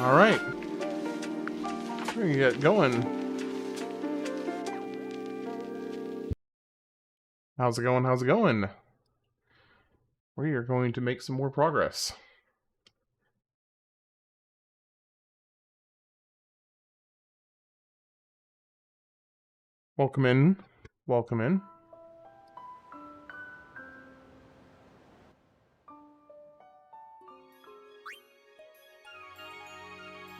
Alright. We're gonna get going. How's it going? How's it going? We are going to make some more progress. Welcome in. Welcome in.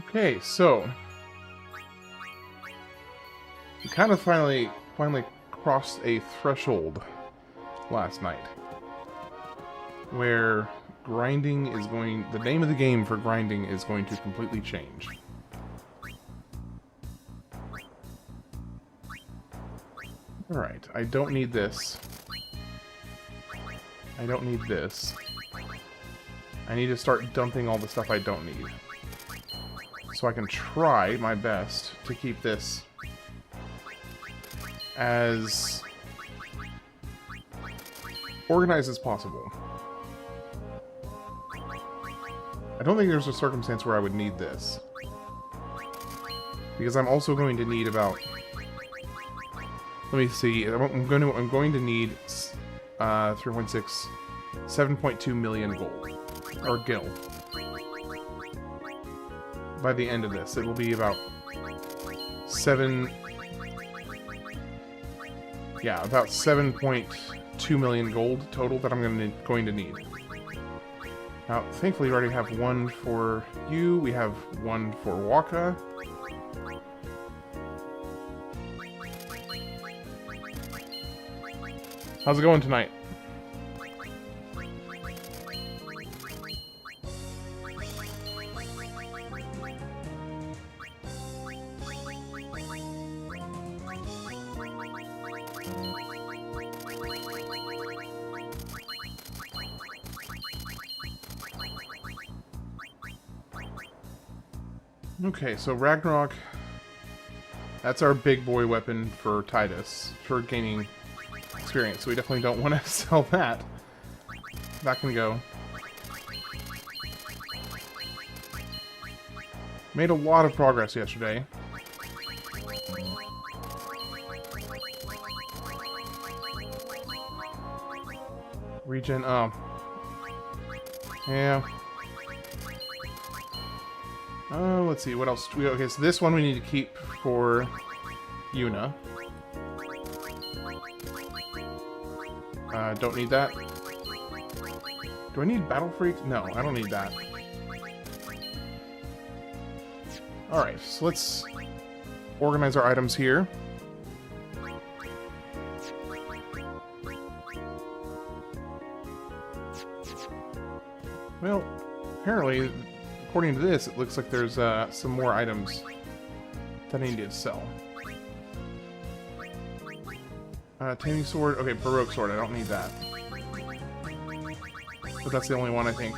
Okay, so we kind of finally crossed a threshold last night where grinding is going, the name of the game for grinding is going to completely change. Alright, I don't need this. I don't need this. I need to start dumping all the stuff I don't need. So I can try my best to keep this as organized as possible. I don't think there's a circumstance where I would need this. Because I'm also going to need about... Let me see. I'm going to need 3.6, 7.2 million gold. Or gil. By the end of this, it'll be about 7... Yeah, about 7.2 million gold total that I'm going to need. Now, thankfully, we already have one for you. We have one for Waka. How's it going tonight? Okay, so Ragnarok, that's our big boy weapon for Tidus, for gaining experience, so we definitely don't want to sell that. That can go. Made a lot of progress yesterday. Regen, oh. Yeah. Let's see, what else? Okay, so this one we need to keep for Yuna. Don't need that. Do I need Battle Freak? No, I don't need that. Alright, so let's organize our items here. Well, apparently, according to this, it looks like there's some more items that I need to sell. Taming Sword. Okay, Baroque Sword. I don't need that. But that's the only one, I think.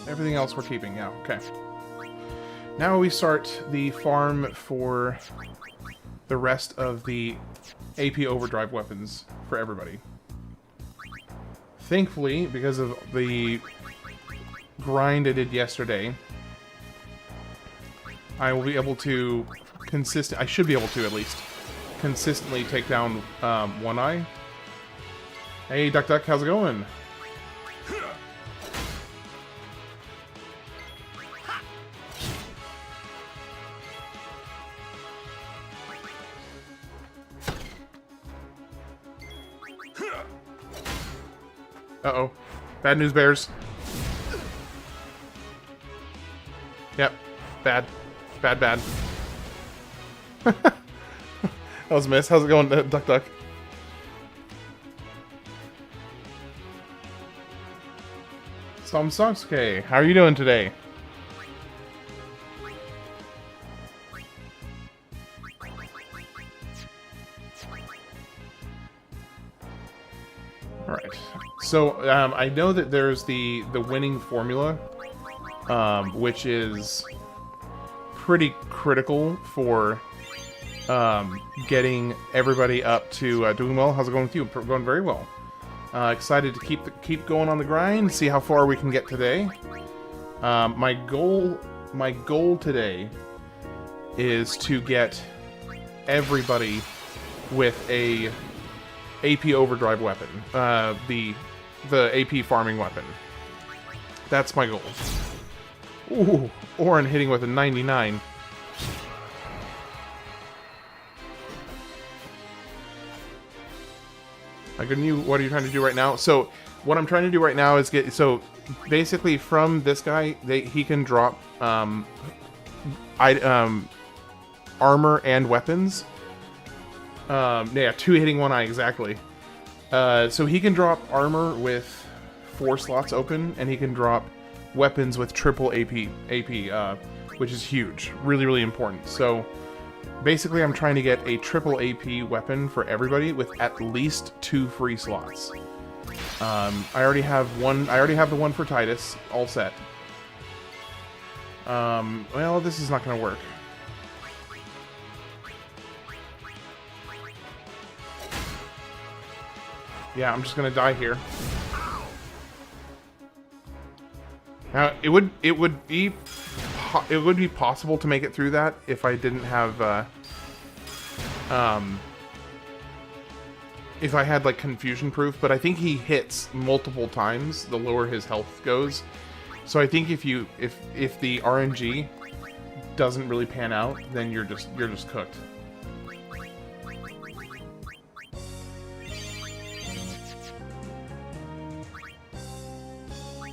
Everything else we're keeping. Yeah, okay. Now we start the farm for the rest of the AP Overdrive weapons for everybody. Thankfully, because of the grind I did yesterday, I will be able to I should be able to, at least, consistently take down One Eye. Hey, Duck Duck, how's it going? Uh-oh. Bad news bears. Yep. Bad. Bad, bad. That was a miss. How's it going, Duck Duck? Samsungsuke, how are you doing today? Alright. So, I know that there's the winning formula, which is pretty critical for getting everybody up to doing well. How's it going with you? Going very well. Excited to keep going on the grind, see how far we can get today. My goal today is to get everybody with a AP overdrive weapon, the AP farming weapon. That's my goal. Ooh, Auron hitting with a 99. What are you trying to do right now? So, what I'm trying to do right now is basically from this guy, he can drop armor and weapons. Yeah, 2 hitting 1 eye, exactly. So he can drop armor with 4 slots open, and he can drop weapons with triple AP, which is huge. Really, really important. So basically I'm trying to get a triple AP weapon for everybody with at least 2 free slots. I already have the one for Tidus all set. Well, this is not going to work. Yeah, I'm just going to die here. Now, it would be possible to make it through that if I didn't have if I had like confusion proof, but I think he hits multiple times the lower his health goes. So I think if the RNG doesn't really pan out, then you're just cooked.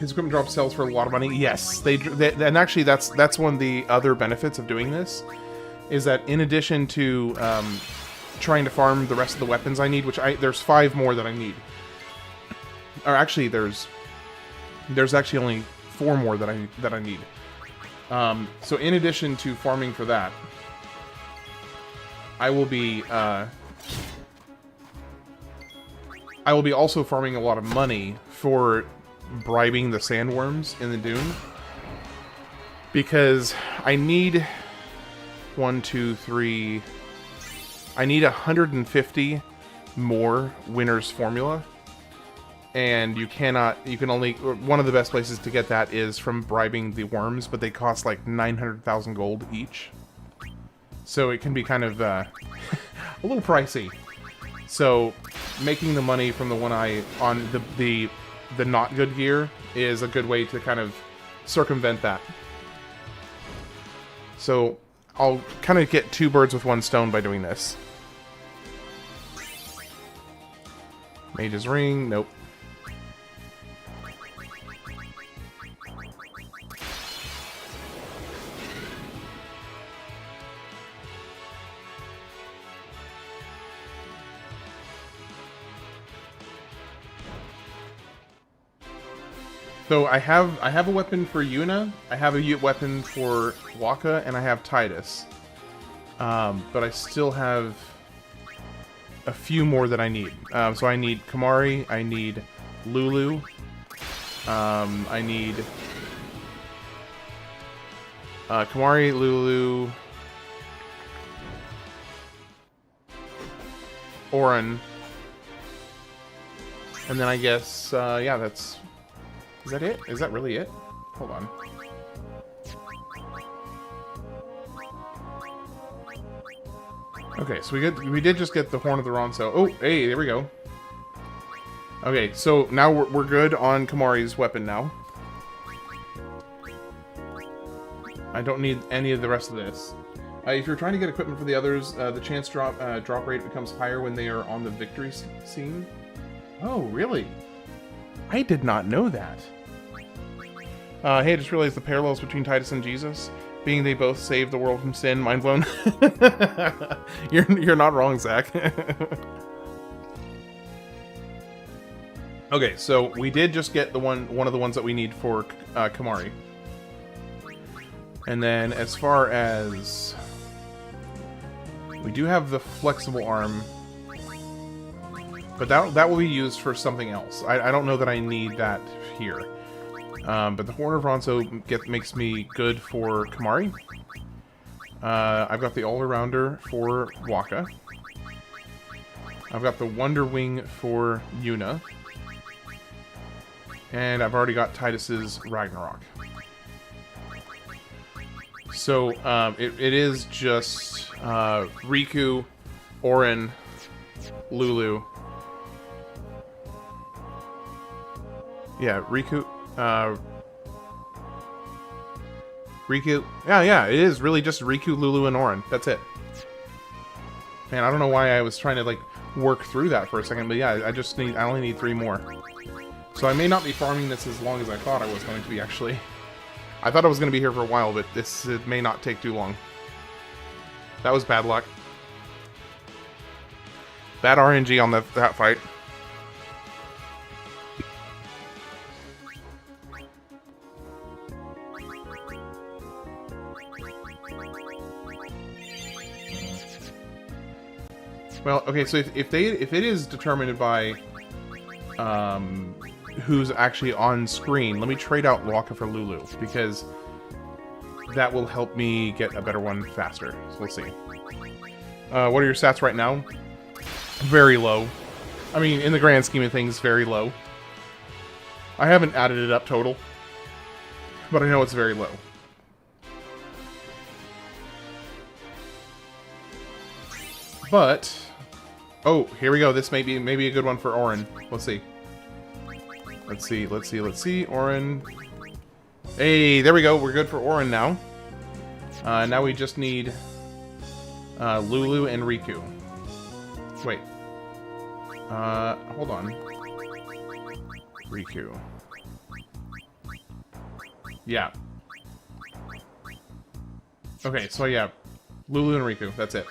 His equipment drop sells for a lot of money. Yes, and actually that's one of the other benefits of doing this, is that in addition to trying to farm the rest of the weapons I need, there's 5 more that I need. Or actually, there's actually only 4 more that I need. So in addition to farming for that, I will be also farming a lot of money for bribing the sandworms in the dune, because I need 1, 2, 3. I need 150 more winner's formula, and you can only, one of the best places to get that is from bribing the worms, but they cost like 900,000 gold each, so it can be kind of a little pricey. So making the money from the one eye on the not good gear is a good way to kind of circumvent that. So I'll kind of get 2 birds with 1 stone by doing this. Mage's Ring, nope. So I have a weapon for Yuna, I have a weapon for Waka, and I have Tidus. But I still have a few more that I need. So I need Kamari, I need Lulu, I need Kamari, Lulu, Auron, and then I guess, yeah, that's... Is that it? Is that really it? Hold on. Okay, so we did just get the Horn of the Ronso. Oh, hey, there we go. Okay, so now we're good on Kamari's weapon now. I don't need any of the rest of this. If you're trying to get equipment for the others, the chance drop rate becomes higher when they are on the victory scene. Oh, really? I did not know that. Hey, I just realized the parallels between Tidus and Jesus, being they both saved the world from sin. Mind blown. You're not wrong, Zach. Okay, so we did just get the one of the ones that we need for Kamari. And then as far as... We do have the flexible arm, but that will be used for something else. I don't know that I need that here. But the Horn of Ronso makes me good for Kamari. I've got the All-Arounder for Waka. I've got the Wonder Wing for Yuna. And I've already got Tidus's Ragnarok. So it is just Riku, Auron, Lulu. Yeah, Riku. Riku. Yeah, it is really just Riku, Lulu, and Auron. That's it. Man, I don't know why I was trying to like work through that for a second, but yeah, I only need 3 more. So I may not be farming this as long as I thought I was going to be, actually. I thought I was going to be here for a while, but it may not take too long. That was bad luck. Bad RNG on that fight. Well, okay, so if it is determined by who's actually on screen, let me trade out Waka for Lulu, because that will help me get a better one faster. So we'll see. What are your stats right now? Very low. I mean, in the grand scheme of things, very low. I haven't added it up total, but I know it's very low. But, oh, here we go. This may be a good one for Auron. Let's see. Let's see. Auron. Hey, there we go. We're good for Auron now. Now we just need Lulu and Riku. Wait. Hold on. Riku. Yeah. Okay, so yeah. Lulu and Riku. That's it.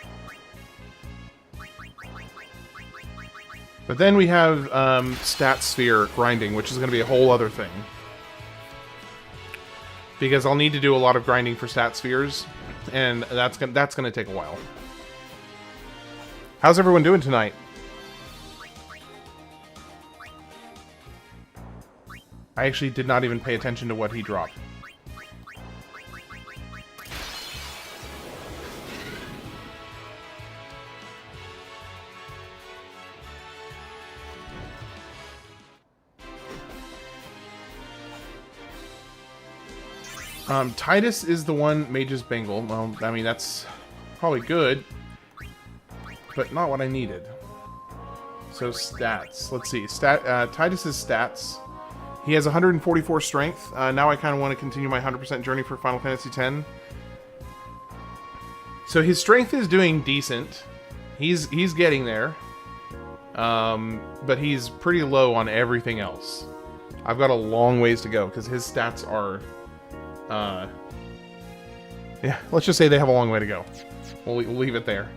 But then we have Stat Sphere grinding, which is going to be a whole other thing. Because I'll need to do a lot of grinding for Stat Spheres, and that's going to take a while. How's everyone doing tonight? I actually did not even pay attention to what he dropped. Tidus is the one Mage's Bangle. Well, I mean, that's probably good, but not what I needed. So stats. Let's see. Tidus's stats. He has 144 strength. Now I kind of want to continue my 100% journey for Final Fantasy X. So his strength is doing decent. He's getting there. But he's pretty low on everything else. I've got a long ways to go because his stats are... yeah, let's just say they have a long way to go. We'll leave it there.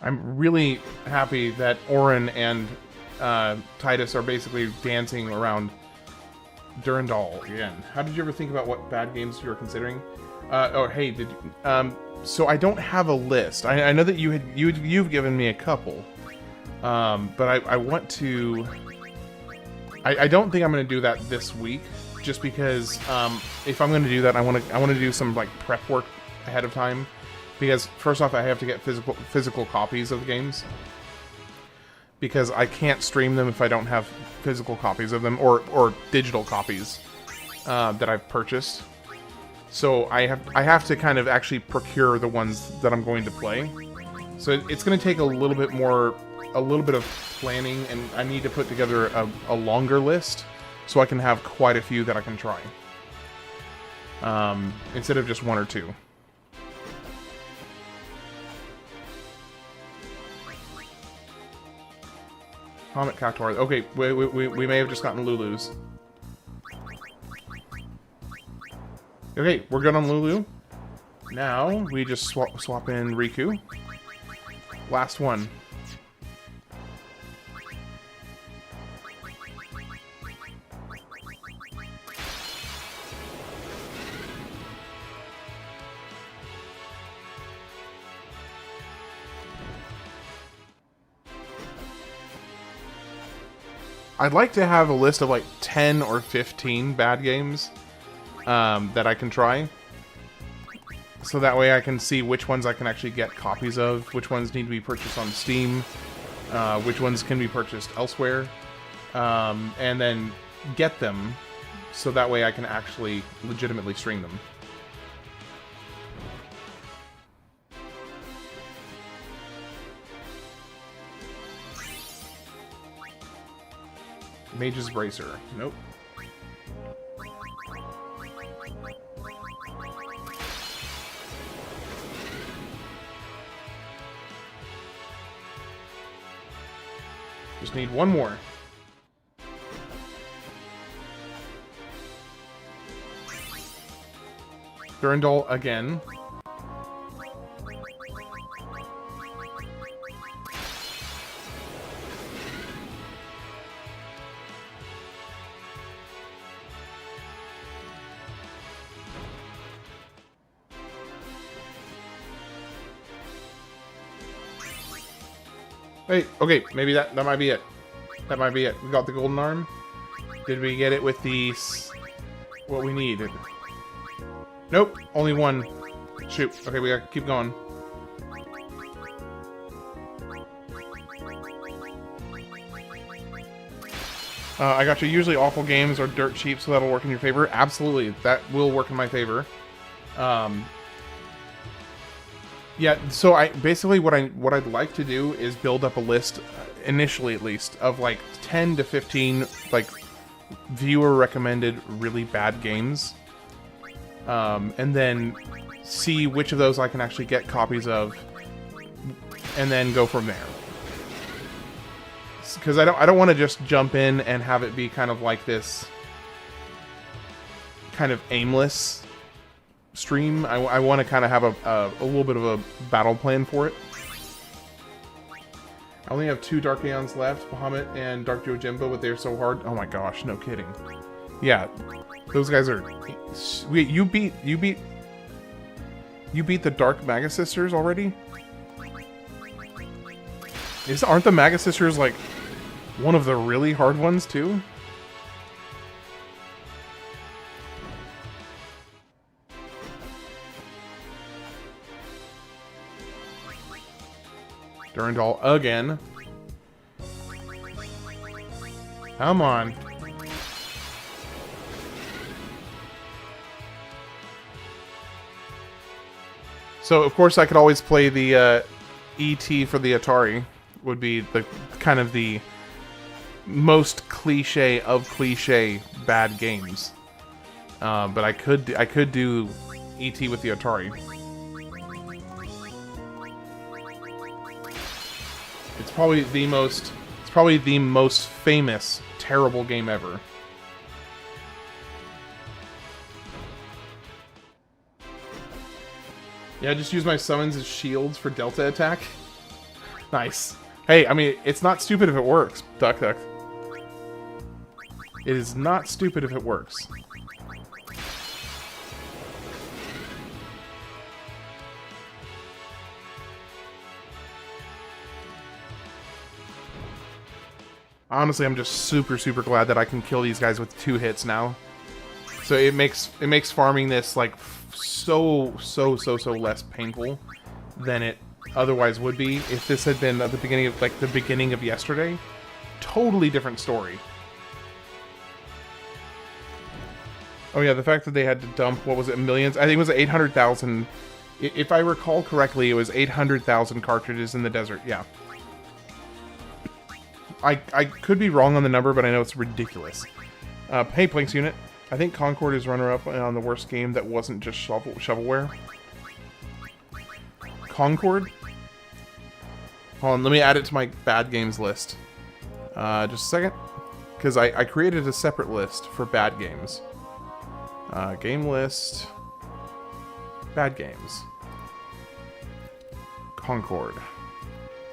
I'm really happy that Auron and Tidus are basically dancing around Durandal again. How did you ever think about what bad games you were considering? Oh, hey, did you, so I don't have a list. I know that you've given me a couple, but I want to. I don't think I'm going to do that this week, just because if I'm going to do that, I want to do some like prep work ahead of time, because first off, I have to get physical copies of the games. Because I can't stream them if I don't have physical copies of them, or digital copies that I've purchased. So I have to kind of actually procure the ones that I'm going to play. So it's going to take a little bit of planning, and I need to put together a longer list so I can have quite a few that I can try. Instead of just 1 or 2. Comet Cactuar. Okay, we may have just gotten Lulu's. Okay, we're good on Lulu. Now, we just swap in Riku. Last one. I'd like to have a list of like 10 or 15 bad games that I can try. So that way I can see which ones I can actually get copies of, which ones need to be purchased on Steam, which ones can be purchased elsewhere, and then get them so that way I can actually legitimately stream them. Mage's Bracer. Nope. Just need one more. Durandal again. Hey, okay, maybe that might be it. That might be it. We got the golden arm. Did we get it with the what we need? Nope, only one. Shoot. Okay, we gotta keep going. I got you. Usually awful games are dirt cheap, so that'll work in your favor. Absolutely, that will work in my favor. Yeah, so basically what I'd like to do is build up a list, initially at least, of like 10 to 15 like viewer recommended really bad games, and then see which of those I can actually get copies of, and then go from there. Because I don't want to just jump in and have it be kind of like this kind of aimless stream. I want to kind of have a little bit of a battle plan for it. I only have 2 Dark Aeons left, Bahamut and Dark Jojimbo, but they're so hard. Oh my gosh, no kidding. Yeah, those guys are. Wait, you beat the Dark Maga Sisters already? Aren't the Maga Sisters like one of the really hard ones too? Durandal again. Come on. So of course I could always play the ET for the Atari. Would be the kind of the most cliche of cliche bad games. But I could do ET with the Atari. It's probably the most famous terrible game ever. Yeah, just use my summons as shields for Delta attack. Nice. Hey, I mean, it's not stupid if it works, Duck. It is not stupid if it works. Honestly, I'm just super glad that I can kill these guys with 2 hits now. So it makes farming this like so less painful than it otherwise would be if this had been at the beginning of yesterday. Totally different story. Oh yeah, the fact that they had to dump, what was it, millions? I think it was 800,000. If I recall correctly, it was 800,000 cartridges in the desert. Yeah. I could be wrong on the number, but I know it's ridiculous. Hey, Planks Unit. I think Concord is runner-up on the worst game that wasn't just shovelware. Concord? Hold on, let me add it to my bad games list. Just a second. Because I created a separate list for bad games. Game list. Bad games. Concord.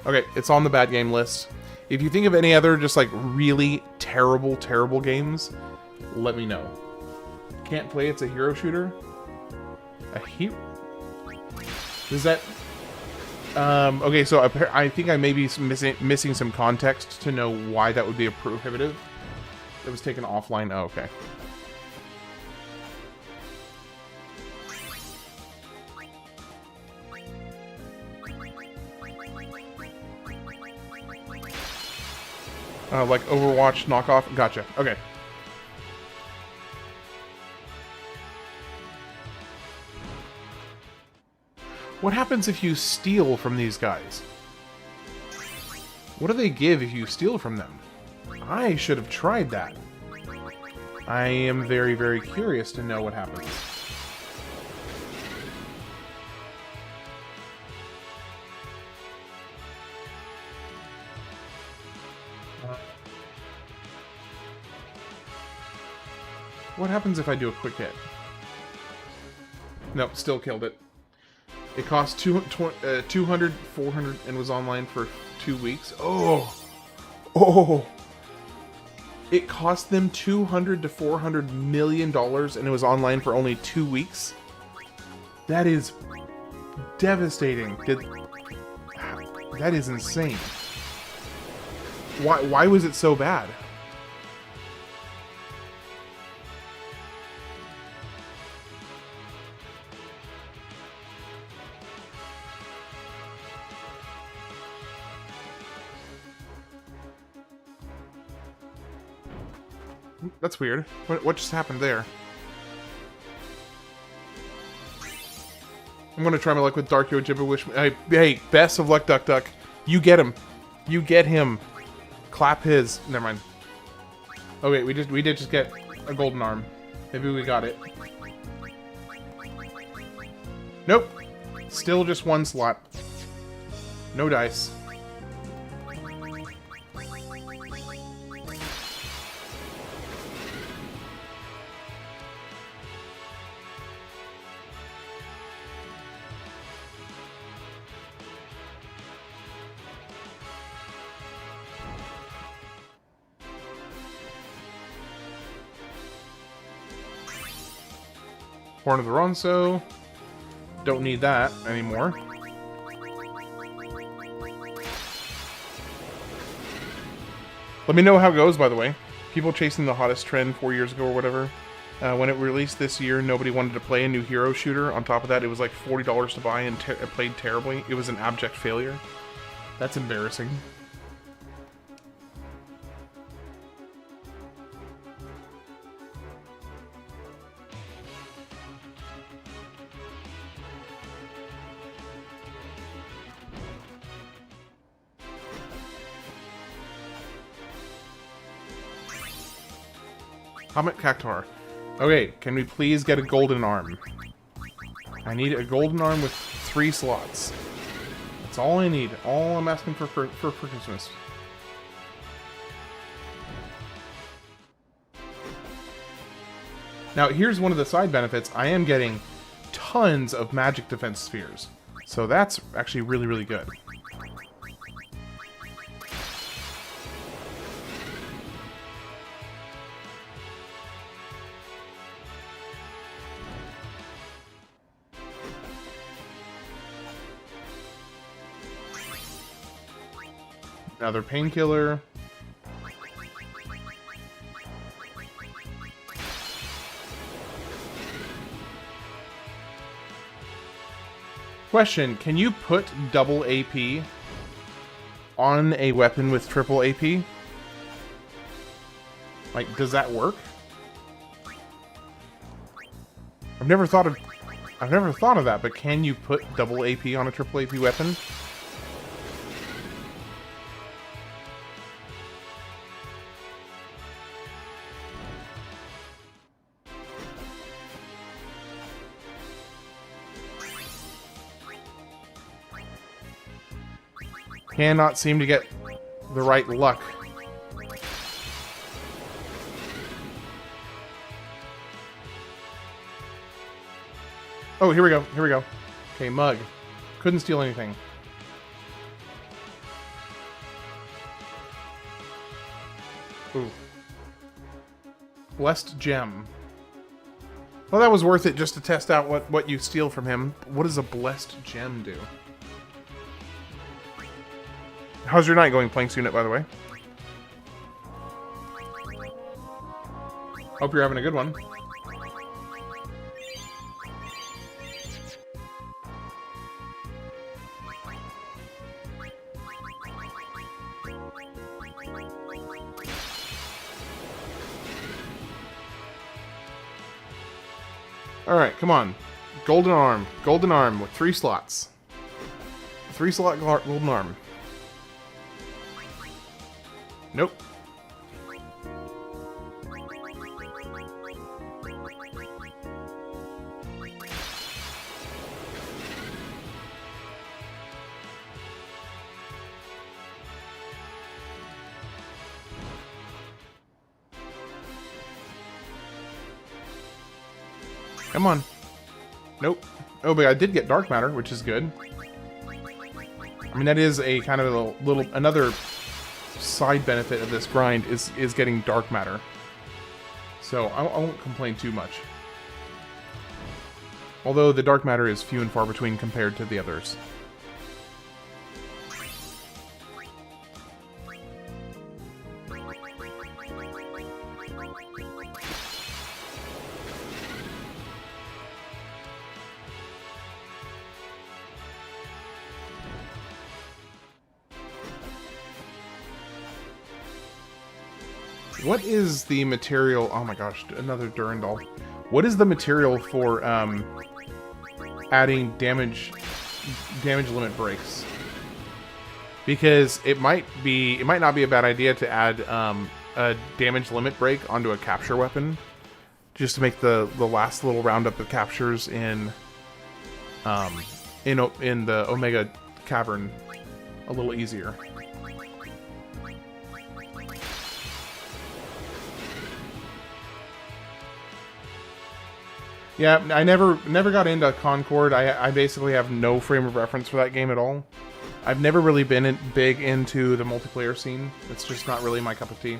Okay, it's on the bad game list. If you think of any other just like really terrible games, let me know. Can't play, it's a hero shooter. A hero? Is that... okay, so I think I may be missing some context to know why that would be a prohibitive. It was taken offline. Oh, okay. Like Overwatch knockoff. Gotcha. Okay. What happens if you steal from these guys? What do they give if you steal from them? I should have tried that. I am very, very curious to know what happens. What happens if I do a quick hit? Nope, still killed it. It cost 200, 400, and was online for 2 weeks. Oh! Oh! It cost them $200 to $400 million, and it was online for only 2 weeks? That is devastating. That is insane. Why was it so bad? That's weird. What just happened there? I'm gonna try my luck with Dark Ojibba Wish. Hey, best of luck, Duck Duck. You get him. You get him. Clap his. Never mind. Okay, we did just get a golden arm. Maybe we got it. Nope. Still just one slot. No dice. Horn of the Ronso. Don't need that anymore. Let me know how it goes, by the way. People chasing the hottest trend 4 years ago or whatever. When it released this year, nobody wanted to play a new hero shooter. On top of that, it was like $40 to buy and it played terribly. It was an abject failure. That's embarrassing. Comet Cactuar. Okay, can we please get a golden arm? I need a golden arm with 3 slots. That's all I need. All I'm asking for Christmas. Now, here's one of the side benefits. I am getting tons of magic defense spheres. So that's actually really, really good. Another painkiller. Question, can you put double AP on a weapon with triple AP? Like, does that work? I've never thought of that, but can you put double AP on a triple AP weapon? Cannot seem to get the right luck. Oh, here we go. Here we go. Okay, mug. Couldn't steal anything. Ooh. Blessed gem. Well, that was worth it just to test out what you steal from him. What does a blessed gem do? How's your night going, Planks Unit, by the way? Hope you're having a good one. Alright, come on. Golden arm. Golden arm with 3 slots. 3 slot golden arm. Nope. Come on. Nope. Oh, but I did get dark matter, which is good. I mean, that is a kind of a little another side benefit of this grind is getting dark matter. So I won't complain too much. Although the dark matter is few and far between compared to the others. What is the material? Oh my gosh, another Durandal. What is the material for adding damage limit breaks? Because it might not be a bad idea to add a damage limit break onto a capture weapon, just to make the last little roundup of captures in the Omega Cavern a little easier. Yeah, I never got into Concord. I basically have no frame of reference for that game at all. I've never really been big into the multiplayer scene. It's just not really my cup of tea.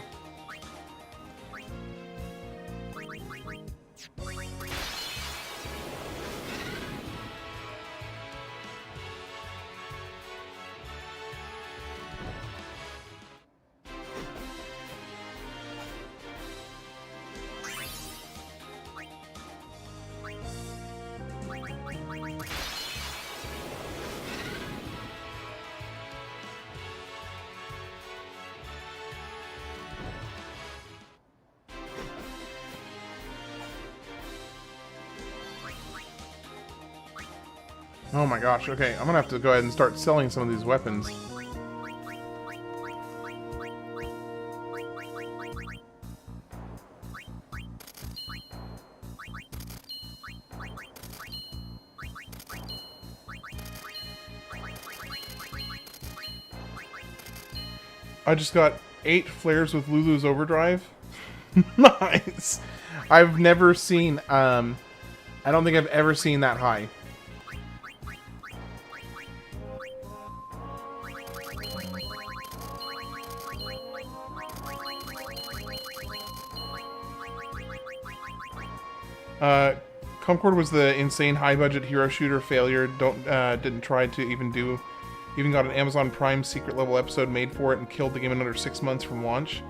Oh my gosh, okay, I'm gonna have to go ahead and start selling some of these weapons. I just got 8 flares with Lulu's Overdrive. Nice! I've never seen, I don't think I've ever seen that high. Concord was the insane high-budget hero shooter failure. Didn't try to even got an Amazon Prime secret level episode made for it and killed the game in under 6 months from launch.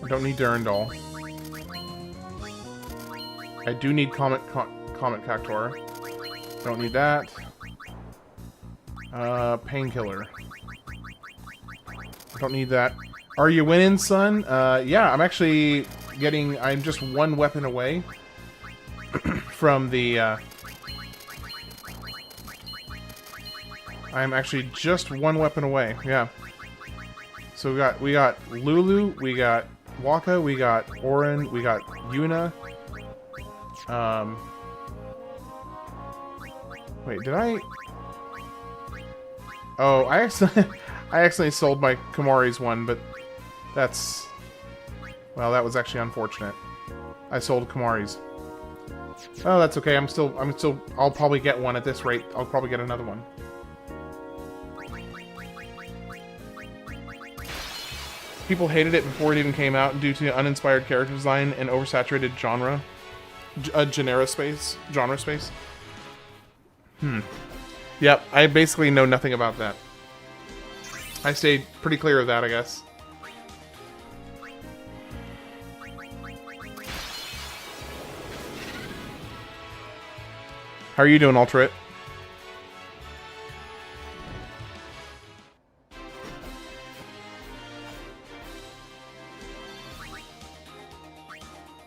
I don't need Durandal. I do need Comet Cactuar. Don't need that. Painkiller. Don't need that. Are you winning, son? Yeah, I'm actually getting... I'm just 1 weapon away from the... I'm actually just 1 weapon away, yeah. So we got Lulu, we got Waka, we got Auron, we got Yuna. Wait, did I... Oh, I accidentally sold my Kamari's one, but that's... Well, that was actually unfortunate. I sold Kamari's. Oh, that's okay. I'll probably get one at this rate. I'll probably get another one. People hated it before it even came out due to uninspired character design and oversaturated genre space. Yep, I basically know nothing about that. I stayed pretty clear of that, I guess. How are you doing, Ultrit?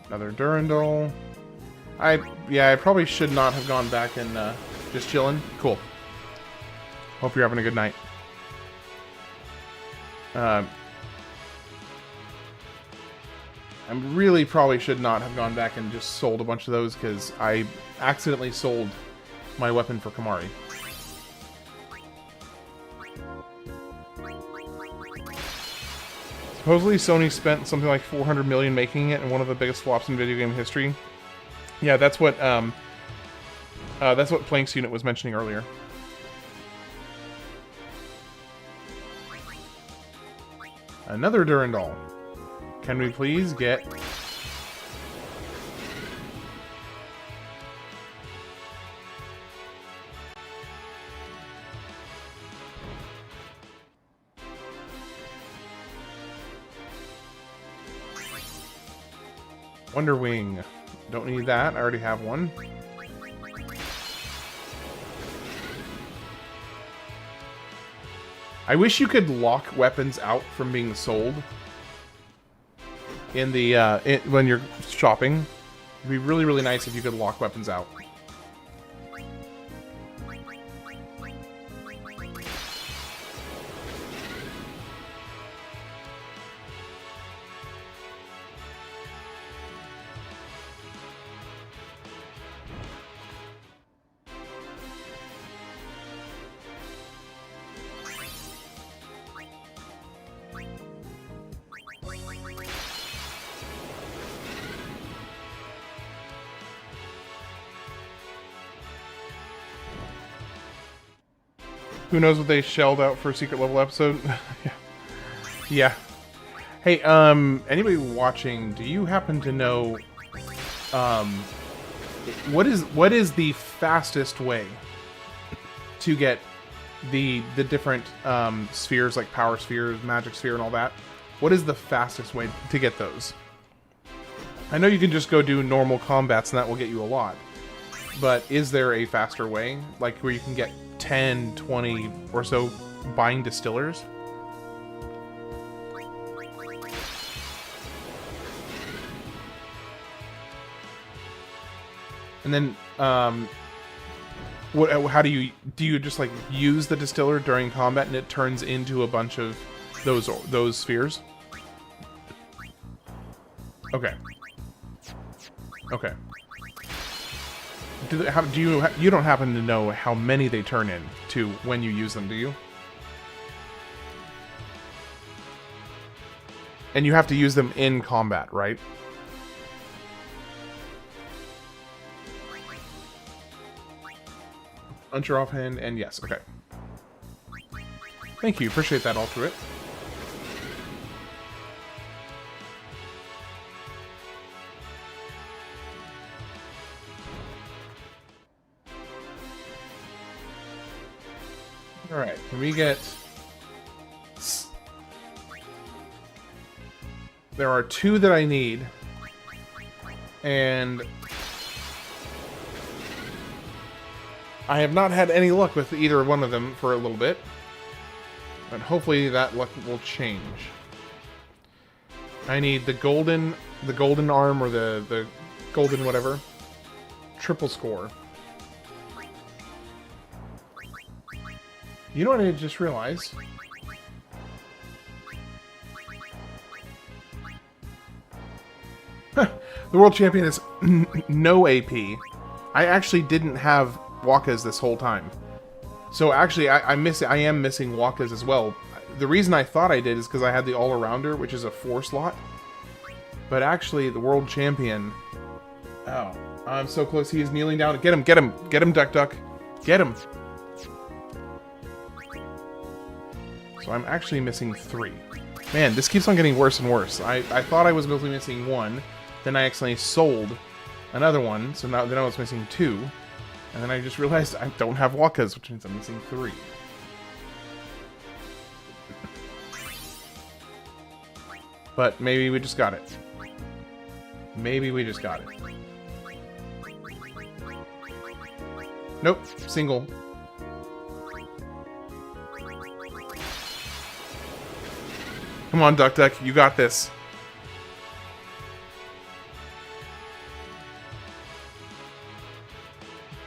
Another Durandal. Yeah, I probably should not have gone back and just chilling. Cool. Hope you're having a good night. I really probably should not have gone back and just sold a bunch of those because I accidentally sold my weapon for Kamari. Supposedly Sony spent something like $400 million making it, and one of the biggest flops in video game history. Yeah, that's what Plank's unit was mentioning earlier. Another Durandal. Can we please get... Wonder Wing. Don't need that. I already have one. I wish you could lock weapons out from being sold in the when you're shopping. It'd be really, really nice if you could lock weapons out. Who knows what they shelled out for a secret level episode? Yeah. Yeah. Hey, anybody watching, do you happen to know, what is the fastest way to get the different, spheres, like power spheres, magic sphere, and all that? What is the fastest way to get those? I know you can just go do normal combats and that will get you a lot. But is there a faster way? Like where you can get 10, 20 or so buying distillers? And then, how do you just like use the distiller during combat and it turns into a bunch of those spheres? Okay. Okay. You don't happen to know how many they turn into when you use them, do you? And you have to use them in combat, right? Uncher offhand, and yes, okay. Thank you, appreciate that, Ultruit. Alright, can we get... There are 2 that I need. And... I have not had any luck with either one of them for a little bit. But hopefully that luck will change. I need the golden arm or the golden whatever. Triple score. You know what I just realized? The world champion is no AP. I actually didn't have Wakas this whole time. So actually, I am missing Wakas as well. The reason I thought I did is because I had the all-arounder, which is a 4 slot. But actually, the world champion... Oh, I'm so close. He is kneeling down. Get him, get him. Get him, Duck Duck. Get him. So I'm actually missing 3. Man, this keeps on getting worse and worse. I thought I was mostly missing one, then I accidentally sold another one, so then I was missing 2, and then I just realized I don't have Wakas, which means I'm missing 3. But maybe we just got it. Maybe we just got it. Nope, single. Come on, Duck Duck, you got this.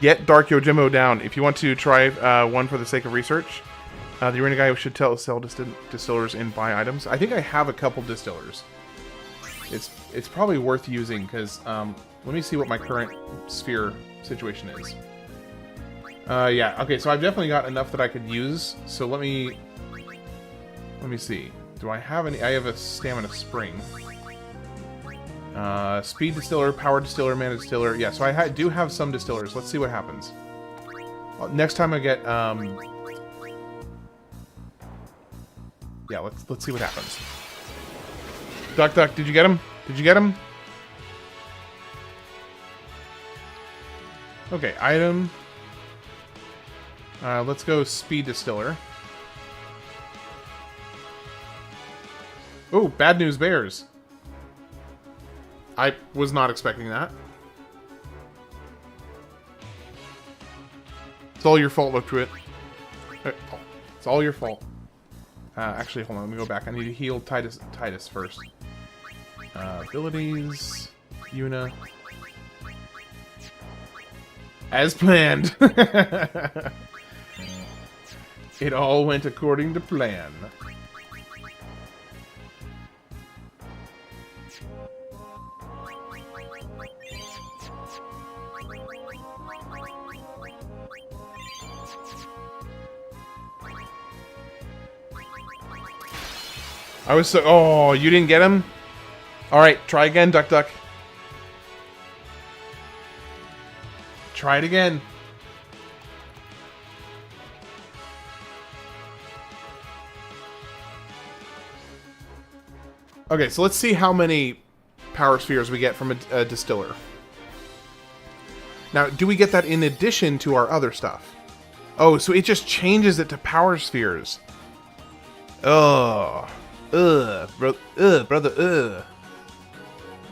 Get Dark Yojimbo down. If you want to try one for the sake of research, the arena guy should sell distillers and buy items. I think I have a couple distillers. It's probably worth using because let me see what my current sphere situation is. Yeah, okay, so I've definitely got enough that I could use. So let me see. Do I have any? I have a stamina spring. Speed distiller, power distiller, mana distiller. Yeah, so I do have some distillers. Let's see what happens. Well, next time I get yeah, let's see what happens. Duck Duck, did you get him? Did you get him? Okay, item. Let's go speed distiller. Oh, bad news bears. I was not expecting that. It's all your fault, look to it. It's all your fault. Actually, hold on, let me go back. I need to heal Tidus first. Abilities. Yuna. As planned. It all went according to plan. I was so... Oh, you didn't get him? Alright, try again, Duck Duck. Try it again. Okay, so let's see how many power spheres we get from a distiller. Now, do we get that in addition to our other stuff? Oh, so it just changes it to power spheres. Oh. Brother.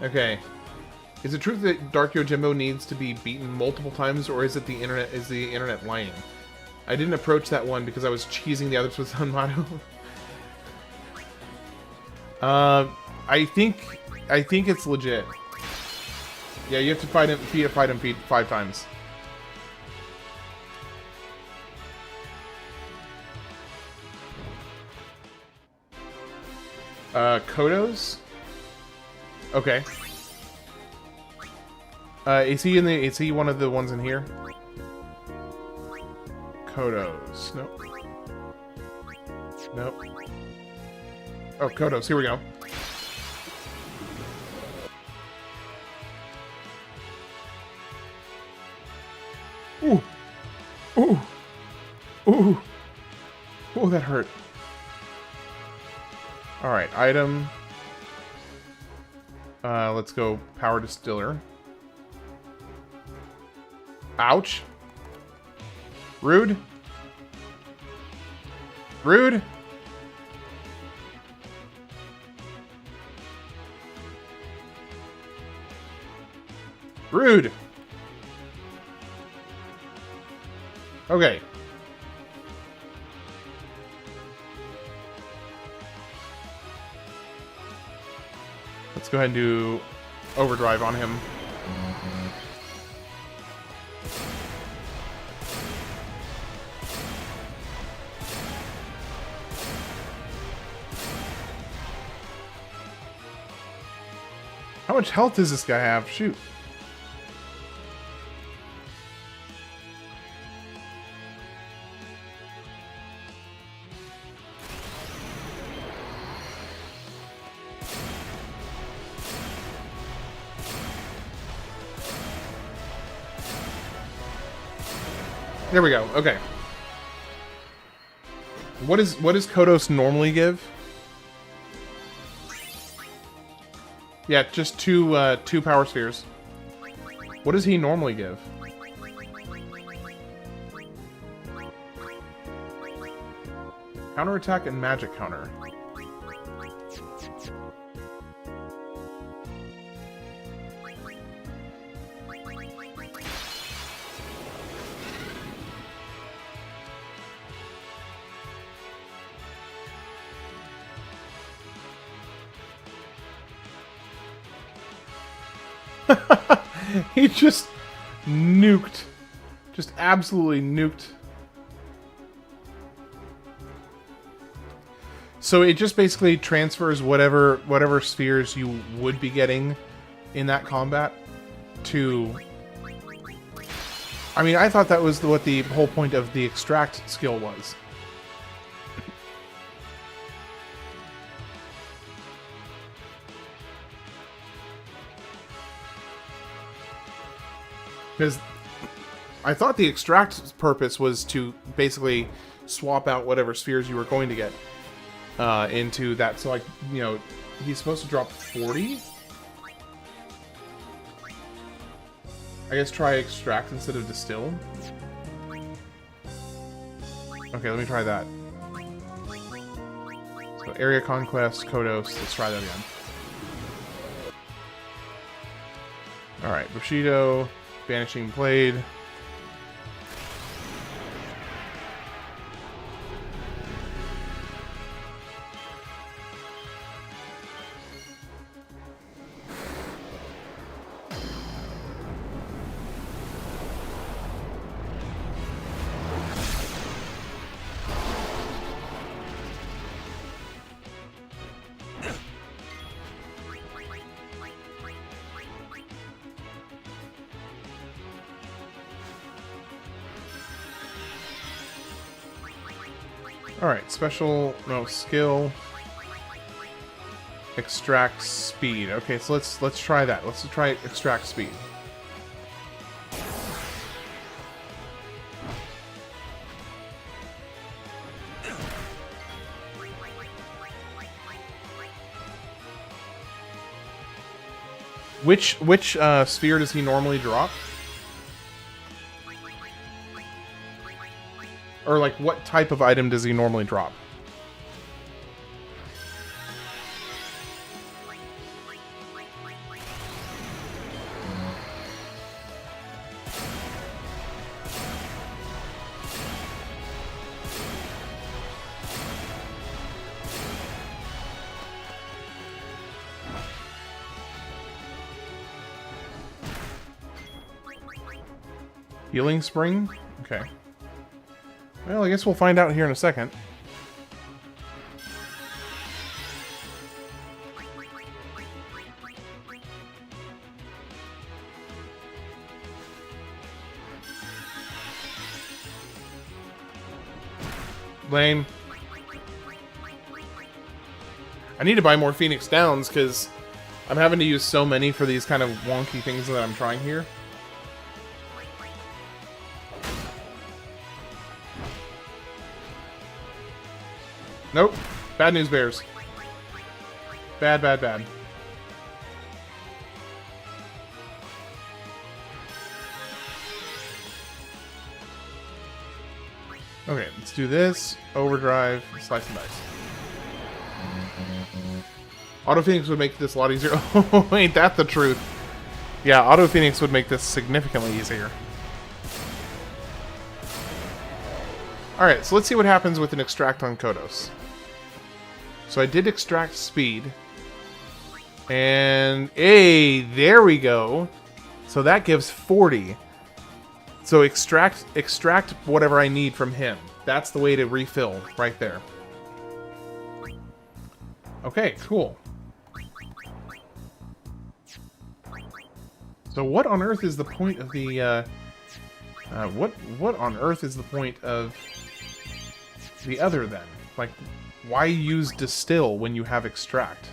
Okay. Is it true that Dark Yojimbo needs to be beaten multiple times, or is it the internet? Is the internet lying? I didn't approach that one because I was cheesing the others with Sunmado. I think it's legit. Yeah, you have to fight him 5 times. Kodos? Okay. Is he one of the ones in here? Kodos. Nope. Nope. Oh, Kodos, here we go. Ooh. Ooh. Ooh. Oh, that hurt. Alright, item. Let's go power distiller. Ouch. Rude. Rude. Rude. Okay. Let's go ahead and do overdrive on him. How much health does this guy have? Shoot. There we go. Okay. What does Kodos normally give? Yeah, just two power spheres. What does he normally give? Counterattack and magic counter. He just nuked. Just absolutely nuked. So it just basically transfers whatever spheres you would be getting in that combat to... I mean, I thought that was what the whole point of the extract skill was. Because I thought the extract purpose was to basically swap out whatever spheres you were going to get into that. So, like, you know, he's supposed to drop 40? I guess try extract instead of distill. Okay, let me try that. So, area conquest, Kodos. Let's try that again. Alright, Bushido. Banishing Blade. Alright, special, no, skill, extract speed. Okay, so let's try that. Let's try extract speed. Which sphere does he normally drop? Or, like, what type of item does he normally drop? Healing Spring? Okay. Well, I guess we'll find out here in a second. Lame. I need to buy more Phoenix Downs because I'm having to use so many for these kind of wonky things that I'm trying here. Nope. Bad news bears. Bad, bad, bad. Okay, let's do this. Overdrive. Slice and dice. Auto Phoenix would make this a lot easier. Oh, ain't that the truth? Yeah, Auto Phoenix would make this significantly easier. Alright, so let's see what happens with an extract on Kodos. So I did extract speed. And, hey, there we go. So that gives 40. So extract whatever I need from him. That's the way to refill right there. Okay, cool. So what on earth is the point of the, what on earth is the point of the other then? Like, why use distill when you have extract?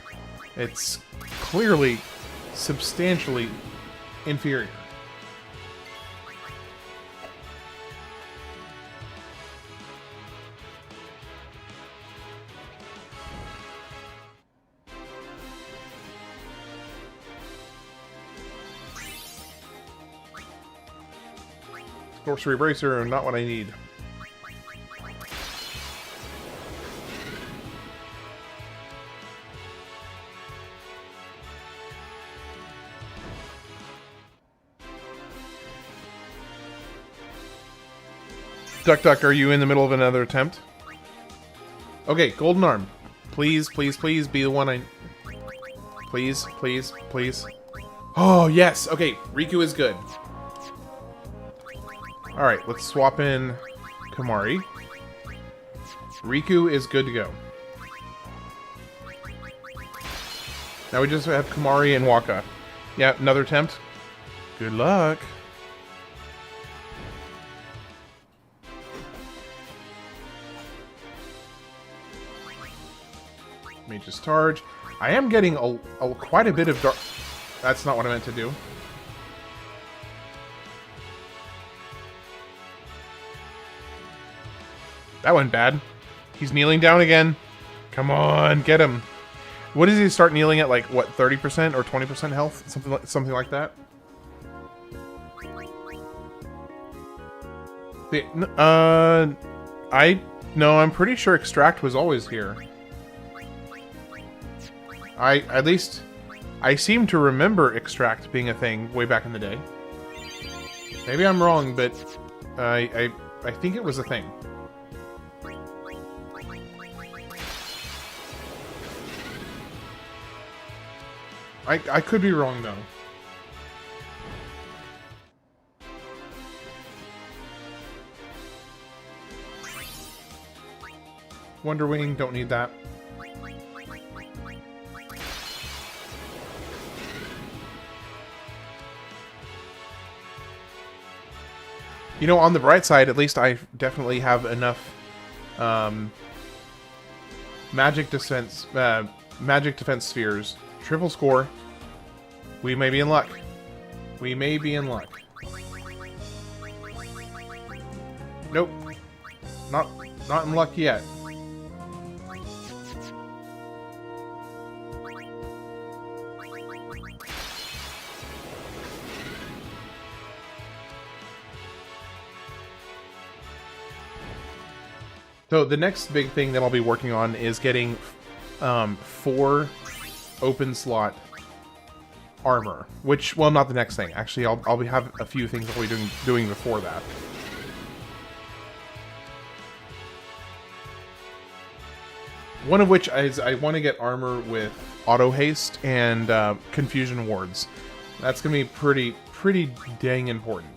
It's clearly substantially inferior. Sorcery Bracer, not what I need. Duck, are you in the middle of another attempt? Okay, Golden Arm. Please, please, please be the one I... Please, please, please. Oh, yes! Okay, Riku is good. Alright, let's swap in Kamari. Riku is good to go. Now we just have Kamari and Waka. Yeah, another attempt. Good luck. Mage's Charge. I am getting quite a bit of dark... That's not what I meant to do. That went bad. He's kneeling down again. Come on, get him. What does he start kneeling at? Like, what, 30% or 20% health? Something like that? No, I'm pretty sure Extract was always here. At least, I seem to remember Extract being a thing way back in the day. Maybe I'm wrong, but I think it was a thing. I could be wrong, though. Wonder Wing, don't need that. You know, on the bright side, at least I definitely have enough magic defense spheres. Triple score. We may be in luck. We may be in luck. Nope. Not in luck yet. So the next big thing that I'll be working on is getting 4 open slot armor. Which, well, not the next thing. Actually, I'll have a few things I'll be doing before that. One of which is I want to get armor with auto haste and confusion wards. That's gonna be pretty dang important.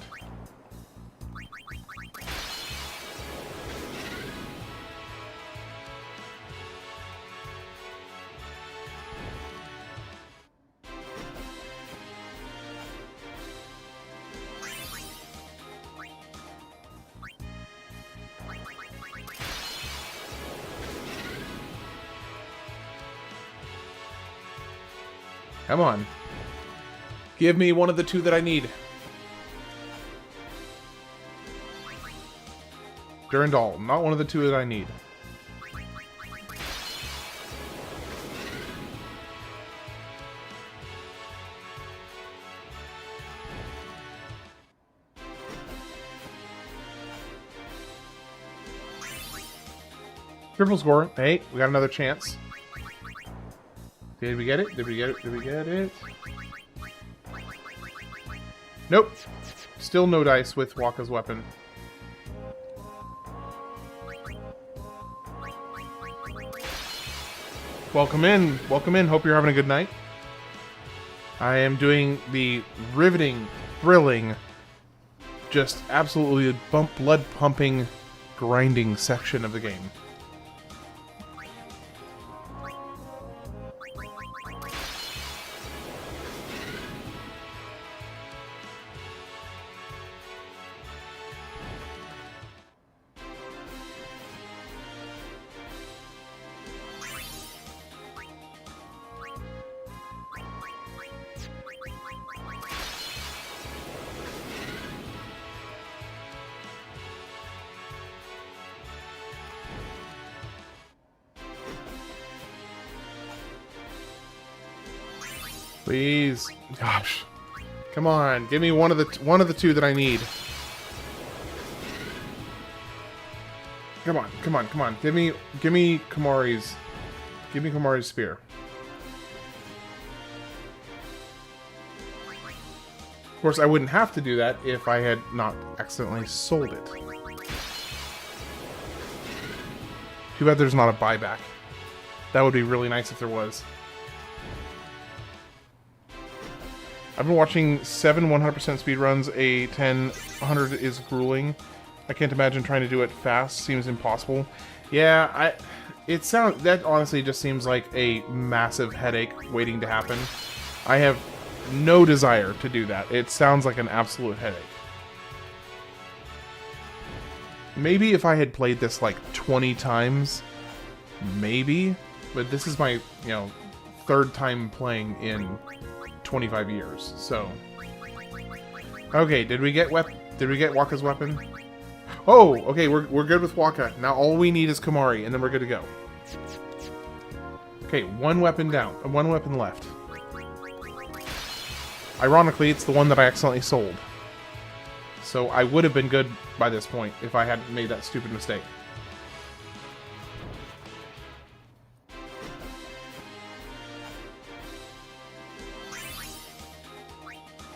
Come on. Give me one of the 2 that I need. Durandal, not one of the 2 that I need. Triple score. Hey, we got another chance. Did we get it? Did we get it? Did we get it? Nope. Still no dice with Waka's weapon. Welcome in. Welcome in. Hope you're having a good night. I am doing the riveting, thrilling, just absolutely blood-pumping, grinding section of the game. Please. Gosh. Come on. Give me one of the 2 that I need. Come on, come on, come on. Give me Kamari's spear. Of course, I wouldn't have to do that if I had not accidentally sold it. Too bad there's not a buyback. That would be really nice if there was. I've been watching 7 100% speedruns. A 10 100 is grueling. I can't imagine trying to do it fast. Seems impossible. Yeah, that honestly just seems like a massive headache waiting to happen. I have no desire to do that. It sounds like an absolute headache. Maybe if I had played this like 20 times, maybe. But this is my, third time playing in 25 years. So, okay, did we get Wakka's weapon? Oh, okay, we're good with Wakka. Now all we need is Kamari, and then we're good to go. Okay, one weapon down, one weapon left. Ironically, it's the one that I accidentally sold. So I would have been good by this point if I hadn't made that stupid mistake.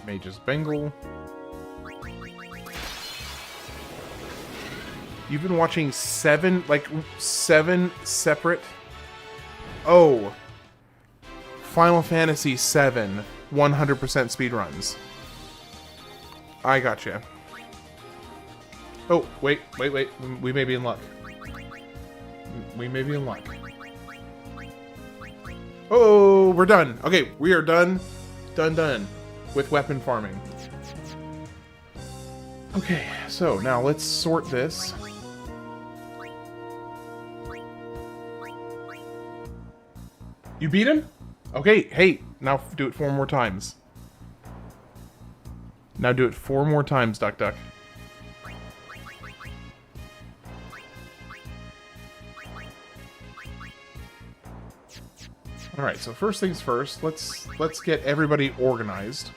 Mage's Bengal. You've been watching seven separate... Oh. Final Fantasy VII 100% speedruns. I gotcha. Oh, wait. We may be in luck. We may be in luck. Oh, we're done. Okay, we are done. Done. With weapon farming. Okay, so now let's sort this. You beat him? Okay, hey, now do it 4 more times. Now do it 4 more times, Duck. Alright, so first things first, let's get everybody organized.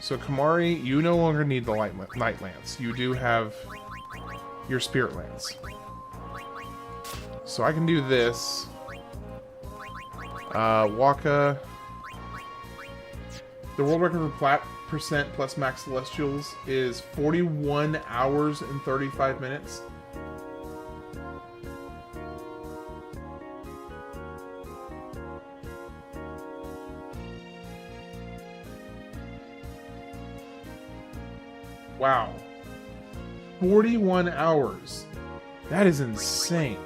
So Kamari, you no longer need the Night Lance. You do have your Spirit Lance. So I can do this. Wakka. The world record for plat percent plus max celestials is 41 hours and 35 minutes. Wow. 41 hours. That is insane.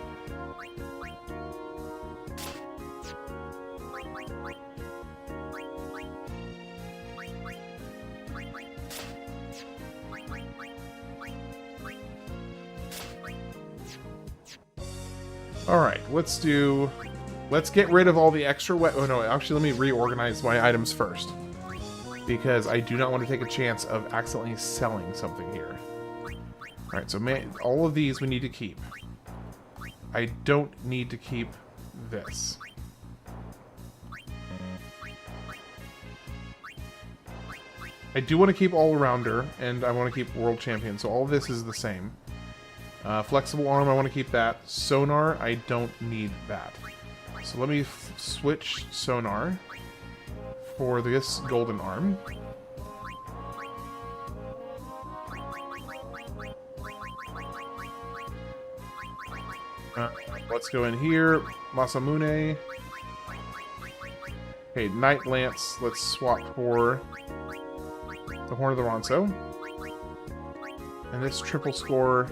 Alright, let's get rid of all the extra oh no, actually let me reorganize my items first. Because I do not want to take a chance of accidentally selling something here. Alright, so all of these we need to keep. I don't need to keep this. I do want to keep All-Arounder, and I want to keep World Champion, so all of this is the same. Flexible Arm, I want to keep that. Sonar, I don't need that. So let me switch Sonar for this Golden Arm. Let's go in here. Masamune. Okay, Night Lance, let's swap for the Horn of the Ronso. And this triple score...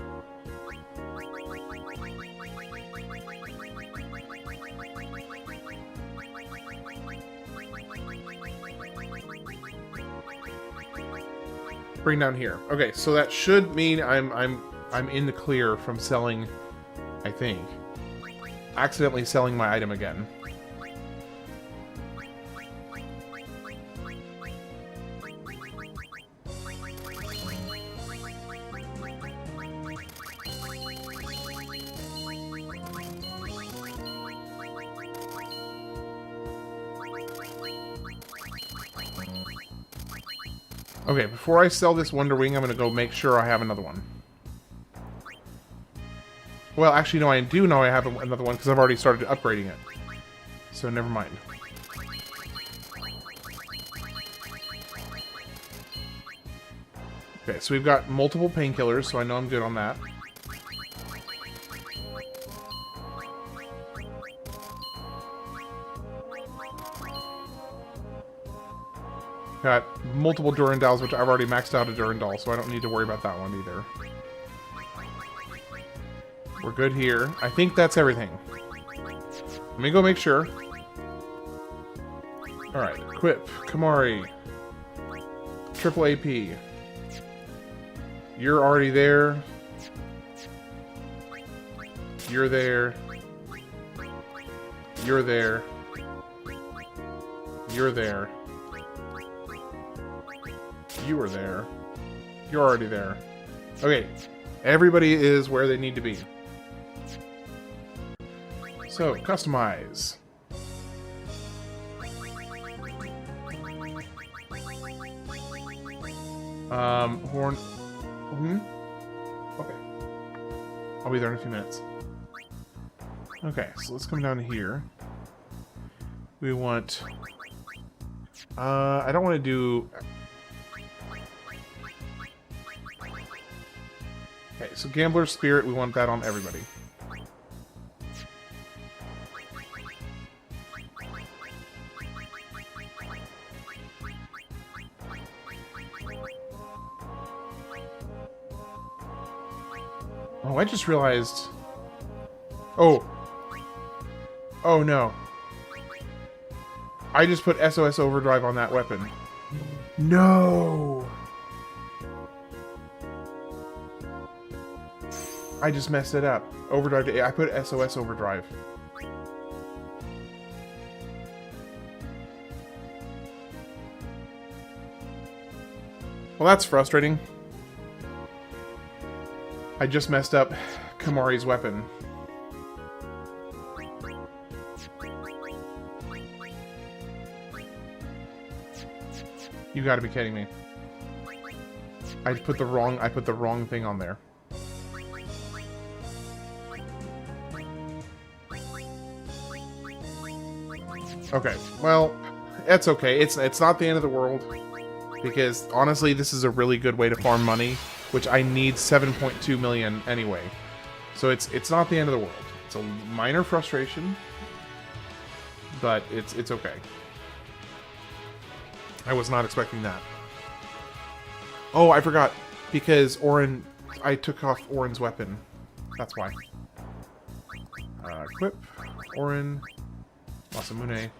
bring down here. Okay, so that should mean I'm in the clear from selling, I think. Accidentally selling my item again. Okay, before I sell this Wonder Wing, I'm going to go make sure I have another one. Well, actually, no, I do know I have another one because I've already started upgrading it. So never mind. Okay, so we've got multiple painkillers, so I know I'm good on that. Got multiple Durandals, which I've already maxed out a Durandal, so I don't need to worry about that one either. We're good here. I think that's everything. Let me go make sure. Alright, equip. Kamari. Triple AP. You're already there. You're there. You're there. You're there. You were there. You're already there. Okay. Everybody is where they need to be. So, customize. Horn. Okay. I'll be there in a few minutes. Okay, so let's come down to here. We want... I don't want to do... Okay, so Gambler's Spirit, we want that on everybody. Oh, I just realized... Oh. Oh, no. I just put SOS Overdrive on that weapon. No! I just messed it up. Overdrive to... I put SOS Overdrive. Well, that's frustrating. I just messed up Kamari's weapon. You gotta be kidding me. I put the wrong thing on there. Okay, well, it's okay. It's not the end of the world. Because, honestly, this is a really good way to farm money, which I need 7.2 million anyway. So it's not the end of the world. It's a minor frustration, but it's okay. I was not expecting that. Oh, I forgot. Because Auron... I took off Auron's weapon. That's why. Equip. Auron. Masamune.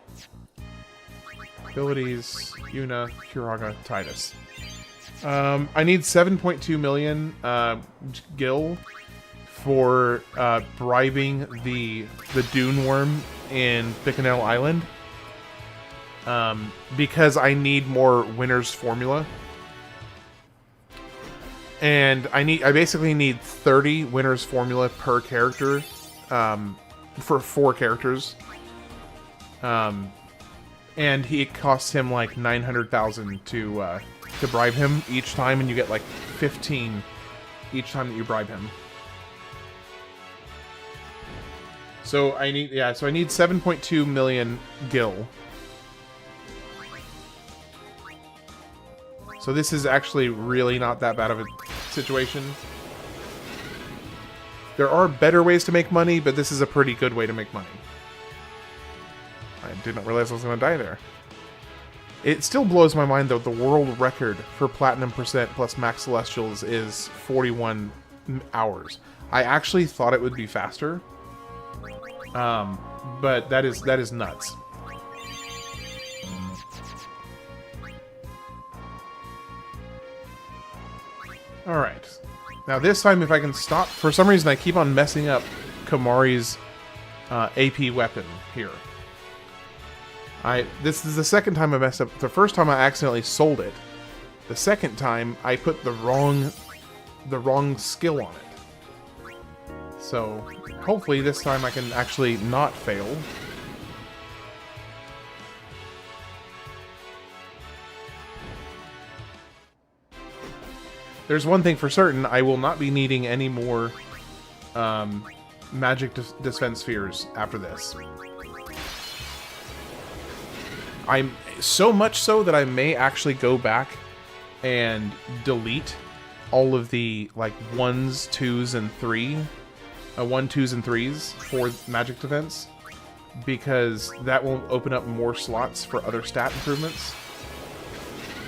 Abilities. Yuna. Kuraga. Tidus. I need 7.2 million gil for bribing the Dune Worm in Bicanel Island. Because I need more Winner's Formula. And I basically need 30 Winner's Formula per character, for 4 characters. And it costs him like 900,000 to bribe him each time, and you get like 15 each time that you bribe him. So I need 7.2 million gil. So this is actually really not that bad of a situation. There are better ways to make money, but this is a pretty good way to make money. I did not realize I was going to die there. It still blows my mind, though, the world record for Platinum % plus Max Celestials is 41 hours. I actually thought it would be faster. But that is nuts. Alright. Now this time, if I can stop... For some reason, I keep on messing up Kamari's AP weapon here. This is the second time I messed up. The first time I accidentally sold it. The second time, I put the wrong skill on it. So, hopefully this time I can actually not fail. There's one thing for certain, I will not be needing any more magic dispense spheres after this. I'm so much so that I may actually go back and delete all of the like 1s, 2s, and 2s, and 3s for magic defense, because that will open up more slots for other stat improvements.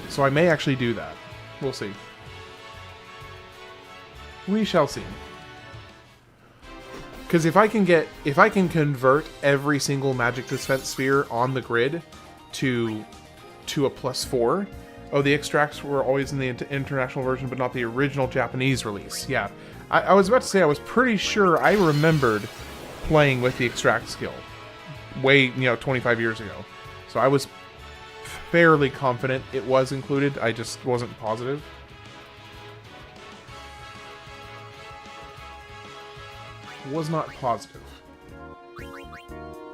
So I may actually do that. We'll see. We shall see. Because if I can convert every single magic dispense sphere on the grid to a +4. Oh, the extracts were always in the international version, but not the original Japanese release. Yeah, I was about to say I was pretty sure I remembered playing with the extract skill way 25 years ago. So I was fairly confident it was included. I just wasn't positive. Was not positive.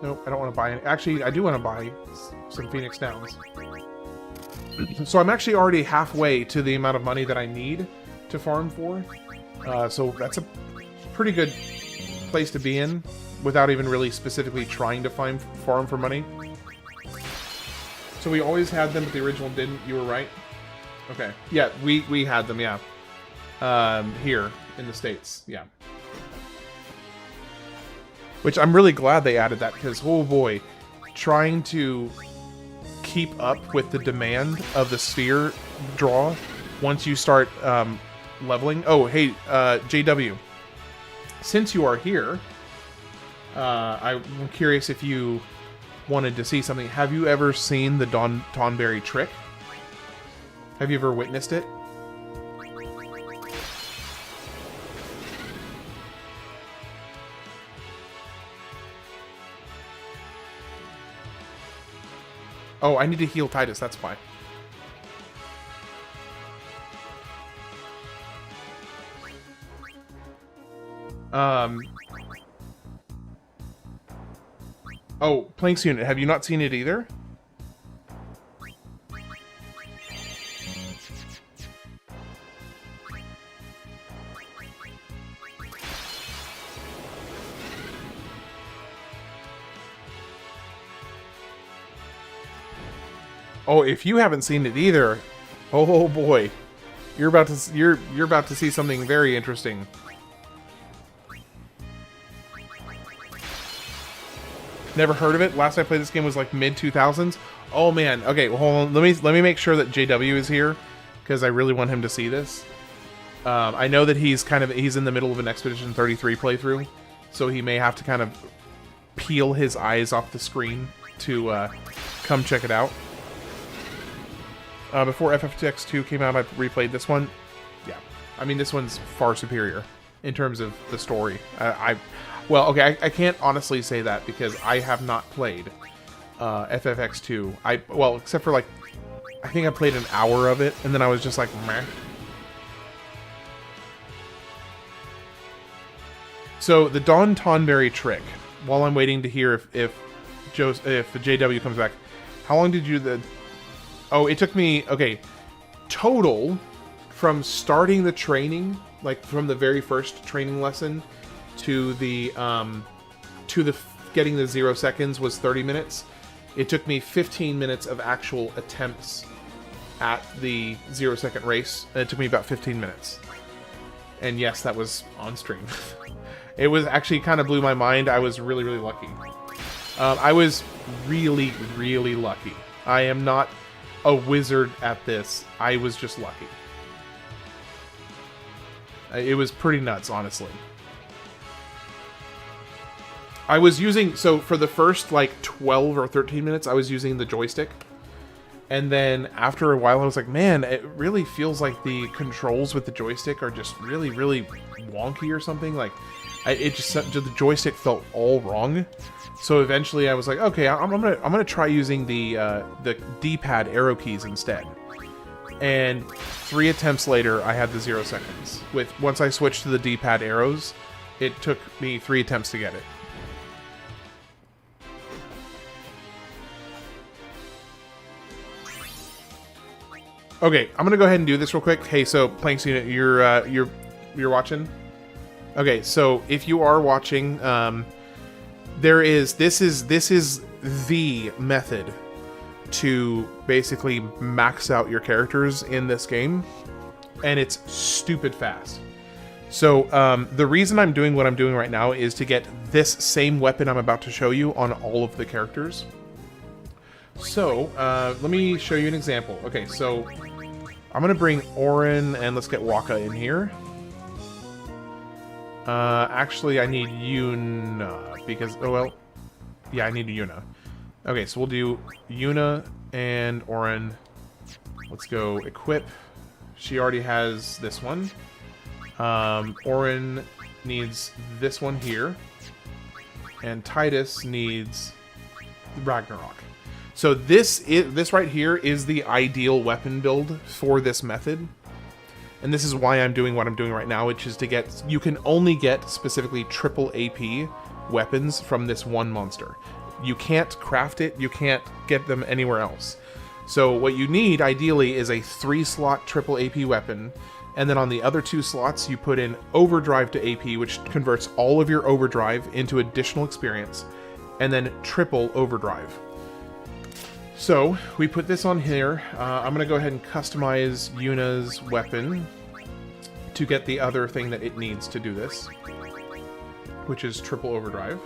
Nope, I don't want to buy any. Actually, I do want to buy some Phoenix Downs. So I'm actually already halfway to the amount of money that I need to farm for. So that's a pretty good place to be in without even really specifically trying to farm for money. So we always had them, but the original didn't. You were right. Okay. Yeah, we had them, yeah. Here in the States, yeah. Which I'm really glad they added that, because, oh boy, trying to keep up with the demand of the sphere draw once you start leveling. Oh, hey, JW, since you are here, I'm curious if you wanted to see something. Have you ever seen the Tonberry trick? Have you ever witnessed it? Oh, I need to heal Tidus, that's why. Oh, Planks Unit, have you not seen it either? Oh, if you haven't seen it either, oh boy, you're about to see something very interesting. Never heard of it? Last I played this game was like mid-2000s. Oh man. Okay, well, hold on. Let me make sure that JW is here, because I really want him to see this. I know that he's in the middle of an Expedition 33 playthrough, so he may have to kind of peel his eyes off the screen to come check it out. Before FF2X2 came out, I replayed this one. Yeah, I mean, this one's far superior in terms of the story. Well, okay, I can't honestly say that because I have not played FFX2. Well, except for like, I think I played an hour of it, and then I was just like, meh. So the Dawn Tonberry trick. While I'm waiting to hear if JW comes back, how long did you the? Oh, it took me, okay, total from starting the training, like from the very first training lesson to the getting the 0 seconds was 30 minutes. It took me 15 minutes of actual attempts at the 0 second race, and it took me about 15 minutes. And yes, that was on stream. It was actually kind of blew my mind. I was really, really lucky. I was really, really lucky. I am not a wizard at this. I was just lucky. It was pretty nuts, honestly. I was using, so for the first like 12 or 13 minutes, I was using the joystick. And then after a while, I was like, man, it really feels like the controls with the joystick are just really, really wonky or something. Like, the joystick felt all wrong. So eventually I was like, okay, I'm gonna try using the D-pad arrow keys instead. And 3 attempts later, I had the 0 seconds. Once I switched to the D-pad arrows, it took me 3 attempts to get it. Okay, I'm gonna go ahead and do this real quick. Hey, so Planks Unit, you're watching. Okay, so if you are watching, this is the method to basically max out your characters in this game, and it's stupid fast. So the reason I'm doing what I'm doing right now is to get this same weapon I'm about to show you on all of the characters. So let me show you an example. Okay, so I'm gonna bring Auron and let's get Waka in here. Actually, I need Yuna because, oh well, yeah, I need Yuna. Okay, so we'll do Yuna and Auron. Let's go equip. She already has this one. Auron needs this one here, and Tidus needs Ragnarok. So this right here is the ideal weapon build for this method. And this is why I'm doing what I'm doing right now, which is to get... You can only get specifically triple AP weapons from this one monster. You can't craft it, you can't get them anywhere else. So what you need, ideally, is a 3-slot triple AP weapon, and then on the other 2 slots, you put in Overdrive to AP, which converts all of your Overdrive into additional experience, and then triple Overdrive. So, we put this on here. I'm going to go ahead and customize Yuna's weapon to get the other thing that it needs to do this, which is triple Overdrive.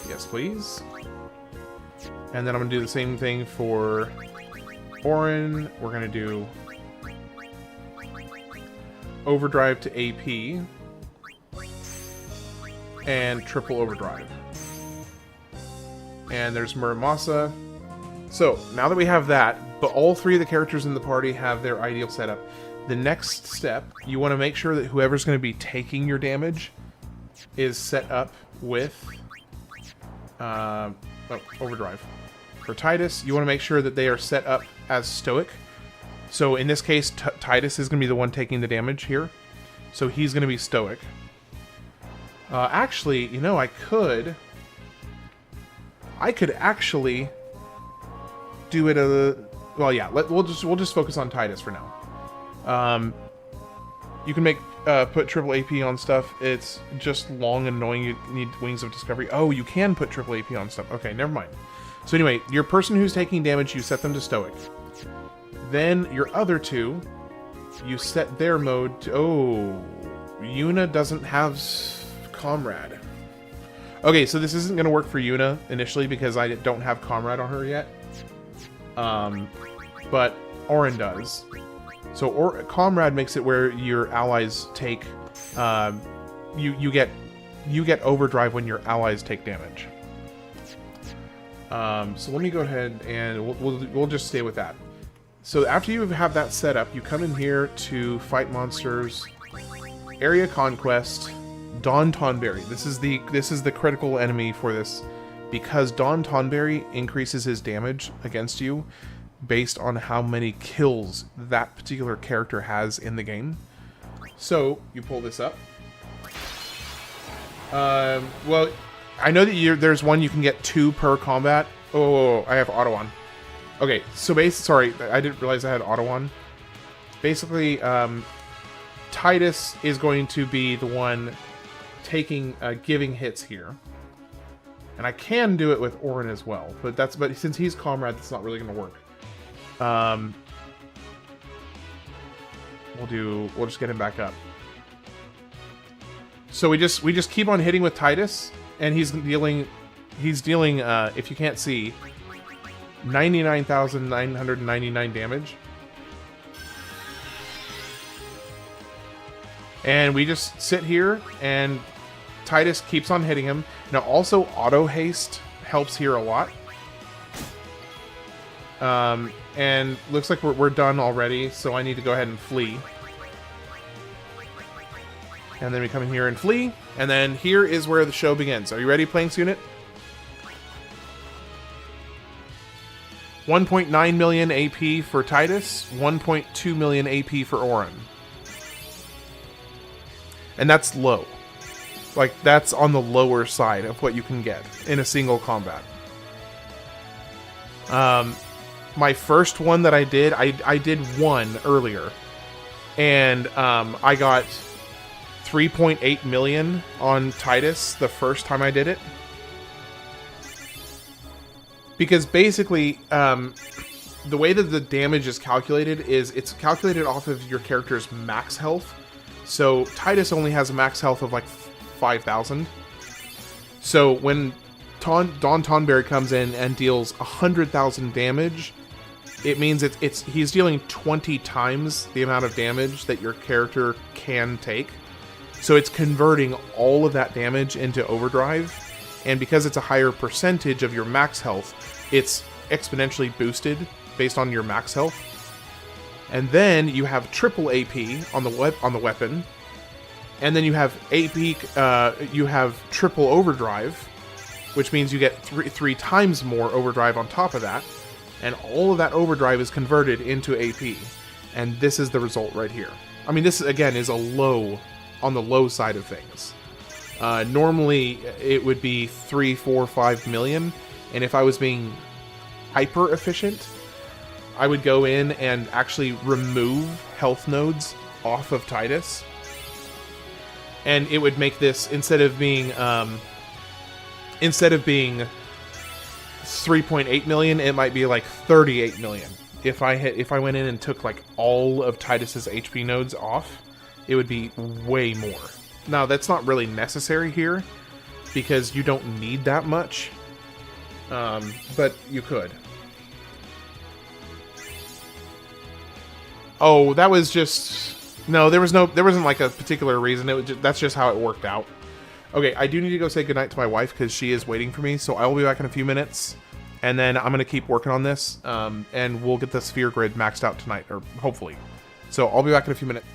Yes, please. And then I'm going to do the same thing for Auron. We're going to do Overdrive to AP and triple Overdrive. And there's Muramasa. So, now that we have that, but all 3 of the characters in the party have their ideal setup, the next step, you want to make sure that whoever's going to be taking your damage is set up with Overdrive. For Tidus, you want to make sure that they are set up as Stoic. So in this case, Tidus is going to be the one taking the damage here. So he's going to be Stoic. Actually, you know, I could actually do it well, yeah. We'll just focus on Tidus for now. You can put triple AP on stuff. It's just long and annoying. You need Wings of Discovery. Oh, you can put triple AP on stuff. Okay, never mind. So anyway, your person who's taking damage, you set them to Stoic. Then your other 2, you set their mode to... Oh, Yuna doesn't have Comrade. Okay, so this isn't going to work for Yuna initially because I don't have Comrade on her yet. But Auron does. So Comrade makes it where your allies take... You get Overdrive when your allies take damage. So let me go ahead and we'll just stay with that. So after you have that set up, you come in here to fight monsters, Area Conquest, Don Tonberry. This is the critical enemy for this, because Don Tonberry increases his damage against you based on how many kills that particular character has in the game. So you pull this up. Well, I know that there's one you can get 2 per combat. Oh, I have auto on. Okay, so sorry, I didn't realize I had auto on. Basically, Tidus is going to be the one giving hits here, and I can do it with Auron as well. But since he's Comrade, that's not really going to work. We'll just get him back up. So we just keep on hitting with Tidus, and he's dealing, if you can't see, 99,999 damage. And we just sit here, and Tidus keeps on hitting him. Now, also, auto haste helps here a lot. And looks like we're done already, so I need to go ahead and flee. And then we come in here and flee, and then here is where the show begins. Are you ready, Planks Unit? 1.9 million AP for Tidus, 1.2 million AP for Auron. And that's low. Like, that's on the lower side of what you can get in a single combat. My first one that I did, I did one earlier. And I got 3.8 million on Tidus the first time I did it. Because basically, the way that the damage is calculated is it's calculated off of your character's max health. So Tidus only has a max health of like 5,000. So when Dawn Tonberry comes in and deals 100,000 damage, it means he's dealing 20 times the amount of damage that your character can take. So it's converting all of that damage into overdrive, and because it's a higher percentage of your max health, it's exponentially boosted based on your max health. And then you have triple AP on the weapon, and then you have you have triple overdrive, which means you get three times more overdrive on top of that, and all of that overdrive is converted into AP, and this is the result right here. I mean, this again is on the low side of things. Normally it would be 3, 4, 5 million, and if I was being hyper efficient, I would go in and actually remove health nodes off of Tidus, and it would make this, instead of being 3.8 million, it might be like 38 million. If I went in and took like all of Tidus's HP nodes off, it would be way more. Now that's not really necessary here because you don't need that much, but you could. Oh, that was just... No, there wasn't like a particular reason. That's just how it worked out. Okay, I do need to go say goodnight to my wife because she is waiting for me, so I will be back in a few minutes, and then I'm going to keep working on this, and we'll get the sphere grid maxed out tonight, or hopefully. So I'll be back in a few minutes.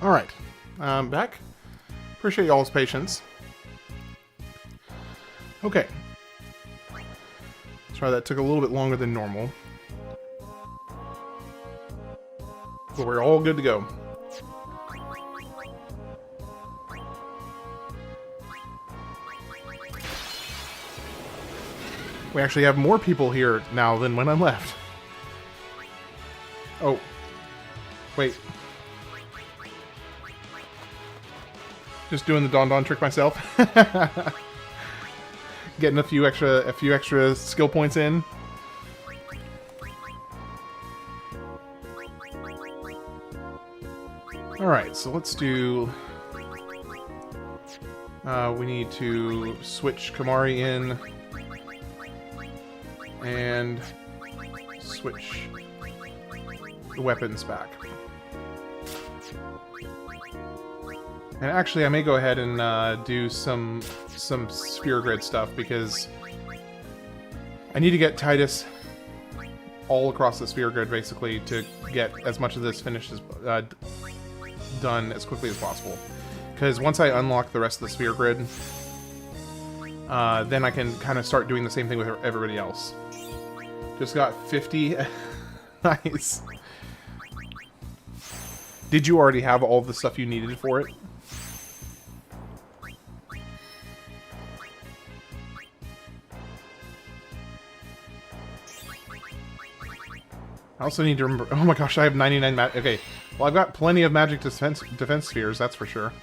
Alright. Back. Appreciate y'all's patience. Okay. Sorry, that took a little bit longer than normal. But we're all good to go. We actually have more people here now than when I left. Oh. Wait. Just doing the Don trick myself. Getting a few extra skill points in. Alright, so let's do... we need to switch Kamari in. And switch the weapons back. And actually, I may go ahead and do some Sphere Grid stuff, because I need to get Tidus all across the Sphere Grid, basically, to get as much of this finished as done as quickly as possible. Because once I unlock the rest of the Sphere Grid, then I can kind of start doing the same thing with everybody else. Just got 50. Nice. Did you already have all the stuff you needed for it? I also need to remember... Oh my gosh, I have 99 okay, well, I've got plenty of magic defense spheres, that's for sure.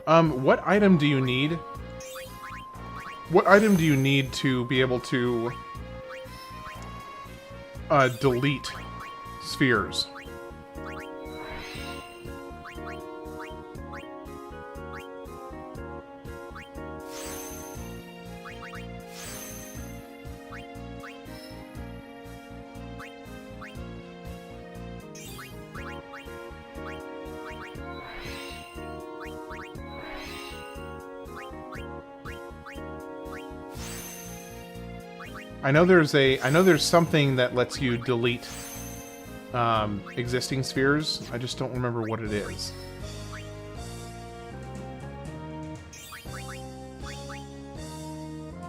What item do you need? What item do you need to be able to delete spheres? I know there's something that lets you delete existing spheres. I just don't remember what it is.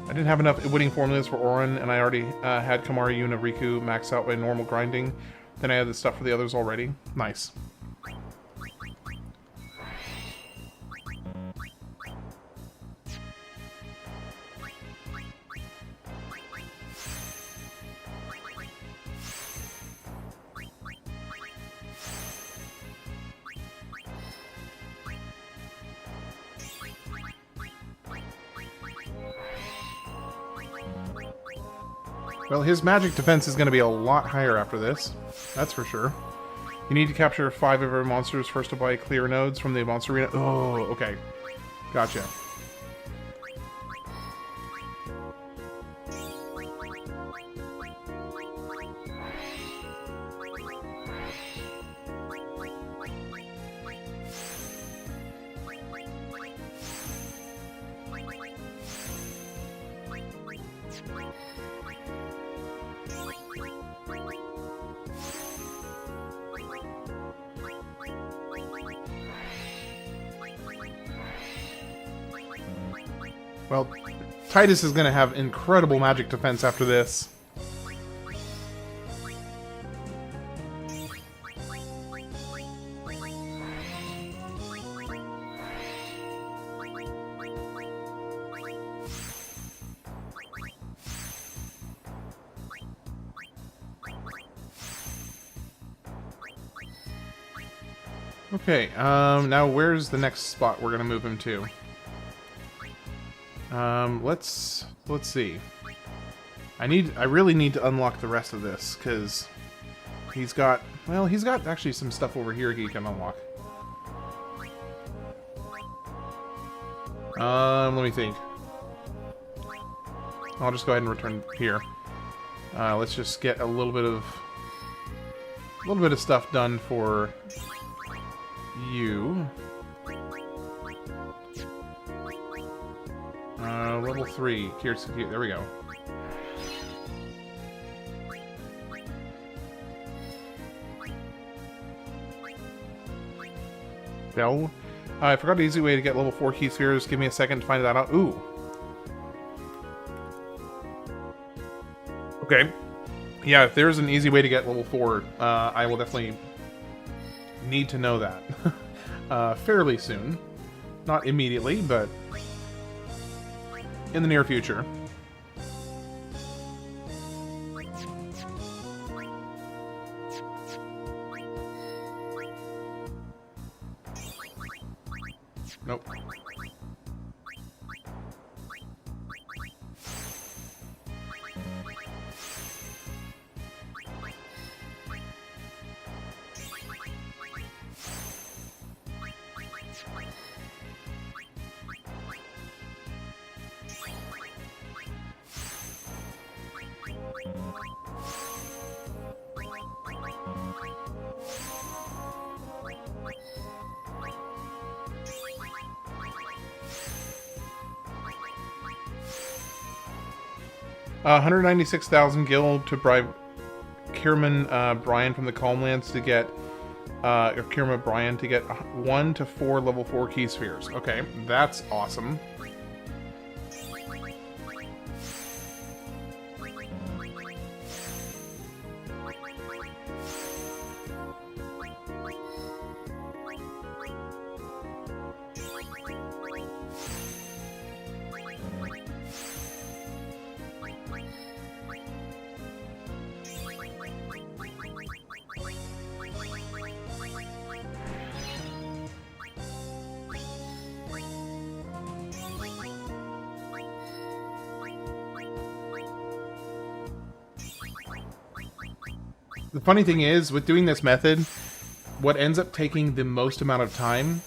I didn't have enough winning formulas for Auron, and I already had Kamari, Yuna, Riku maxed out by normal grinding. Then I had the stuff for the others already. Nice. Well, his magic defense is going to be a lot higher after this. That's for sure. You need to capture 5 of our monsters first to buy clear nodes from the monster arena. Oh, okay. Gotcha. Well, Tidus is going to have incredible magic defense after this. Okay, now where's the next spot we're going to move him to? Let's see. I really need to unlock the rest of this, because he's got actually some stuff over here he can unlock. Let me think. I'll just go ahead and return here. Let's just get a little bit of stuff done for you. level 3. Here's, there we go. No. I forgot the easy way to get level 4 key spheres. Give me a second to find that out. Ooh. Okay. Yeah, if there's an easy way to get level 4, I will definitely need to know that. Fairly soon. Not immediately, but in the near future. Nope. $196,000 gil to bribe Kierman Bryan from the Calmlands to get, or Kierman Bryan to get 1 to 4 level 4 key spheres. Okay, that's awesome. The funny thing is, with doing this method, what ends up taking the most amount of time,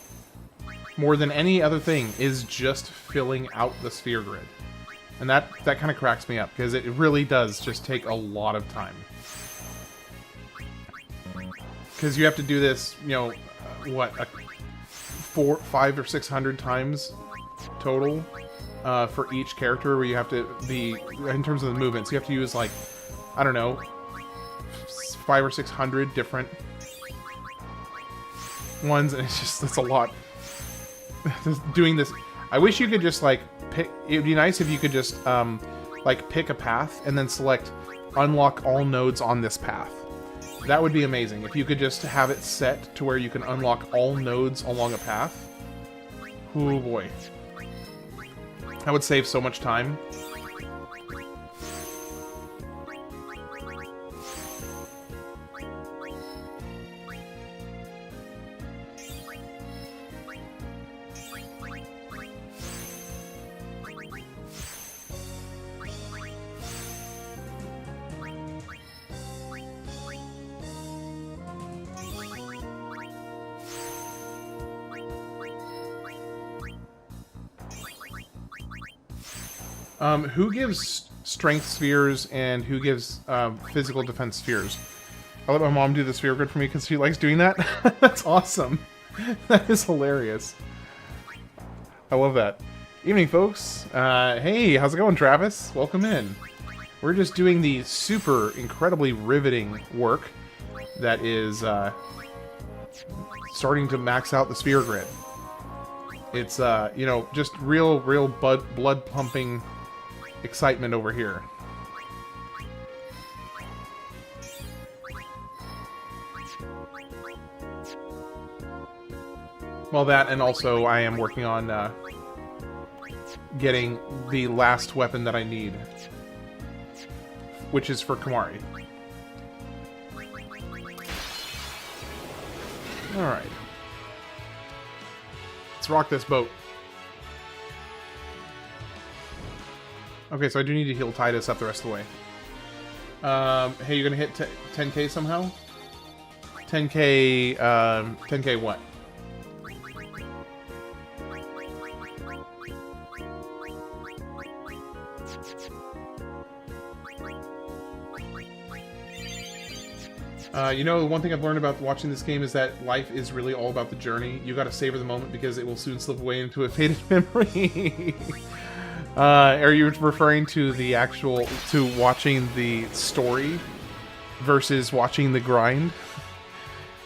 more than any other thing, is just filling out the sphere grid. And that kind of cracks me up, because it really does just take a lot of time. Because you have to do this, you know, what, 500 or 600 times total for each character, where you have to be, in terms of the movements, you have to use, like, I don't know, 500 or 600 different ones, and it's a lot. Doing this, I wish you could just, like, pick, it would be nice if you could just, like, pick a path, and then select unlock all nodes on this path. That would be amazing, if you could just have it set to where you can unlock all nodes along a path. Oh boy. That would save so much time. Who gives strength spheres and who gives physical defense spheres? I let my mom do the sphere grid for me because she likes doing that. That's awesome. That is hilarious. I love that. Evening, folks. Hey, how's it going, Travis? Welcome in. We're just doing the super incredibly riveting work that is starting to max out the sphere grid. It's, you know, just real blood pumping excitement over here. Well, that, and also I am working on getting the last weapon that I need, which is for Kamari. Alright. Let's rock this boat. Okay, so I do need to heal Tidus up the rest of the way. Hey, you're gonna hit 10k somehow? 10k, 10k what? You know, the one thing I've learned about watching this game is that life is really all about the journey. You gotta savor the moment because it will soon slip away into a faded memory. Are you referring to the actual, to watching the story versus watching the grind?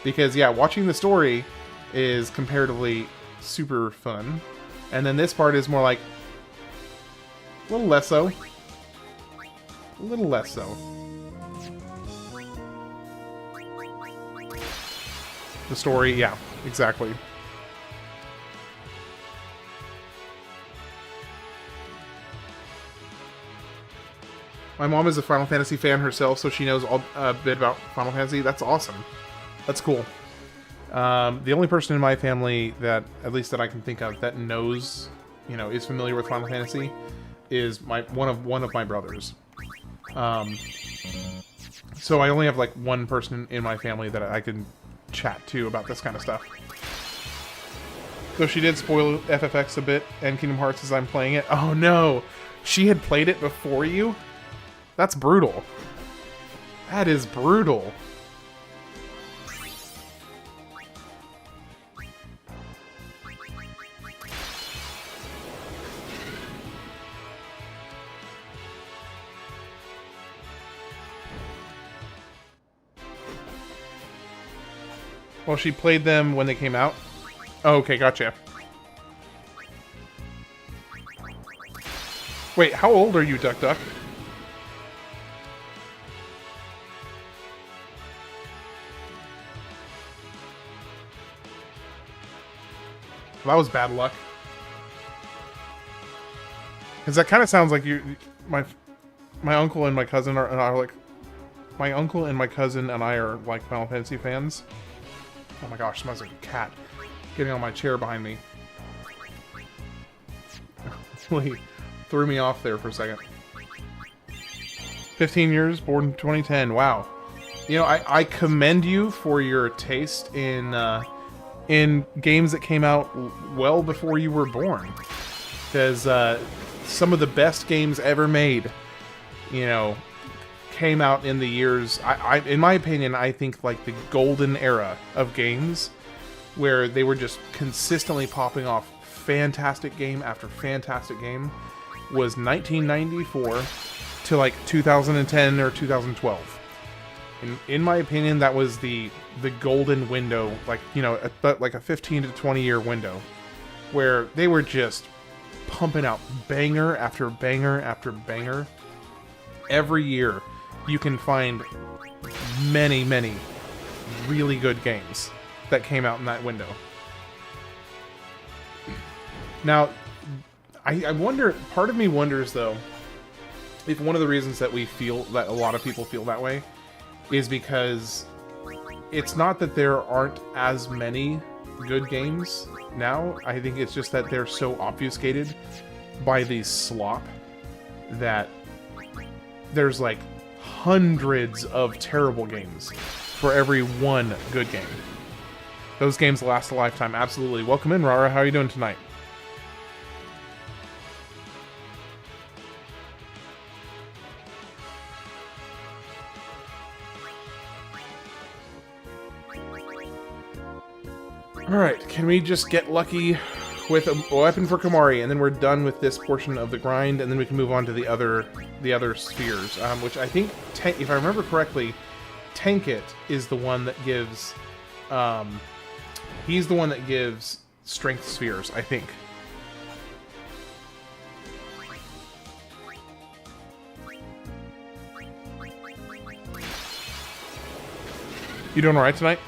Because, yeah, watching the story is comparatively super fun. And then this part is more like, a little less so. A little less so. The story, yeah, exactly. My mom is a Final Fantasy fan herself, so she knows a bit about Final Fantasy. That's awesome. That's cool. The only person in my family that, at least that I can think of, that knows, you know, is familiar with Final Fantasy, is one of my brothers. So I only have like one person in my family that I can chat to about this kind of stuff. So she did spoil FFX a bit and Kingdom Hearts as I'm playing it. Oh no! She had played it before you? That's brutal. That is brutal. Well, she played them when they came out? Oh, okay, gotcha. Wait, how old are you, Duck Duck? That was bad luck. Because that kind of sounds like my uncle and my cousin are like... My uncle and my cousin and I are like Final Fantasy fans. Oh my gosh, smells like a cat getting on my chair behind me. Really threw me off there for a second. 15 years, born in 2010. Wow. You know, I commend you for your taste in games that came out well before you were born. Because some of the best games ever made, you know, came out in the years, in my opinion, I think like the golden era of games where they were just consistently popping off fantastic game after fantastic game was 1994 to like 2010 or 2012. In my opinion, that was the golden window, like, you know, like a 15 to 20 year window where they were just pumping out banger after banger after banger. Every year you can find many, many really good games that came out in that window. Now, I wonder, part of me wonders though, if one of the reasons that we feel, that a lot of people feel that way, is because it's not that there aren't as many good games now. I think it's just that they're so obfuscated by the slop that there's like hundreds of terrible games for every one good game. Those games last a lifetime, absolutely. Welcome in, Rara. How are you doing tonight? Alright, can we just get lucky with a weapon for Kamari, and then we're done with this portion of the grind, and then we can move on to the other spheres, which I think, if I remember correctly, Tankit is the one that gives, he's the one that gives strength spheres, I think. You doing alright tonight?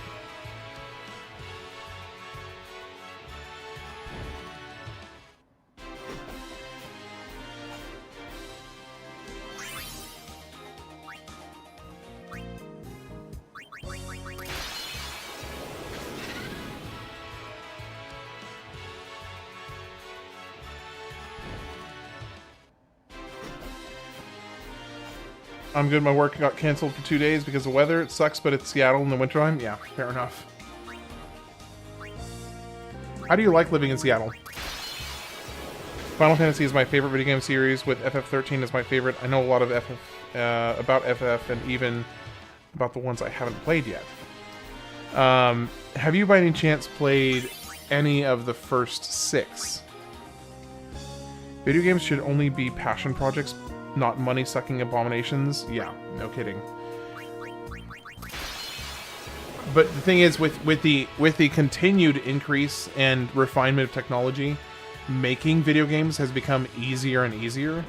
I'm good. My work got canceled for 2 days because of weather. It sucks, but it's Seattle in the wintertime. Yeah, fair enough. How do you like living in Seattle? Final Fantasy is my favorite video game series, with FF13 as my favorite. I know a lot of about FF and even about the ones I haven't played yet. Have you by any chance played any of the first 6? Video games should only be passion projects, not money-sucking abominations. Yeah, no kidding. But the thing is, with the continued increase and refinement of technology, making video games has become easier and easier.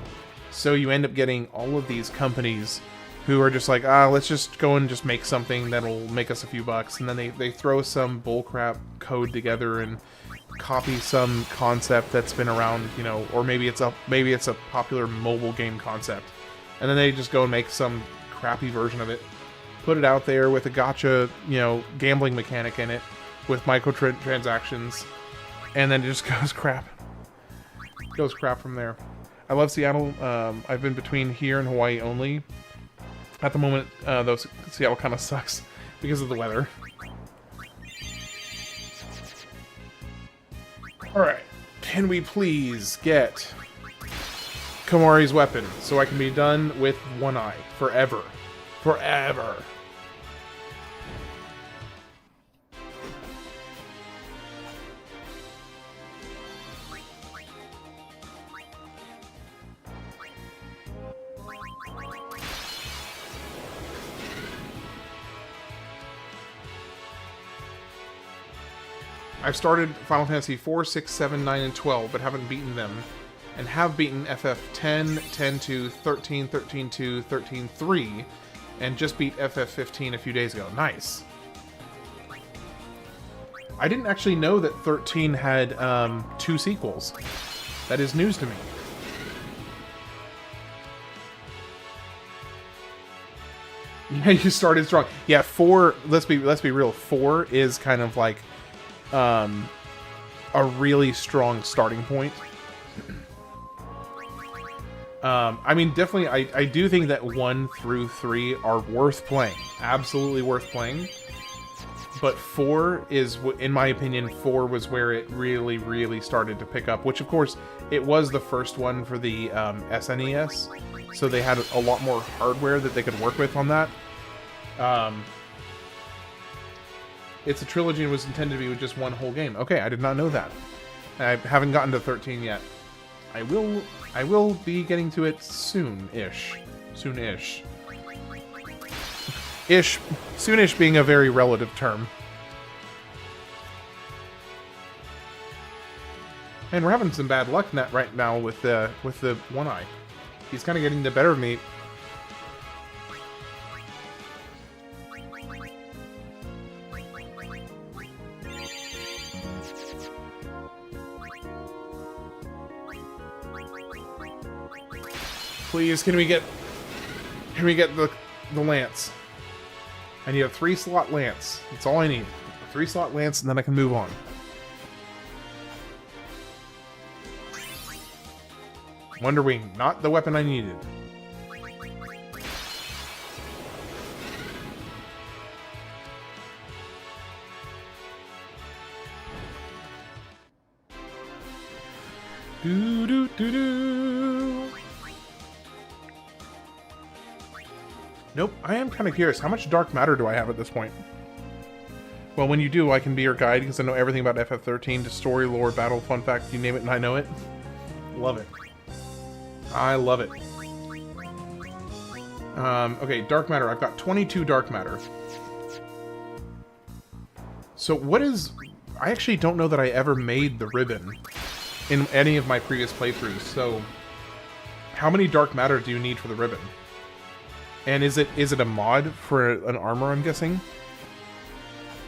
So you end up getting all of these companies who are just like, let's just go and just make something that'll make us a few bucks, and then they throw some bullcrap code together and copy some concept that's been around, you know, or maybe it's a popular mobile game concept, and then they just go and make some crappy version of it, put it out there with a gotcha, you know, gambling mechanic in it with microtransactions, and then it just goes crap. Goes crap from there. I love Seattle. I've been between here and Hawaii only. At the moment, though, Seattle kind of sucks because of the weather. Alright. Can we please get Komari's weapon so I can be done with One Eye forever? Forever. I've started Final Fantasy 4, 6, 7, 9, and 12, but haven't beaten them. And have beaten FF10, 10-2, 13, 13-2, 13-3, and just beat FF15 a few days ago. Nice. I didn't actually know that 13 had 2 sequels. That is news to me. Yeah, you started strong. Yeah, 4, let's be real, 4 is kind of like a really strong starting point. I mean, definitely, I do think that 1 through 3 are worth playing. Absolutely worth playing. But 4 is, in my opinion, 4 was where it really, really started to pick up. Which, of course, it was the first one for the SNES. So they had a lot more hardware that they could work with on that. It's a trilogy and was intended to be with just one whole game. Okay, I did not know that. I haven't gotten to 13 yet. I will be getting to it soon-ish. Soon-ish. Ish. Soonish being a very relative term. And we're having some bad luck right now with the One Eye. He's kind of getting the better of me. Please, can we get the Lance? I need a 3-slot Lance. That's all I need. A 3-slot Lance, and then I can move on. Wonder Wing, not the weapon I needed. Do do do do. Nope, I am kind of curious. How much dark matter do I have at this point? Well, when you do, I can be your guide because I know everything about FF13, to story, lore, battle, fun fact, you name it and I know it. Love it. I love it. Okay, dark matter. I've got 22 dark matter. So what is... I actually don't know that I ever made the ribbon in any of my previous playthroughs, so... How many dark matter do you need for the ribbon? And is it a mod for an armor, I'm guessing?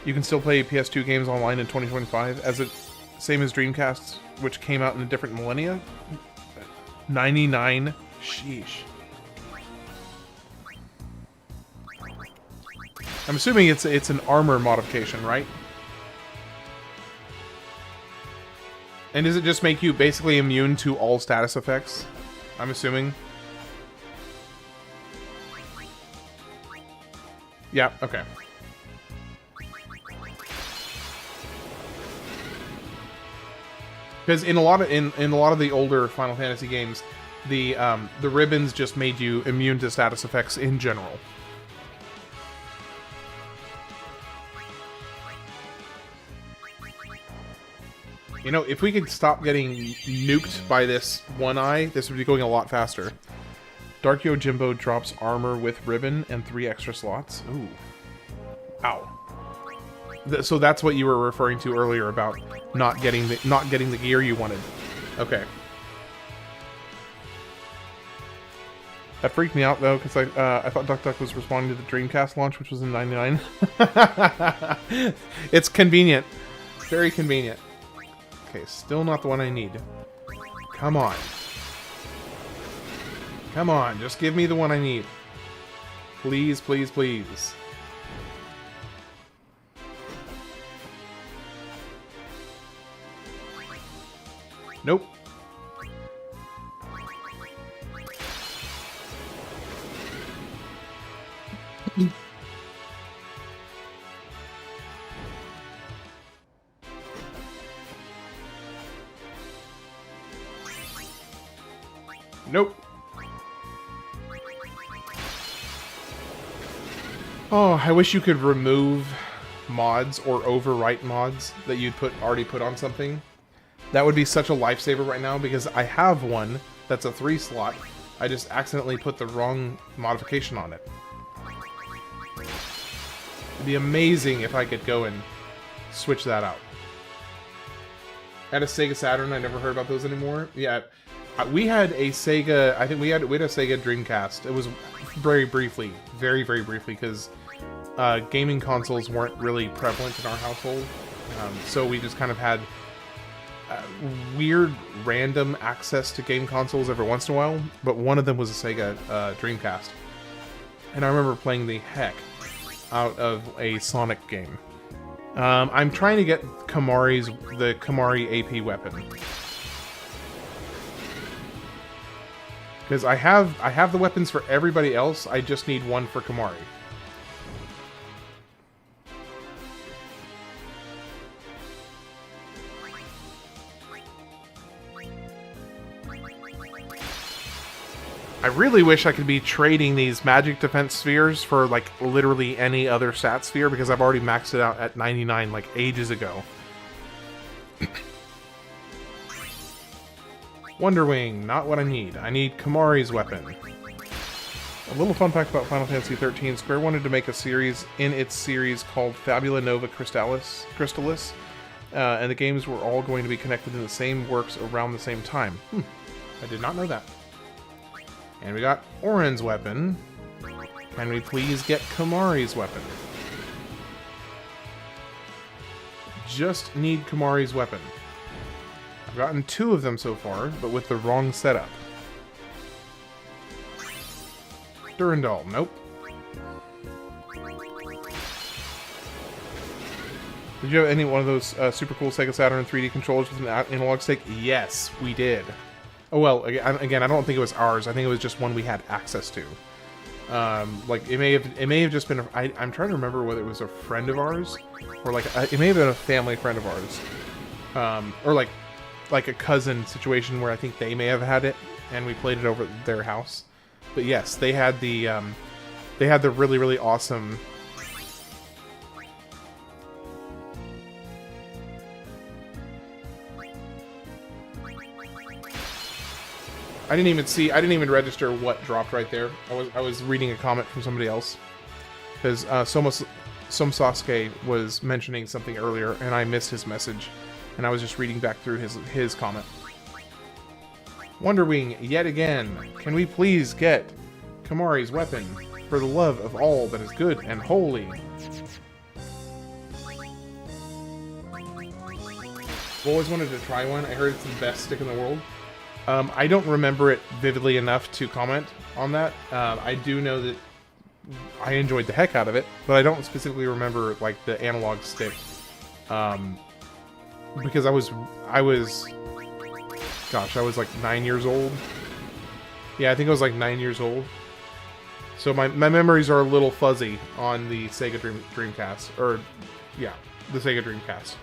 You can still play PS2 games online in 2025, as it same as Dreamcast, which came out in a different millennia? 99? Sheesh. I'm assuming it's an armor modification, right? And does it just make you basically immune to all status effects? I'm assuming. Yeah, okay. Because in a lot of the older Final Fantasy games, the ribbons just made you immune to status effects in general. You know, if we could stop getting nuked by this one eye, this would be going a lot faster. Dark Yojimbo drops armor with ribbon and 3 extra slots. Ooh. Ow. So that's what you were referring to earlier about not getting the gear you wanted. Okay. That freaked me out though, because I thought Duck Duck was responding to the Dreamcast launch, which was in '99. It's convenient. Very convenient. Okay, still not the one I need. Come on. Come on, just give me the one I need. Please, please, please. Nope. Nope. Oh, I wish you could remove mods or overwrite mods that you'd already put on something. That would be such a lifesaver right now, because I have one that's a 3 slot. I just accidentally put the wrong modification on it. It'd be amazing if I could go and switch that out. I had a Sega Saturn. I never heard about those anymore. Yeah, we had a Sega. I think we had a Sega Dreamcast. It was very briefly, very briefly, because gaming consoles weren't really prevalent in our household. So we just kind of had weird, random access to game consoles every once in a while. But one of them was a Sega Dreamcast, and I remember playing the heck out of a Sonic game. I'm trying to get the Kamari AP weapon, because I have the weapons for everybody else. I just need one for Kamari. I really wish I could be trading these magic defense spheres for, like, literally any other stat sphere, because I've already maxed it out at 99, like, ages ago. Wonder Wing, not what I need. I need Kamari's weapon. A little fun fact about Final Fantasy XIII, Square wanted to make a series in its series called Fabula Nova Crystallis, and the games were all going to be connected in the same works around the same time. I did not know that. And we got Auron's weapon. Can we please get Kamari's weapon? Just need Kamari's weapon. I've gotten 2 of them so far, but with the wrong setup. Durandal, nope. Did you have any one of those super cool Sega Saturn 3D controllers with an analog stick? Yes, we did. Oh, well, again, I don't think it was ours. I think it was just one we had access to. Like, it may have just been... I'm trying to remember whether it was a friend of ours, or, like, it may have been a family friend of ours. Or, like a cousin situation where I think they may have had it, and we played it over at their house. But yes, they had the really, really awesome... I didn't even register what dropped right there. I was reading a comment from somebody else, because Some Sasuke was mentioning something earlier, and I missed his message, and I was just reading back through his comment. Wonder Wing, yet again. Can we please get Kamari's weapon, for the love of all that is good and holy? I've always wanted to try one. I heard it's the best stick in the world. I don't remember it vividly enough to comment on that. I do know that I enjoyed the heck out of it, but I don't specifically remember, like, the analog stick. Because I was like 9 years old. Yeah, I think I was like 9 years old. So my memories are a little fuzzy on the Sega Dreamcast. Or, yeah, the Sega Dreamcast.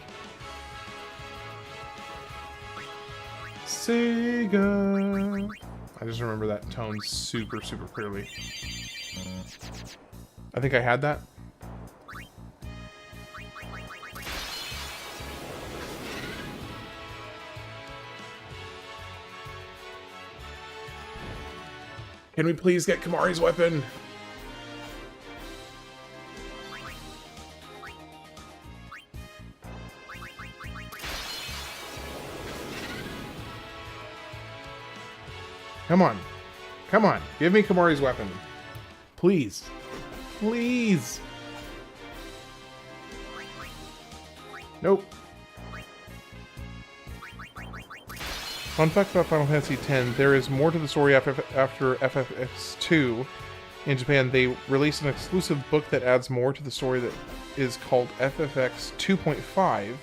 Sega. I just remember that tone super clearly. I think I had that. Can we please get Kamari's weapon? Come on. Come on. Give me Kamari's weapon. Please. Please. Nope. Fun fact about Final Fantasy X, there is more to the story after FFX2. In Japan, they released an exclusive book that adds more to the story that is called FFX 2.5,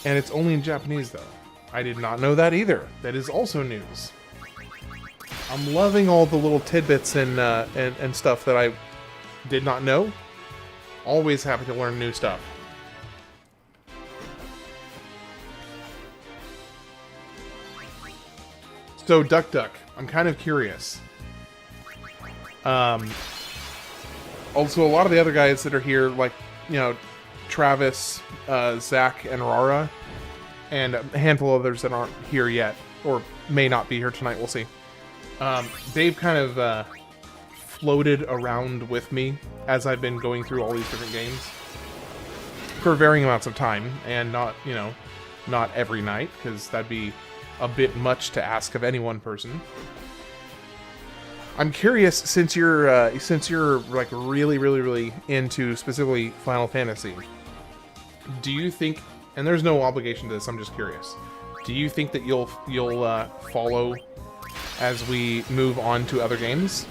and it's only in Japanese, though. I did not know that either. That is also news. I'm loving all the little tidbits and stuff that I did not know. Always happy to learn new stuff. So, Duck Duck, I'm kind of curious. Also, a lot of the other guys that are here, like, you know, Travis, Zach, and Rara, and a handful of others that aren't here yet, or may not be here tonight, we'll see. They've kind of floated around with me as I've been going through all these different games for varying amounts of time, and not, you know, not every night, because that'd be a bit much to ask of any one person. I'm curious, since you're like really into specifically Final Fantasy, do you think, and there's no obligation to this, I'm just curious, do you think that you'll follow as we move on to other games?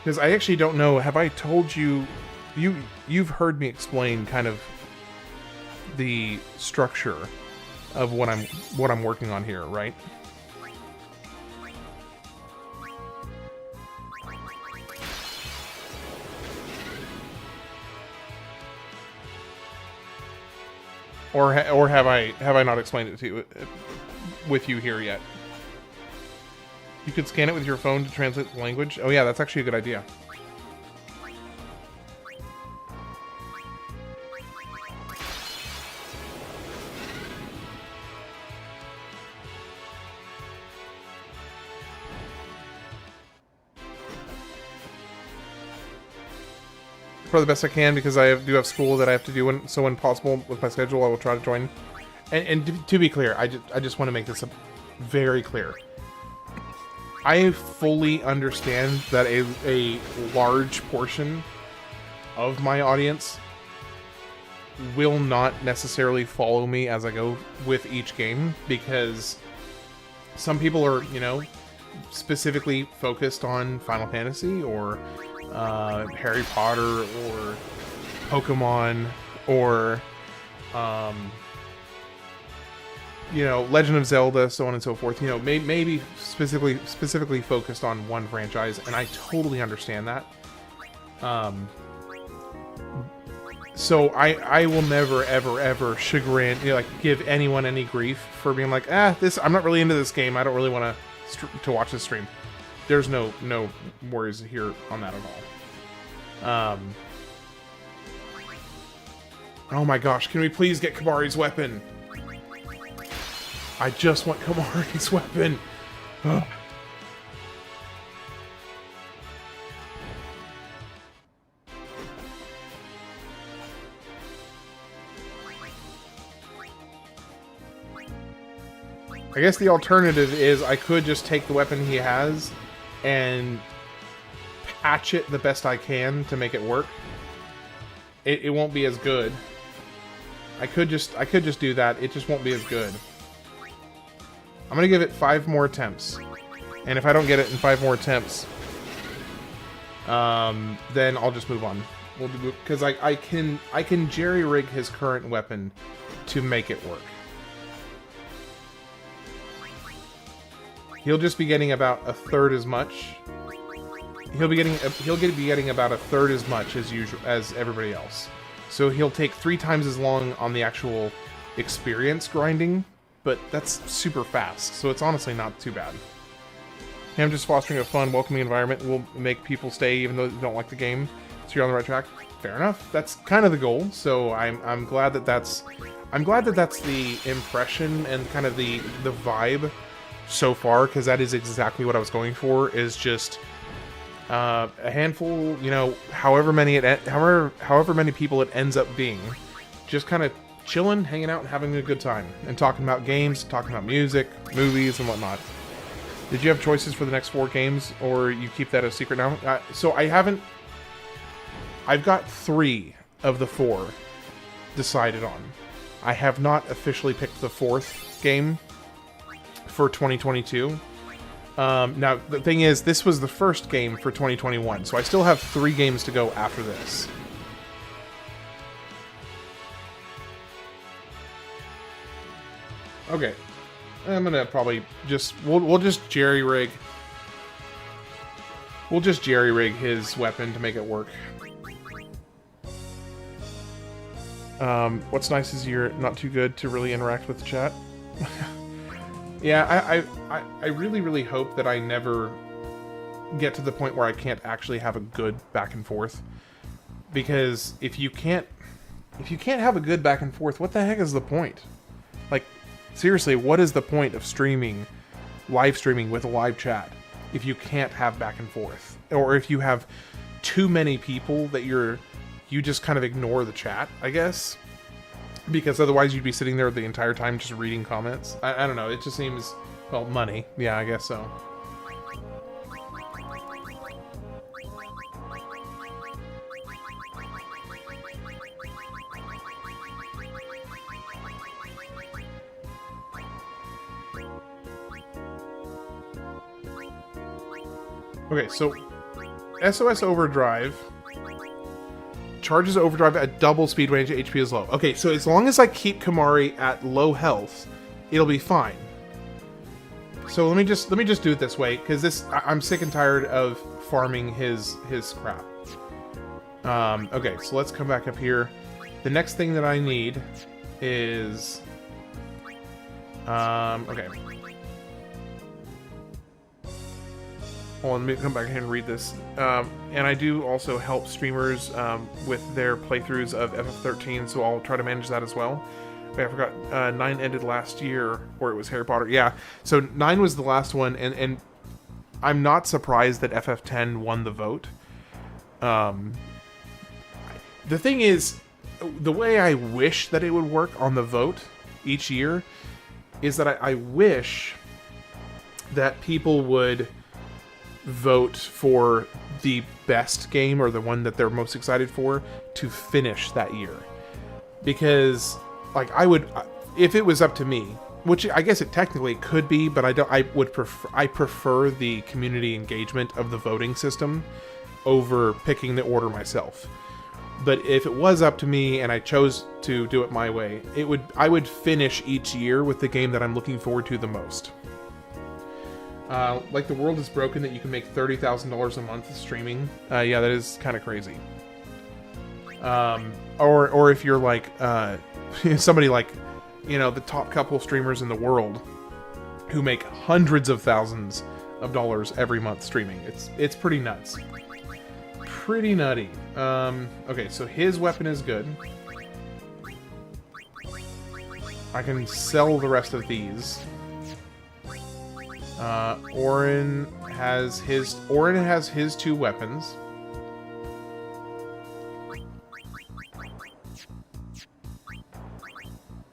Because I actually don't know, have I told you, you've heard me explain kind of the structure of what I'm working on here, right? Or have I not explained it to you with you here yet? You could scan it with your phone to translate the language. Oh yeah, that's actually a good idea. For the best I can, because I do have school that I have to do, when possible with my schedule, I will try to join. And to be clear, I just want to make this very clear. I fully understand that a large portion of my audience will not necessarily follow me as I go with each game, because some people are, you know, specifically focused on Final Fantasy, or Harry Potter, or Pokemon, or you know, Legend of Zelda, so on and so forth. You know, maybe specifically focused on one franchise, and I totally understand that. So I will never ever chagrin, you know, like, give anyone any grief for being like, I'm not really into this game, I don't really want to watch this stream. There's no worries here on that at all. Oh my gosh, can we please get Kamari's weapon? I just want Kamari's weapon. Ugh. I guess the alternative is I could just take the weapon he has and patch it the best I can to make it work. It won't be as good. I could just do that. It just won't be as good. I'm gonna give it 5 more attempts, and if I don't get it in 5 more attempts, then I'll just move on. Because I can jerry-rig his current weapon to make it work. He'll just be getting about a third as much. He'll be getting about a third as much as usual as everybody else. So he'll take 3 times as long on the actual experience grinding, but that's super fast, so it's honestly not too bad. Him just fostering a fun, welcoming environment will make people stay even though they don't like the game. So you're on the right track. Fair enough. That's kind of the goal. So I'm glad that that's the impression and kind of the vibe so far, because that is exactly what I was going for, is just a handful, you know, however many people it ends up being, just kind of chilling, hanging out, and having a good time, and talking about games, talking about music, movies, and whatnot. Did you have choices for the next 4 games, or you keep that a secret now? So I've got 3 of the 4 decided on. I have not officially picked the 4th game for 2022. Now, the thing is, this was the first game for 2021, so I still have 3 games to go after this. Okay. I'm gonna probably just... We'll just jerry-rig... We'll just jerry-rig his weapon to make it work. What's nice is you're not too good to really interact with the chat. Yeah, I really, really hope that I never get to the point where I can't actually have a good back and forth. Because if you can't have a good back and forth, what the heck is the point? Like, seriously, what is the point of live streaming with a live chat if you can't have back and forth? Or if you have too many people that you just kind of ignore the chat, I guess? Because otherwise you'd be sitting there the entire time just reading comments. I don't know, it just seems... Well, money. Yeah, I guess so. Okay, so... SOS Overdrive... charges overdrive at double speed when HP is low. Okay, so as long as I keep Kimahri at low health, it'll be fine. So let me just do it this way, because I'm sick and tired of farming his crap. Okay, so let's come back up here. The next thing that I need is okay. Hold on, let me come back here and read this. And I do also help streamers with their playthroughs of FF13, so I'll try to manage that as well. Wait, I forgot, 9 ended last year, or it was Harry Potter. Yeah, so 9 was the last one, and I'm not surprised that FF10 won the vote. The thing is, the way I wish that it would work on the vote each year is that I wish that people would vote for the best game, or the one that they're most excited for, to finish that year. Because, like, if it was up to me, which I guess it technically could be, but I prefer the community engagement of the voting system over picking the order myself. But if it was up to me and I chose to do it my way, I would finish each year with the game that I'm looking forward to the most. Like, the world is broken that you can make $30,000 a month streaming. Yeah, that is kind of crazy. Or if you're like somebody like, you know, the top couple streamers in the world who make hundreds of thousands of dollars every month streaming. It's pretty nuts. Pretty nutty. Okay, so his weapon is good. I can sell the rest of these. Auron has his 2 weapons.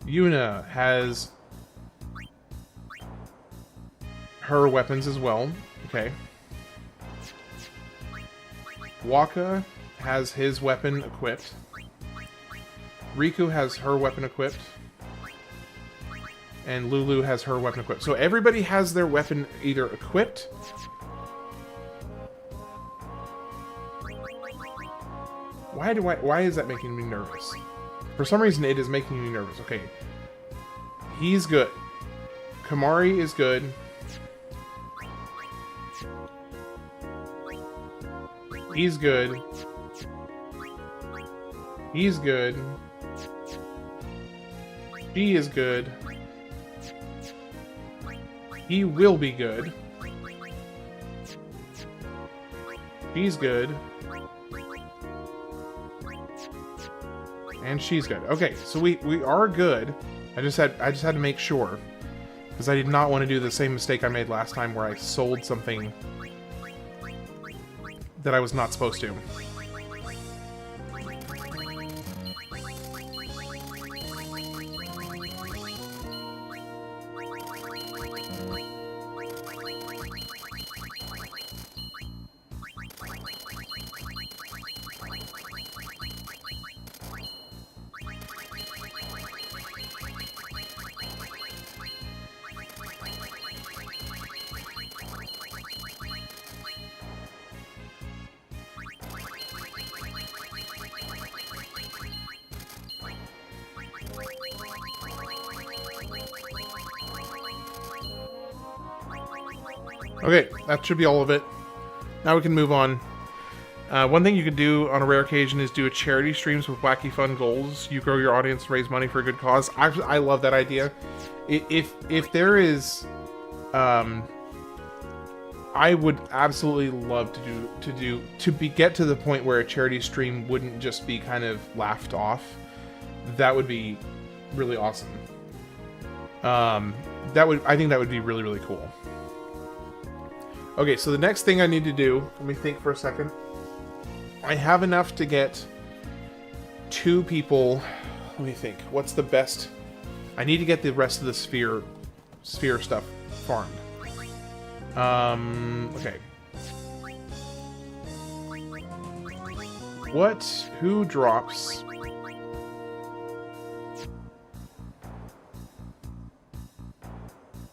Yuna has her weapons as well. Okay. Waka has his weapon equipped. Riku has her weapon equipped. And Lulu has her weapon equipped. So everybody has their weapon either equipped... Why is that making me nervous? For some reason it is making me nervous. Okay. He's good. Kimahri is good. He's good. He's good. She is good. He will be good. She's good. And she's good. Okay, so we are good. I just had to make sure. Because I did not want to do the same mistake I made last time where I sold something that I was not supposed to. Okay, that should be all of it. Now we can move on. One thing you could do on a rare occasion is do a charity streams with wacky fun goals. You grow your audience and raise money for a good cause. I love that idea. If there is, I would absolutely love to get to the point where a charity stream wouldn't just be kind of laughed off. That would be really awesome. I think that would be really, really cool. Okay, so the next thing I need to do, let me think for a second. I have enough to get 2 people. Let me think. What's the best? I need to get the rest of the sphere stuff farmed. Okay. Who drops?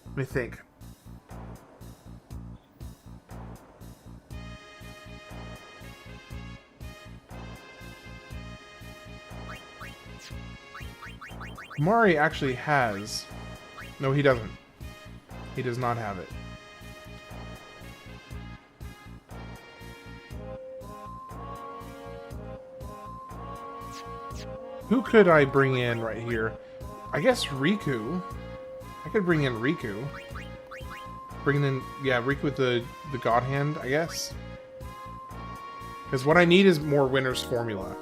Let me think. Mari actually has... No, he doesn't. He does not have it. Who could I bring in right here? I guess Riku. I could bring in Riku. Bring in... Yeah, Riku with the God Hand, I guess. Because what I need is more Winner's Formula.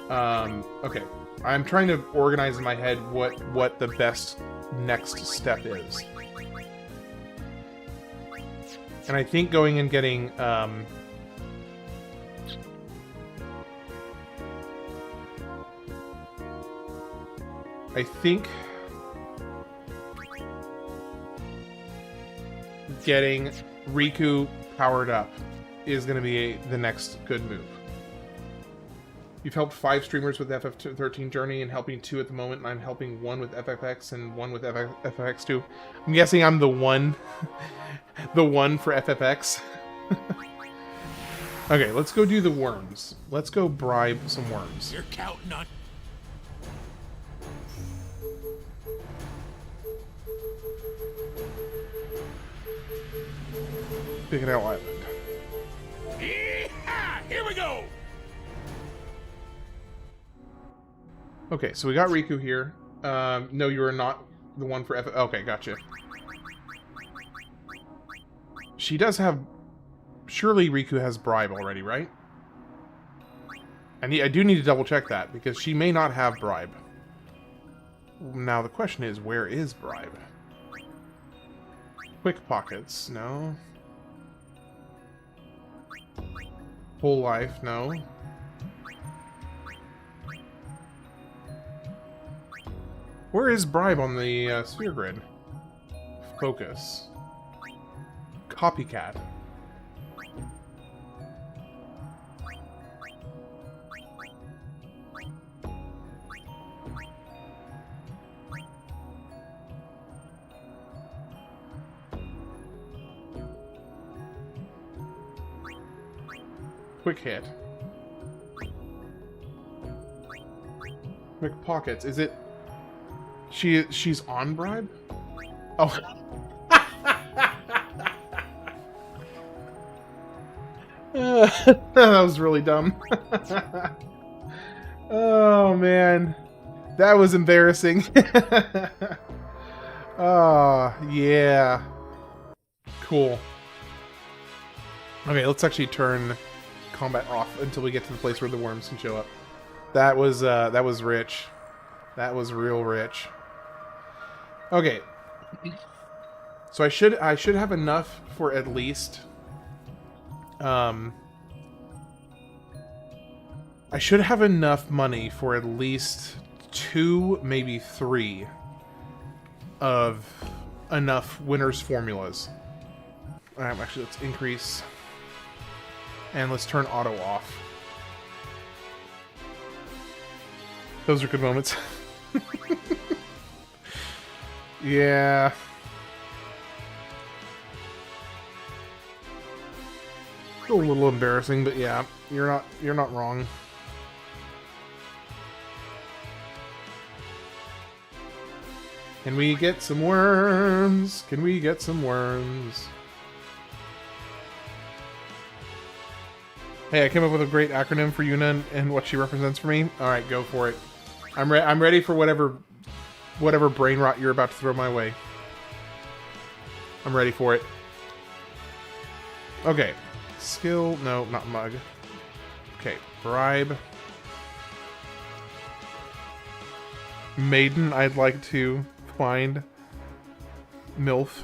Okay. I'm trying to organize in my head what the best next step is. And I think going and getting, I think getting Riku powered up is going to be the next good move. You've helped 5 streamers with FF13 Journey and helping 2 at the moment, and I'm helping 1 with FFX and 1 with FFX2. I'm guessing I'm the one, the one for FFX. Okay, let's go do the worms. Let's go bribe some worms. You're counting on... Big Owl Island. Yeehaw! Here we go! Okay, so we got Riku here. No, you are not the one for FF... Okay, gotcha. She does have... Surely Riku has Bribe already, right? I do need to double check that, because she may not have Bribe. Now the question is, where is Bribe? Quick Pockets, no. Whole Life, no. Where is Bribe on the sphere grid? Focus. Copycat. Quick Hit. Quick Pockets. Is it... She's on Bribe? Oh. That was really dumb. Oh, man. That was embarrassing. Oh, yeah. Cool. Okay, let's actually turn combat off until we get to the place where the worms can show up. That was rich. That was real rich. Okay, So I should have enough for at least I should have enough money for at least 2, maybe 3 of enough winners formulas. Alright, actually let's increase and let's turn auto off. Those are good moments. Yeah. A little embarrassing, but yeah, you're not wrong. Can we get some worms? Can we get some worms? Hey, I came up with a great acronym for Yuna and what she represents for me. All right, go for it. I'm ready for whatever brain rot you're about to throw my way. I'm ready for it. Okay. Skill, no, not mug. Okay, bribe. Maiden, I'd like to find. MILF.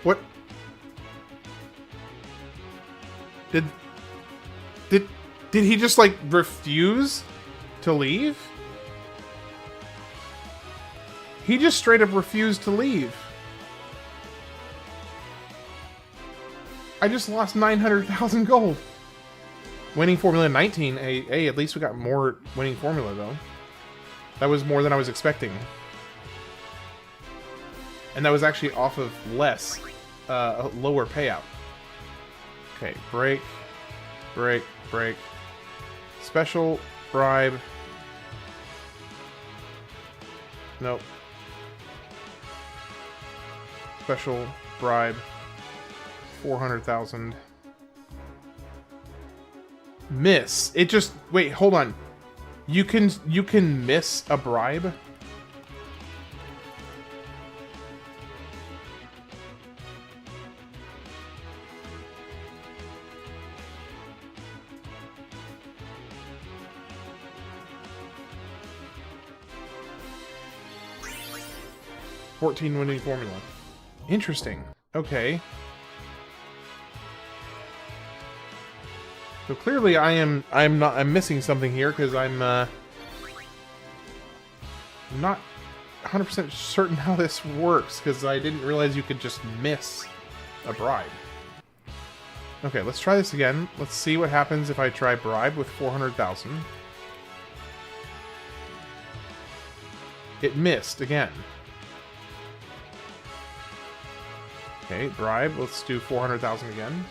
What? Did he just, like, refuse to leave? He just straight up refused to leave. I just lost 900,000 gold. Winning formula 19. Hey, at least we got more winning formula, though. That was more than I was expecting. And that was actually off of less, a lower payout. Okay, break, break, break. Special, bribe. Nope. Special, bribe. 400,000. Miss. It just... Wait, hold on. You can miss a bribe? $14 winning formula. Interesting. Okay. So clearly I'm missing something here because I'm not 100% certain how this works because I didn't realize you could just miss a bribe. Okay, let's try this again. Let's see what happens if I try bribe with 400,000. It missed again. Okay, bribe. Let's do 400,000 again.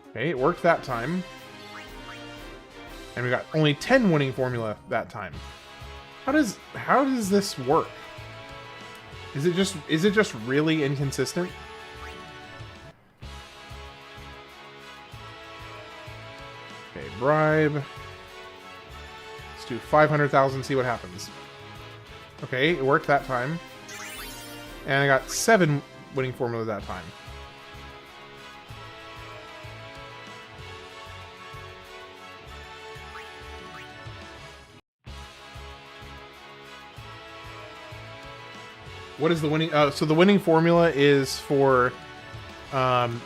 Okay, it worked that time. And we got only 10 winning formula that time. How does this work? Is it just really inconsistent? Okay, bribe. Let's do 500,000, see what happens. Okay, it worked that time. And I got 7 winning formula that time. What is the winning... so the winning formula is for one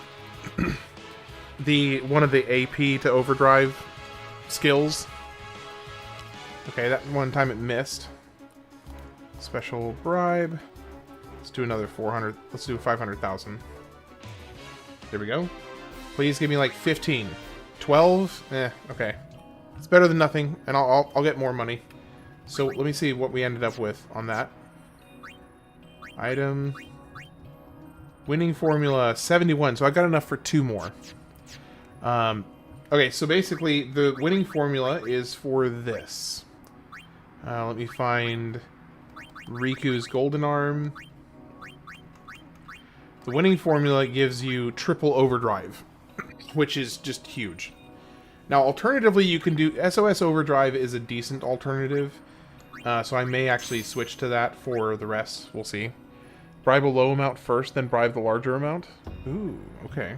of the AP to overdrive skills. Okay, that one time it missed. Special bribe. Let's do another 400. Let's do 500,000. There we go. Please give me like 15. 12? Okay. It's better than nothing, and I'll get more money. So let me see what we ended up with on that. Item. Winning formula 71, so I got enough for 2 more. Okay, so basically the winning formula is for this. Let me find Riku's Golden Arm. The winning formula gives you triple overdrive, which is just huge. Now, alternatively, you can do... SOS Overdrive is a decent alternative, so I may actually switch to that for the rest. We'll see. Bribe a low amount first, then bribe the larger amount? Ooh, okay.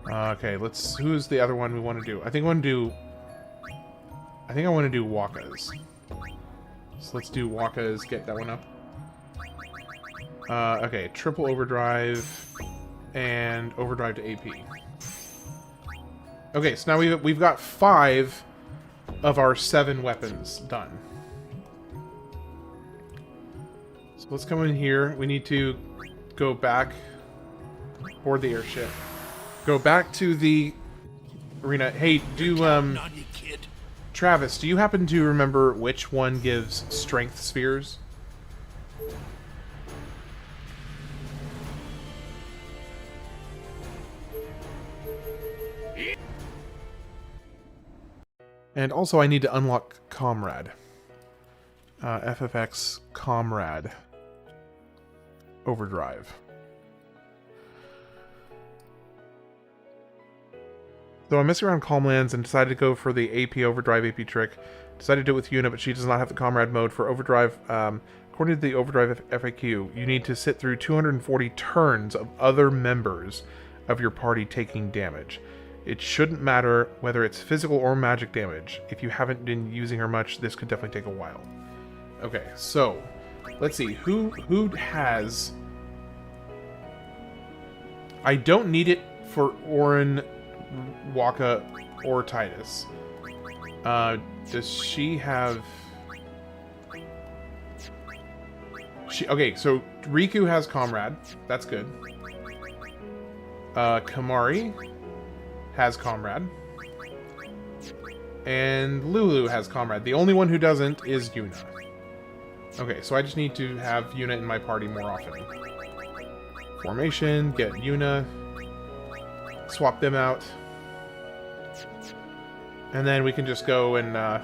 Okay, let's... Who's the other one we want to do? I think I want to do Waka's. So let's do Waka's, get that one up. Okay, triple overdrive and overdrive to AP. Okay, so now we've got 5 of our 7 weapons done. So let's come in here. We need to go back, board the airship. Go back to the arena. Hey, Travis, do you happen to remember which one gives strength spheres? And also I need to unlock Comrade. FFX Comrade. Overdrive. So I'm messing around Calmlands and decided to go for the AP Overdrive AP trick. Decided to do it with Yuna, but she does not have the Comrade mode for Overdrive. According to the Overdrive FAQ, you need to sit through 240 turns of other members of your party taking damage. It shouldn't matter whether it's physical or magic damage. If you haven't been using her much, this could definitely take a while. Okay, so let's see. Who has... I don't need it for Auron, Waka, or Tidus. Does she have... Okay, so Riku has Comrade. That's good. Kamari has Comrade. And Lulu has Comrade. The only one who doesn't is Yuna. Okay, so I just need to have Yuna in my party more often. Formation, get Yuna. Swap them out. And then we can just go and, I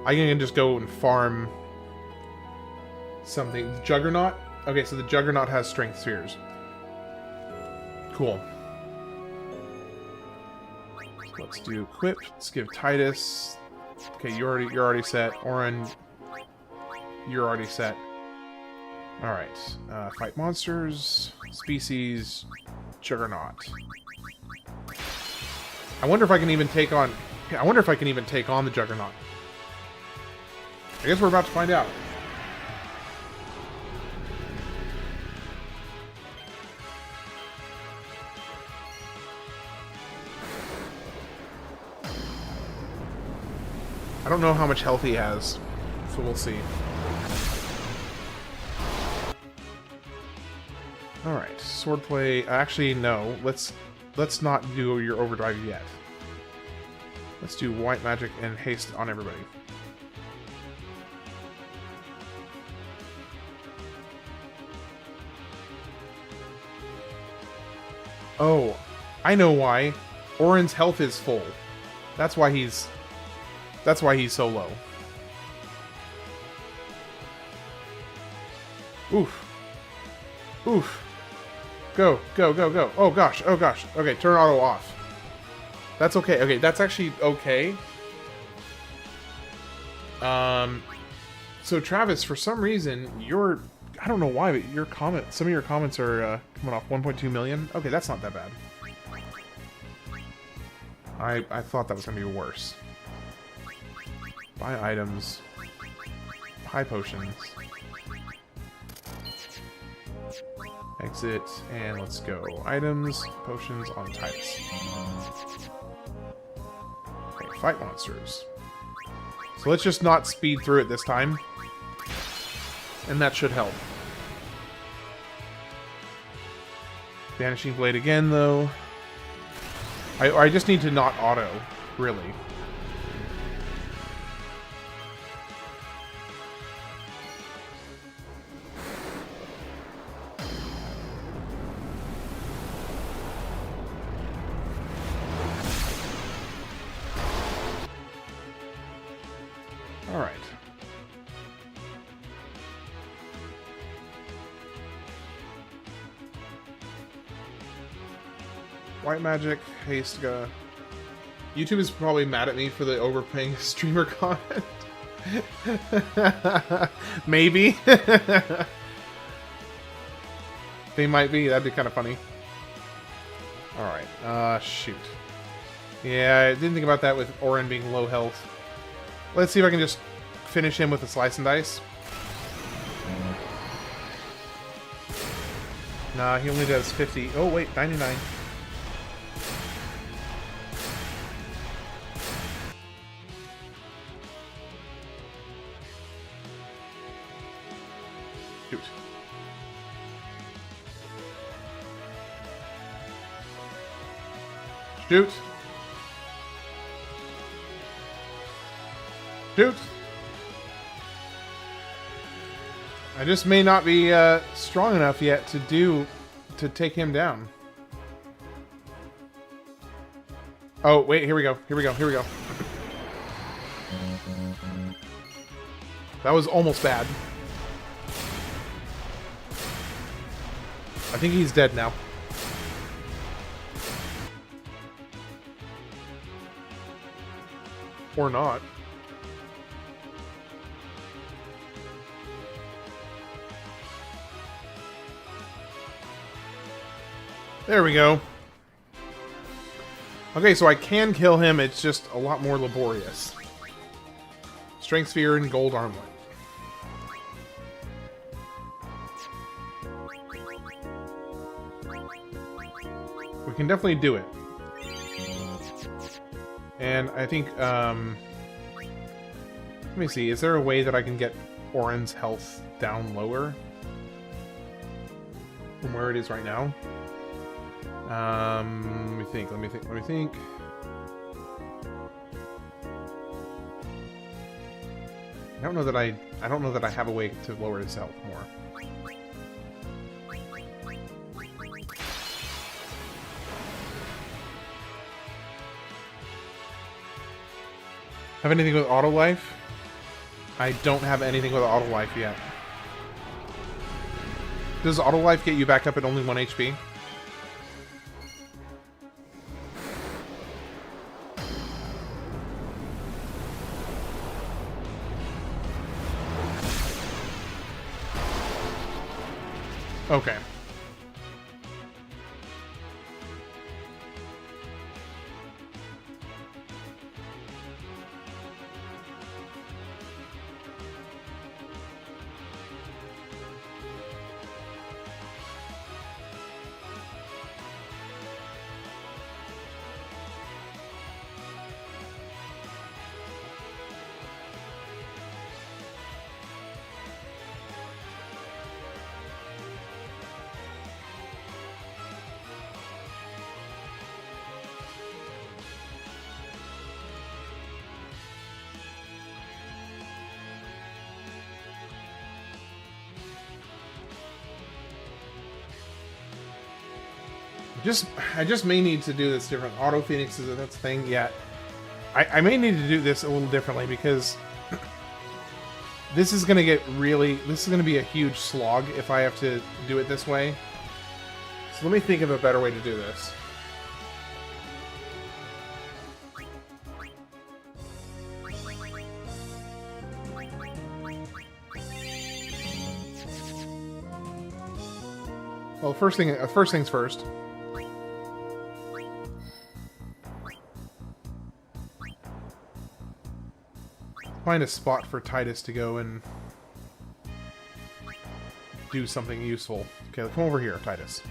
can just go and farm something. Juggernaut? Okay, so the Juggernaut has strength spheres. Cool. So let's do equip. Let's give Tidus. Okay, you're already set. Auron, you're already set. Alright. Fight monsters. Species. Juggernaut. I wonder if I can even take on... I wonder if I can even take on the Juggernaut. I guess we're about to find out. I don't know how much health he has, so we'll see. Alright, swordplay... Actually, no. Let's not do your overdrive yet. Let's do white magic and haste on everybody. Oh, I know why. Auron's health is full. That's why he's so low. Oof. Oof. Go, go, go, go. Oh gosh, oh gosh. Okay, turn auto off. That's okay. Okay, that's actually okay. So Travis, for some reason, I don't know why, but some of your comments are coming off 1.2 million. Okay, that's not that bad. I thought that was gonna be worse. Buy items. High potions. Exit, and let's go. Items, potions on Tidus. Okay, fight monsters. So let's just not speed through it this time. And that should help. Vanishing Blade again, though. I just need to not auto, really. Alright. White magic, haste, YouTube is probably mad at me for the overpaying streamer comment. Maybe. They might be. That'd be kind of funny. Alright. Shoot. Yeah, I didn't think about that with Auron being low health. Let's see if I can just finish him with a slice and dice. Nah, he only does 50. Oh, wait, 99. Shoot. Shoot. Shoot. I just may not be strong enough yet to take him down. Oh, wait, here we go. Here we go. Here we go. That was almost bad. I think he's dead now. Or not. There we go. Okay, so I can kill him, it's just a lot more laborious. Strength Sphere and Gold Armlet. We can definitely do it. And I think, let me see, is there a way that I can get Auron's health down lower from where it is right now? Let me think. I don't know that I have a way to lower his health more. Have anything with auto life? I don't have anything with auto life yet. Does auto life get you back up at only 1 HP? Okay. I just may need to do this different. Auto Phoenix is that's the thing. Yeah, I may need to do this a little differently because this is gonna be a huge slog if I have to do it this way. So let me think of a better way to do this. Well, first things first. Find a spot for Tidus to go and do something useful. Okay, come over here, Tidus.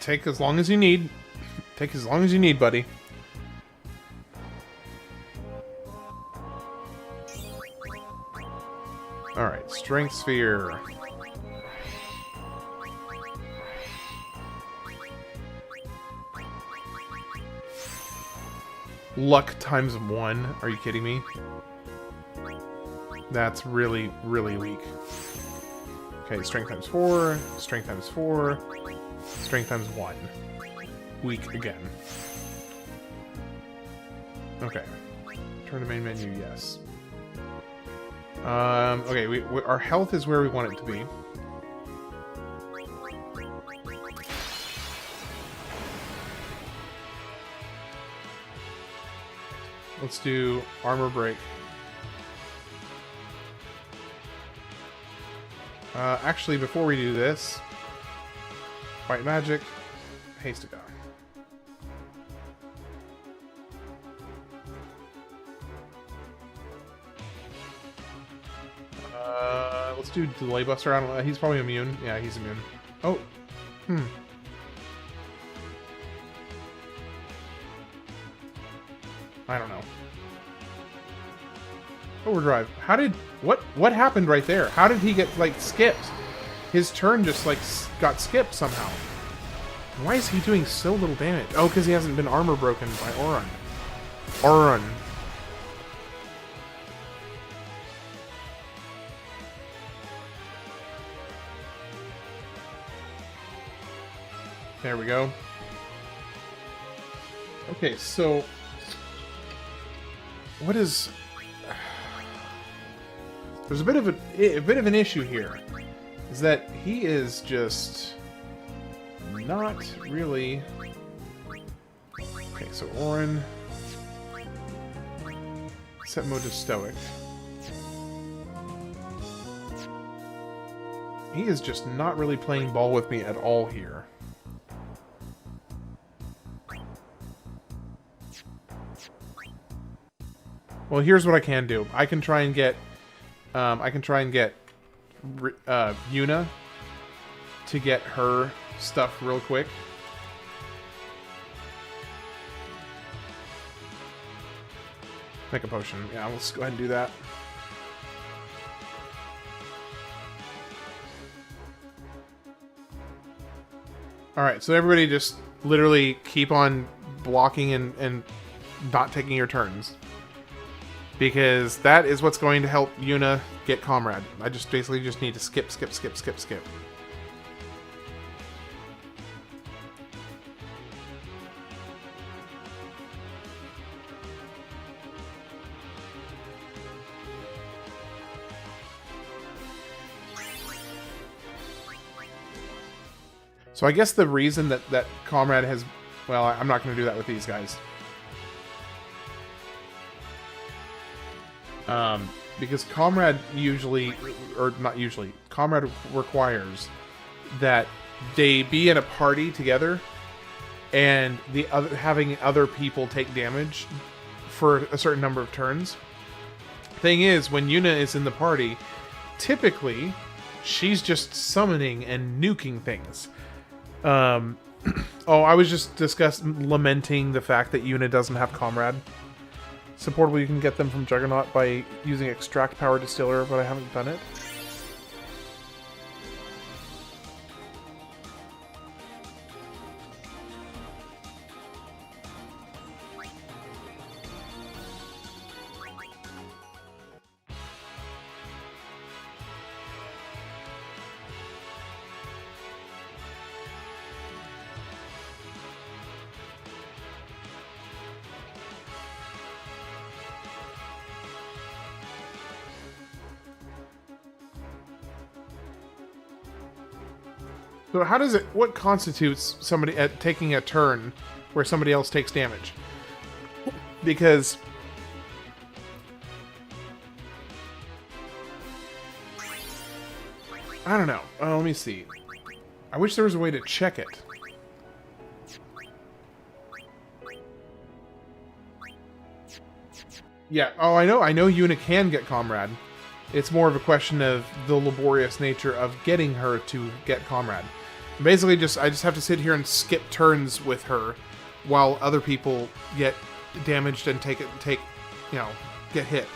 Take as long as you need. Take as long as you need, buddy. Alright, Strength Sphere. Luck times 1. Are you kidding me? That's really, really weak. Okay, strength times 4, strength times 4, strength times 1. Weak again. Okay. Turn to main menu, yes. Okay, our health is where we want it to be. Let's do armor break. Actually, before we do this, white magic, haste to go. Let's do delay buster. I don't know. He's probably immune. Yeah, he's immune. Oh. I don't know. Overdrive. How did... What happened right there? How did he get, like, skipped? His turn just, like, got skipped somehow. Why is he doing so little damage? Oh, because he hasn't been armor broken by Auron. Auron. There we go. Okay, so... What is... There's a bit of an issue here. Is that he is just... not really... Okay, so Auron... Set mode to Stoic. He is just not really playing ball with me at all here. Well, here's what I can do. I can try and get... Yuna to get her stuff real quick. Make a potion. Yeah, let's go ahead and do that. Alright, so everybody just literally keep on blocking and not taking your turns. Because that is what's going to help Yuna get Comrade. I just basically just need to skip. So I guess the reason that Comrade has... Well, I'm not going to do that with these guys. Because Comrade usually, or not usually, Comrade requires that they be in a party together and having other people take damage for a certain number of turns. Thing is, when Yuna is in the party, typically she's just summoning and nuking things. Oh, I was just lamenting the fact that Yuna doesn't have Comrade. Supportable, you can get them from Juggernaut by using Extract Power Distiller, but I haven't done it. So how does it... What constitutes somebody taking a turn where somebody else takes damage? Because... I don't know. Let me see. I wish there was a way to check it. Yeah, oh, I know Yuna can get Comrade. It's more of a question of the laborious nature of getting her to get Comrade. Basically, I just have to sit here and skip turns with her while other people get damaged and get hit.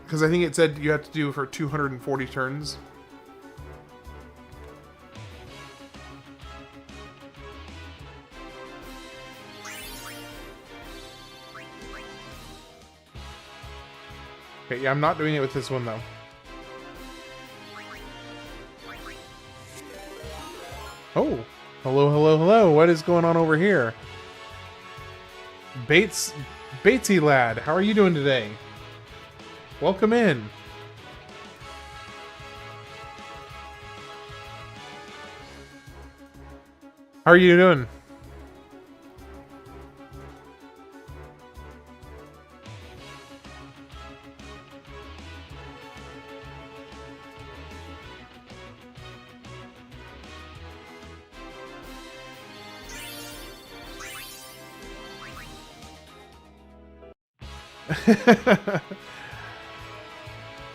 Because I think it said you have to do for 240 turns. Okay, yeah, I'm not doing it with this one, though. Oh, hello. What is going on over here? Batesy lad, how are you doing today? Welcome in. How are you doing?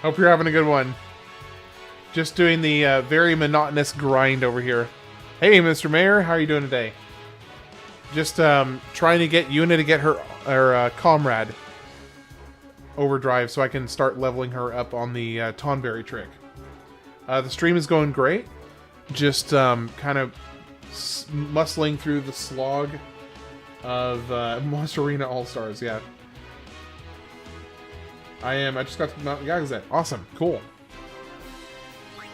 Hope you're having a good one. Just doing the very monotonous grind over here. Hey, Mr. Mayor, how are you doing today? Just trying to get Yuna to get her comrade overdrive so I can start leveling her up on the Tonberry trick. The stream is going great. Just kind of muscling through the slog of Monster Arena All-Stars, yeah. I just got to Mount Yagazet. Awesome, cool.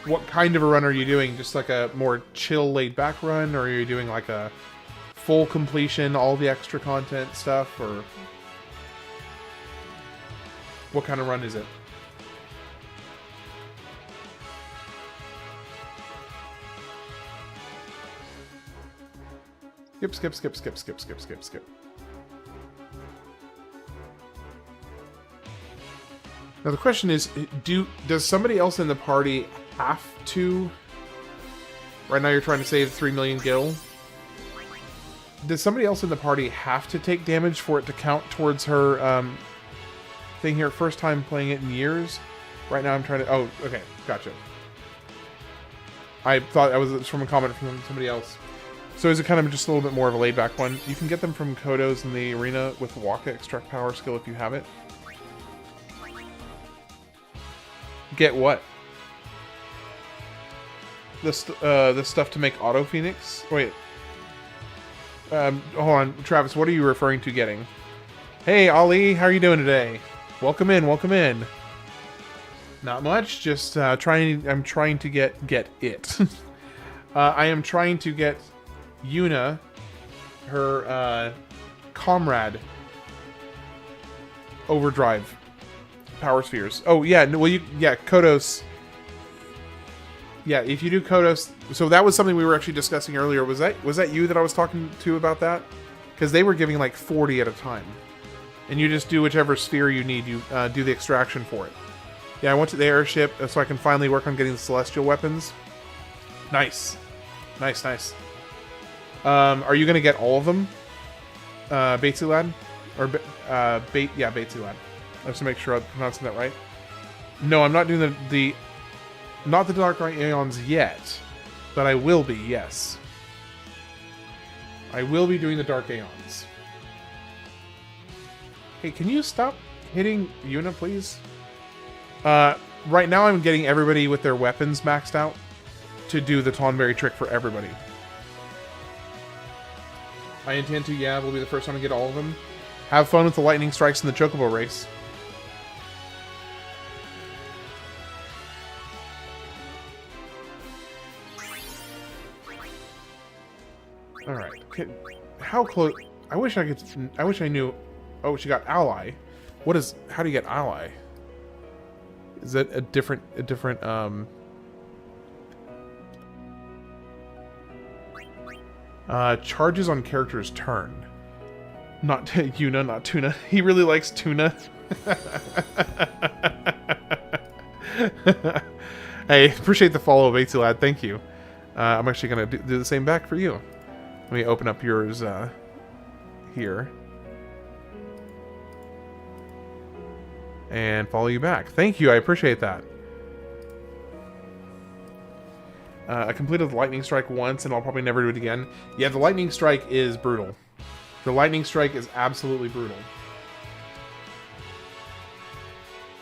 What kind of a run are you doing? Just like a more chill, laid-back run? Or are you doing like a full completion, all the extra content stuff? Or what kind of run is it? Skip. Now the question is, does somebody else in the party have to... Right now you're trying to save 3 million gil. Does somebody else in the party have to take damage for it to count towards her thing here? First time playing it in years. Right now I'm trying to... Oh, okay. Gotcha. I thought that was from a comment from somebody else. So is it kind of just a little bit more of a laid-back one? You can get them from Kodos in the arena with Waka Extract Power skill if you have it. Get what? The stuff to make Auto Phoenix? Wait. Hold on. Travis, what are you referring to getting? Hey, Ali, how are you doing today? Welcome in, welcome in. Not much, just I'm trying to get it. I am trying to get Yuna, her comrade, overdrive power spheres. Oh yeah, well Kodos. Yeah, if you do Kodos, so that was something we were actually discussing earlier. Was that you that I was talking to about that? Because they were giving like 40 at a time, and you just do whichever sphere you need. You do the extraction for it. Yeah, I went to the airship so I can finally work on getting the celestial weapons. Nice. Are you gonna get all of them, Batesy Lad? Or Batesy Lad. Just to make sure I'm pronouncing that right. No, I'm not doing not the Dark Aeons yet, but I will be. Yes, I will be doing the Dark Aeons. Hey, can you stop hitting Yuna, please? Right now I'm getting everybody with their weapons maxed out to do the Tonberry trick for everybody. I intend to, yeah, we'll be the first one to get all of them. Have fun with the lightning strikes in the Chocobo race. Alright. How close... I wish I knew... Oh, she got ally. How do you get ally? Is that a different, charges on character's turn. Not Yuna, not tuna. He really likes tuna. Hey, appreciate the follow, Batesy Lad. Thank you. I'm actually going to do the same back for you. Let me open up yours here. And follow you back. Thank you, I appreciate that. I completed the lightning strike once, and I'll probably never do it again. Yeah, the lightning strike is brutal. The lightning strike is absolutely brutal.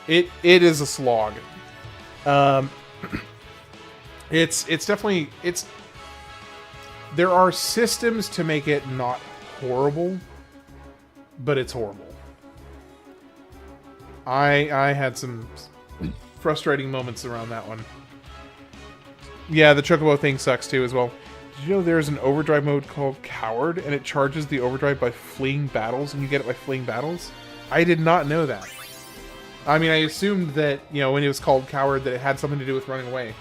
It is a slog. It's definitely there are systems to make it not horrible, but it's horrible. I had some frustrating moments around that one. Yeah, the Chocobo thing sucks too as well. Did you know there's an overdrive mode called Coward, and it charges the overdrive by fleeing battles, and you get it by fleeing battles? I did not know that. I mean, I assumed that, you know, when it was called Coward, that it had something to do with running away.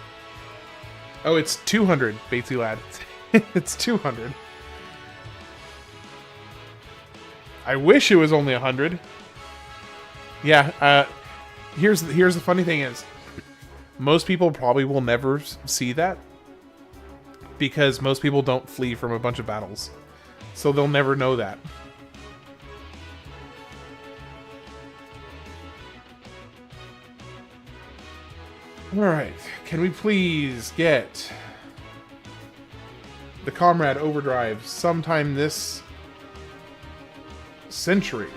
Oh, it's 200, Batesy Lad. It's 200. I wish it was only 100. Yeah, here's the funny thing is, most people probably will never see that, because most people don't flee from a bunch of battles. So they'll never know that. Alright, can we please get the Comrade Overdrive sometime this century?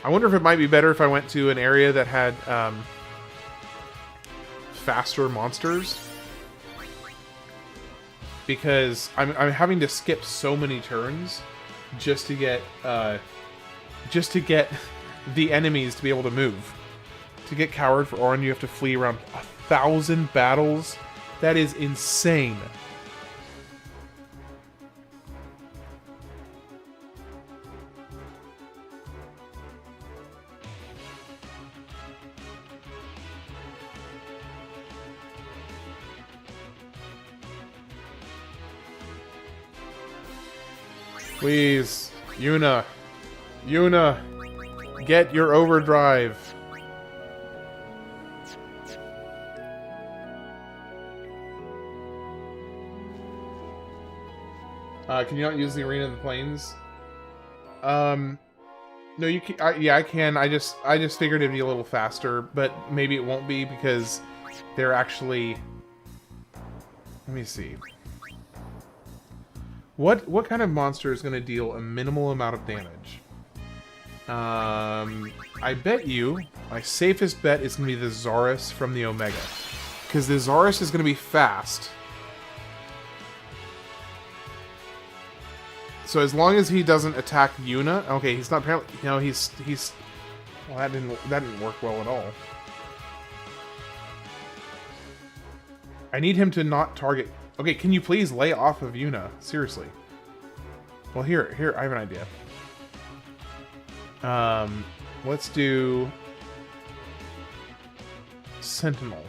I wonder if it might be better if I went to an area that had faster monsters. Because I'm having to skip so many turns just to get the enemies to be able to move. To get Coward for Auron, you have to flee around 1,000 battles. That is insane. Please, Yuna. Yuna, get your overdrive. Can you not use the arena in the plains? No, you can. Yeah, I can. I just figured it'd be a little faster, but maybe it won't be because they're actually. Let me see. What kind of monster is going to deal a minimal amount of damage? I bet you my safest bet is going to be the Zaurus from the Omega, because the Zaurus is going to be fast. So as long as he doesn't attack Yuna, okay, he's not apparently. You know, he's. Well, that didn't work well at all. I need him to not target. Okay, can you please lay off of Yuna? Seriously. Well, here, I have an idea. Let's do Sentinel.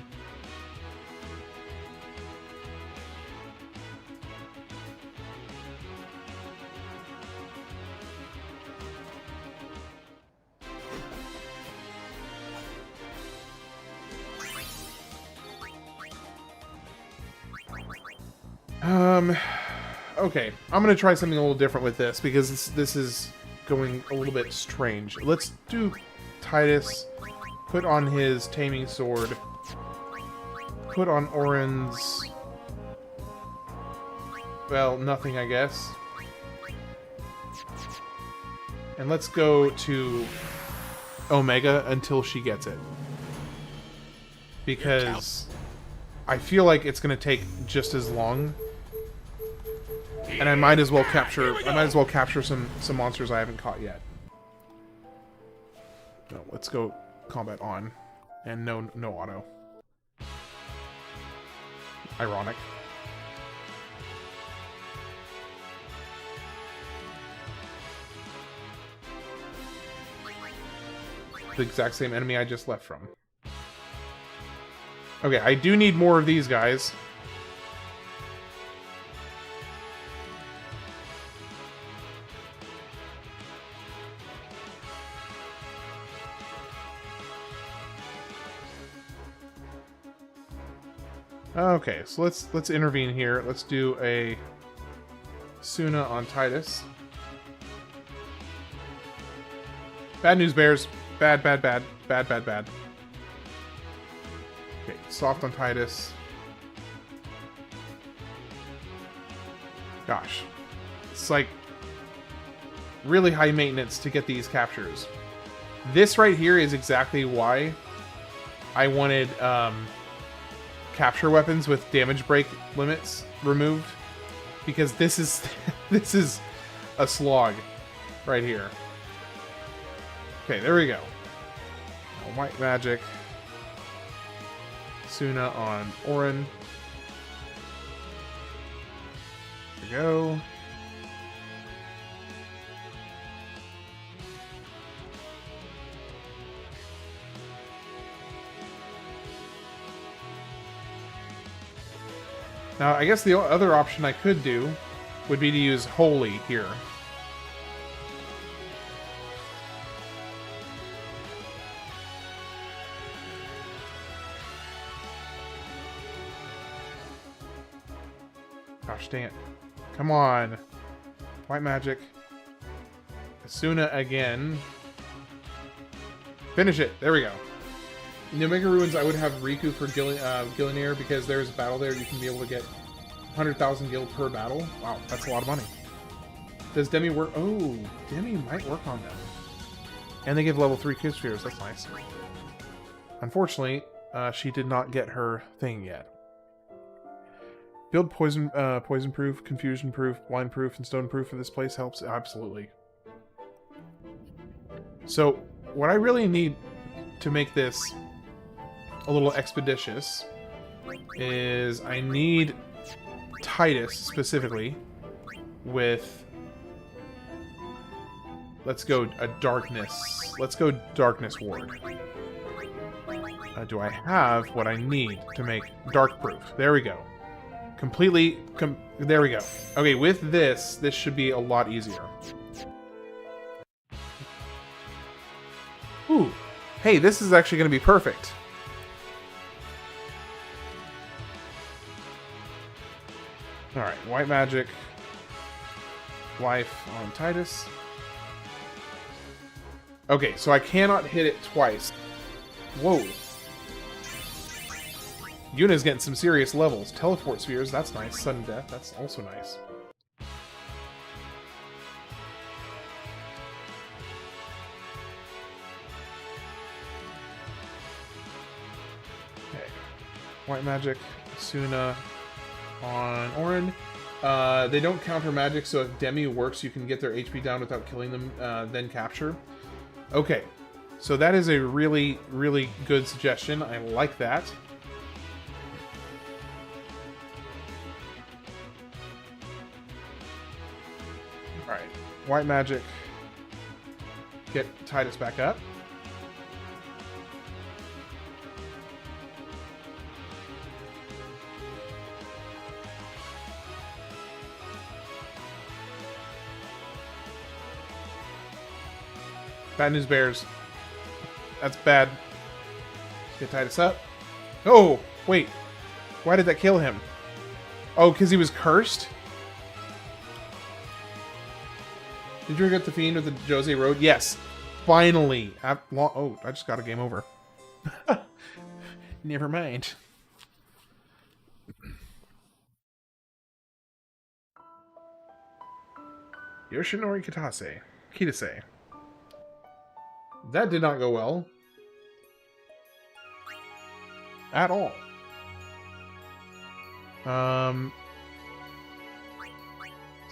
Okay, I'm gonna try something a little different with this because this is going a little bit strange. Let's do Tidus, put on his Taming Sword, put on Auron's, well, nothing, I guess. And let's go to Omega until she gets it. Because I feel like it's gonna take just as long. And I might as well capture some monsters I haven't caught yet. No, let's go combat on. And no auto. Ironic. The exact same enemy I just left from. Okay, I do need more of these guys. Okay, so let's intervene here. Let's do a Suna on Tidus. Bad news, bears. Bad. Okay, soft on Tidus. Gosh. It's like really high maintenance to get these captures. This right here is exactly why I wanted capture weapons with damage break limits removed, because this is this is a slog right here. Okay, there we go. White magic. Suna on Auron. There we go. Now, I guess the other option I could do would be to use Holy here. Gosh dang it. Come on. White magic. Asuna again. Finish it. There we go. In the Omega Ruins, I would have Riku for Gillinear because there's a battle there. You can be able to get 100,000 gil per battle. Wow, that's a lot of money. Does Demi work? Oh, Demi might work on them. And they give level 3 Kid Spheres. That's nice. Unfortunately, she did not get her thing yet. Build poison proof, confusion proof, blind proof, and stone proof for this place helps. Absolutely. So, what I really need to make this a little expeditious is I need Tidus specifically with, let's go a darkness. Let's go darkness ward. Do I have what I need to make dark proof? There we go. Completely, there we go. Okay, with this should be a lot easier. Ooh. Hey, this is actually going to be perfect. Alright, white magic. Life on Tidus. Okay, so I cannot hit it twice. Whoa. Yuna's getting some serious levels. Teleport spheres, that's nice. Sudden death, that's also nice. Okay. White magic, Asuna on Auron. They don't counter magic, so if Demi works, you can get their HP down without killing them, then capture. Okay, so that is a really, really good suggestion. I like that. Alright, white magic. Get Tidus back up. Bad news bears. That's bad. Get Tidus up. Oh, wait. Why did that kill him? Oh, because he was cursed? Did you get the Fiend with the Jose Road? Yes. Finally. Oh, I just got a game over. Never mind. Yoshinori Kitase. That did not go well. At all.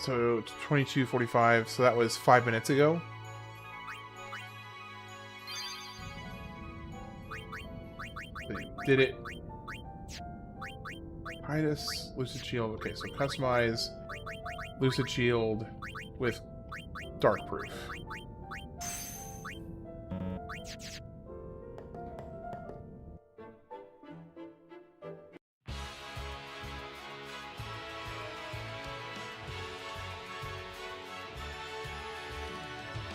So 22:45, so that was 5 minutes ago. They did it. Tidus, Lucid Shield. Okay, so customize Lucid Shield with Dark Proof.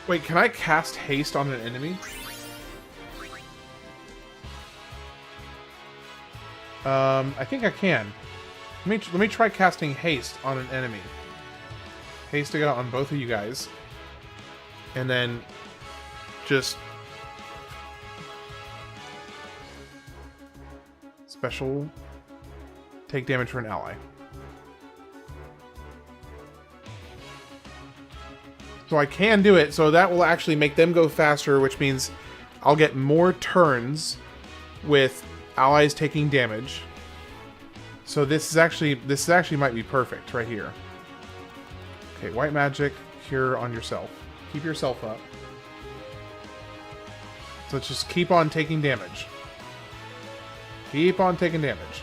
Wait, can I cast haste on an enemy? I think I can. Let me try casting haste on an enemy. Haste on both of you guys. And then just special take damage for an ally. So I can do it, so that will actually make them go faster, which means I'll get more turns with allies taking damage. So this actually might be perfect right here. Okay, white magic, cure on yourself. Keep yourself up. So let's just keep on taking damage. Keep on taking damage.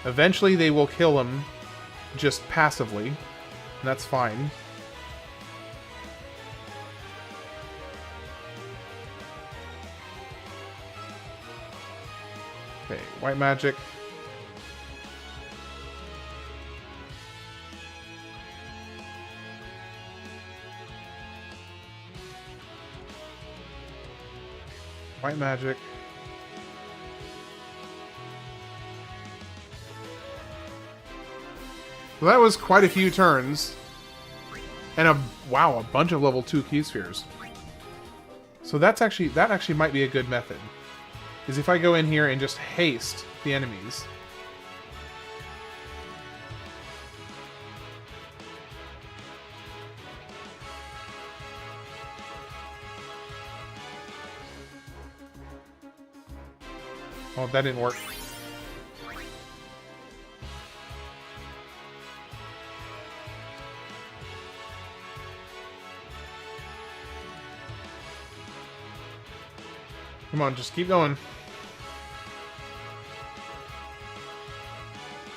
Eventually they will kill him just passively, and that's fine. Okay, white magic. White magic. So that was quite a few turns. And wow, a bunch of level 2 key spheres. So that actually might be a good method. Is if I go in here and just haste the enemies. Oh, that didn't work. Come on, just keep going.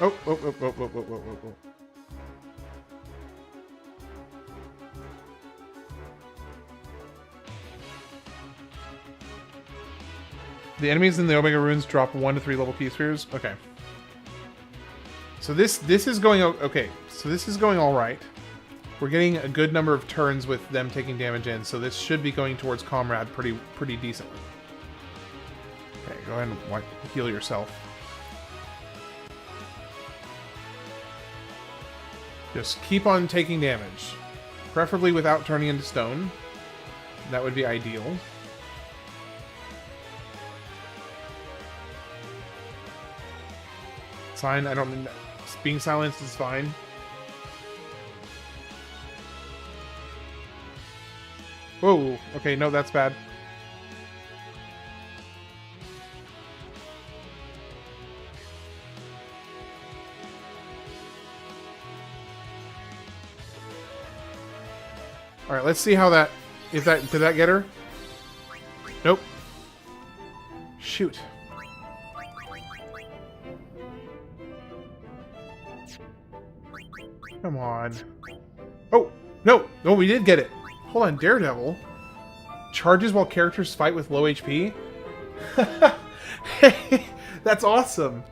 Oh. The enemies in the Omega Runes drop 1 to 3 level key spheres. Okay. So this is going okay. So this is going all right. We're getting a good number of turns with them taking damage in, so this should be going towards Comrade pretty decently. Okay, go ahead and heal yourself. Just keep on taking damage. Preferably without turning into stone. That would be ideal. It's fine, I don't... Being silenced is fine. Whoa, okay, no, that's bad. Alright, let's see how that... Did that get her? Nope. Shoot. Come on. Oh! No! No, we did get it! Hold on, Daredevil? Charges while characters fight with low HP? Hey, that's awesome!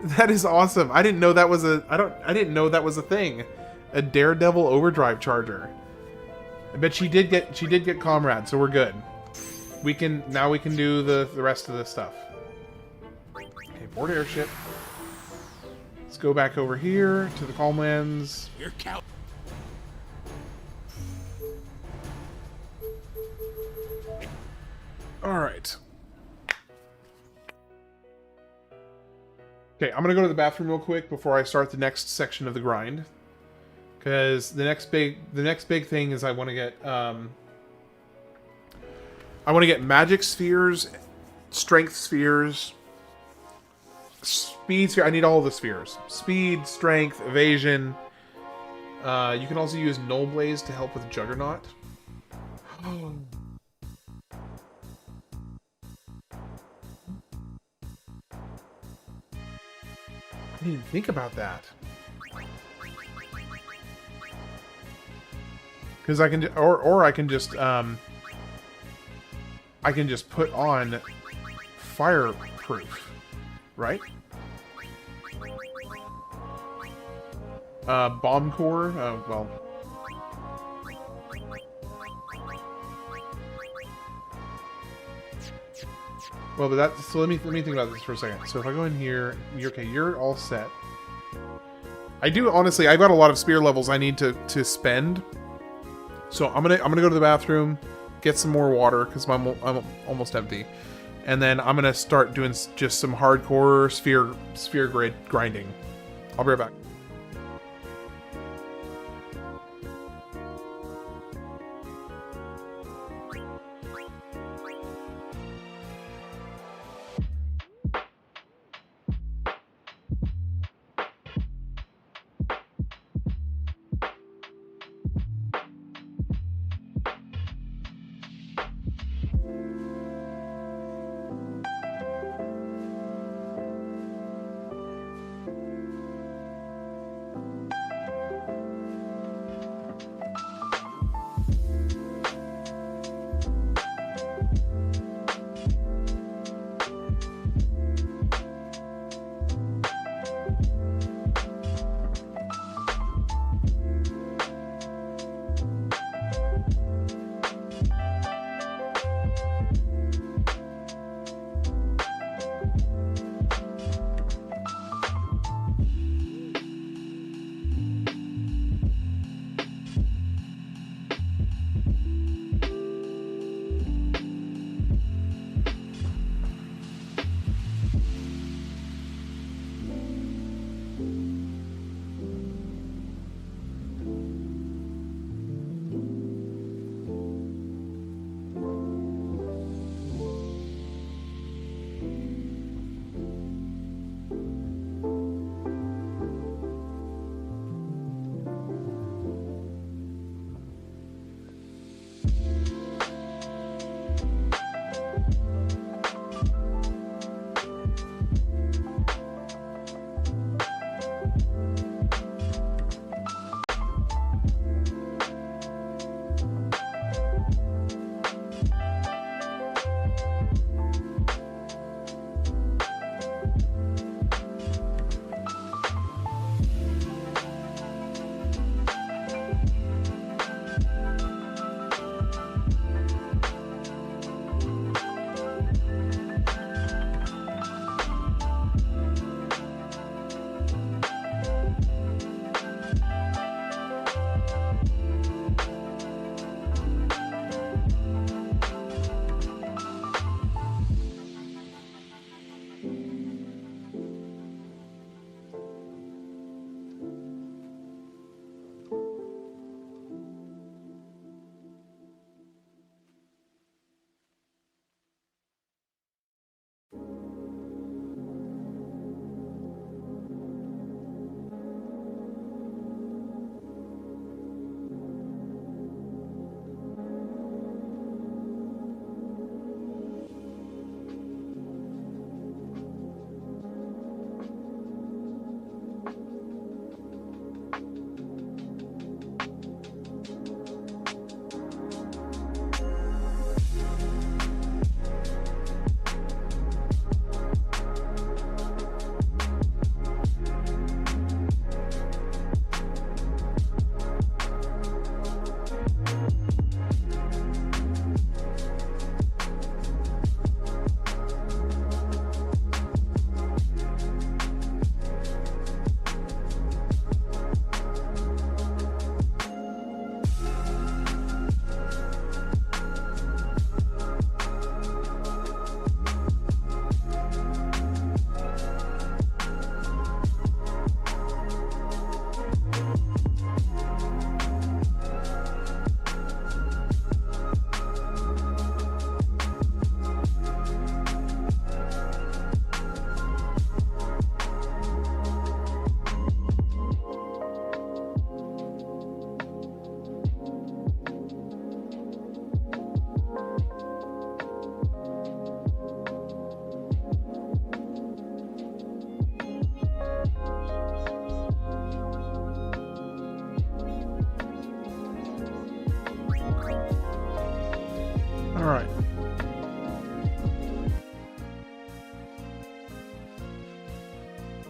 That is awesome. I didn't know that was a... I didn't know that was a thing. A Daredevil overdrive charger. I bet she did get Comrade, so we're good. Now we can do the rest of this stuff. Okay, board airship. Let's go back over here to the Calmlands. Alright. Okay, I'm gonna go to the bathroom real quick before I start the next section of the grind. Because the next big thing is I want to get magic spheres, strength spheres, speed sphere. I need all of the spheres. Speed, strength, evasion. You can also use Null Blaze to help with Juggernaut. I didn't even think about that. Because I can, or I can just put on fireproof, right? Bomb core. Well. Well, but that. So let me think about this for a second. So if I go in here, you're all set. I do honestly. I've got a lot of spear levels I need to spend. So I'm gonna go to the bathroom, get some more water because I'm almost empty, and then I'm gonna start doing just some hardcore sphere grid grinding. I'll be right back. Alright.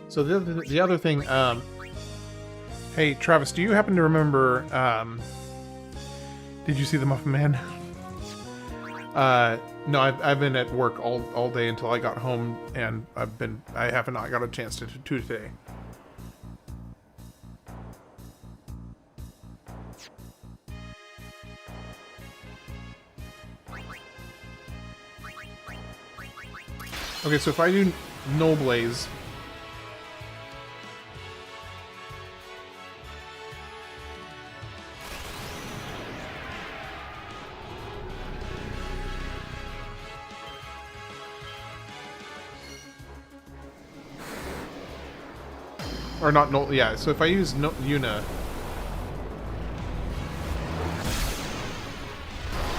So the other thing, hey Travis, do you happen to remember, did you see the Muffin Man? No, I've been at work all day until I got home, and I have not got a chance to today. Okay, so if I do No Blaze, or not no, yeah. So if I use Yuna,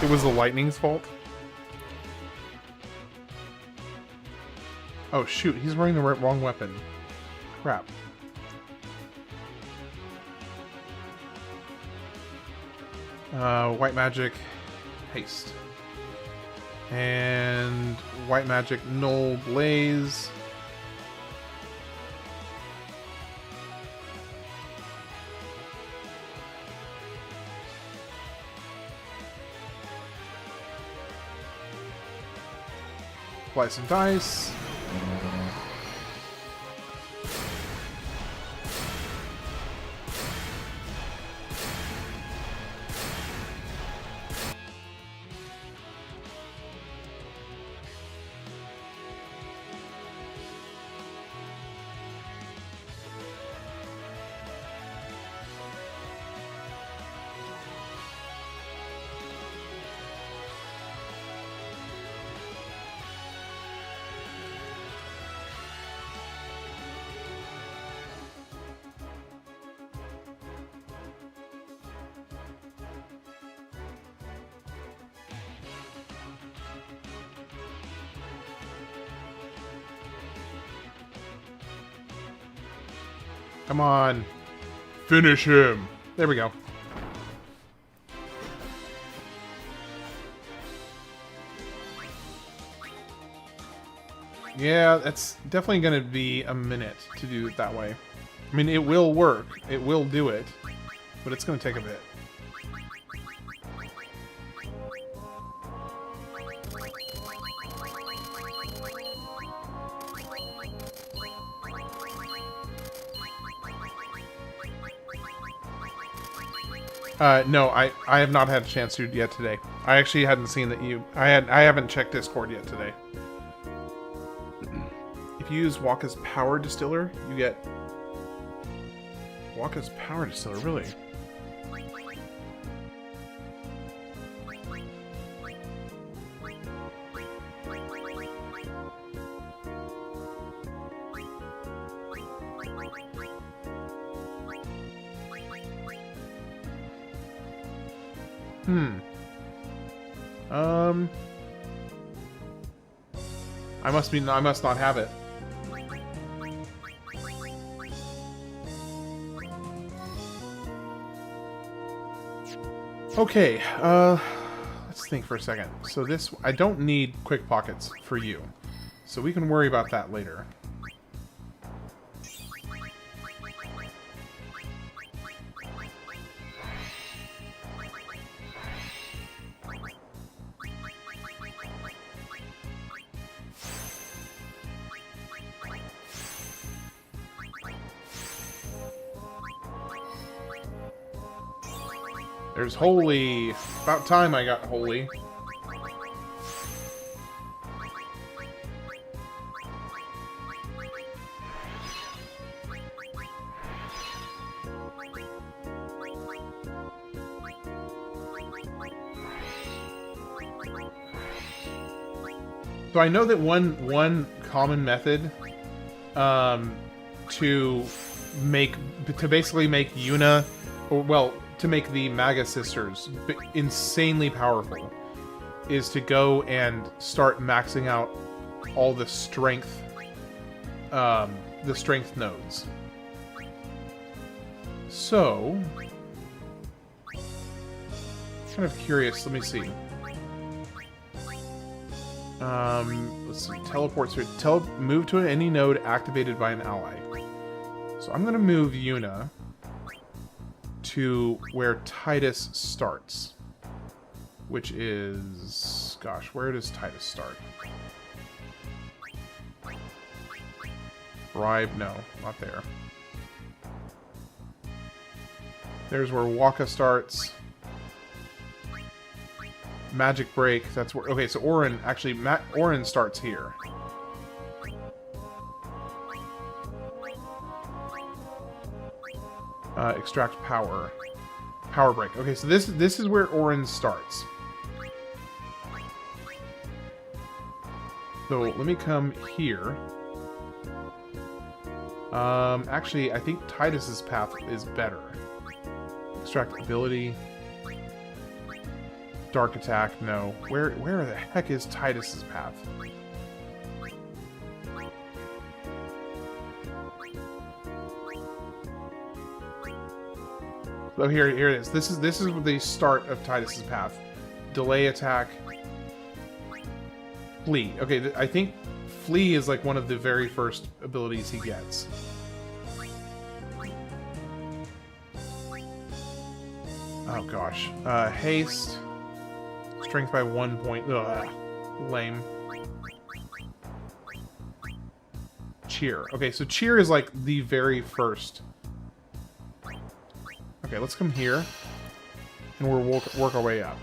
it was the lightning's fault. Oh shoot, he's wearing the wrong weapon. Crap. White magic, haste. And white magic, null blaze. Apply some dice. Come on. Finish him. There we go. Yeah, that's definitely going to be a minute to do it that way. I mean, it will work. It will do it. But it's going to take a bit. No, I have not had a chance to yet today. I actually hadn't seen that you... I haven't checked Discord yet today. If you use Waka's Power Distiller, you get... Waka's Power Distiller, really? I must not have it. Okay, let's think for a second. So this, I don't need quick pockets for you. So we can worry about that later. There's Holy. About time I got Holy. So I know that one common method to basically make Yuna, or well, to make the Maga Sisters insanely powerful is to go and start maxing out all the strength nodes. So, kind of curious. Let me see. Let's see. Teleports here. Move to any node activated by an ally. So I'm gonna move Yuna to where Tidus starts, which is, gosh, where does Tidus start? Bribe? No, not there. There's where Waka starts. Magic Break, that's where... Okay, so Auron, actually, Auron starts here. Extract Power. Power Break. Okay, so this is where Auron starts. So, let me come here. Actually, I think Tidus's path is better. Extract Ability... Dark Attack, no. Where the heck is Tidus's path? Oh, here it is. This is the start of Tidus's path. Delay attack. Flee. Okay, I think Flee is like one of the very first abilities he gets. Oh gosh. Haste. Strength by 1 point. Ugh. Lame. Cheer. Okay, so Cheer is like the very first. Okay, let's come here. And we'll work our way up.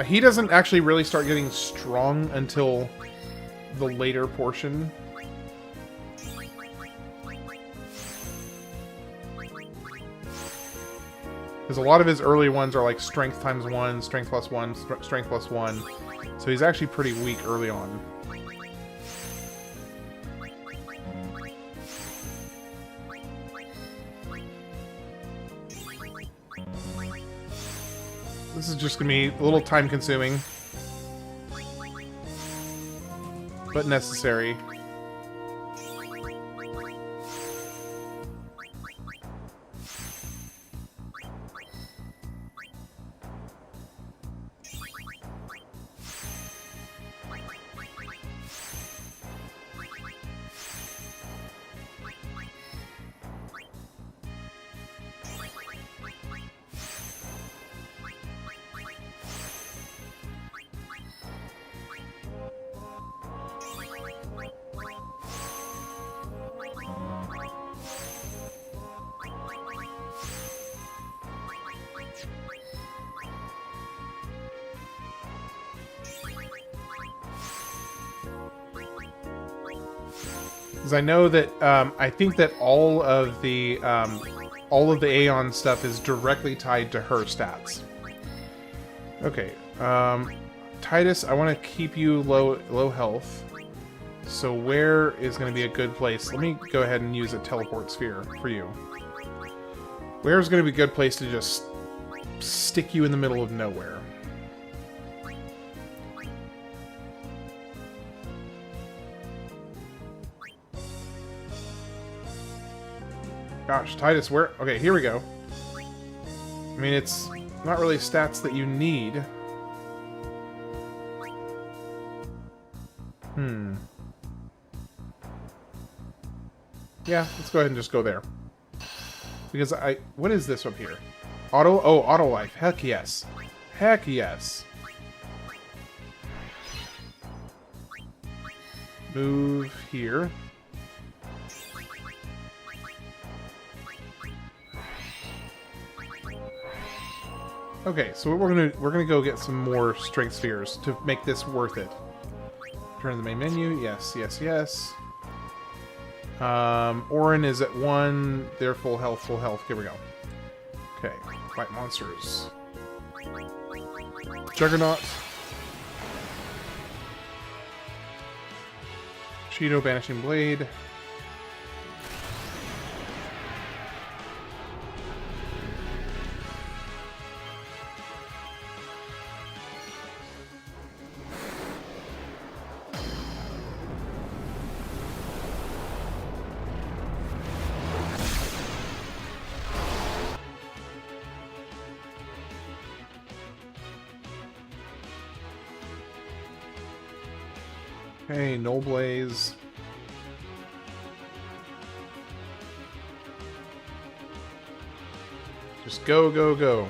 He doesn't actually really start getting strong until the later portion Because a lot of his early ones are like strength times 1, strength plus 1, strength plus 1. So he's actually pretty weak early on. This is just going to be a little time consuming, but necessary. Because I know that I think that all of the Aeon stuff is directly tied to her stats. Okay, Tidus, I want to keep you low health. So where is going to be a good place? Let me go ahead and use a teleport sphere for you. Where's going to be a good place to just stick you in the middle of nowhere? Gosh, Tidus, where... Okay, here we go. I mean, it's not really stats that you need. Yeah, let's go ahead and just go there. Because what is this up here? Auto life. Heck yes. Heck yes. Move here. Okay, so we're gonna go get some more strength spheres to make this worth it. Turn to the main menu. Yes, yes, yes. Auron is at 1. They're full health, full health. Here we go. Okay, fight monsters. Juggernaut. Cheeto, Banishing Blade. Okay, no blaze. Just go, go, go.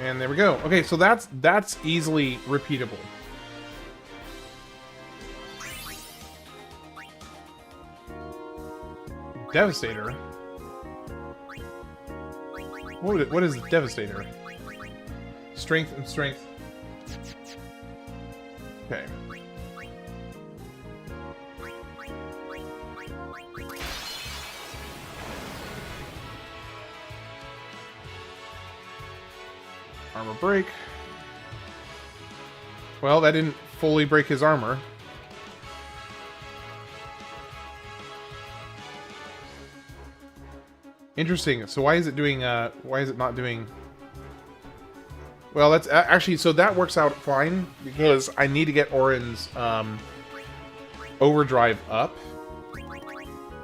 And there we go. Okay, so that's easily repeatable. Devastator? What is the Devastator? Strength and strength. Okay. Armor break. Well, that didn't fully break his armor. Interesting. So why is it doing, why is it not doing... Well, that's actually, so that works out fine, because I need to get Auron's, overdrive up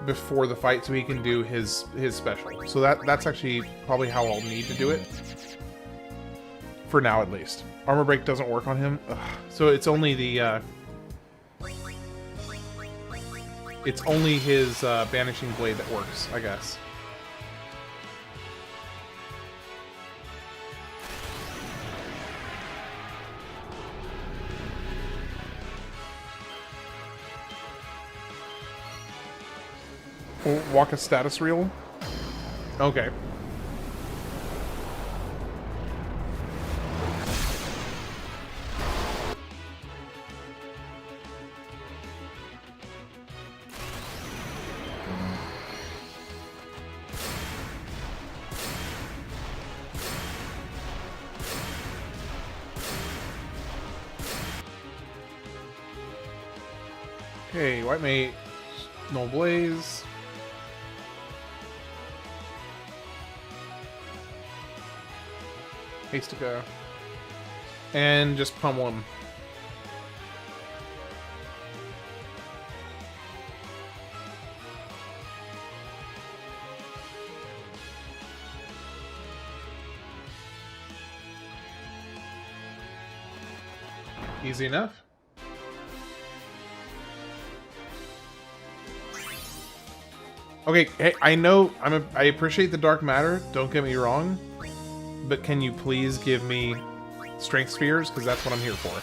before the fight so he can do his special. So that's actually probably how I'll need to do it. For now, at least. Armor break doesn't work on him. Ugh. So it's only the, it's only his, Banishing Blade that works, I guess. Walk a status reel? Okay. Okay, White Mate, Null Blaze. Hastica. And just pummel him. Easy enough. Okay, hey, I know I appreciate the dark matter, don't get me wrong, but can you please give me strength spheres, because that's what I'm here for.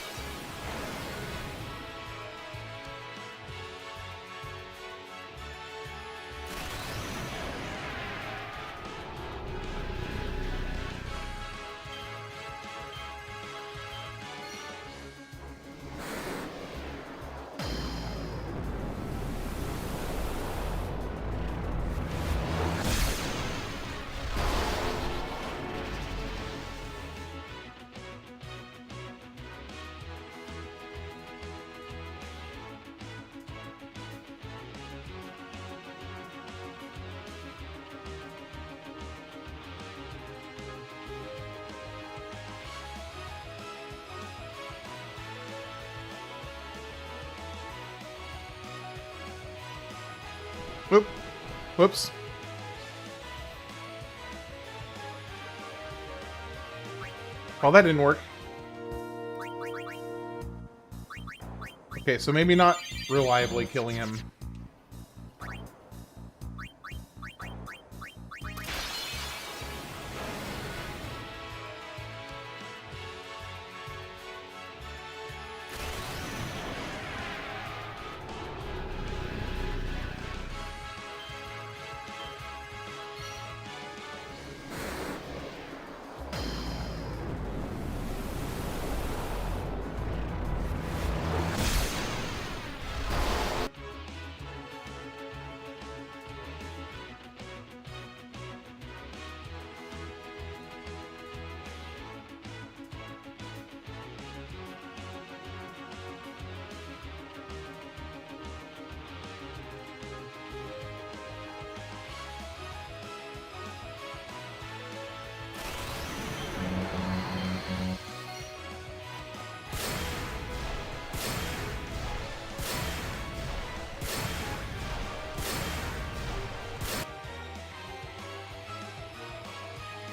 Whoop. Whoops. Well, that didn't work. Okay, so maybe not reliably killing him.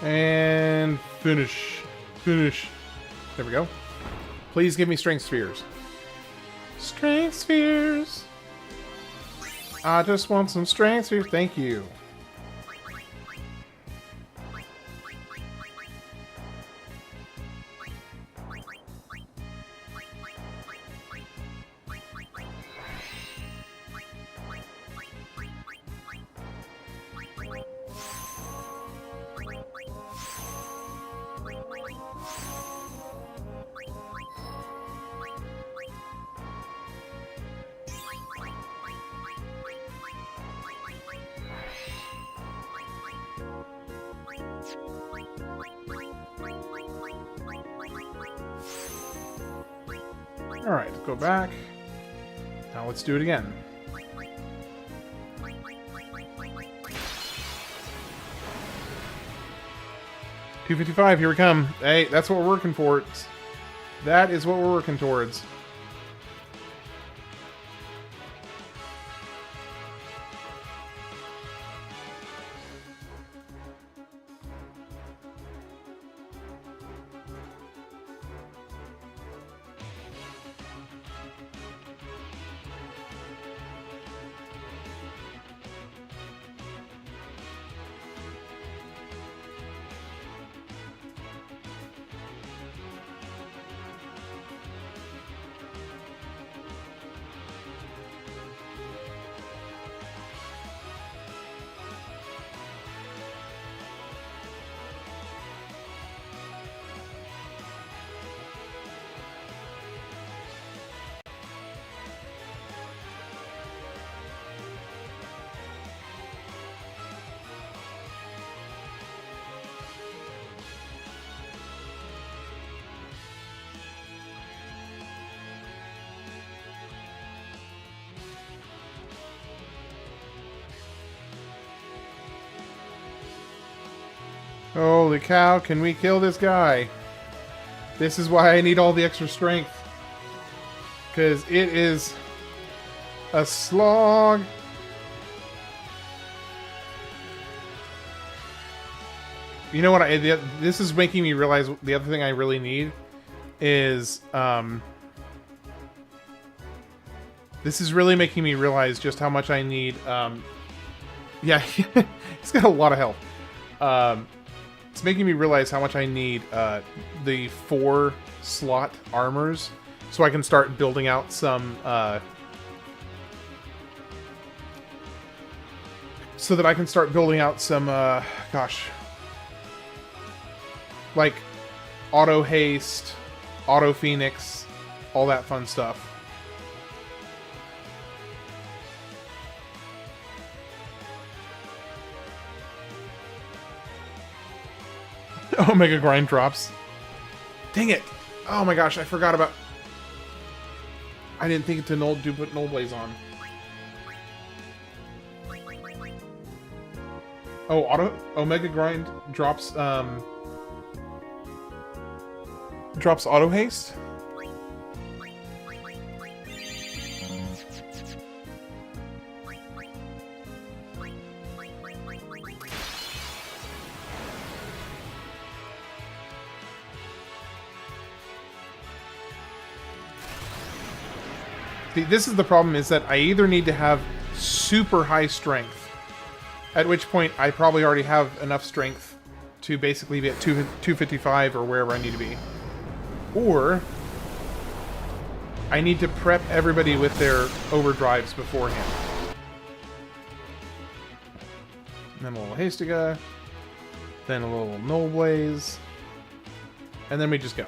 And finish. Finish. There we go. Please give me strength spheres. Strength spheres. I just want some strength spheres. Thank you. Alright, go back. Now let's do it again. $255, here we come. Hey, that's what we're working for. That is what we're working towards. Holy cow, can we kill this guy? This is why I need all the extra strength. Because it is a slog. You know what? This is making me realize the other thing I really need is... this is really making me realize just how much I need... yeah, he's got a lot of health. It's making me realize how much I need the 4-slot armors so I can start building out some... so that I can start building out some, gosh... like, auto haste, auto phoenix, all that fun stuff. Omega grind drops. Dang it! Oh my gosh, I forgot about... I didn't think to put Null Blaze on. Oh, Omega grind drops, drops auto haste? See, this is the problem, is that I either need to have super high strength, at which point I probably already have enough strength to basically be at 255 or wherever I need to be. Or I need to prep everybody with their overdrives beforehand. And then a little Hastiga, then a little Null Blaze, and then we just go.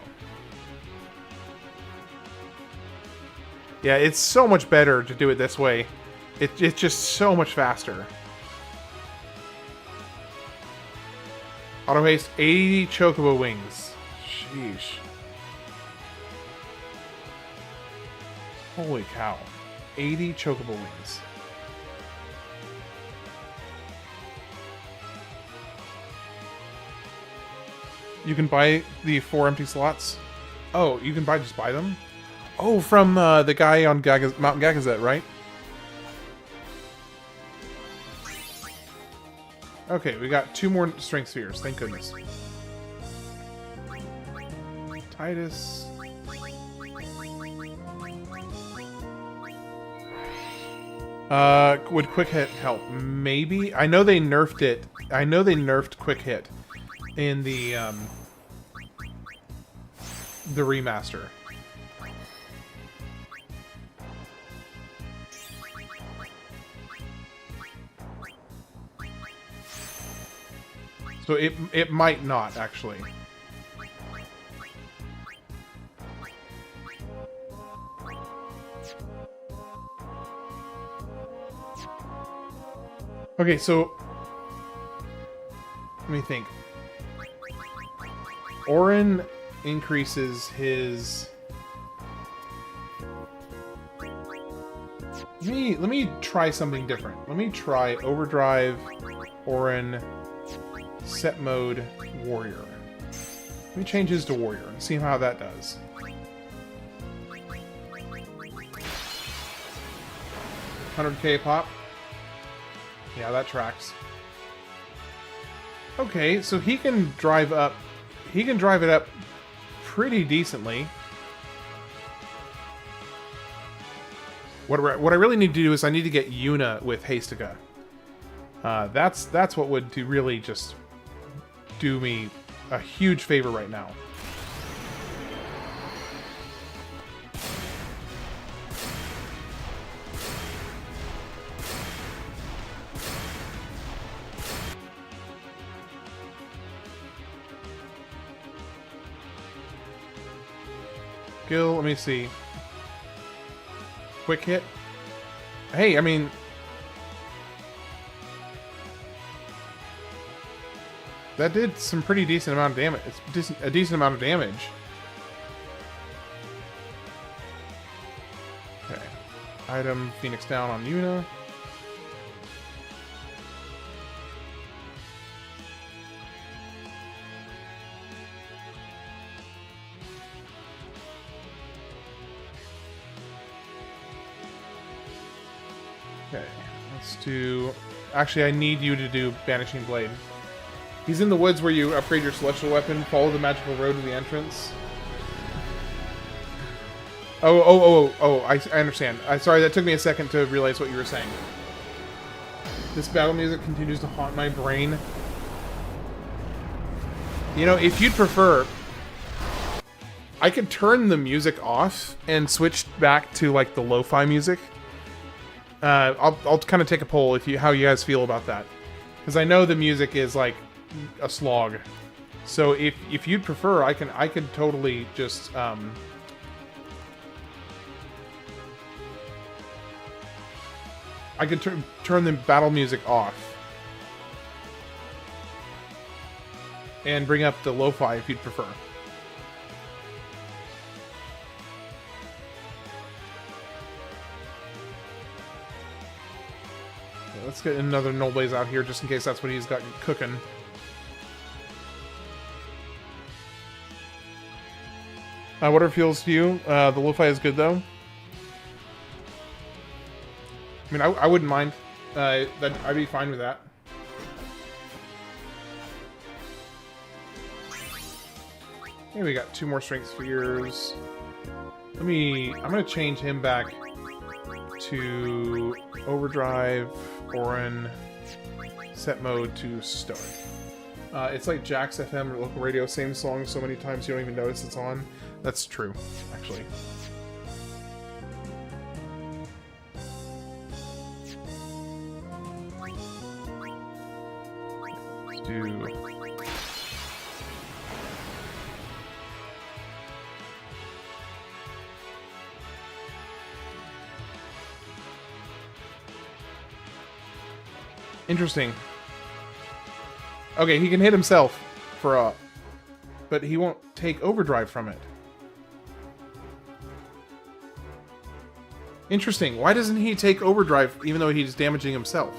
Yeah, it's so much better to do it this way. It's just so much faster. Auto haste, 80 Chocobo wings. Sheesh. Holy cow. 80 Chocobo wings. You can buy the 4 empty slots? Oh, you can just buy them? Oh, from the guy on Mount Gagazet, right? Okay, we got 2 more strength spheres, thank goodness. Tidus. Would quick hit help? Maybe. I know they nerfed it. I know they nerfed quick hit in the remaster. So it might not, actually. Okay, so let me think. Auron increases his... Let me try something different. Let me try Overdrive, Auron, Set Mode, Warrior. Let me change his to Warrior and see how that does. $100K pop. Yeah, that tracks. Okay, so he can drive up. He can drive it up pretty decently. What I really need to do is I need to get Yuna with Hastiga. That's what would really just do me a huge favor right now. Skill, let me see. Quick hit. Hey, I mean... that did some pretty decent amount of damage. It's a decent amount of damage. Okay. Item, Phoenix down on Yuna. Okay, let's do... Actually, I need you to do Banishing Blade. He's in the woods where you upgrade your celestial weapon, follow the magical road to the entrance. I understand. Sorry, that took me a second to realize what you were saying. This battle music continues to haunt my brain. You know, if you'd prefer, I could turn the music off and switch back to, like, the lo-fi music. I'll kind of take a poll how you guys feel about that. Because I know the music is, like, a slog. So if you'd prefer, I could totally just, I could turn the battle music off. And bring up the lo-fi if you'd prefer. Let's get another Null Blaze out here just in case that's what he's got cooking. Whatever feels to you. The lo-fi is good though. I mean, I wouldn't mind. I'd be fine with that. Okay, we got 2 more Strength Spheres. I'm gonna change him back to Overdrive, Auron, set mode to Stoic. It's like Jack's FM or local radio, same song so many times you don't even notice it's on. That's true, actually. Let's do... Interesting. Okay, he can hit himself for a... But he won't take overdrive from it. Interesting. Why doesn't he take overdrive even though he's damaging himself?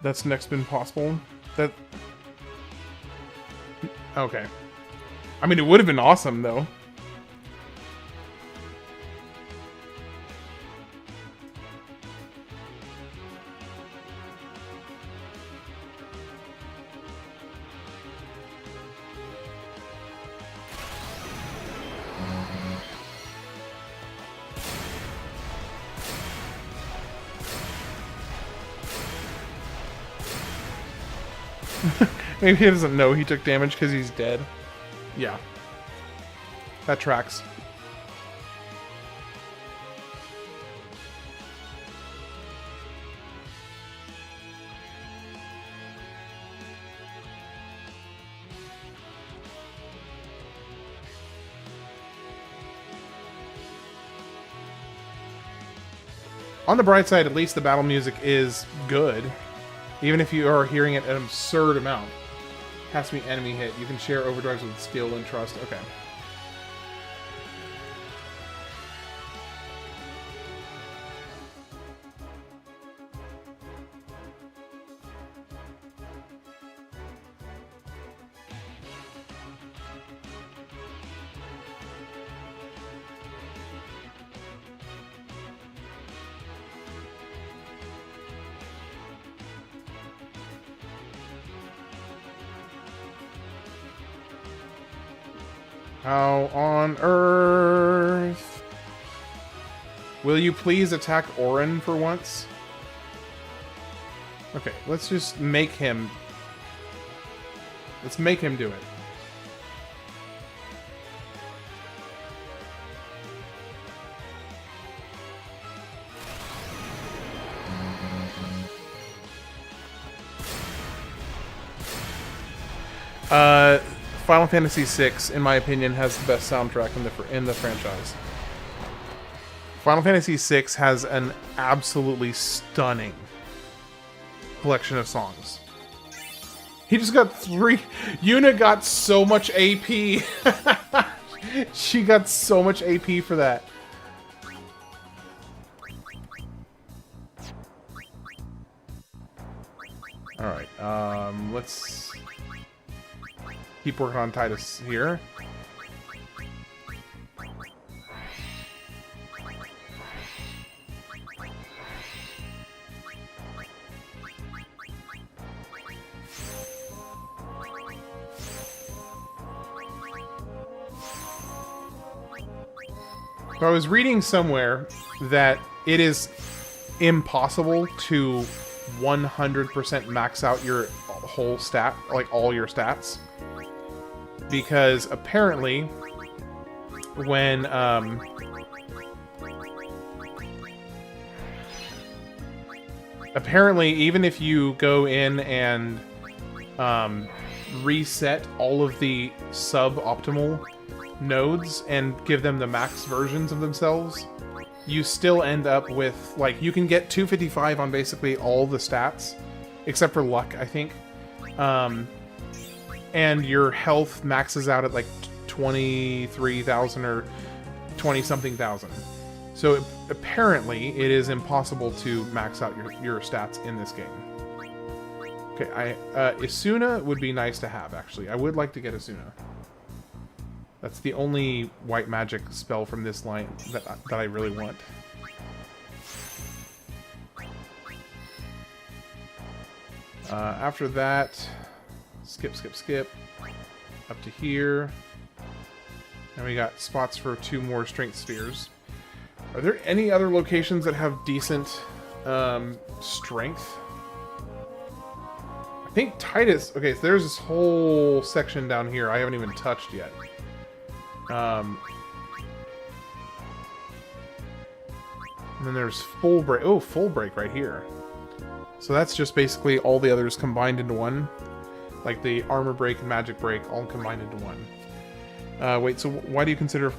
That's next been possible. That... Okay. I mean, it would have been awesome, though. Maybe he doesn't know he took damage because he's dead. Yeah. That tracks. On the bright side, at least the battle music is good. Even if you are hearing it an absurd amount. Has to be enemy hit. You can share overdrives with skill and trust. Okay. How on earth? Will you please attack Auron for once? Okay, let's just make him... Let's make him do it. Final Fantasy VI, in my opinion, has the best soundtrack in the franchise. Final Fantasy VI has an absolutely stunning collection of songs. He just got 3. Yuna got so much AP. She got so much AP for that. Alright, let's keep working on Tidus here. So I was reading somewhere that it is impossible to 100% max out your whole stat, like all your stats, because apparently when even if you go in and reset all of the suboptimal nodes and give them the max versions of themselves, you still end up with, like, you can get 255 on basically all the stats, except for luck, I think. And your health maxes out at like 23,000 or 20-something thousand. So apparently it is impossible to max out your stats in this game. Okay, Isuna would be nice to have, actually. I would like to get Isuna. That's the only white magic spell from this line that I really want. After that, skip, up to here. And we got spots for 2 more strength spheres. Are there any other locations that have decent strength? I think Tidus... Okay, so there's this whole section down here I haven't even touched yet. And then there's full break. Oh, full break right here. So that's just basically all the others combined into one. Like the armor break and magic break all combined into one. Wait, so why do you consider...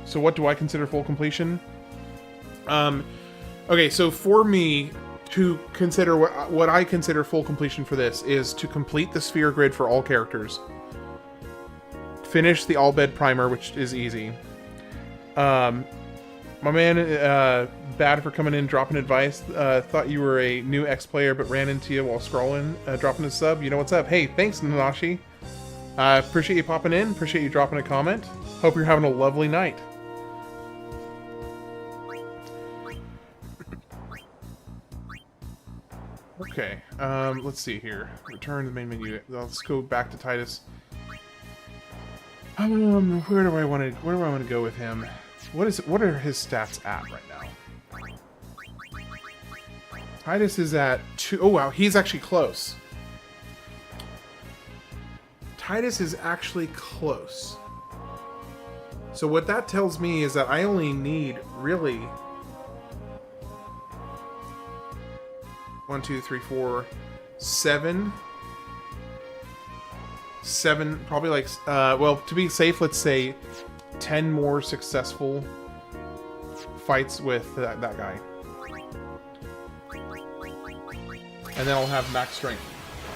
So what do I consider full completion? Okay, so for me to consider what I consider full completion for this is to complete the sphere grid for all characters. Finish the All-Bed Primer, which is easy. My man, Bad for coming in, dropping advice. Thought you were a new X-player, but ran into you while scrolling, dropping a sub. You know what's up. Hey, thanks, Nanashi. Appreciate you popping in. Appreciate you dropping a comment. Hope you're having a lovely night. Okay, let's see here. Return to the main menu. Let's go back to Tidus. Where do I want to go with him? What are his stats at right now? Tidus is at 2. Oh wow, he's actually close. Tidus is actually close. So what that tells me is that I only need really 1, 2, 3, 4, 7. 7, probably like, well, to be safe, let's say 10 more successful fights with that guy. And then I'll have max strength.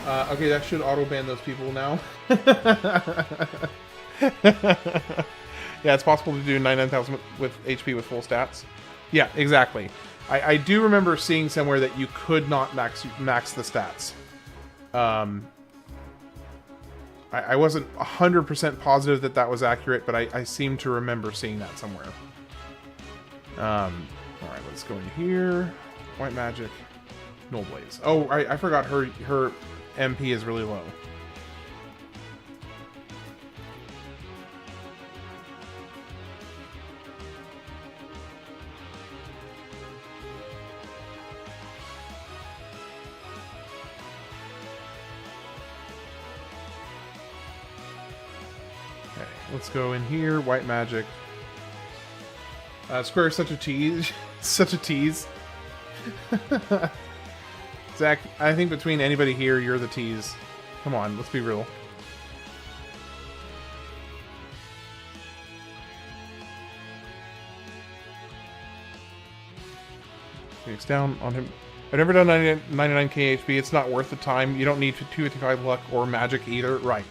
Okay, that should auto-ban those people now. Yeah, it's possible to do 99,000 with HP with full stats. Yeah, exactly. I do remember seeing somewhere that you could not max the stats. I wasn't 100% positive that that was accurate, but I seem to remember seeing that somewhere. Alright, let's go in here. White Magic. Null Blaze. Oh, I forgot her MP is really low. Let's go in here. White Magic. Square is such a tease. Such a tease. Zach, I think between anybody here, you're the tease. Come on, let's be real. Phoenix down on him. I've never done 99k HP. It's not worth the time. You don't need 255 luck or magic either. Right.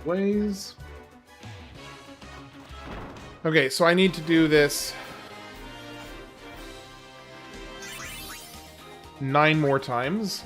Ways. Okay, so I need to do this 9 more times.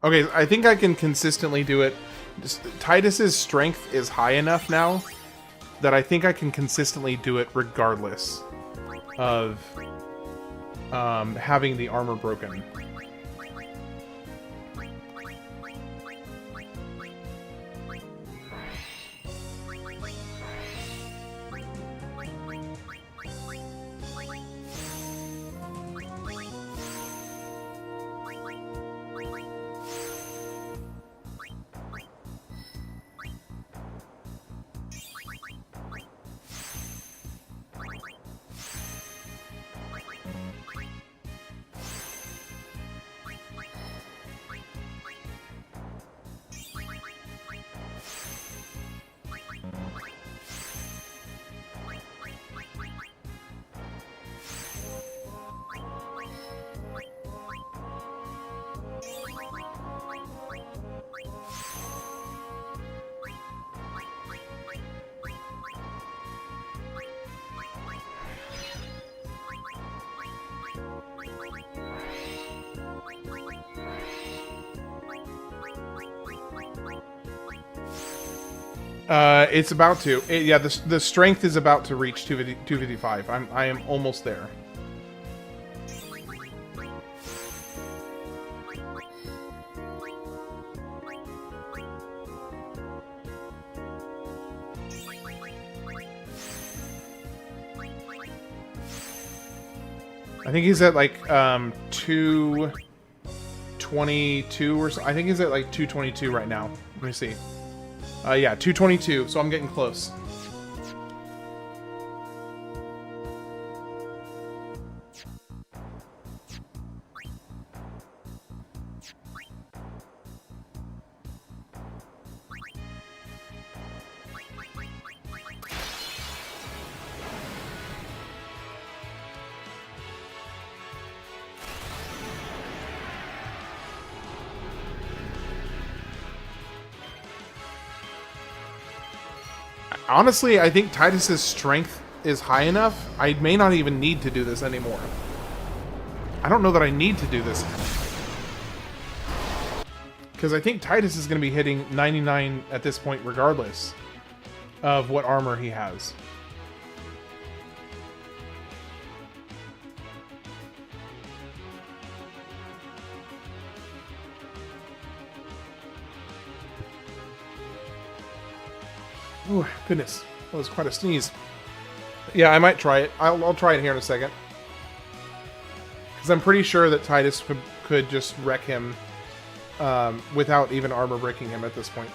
Okay, I think I can consistently do it. Tidus's strength is high enough now that I think I can consistently do it regardless of having the armor broken. It's about to. Yeah, the strength is about to reach 255. I am almost there. I think he's at like 222 or so. I think he's at like 222 right now. Let me see. Yeah, 222, so I'm getting close. Honestly, I think Tidus's strength is high enough. I may not even need to do this anymore. I don't know that I need to do this. Because I think Tidus is going to be hitting 99 at this point regardless of what armor he has. Oh, goodness. That was quite a sneeze. Yeah, I might try it. I'll try it here in a second. Because I'm pretty sure that Tidus could just wreck him without even armor breaking him at this point.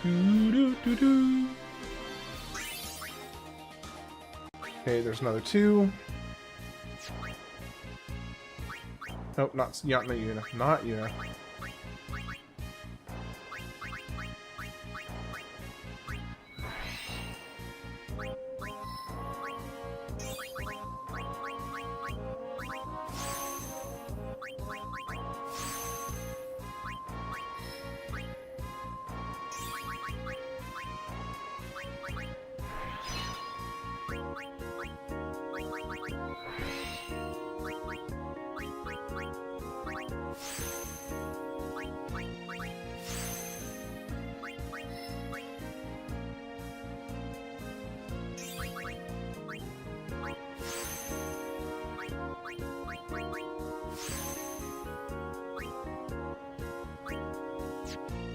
Okay, there's another 2. Nope, not Yuna. Not Yuna.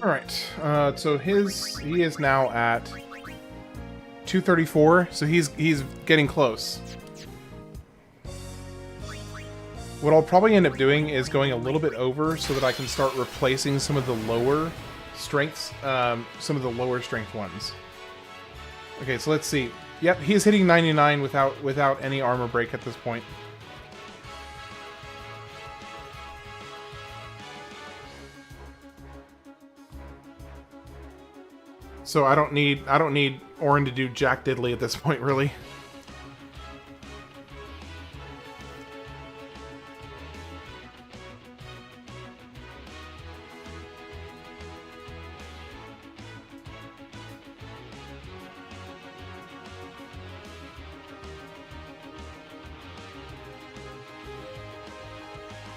Alright, so he is now at 234, so he's getting close. What I'll probably end up doing is going a little bit over so that I can start replacing some of the lower strengths, some of the lower strength ones. Okay, so let's see. Yep, he's hitting 99 without any armor break at this point. So I don't need Auron to do jack diddly at this point, really.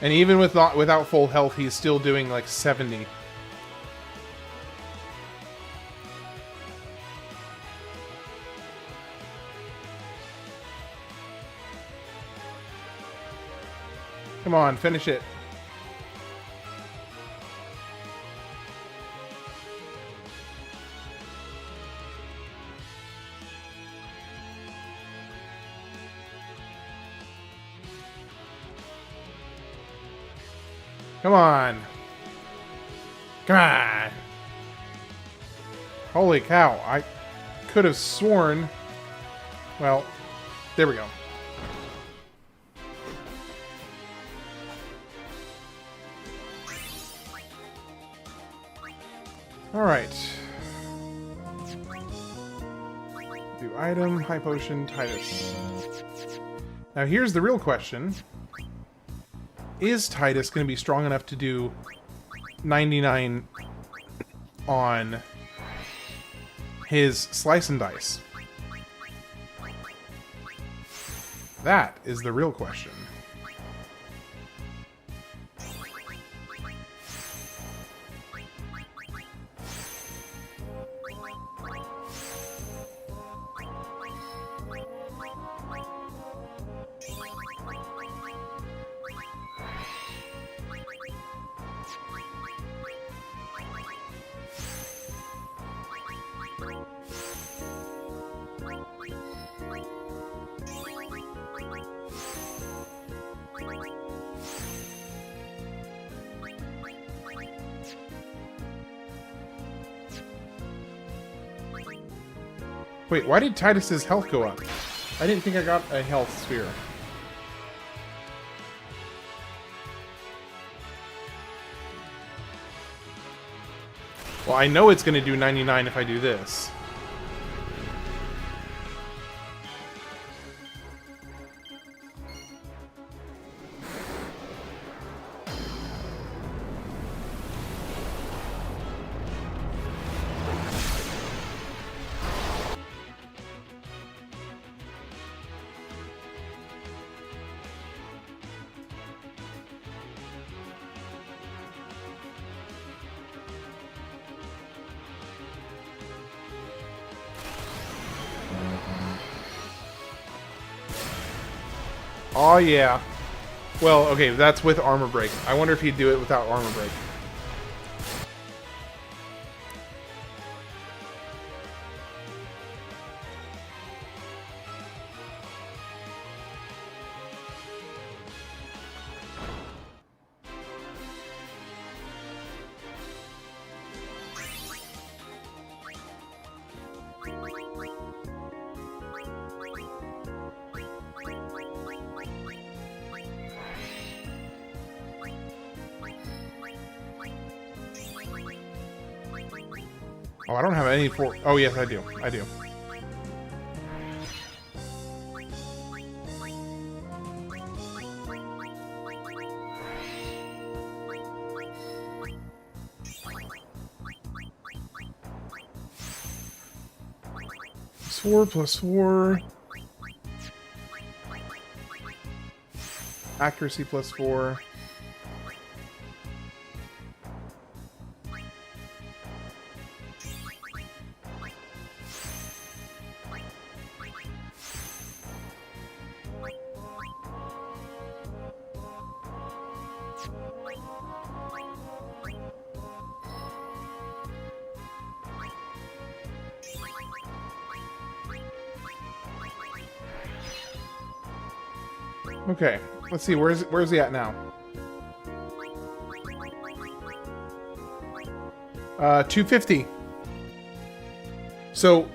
And even without full health, he's still doing like 70. Come on, finish it. Come on. Come on. Holy cow. I could have sworn... Well, there we go. Alright. Do item, high potion, Tidus. Now here's the real question. Is Tidus going to be strong enough to do 99 on his Slice and Dice? That is the real question. Wait, why did Tidus's health go up? I didn't think I got a health sphere. Well, I know it's going to do 99 if I do this. Oh yeah. Well, okay, that's with armor break. I wonder if he'd do it without armor break. Oh, I don't have any for... Oh, yes, I do. I do. +4. Accuracy +4. Okay, let's see. Where's he at now? 250. So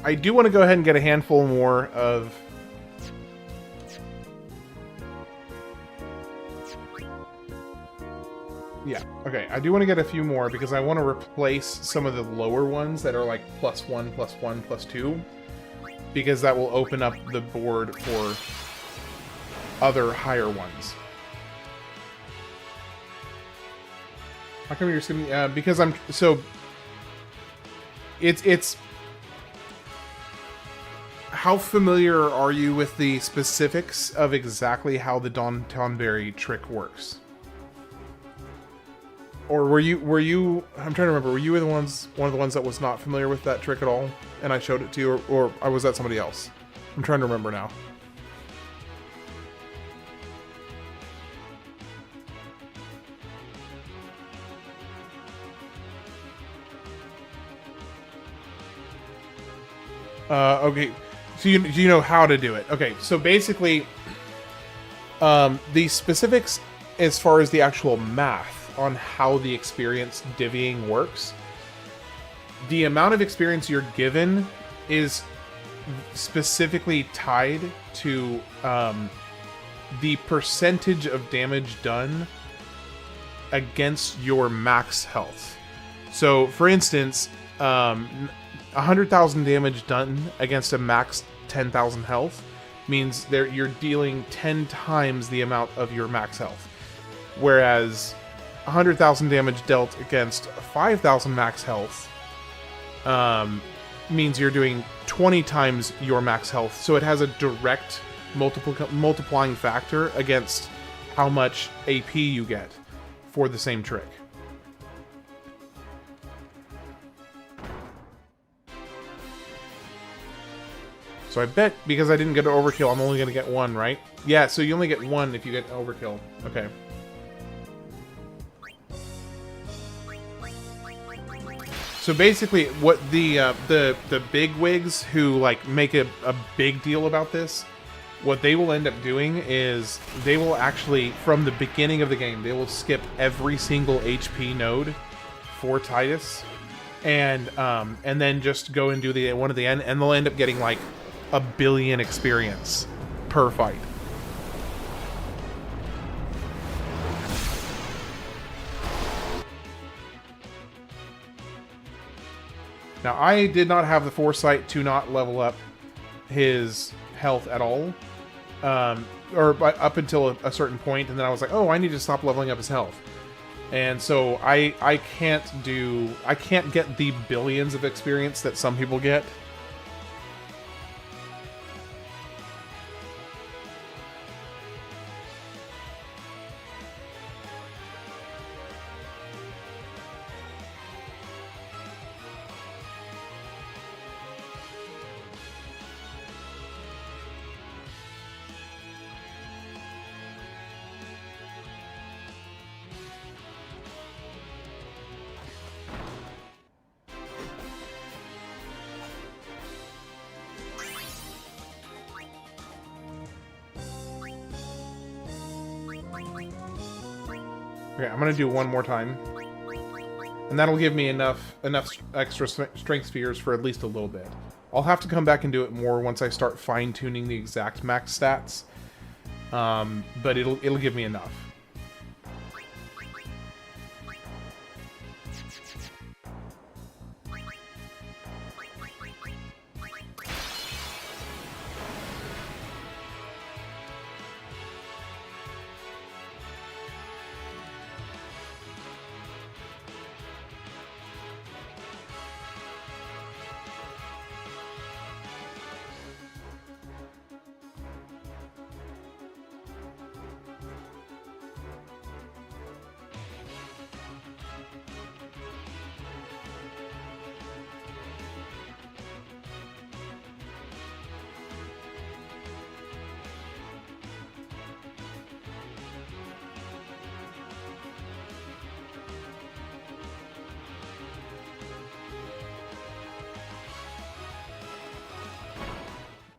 I do want to go ahead and get a handful more of... Yeah, okay. I do want to get a few more because I want to replace some of the lower ones that are like +1, +1, +2. Because that will open up the board for other higher ones. How come you're skipping? Because I'm... So... It's... How familiar are you with the specifics of exactly how the Tonberry trick works? Or were you... I'm trying to remember. Were you one of the ones that was not familiar with that trick at all? And I showed it to you? Or was that somebody else? I'm trying to remember now. Okay, so you know how to do it. Okay, so basically, the specifics as far as the actual math on how the experience divvying works, the amount of experience you're given is specifically tied to the percentage of damage done against your max health. So, for instance, 100,000 damage done against a max 10,000 health means you're dealing 10 times the amount of your max health. Whereas 100,000 damage dealt against 5,000 max health means you're doing 20 times your max health. So it has a direct multiplying factor against how much AP you get for the same trick. So I bet because I didn't get an overkill, I'm only going to get one, right? Yeah, so you only get one if you get overkill. Okay. So basically, what the big wigs who like make a big deal about this, what they will end up doing is they will actually, from the beginning of the game, they will skip every single HP node for Tidus, and then just go and do the one at the end, and they'll end up getting like 1 billion experience per fight. Now, I did not have the foresight to not level up his health at all, or up until a certain point, and then I was like, oh, I need to stop leveling up his health. And so I can't get the billions of experience that some people get. Okay, I'm gonna do one more time, and that'll give me enough extra strength spheres for at least a little bit. I'll have to come back and do it more once I start fine-tuning the exact max stats, but it'll give me enough.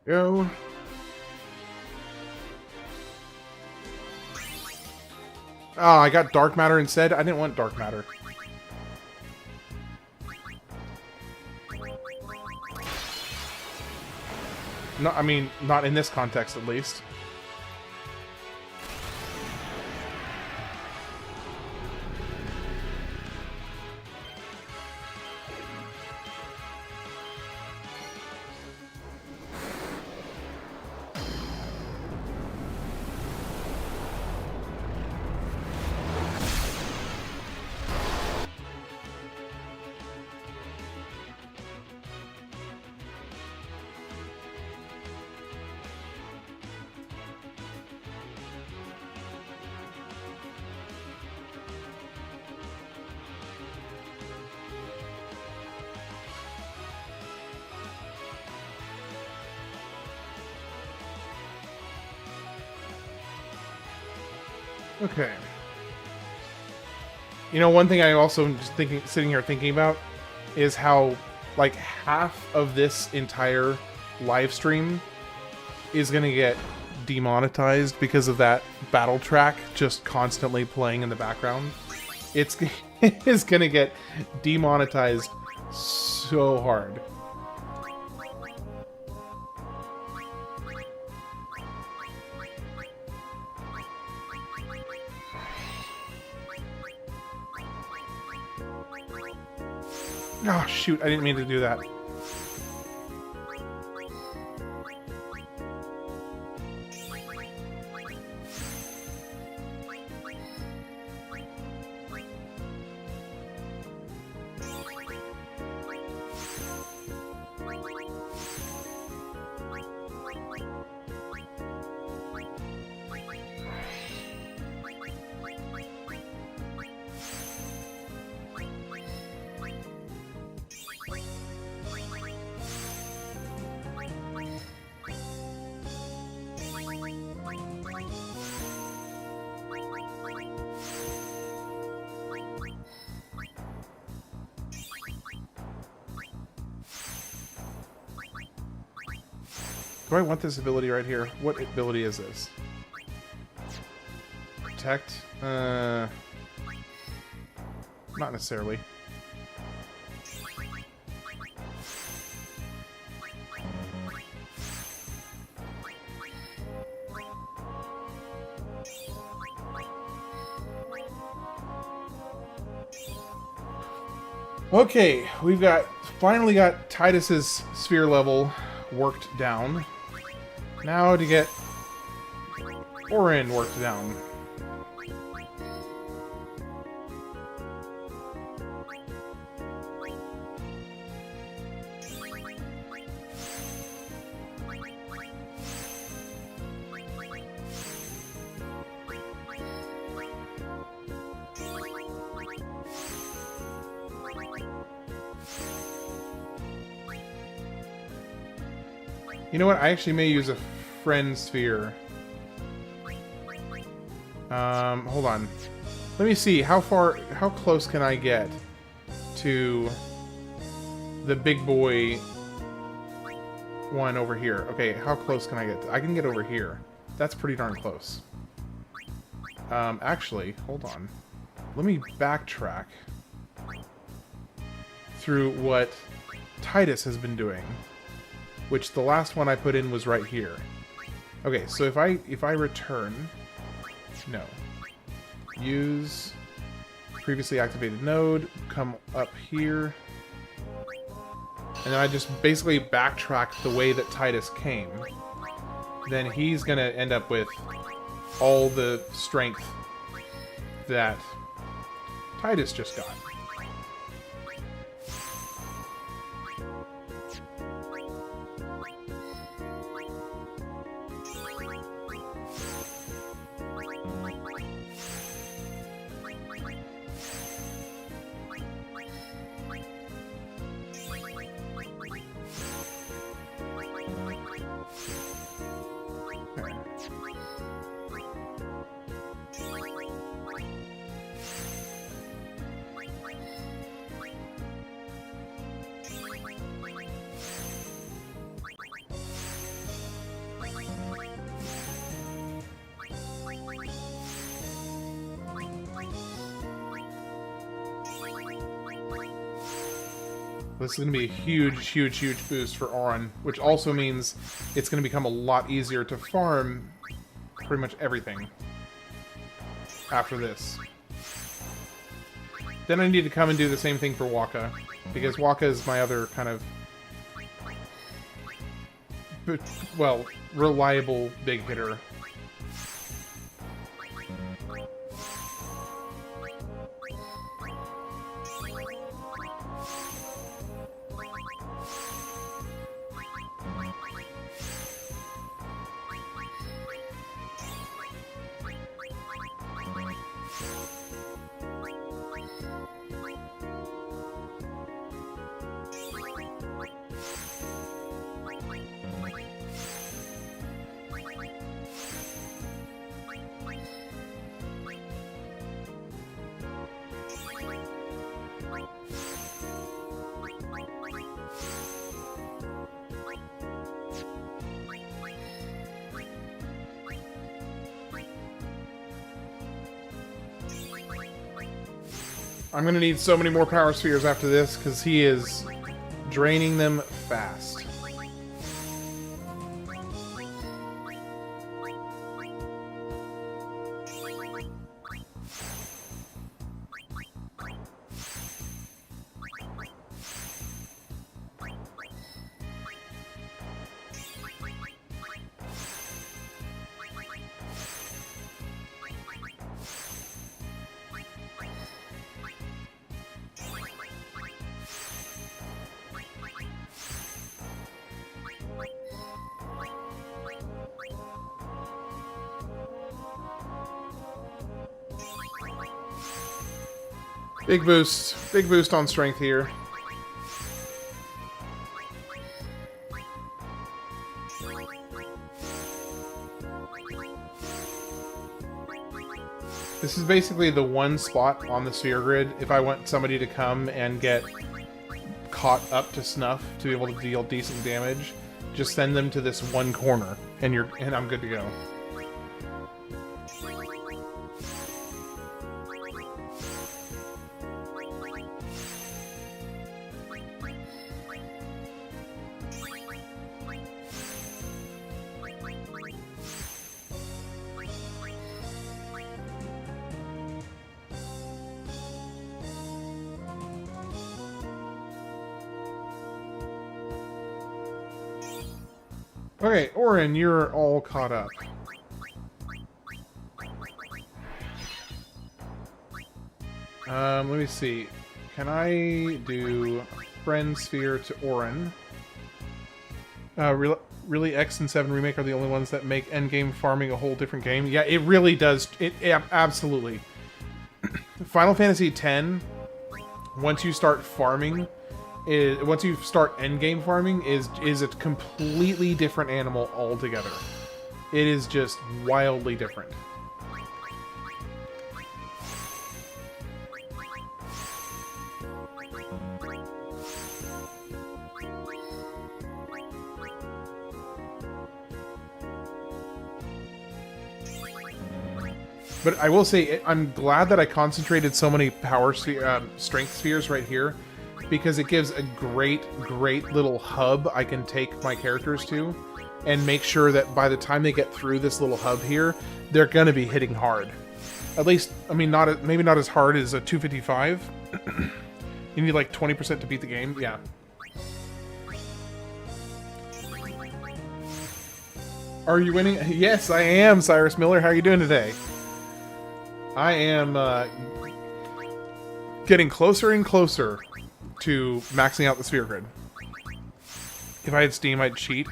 Go. Oh, I got dark matter instead. I didn't want dark matter. No, I mean, not in this context, at least. Okay. You know, one thing I also am just sitting here thinking about is how, like, half of this entire live stream is gonna get demonetized because of that battle track just constantly playing in the background. It is gonna get demonetized so hard. Oh, shoot, I didn't mean to do that. Do I want this ability right here? What ability is this? Protect? Not necessarily. Okay, we've finally got Tidus's sphere level worked down. Now to get Auron worked down. You know what? I actually may use a friend sphere. Hold on. Let me see. How close can I get to the big boy one over here? Okay, how close can I get? I can get over here. That's pretty darn close. Actually, hold on. Let me backtrack through what Tidus has been doing. Which the last one I put in was right here. Okay, so if I return, no, use previously activated node, come up here, and then I just basically backtrack the way that Tidus came. Then he's gonna end up with all the strength that Tidus just got. This is going to be a huge, huge, huge boost for Auron, which also means it's going to become a lot easier to farm pretty much everything after this. Then I need to come and do the same thing for Waka, because Waka is my other kind of, well, reliable big hitter. I'm gonna need so many more power spheres after this, because he is draining them fast. Big boost on strength here. This is basically the one spot on the sphere grid if I want somebody to come and get caught up to snuff to be able to deal decent damage. Just send them to this one corner, and I'm good to go. Okay, Auron, you're all caught up. Let me see. Can I do Friend Sphere to Auron? Really, X and 7 Remake are the only ones that make endgame farming a whole different game? Yeah, it really does. Absolutely. Final Fantasy X, once you start farming, once you start endgame farming, is a completely different animal altogether. It is just wildly different. But I will say, I'm glad that I concentrated so many strength spheres right here, because it gives a great little hub I can take my characters to, and make sure that by the time they get through this little hub here, they're gonna be hitting hard. At least, I mean, maybe not as hard as a 255. You need like 20% to beat the game. Yeah. Are you winning? Yes, I am, Cyrus Miller. How are you doing today? I am getting closer and closer to maxing out the sphere grid. If I had Steam, I'd cheat.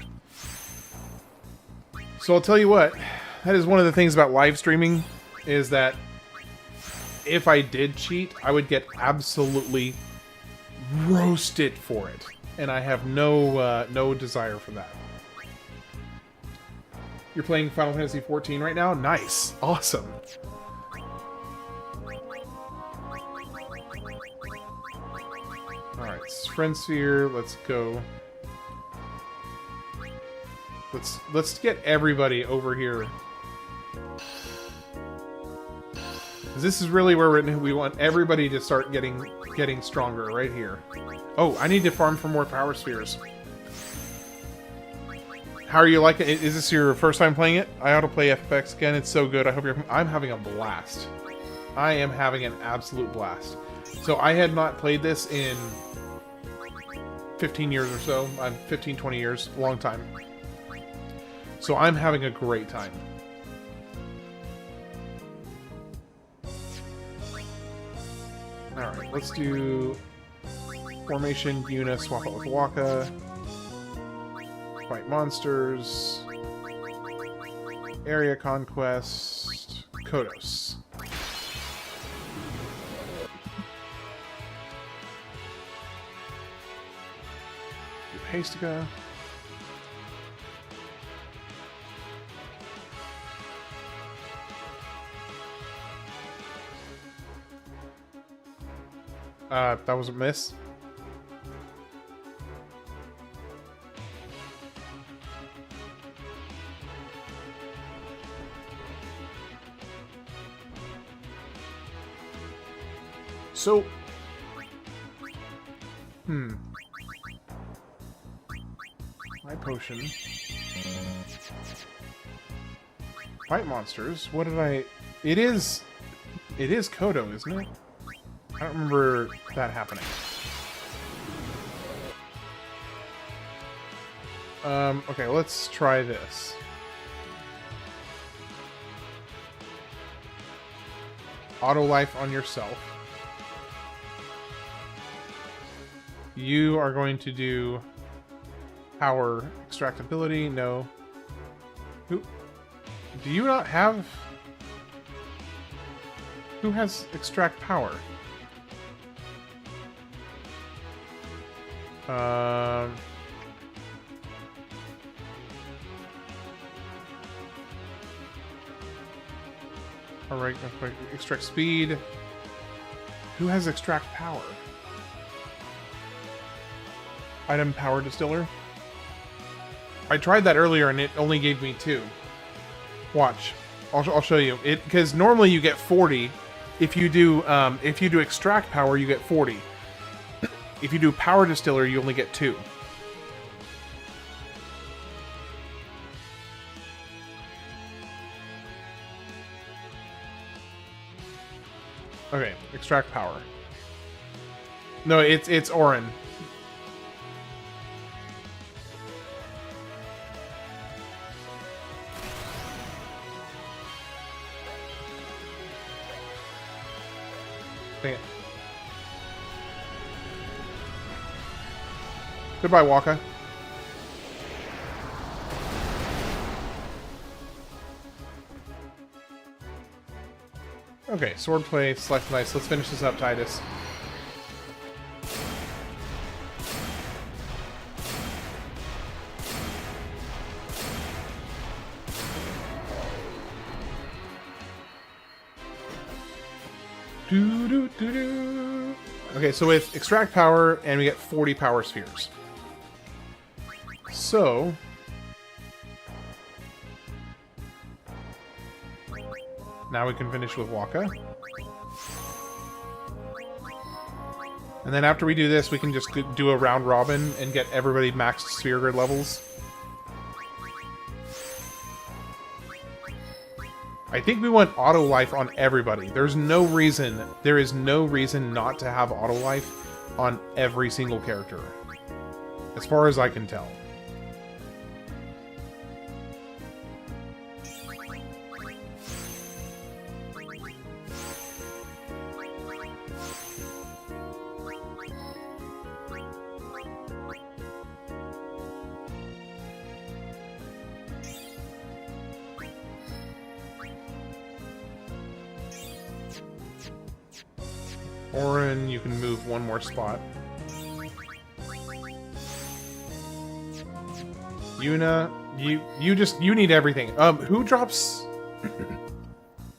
So I'll tell you what, that is one of the things about live streaming, is that if I did cheat, I would get absolutely roasted for it. And I have no desire for that. You're playing Final Fantasy XIV right now? Nice. Awesome. Alright, Friend Sphere, let's go. Let's get everybody over here. This is really where we want everybody to start getting stronger, right here. Oh, I need to farm for more power spheres. How are you liking it? Is this your first time playing it? I ought to play FFX again. It's so good. I hope I'm having a blast. I am having an absolute blast. So I had not played this in 15 years or so. 15, 20 years. A long time. So I'm having a great time. Alright, let's do formation, Yuna, swap out with Waka, fight monsters, area conquest, Kodos. Do Hastica. That was a miss. So, my potion. Fight monsters. What did I? It is Kodo, isn't it? I don't remember that happening. Okay, let's try this. Auto life on yourself. You are going to do power extractability. No. Who? Do you not have? Who has extract power? Alright, extract speed. Who has extract power? Item power distiller. I tried that earlier and it only gave me 2. Watch. I'll show you. Because normally you get 40. If you do extract power, you get 40. If you do power distiller, you only get 2. Okay, extract power. No, it's Auron. Dang it. Goodbye, Waka. Okay, swordplay, select nice. Let's finish this up, Tidus. Okay, so with extract power, and we get 40 power spheres. So now we can finish with Waka. And then after we do this, we can just do a round robin and get everybody maxed sphere grid levels. I think we want auto life on everybody. There is no reason not to have auto life on every single character. As far as I can tell. Auron, you can move one more spot. Yuna, you need everything. Who drops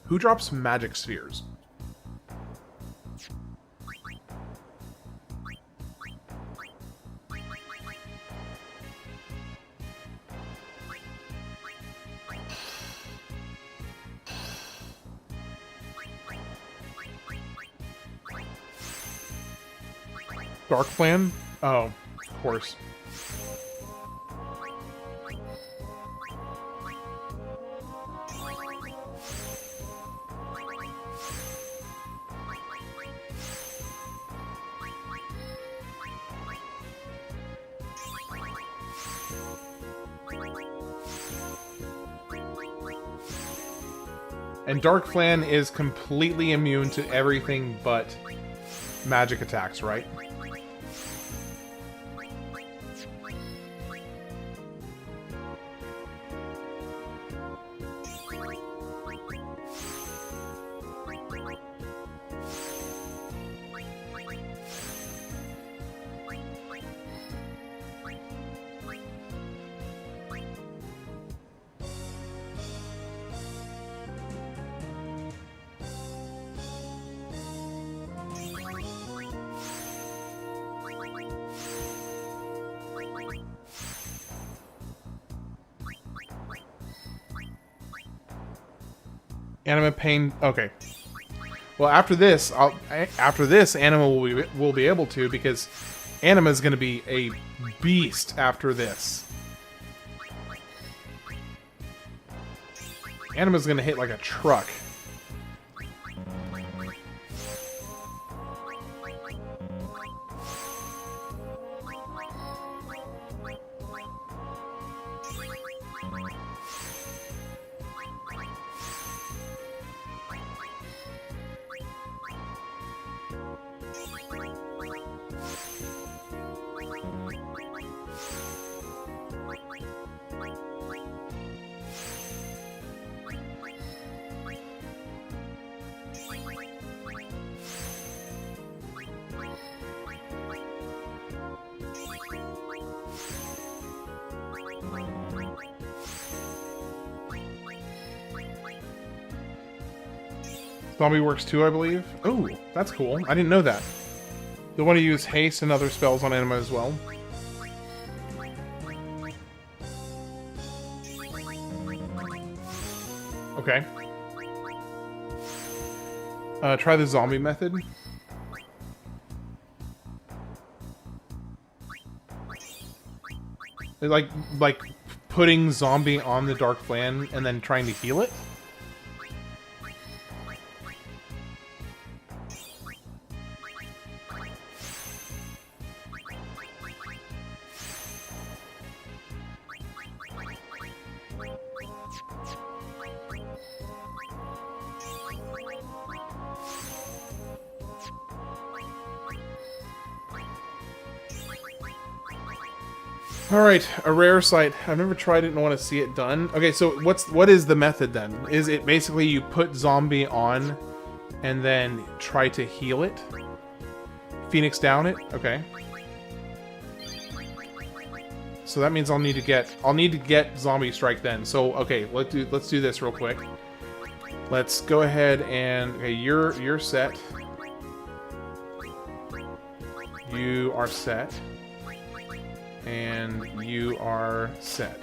who drops magic spheres? Dark Plan? Oh, of course. And Dark Flan is completely immune to everything but magic attacks, right? Anima Pain. Okay. Well, after this, Anima will be able to, because Anima is going to be a beast after this. Anima is going to hit like a truck. Zombie works too, I believe. Oh, that's cool. I didn't know that. You'll want to use haste and other spells on Anima as well. Okay. Try the zombie method. Like putting zombie on the Dark Flan and then trying to heal it. Alright, a rare sight. I've never tried it and want to see it done. Okay, so what is the method then? Is it basically you put zombie on and then try to heal it? Phoenix down it? Okay. So that means I'll need to get zombie strike then. So okay, let's do this real quick. Let's go ahead and okay, you're set. You are set. And you are set.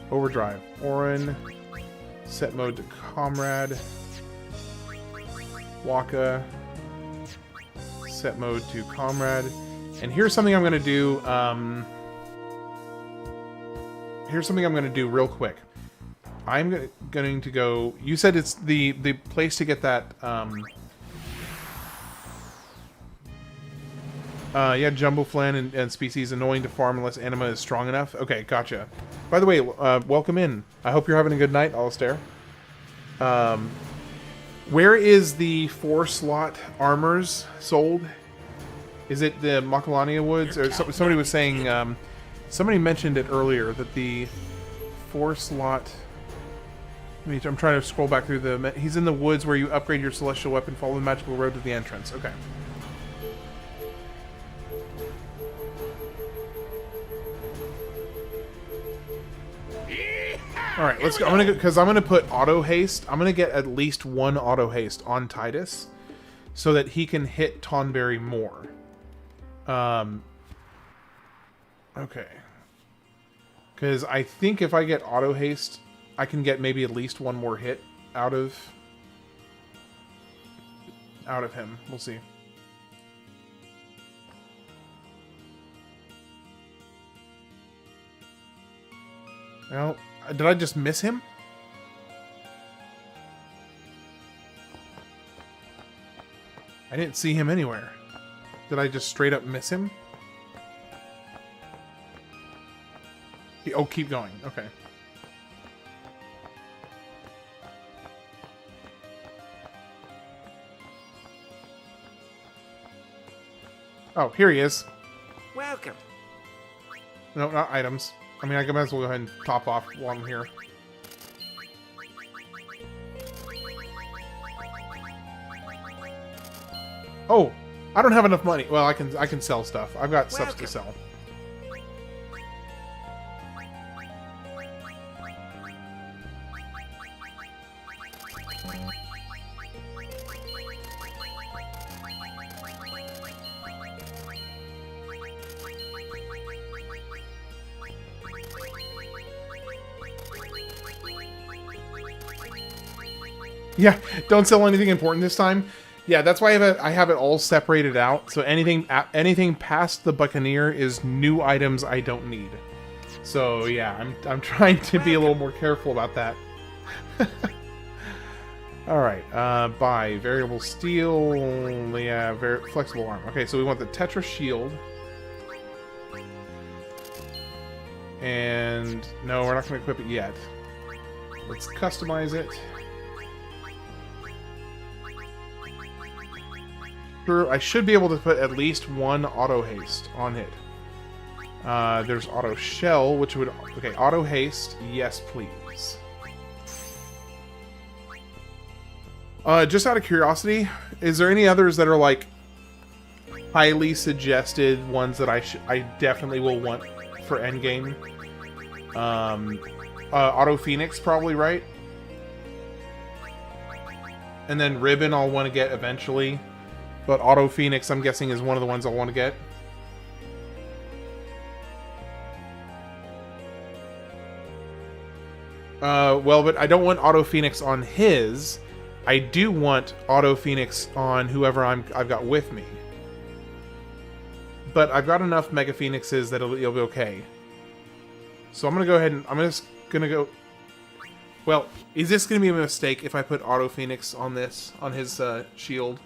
Overdrive. Auron. Set mode to Comrade. Waka. Set mode to Comrade. And here's something I'm going to do. Here's something I'm going to do real quick. I'm going to go... You said it's the place to get that... yeah, Jumbo Flan and species annoying to farm unless Anima is strong enough. Okay, gotcha. By the way, welcome in. I hope you're having a good night, Alistair. Where is the 4-slot armors sold? Is it the Macalania Woods? Or somebody was saying... somebody mentioned it earlier, that the 4-slot... I'm trying to scroll back through the... He's in the woods where you upgrade your celestial weapon, follow the magical road to the entrance. Okay. Alright, let's go. I'm gonna put auto haste. I'm gonna get at least one auto haste on Tidus so that he can hit Tonberry more. Okay. Because I think if I get auto haste, I can get maybe at least one more hit out of him. We'll see. Well, did I just miss him? I didn't see him anywhere. Did I just straight up miss him? Oh, keep going. Okay. Oh, here he is. Welcome. No, not items. I mean, I might as well go ahead and top off while I'm here. Oh, I don't have enough money. Well, I can sell stuff. I've got stuff to sell. Yeah, don't sell anything important this time. Yeah, that's why I have it all separated out. So anything past the Buccaneer is new items I don't need. So yeah, I'm trying to be a little more careful about that. All right, buy variable steel. Yeah, very flexible arm. Okay, so we want the Tetra shield. And no, we're not going to equip it yet. Let's customize it. I should be able to put at least one auto haste on it. There's auto shell, which would... Okay, auto haste, yes please. Just out of curiosity, is there any others that are like highly suggested ones that I definitely will want for endgame? Auto Phoenix probably, right? And then Ribbon I'll want to get eventually. But Auto Phoenix, I'm guessing, is one of the ones I'll want to get. Well, but I don't want Auto Phoenix on his. I do want Auto Phoenix on whoever I've got with me. But I've got enough Mega Phoenixes that it'll be okay. So I'm going to go ahead and... I'm just going to go... Well, is this going to be a mistake if I put Auto Phoenix on this, on his shield?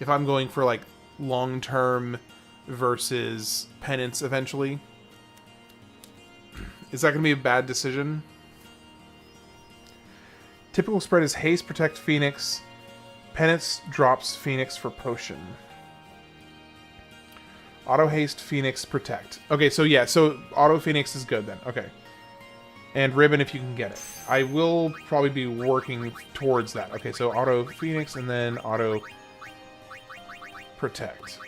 If I'm going for, like, long-term versus penance eventually? Is that going to be a bad decision? Typical spread is Haste, Protect, Phoenix. Penance drops Phoenix for Potion. Auto Haste, Phoenix, Protect. Okay, so yeah, so Auto Phoenix is good then. Okay. And Ribbon if you can get it. I will probably be working towards that. Okay, so Auto Phoenix and then Auto... Protect.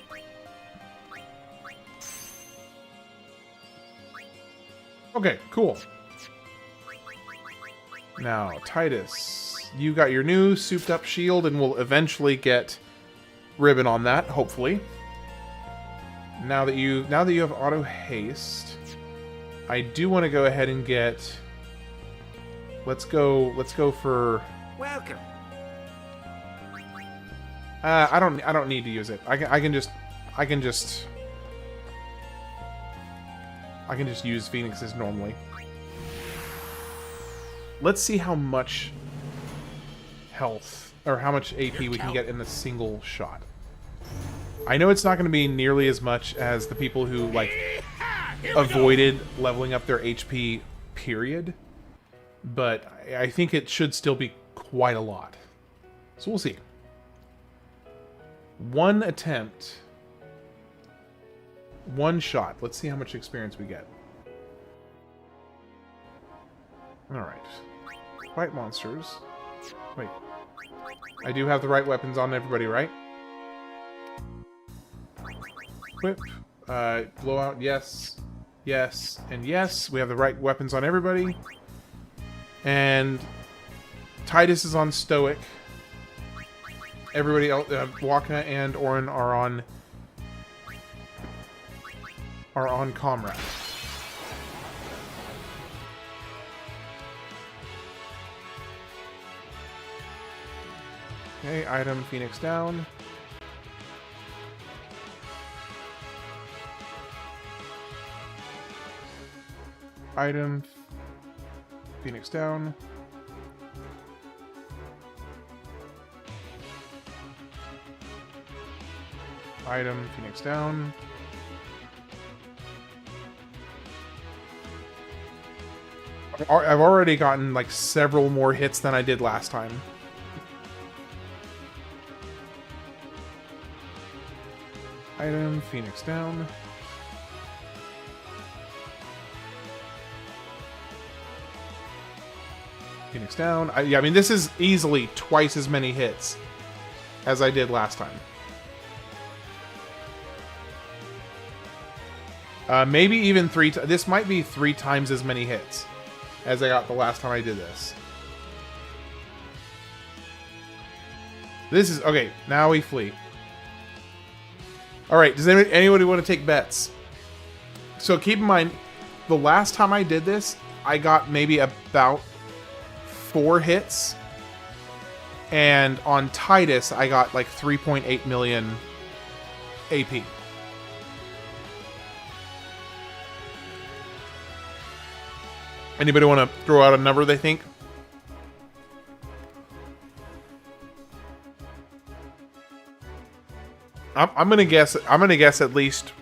Okay, cool. Now, Tidus, you got your new souped up shield and we'll eventually get Ribbon on that, hopefully. Now that you have auto haste, I do want to go ahead and get... Let's go for... Welcome. I don't need to use it. I can just use Phoenixes normally. Let's see how much health or how much AP we can get in a single shot. I know it's not going to be nearly as much as the people who like avoided leveling up their HP period, but I think it should still be quite a lot. So we'll see. One attempt. One shot. Let's see how much experience we get. Alright. Fight monsters. Wait. I do have the right weapons on everybody, right? Equip. Blowout, yes. Yes. And yes. We have the right weapons on everybody. And Tidus is on Stoic. Everybody else, Waka and Auron are on Comrade. Okay, item Phoenix down. Item Phoenix down. Item, Phoenix down. I've already gotten like several more hits than I did last time. Item, Phoenix down. Phoenix down. Yeah, I mean, this is easily twice as many hits as I did last time. Maybe even this might be 3 times as many hits as I got the last time I did this. This is... Okay, now we flee. Alright, does anybody want to take bets? So keep in mind, the last time I did this, I got maybe about 4 hits. And on Tidus, I got like 3.8 million AP. Anybody want to throw out a number they think? I'm gonna guess. I'm gonna guess at least.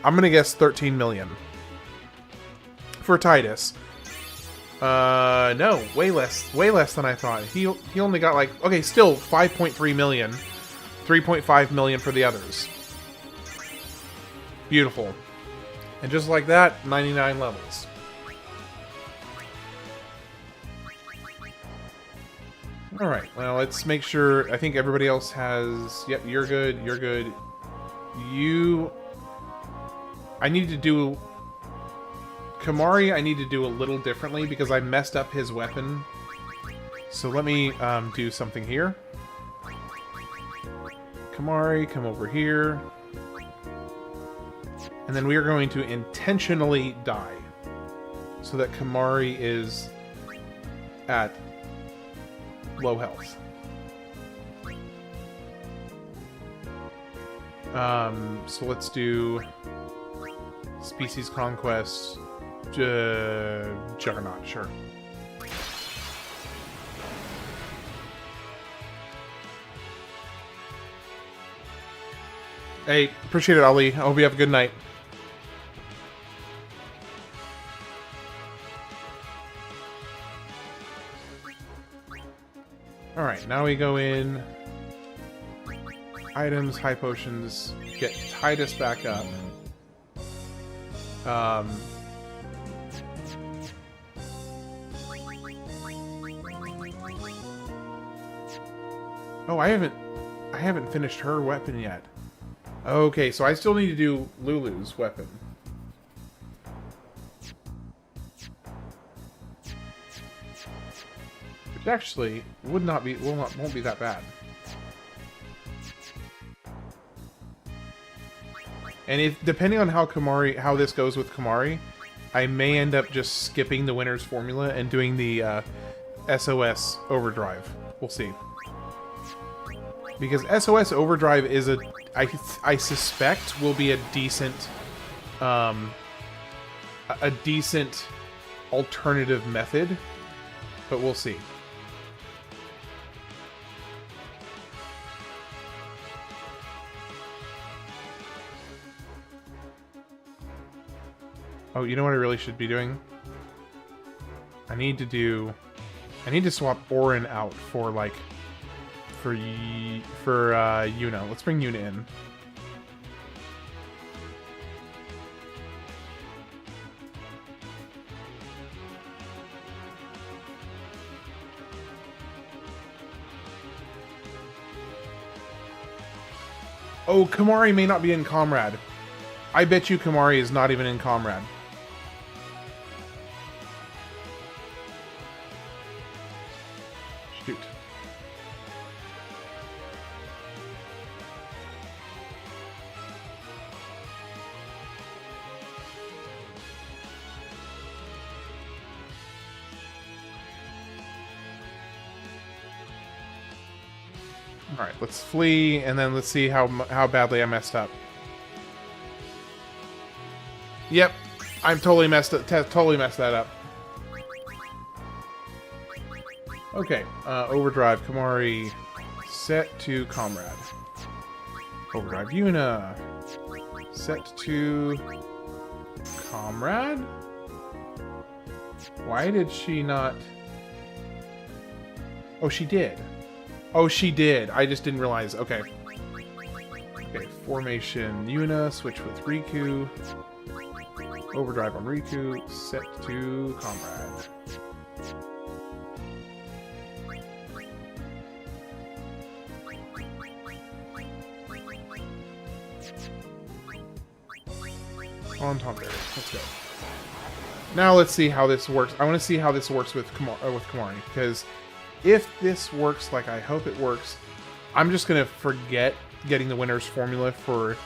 I'm gonna guess 13 million for Tidus. No, way less than I thought. He only got like, okay, still 5.3 million, 3.5 million for the others. Beautiful. And just like that, 99 levels. Alright, well, let's make sure... I think everybody else has... Yep, you're good, you're good. I need to do... Kimahri, I need to do a little differently because I messed up his weapon. So let me do something here. Kimahri, come over here. And then we are going to intentionally die so that Kimahri is at low health. So let's do Species Conquest, Juggernaut, sure. Hey, appreciate it, Ali. I hope you have a good night. Alright, now we go in. Items, high potions, get Tidus back up. Oh, I haven't finished her weapon yet. Okay, so I still need to do Lulu's weapon. Which actually won't be that bad. And if depending on how this goes with Kimahri, I may end up just skipping the winner's formula and doing the SOS overdrive. We'll see. Because SOS overdrive is I suspect will be a decent alternative method, but we'll see. Oh, you know what I really should be doing? I need to swap Auron out for like for Yuna. Let's bring Yuna in. Oh, Kimahri may not be in Comrade. I bet you Kimahri is not even in Comrade. Shoot. Alright, let's flee, and then let's see how badly I messed up. Yep, I'm totally messed that up. Okay, Overdrive Kamari set to Comrade. Overdrive Yuna set to Comrade? Why did she not... Oh, she did. Oh, she did. I just didn't realize. Okay. Okay, formation Yuna, switch with Riku. Overdrive on Riku, set to Comrade. On Tomberry. Let's go. Now let's see how this works. I want to see how this works with Kamari, because if this works like I hope it works, I'm just gonna forget getting the winner's formula for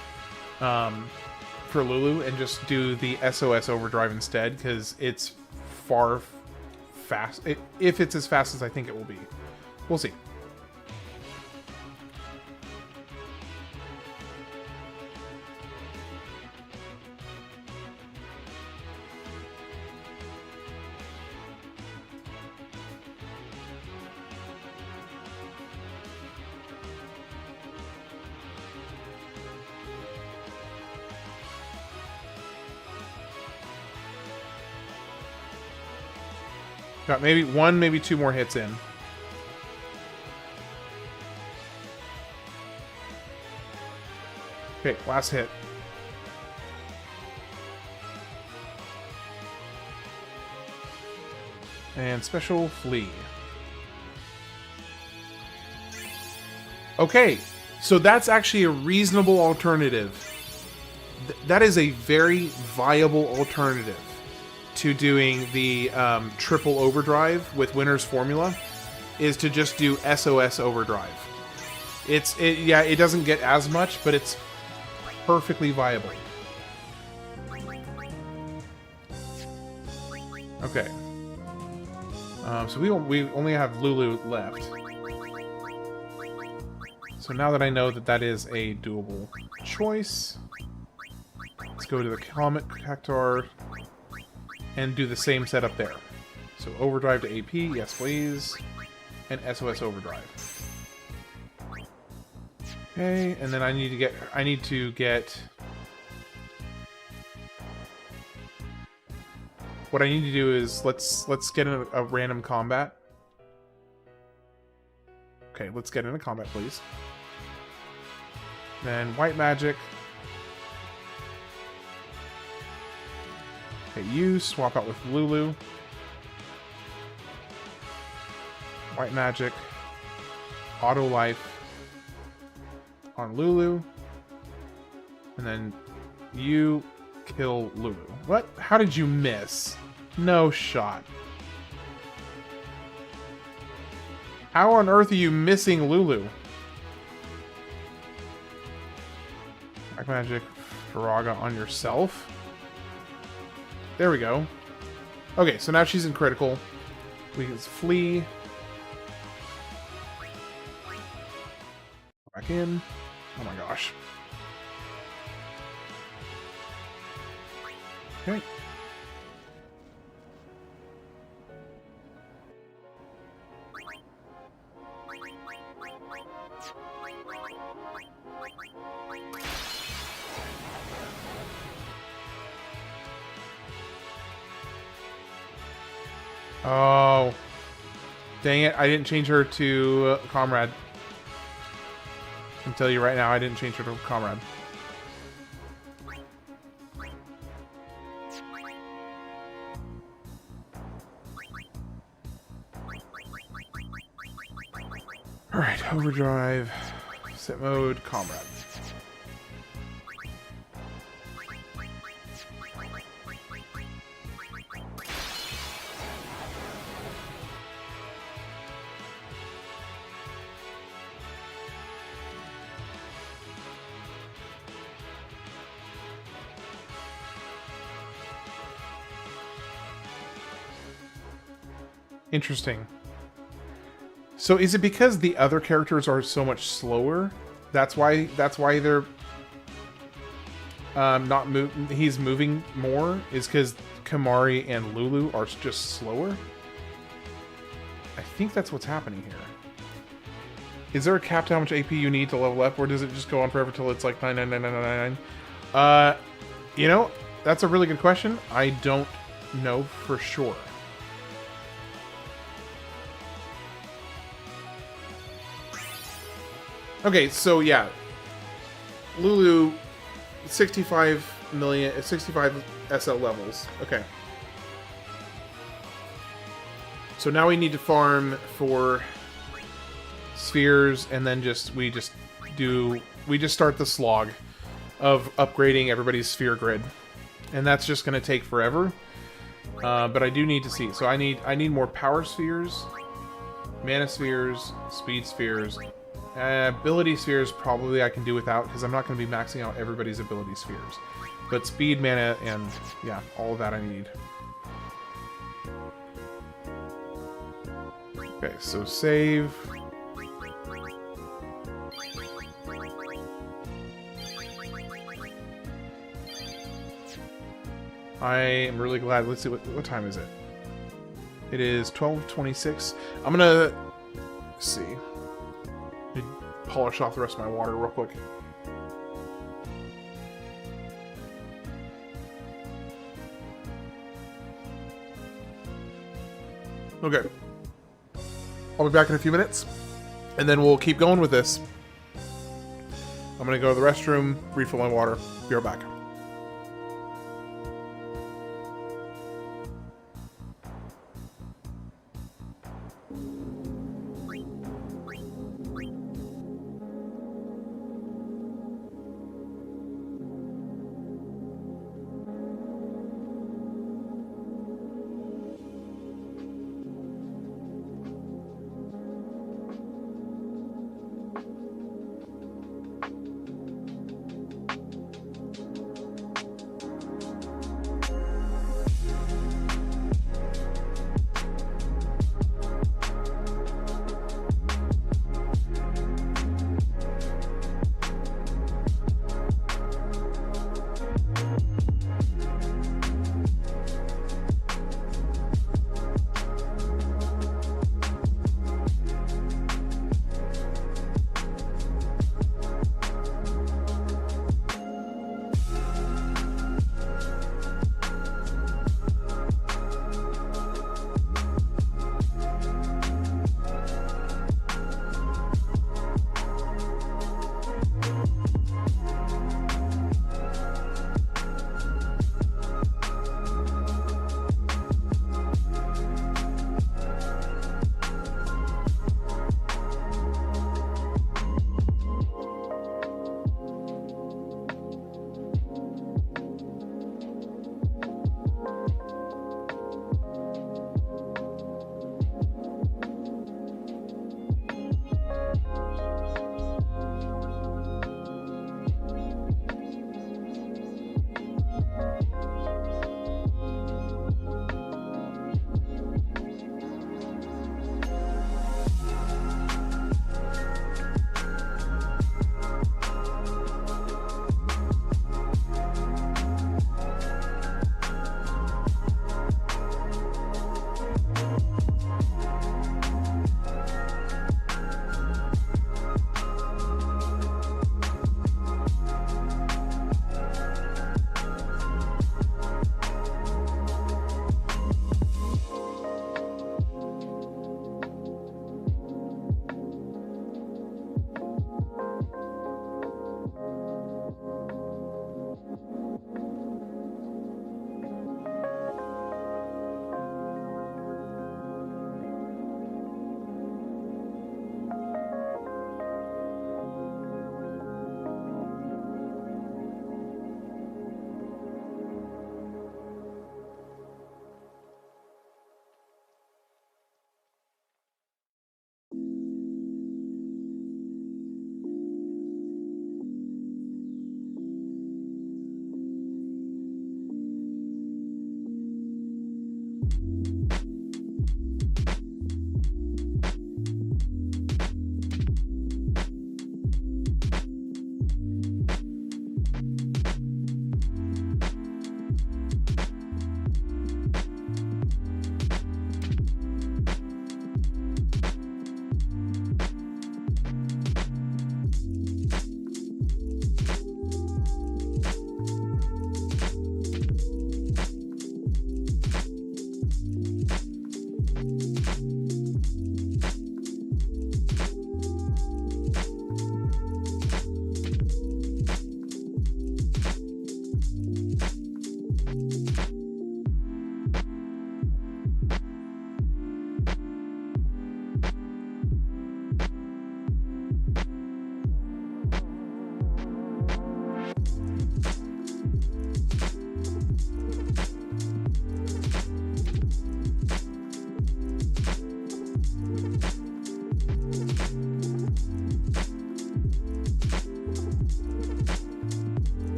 Lulu and just do the SOS Overdrive instead, because it's far fast. If it's as fast as I think it will be, we'll see. Got maybe one, maybe two more hits in. Okay, last hit. And special flee. Okay, so that's actually a reasonable alternative. That is a very viable alternative to doing the triple overdrive with winner's formula, is to just do SOS overdrive. Yeah, it doesn't get as much, but it's perfectly viable. Okay. So we only have Lulu left. So now that I know that that is a doable choice, let's go to the Comet Cactar and do the same setup there. So overdrive to AP, yes please, and SOS overdrive. Okay, and then I need to get what I need to do is let's get in a random combat. Okay, let's get in a combat, please. Then white magic. Okay, you swap out with Lulu. White magic. Auto life on Lulu. And then you kill Lulu. What? How did you miss? No shot. How on earth are you missing Lulu? Black magic, Firaga on yourself. There we go. Okay, so now she's in critical. We can flee. Back in. Oh my gosh. Okay. Oh. Dang it, I didn't change her to Comrade. I can tell you right now, I didn't change her to Comrade. Alright, overdrive, set mode, Comrade. Interesting. So is it because the other characters are so much slower? That's why they're not he's moving more, is because Kamari and Lulu are just slower? I think that's what's happening here. Is there a cap to how much AP you need to level up, or does it just go on forever till it's like 99999? You know, that's a really good question. I don't know for sure. Okay, so yeah. Lulu, 65 SL levels. Okay. So now we need to farm for spheres, and then we just start the slog of upgrading everybody's sphere grid, and that's just going to take forever. But I do need to see. So I need more power spheres, mana spheres, speed spheres, ability spheres. Probably I can do without, because I'm not going to be maxing out everybody's ability spheres. But speed, mana, and yeah, all of that I need. Okay, so save. I am really glad. Let's see, what time is it? It is 12:26. I'm gonna see. Let me polish off the rest of my water real quick. Okay. I'll be back in a few minutes, and then we'll keep going with this. I'm gonna go to the restroom, refill my water. Be right back.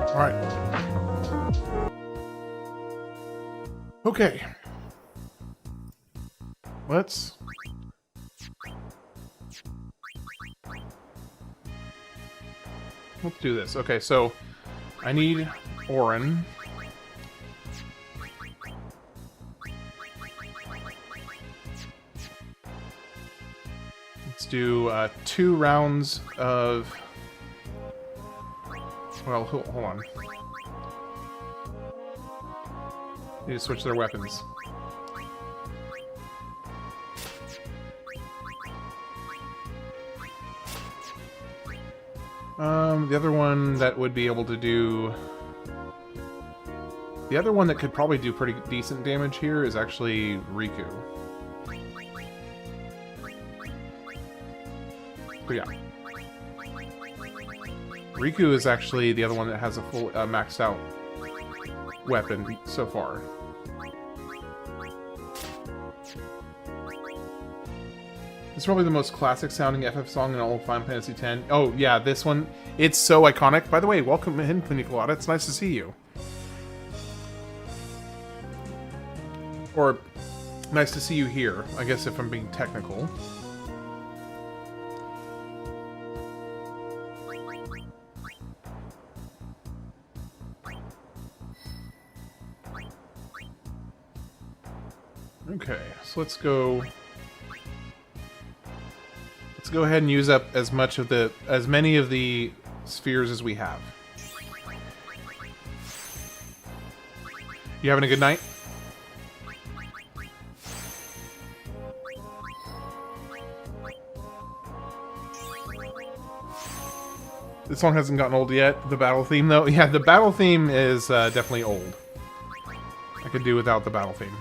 Alright. Okay. Let's... do this. Okay, so I need Auron. Let's do 2 rounds of... Well, hold on. Need to switch their weapons. The other one that would be able to do... The other one that could probably do pretty decent damage here is actually Riku. But yeah. Riku is actually the other one that has a full maxed out weapon so far. It's probably the most classic sounding FF song in all of Final Fantasy X. Oh yeah, this one, it's so iconic. By the way, welcome in, Pina Colada. It's nice to see you. Or, nice to see you here, I guess if I'm being technical. Okay, so let's go ahead and use up as many of the spheres as we have. You having a good night? This song hasn't gotten old yet. The battle theme, though? Yeah, the battle theme is definitely old. I could do without the battle theme.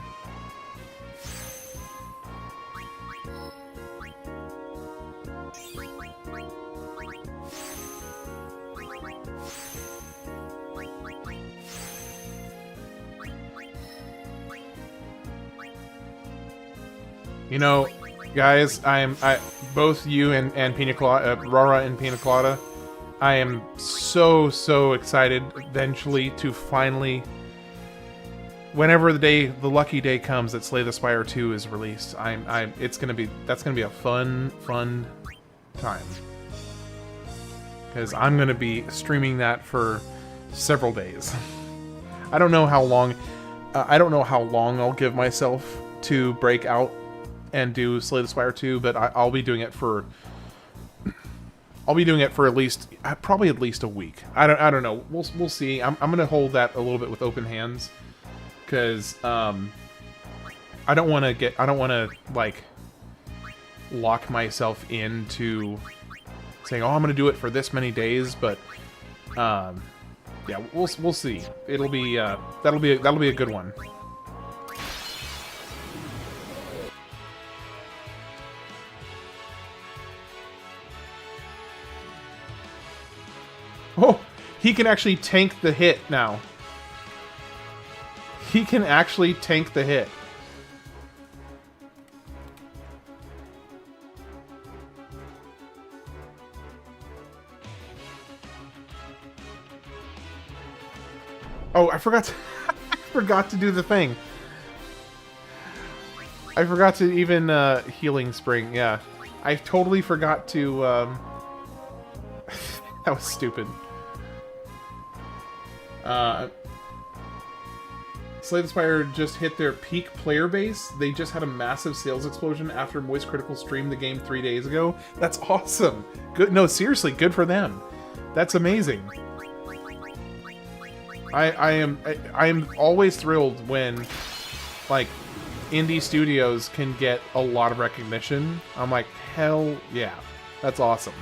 You know, guys, both you and Pina Colada, Rara and Pina Colada, I am so excited eventually to finally, whenever the lucky day comes that Slay the Spire 2 is released, that's gonna be a fun time. Because I'm gonna be streaming that for several days. I don't know how long I'll give myself to break out and do Slay the Spire 2, but I'll be doing it for probably at least a week. I don't know. We'll see. I'm gonna hold that a little bit with open hands, because I don't want to like lock myself into saying, oh, I'm gonna do it for this many days, but yeah, we'll see. It'll be that'll be a good one. Oh, he can actually tank the hit now. He can actually tank the hit. Oh, I forgot to do the thing. I forgot to even healing spring. Yeah, I totally forgot to. That was stupid. Slay the Spire just hit their peak player base. They just had a massive sales explosion after Moist Critical streamed the game 3 days ago. That's awesome. Good. No, seriously, good for them. That's amazing. I am always thrilled when, like, indie studios can get a lot of recognition. I'm like, hell yeah, that's awesome.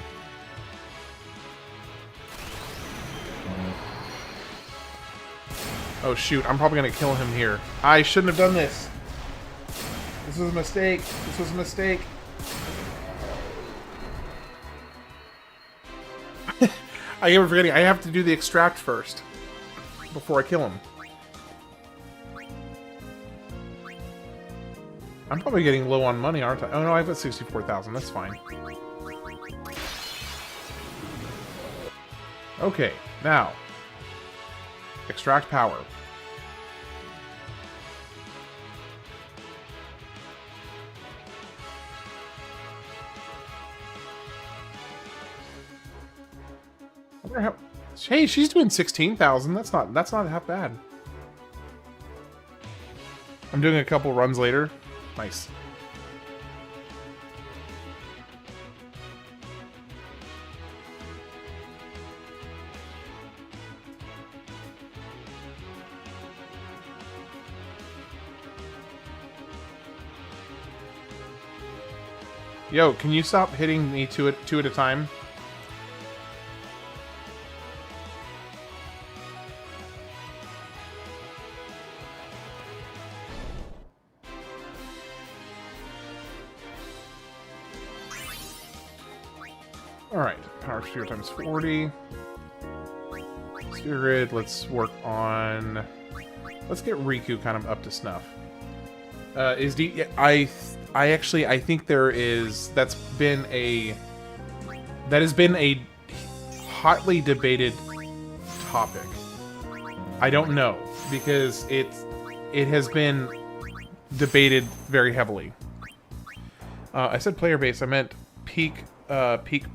Oh shoot, I'm probably gonna kill him here. I shouldn't have done this. This was a mistake. This was a mistake. I keep forgetting, I have to do the extract first. Before I kill him. I'm probably getting low on money, aren't I? Oh no, I've got 64,000. That's fine. Okay, now. Extract power. I wonder how... Hey, she's doing 16,000. That's not half bad. I'm doing a couple runs later. Nice. Yo, can you stop hitting me two at a time? Alright, power sphere times 40. Sphere grid, let's work on... Let's get Riku kind of up to snuff. I think there is... That has been a hotly debated topic. I don't know, because it has been debated very heavily. I said player base, I meant peak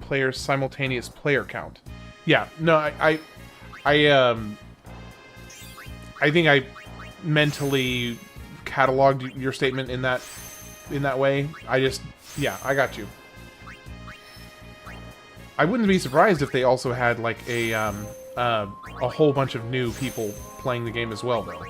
players simultaneous player count. Yeah, no, I think I mentally cataloged your statement in that way. Yeah, I got you. I wouldn't be surprised if they also had like a whole bunch of new people playing the game as well, though.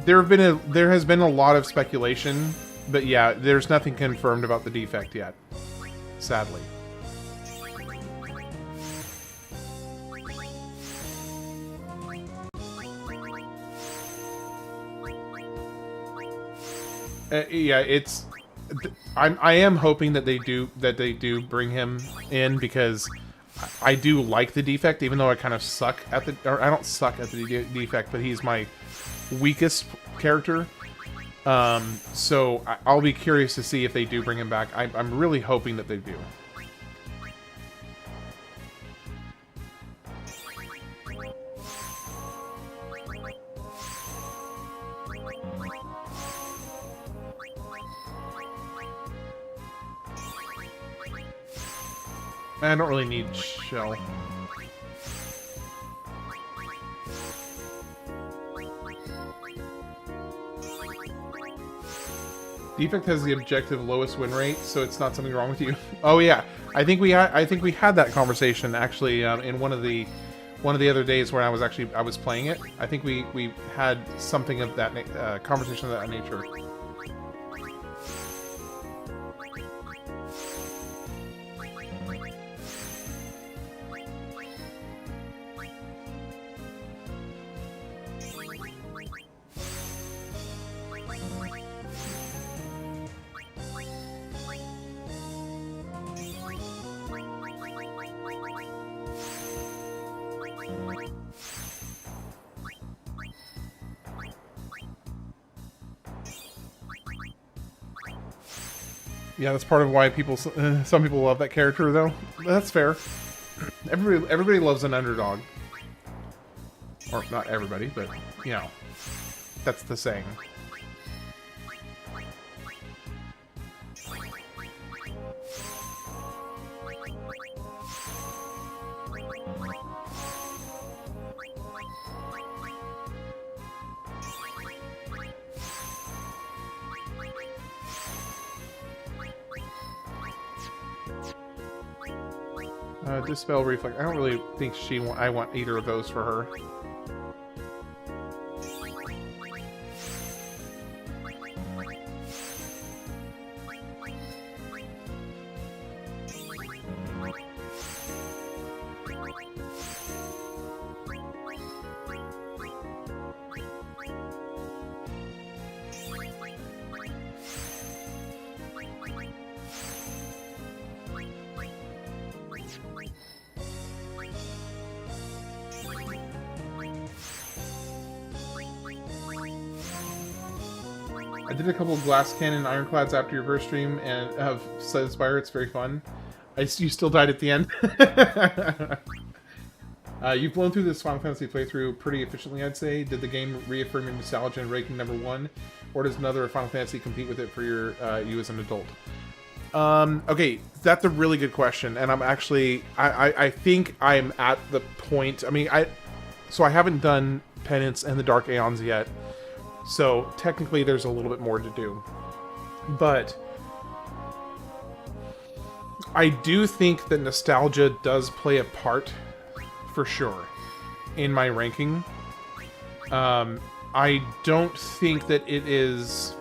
There has been a lot of speculation, but yeah, there's nothing confirmed about the defect yet. Sadly. Yeah, I am hoping that they do bring him in, because I do like the defect, even though I kind of suck at the... Or I don't suck at the defect, but he's my weakest character. So I'll be curious to see if they do bring him back. I'm really hoping that they do. I don't really need shell. Defect has the objective lowest win rate, so it's not something wrong with you. Oh yeah, I think we had that conversation actually in one of the other days where I was playing it. I think we had something of that conversation of that nature. Yeah, that's part of why some people love that character, though. That's fair. Everybody loves an underdog. Or, not everybody, but, you know, that's the saying. Dispel, Reflect. I don't really think I want either of those for her. I did a couple of Glass Cannon Ironclads after your first stream and of Slay Spire. It's very fun. You still died at the end. You've blown through this Final Fantasy playthrough pretty efficiently, I'd say. Did the game reaffirm your nostalgia and ranking #1? Or does another Final Fantasy compete with it for your you as an adult? Okay, that's a really good question. And I'm actually... I think I'm at the point... I mean, so I haven't done Penance and the Dark Aeons yet. So, technically, there's a little bit more to do. But I do think that nostalgia does play a part, for sure, in my ranking. I don't think that it is...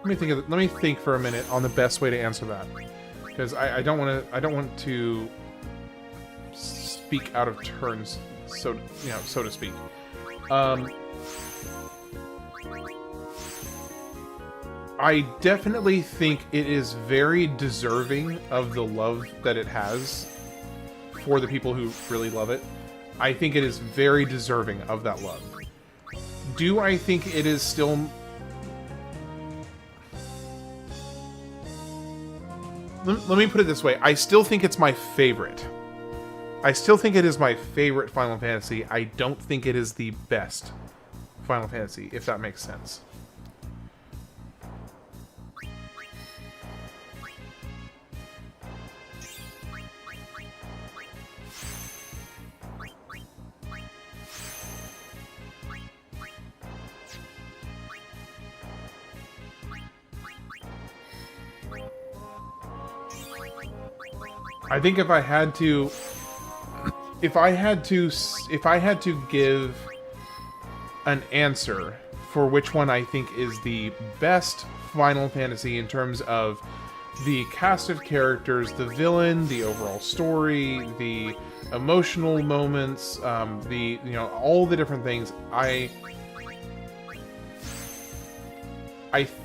Let me think for a minute on the best way to answer that. Because I don't want to speak out of turns, so to speak. I definitely think it is very deserving of the love that it has for the people who really love it. I think it is very deserving of that love. Do I think it is still... Let me put it this way. I still think it's my favorite. I still think it is my favorite Final Fantasy. I don't think it is the best Final Fantasy, if that makes sense. I think if I had to give an answer for which one I think is the best Final Fantasy in terms of the cast of characters, the villain, the overall story, the emotional moments, all the different things, I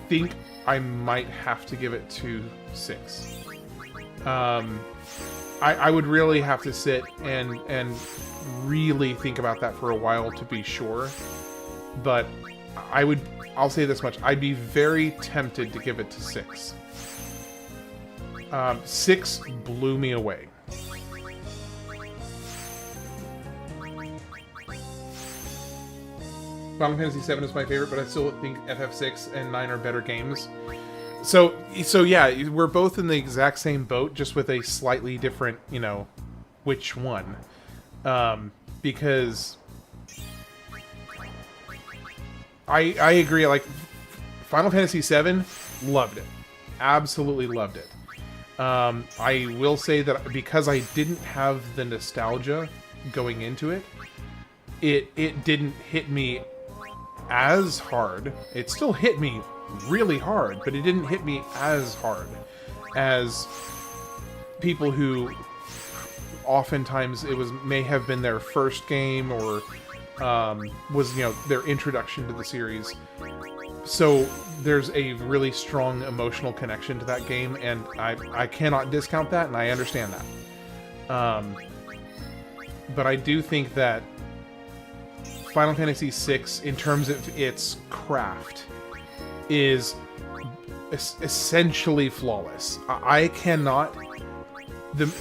think I might have to give it to 6. I would really have to sit and really think about that for a while to be sure. But I'll say this much. I'd be very tempted to give it to 6. 6 blew me away. Final Fantasy VII is my favorite, but I still think FF6 and 9 are better games. So yeah, we're both in the exact same boat, just with a slightly different, which one. Because I agree, like, Final Fantasy VII, loved it. Absolutely loved it. I will say that because I didn't have the nostalgia going into it, it didn't hit me as hard. It still hit me really hard, but it didn't hit me as hard as people who oftentimes may have been their first game or was their introduction to the series. So there's a really strong emotional connection to that game, and I cannot discount that, and I understand that. But I do think that Final Fantasy VI, in terms of its craft, is essentially flawless. I cannot...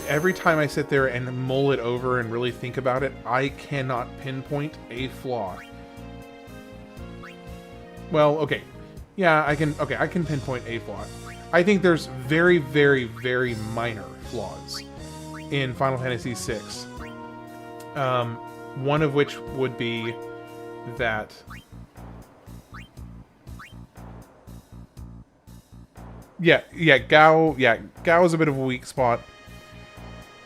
Every time I sit there and mull it over and really think about it, I cannot pinpoint a flaw. Well, okay. Yeah, I can pinpoint a flaw. I think there's very, very, very minor flaws in Final Fantasy VI. One of which would be that Gao is a bit of a weak spot.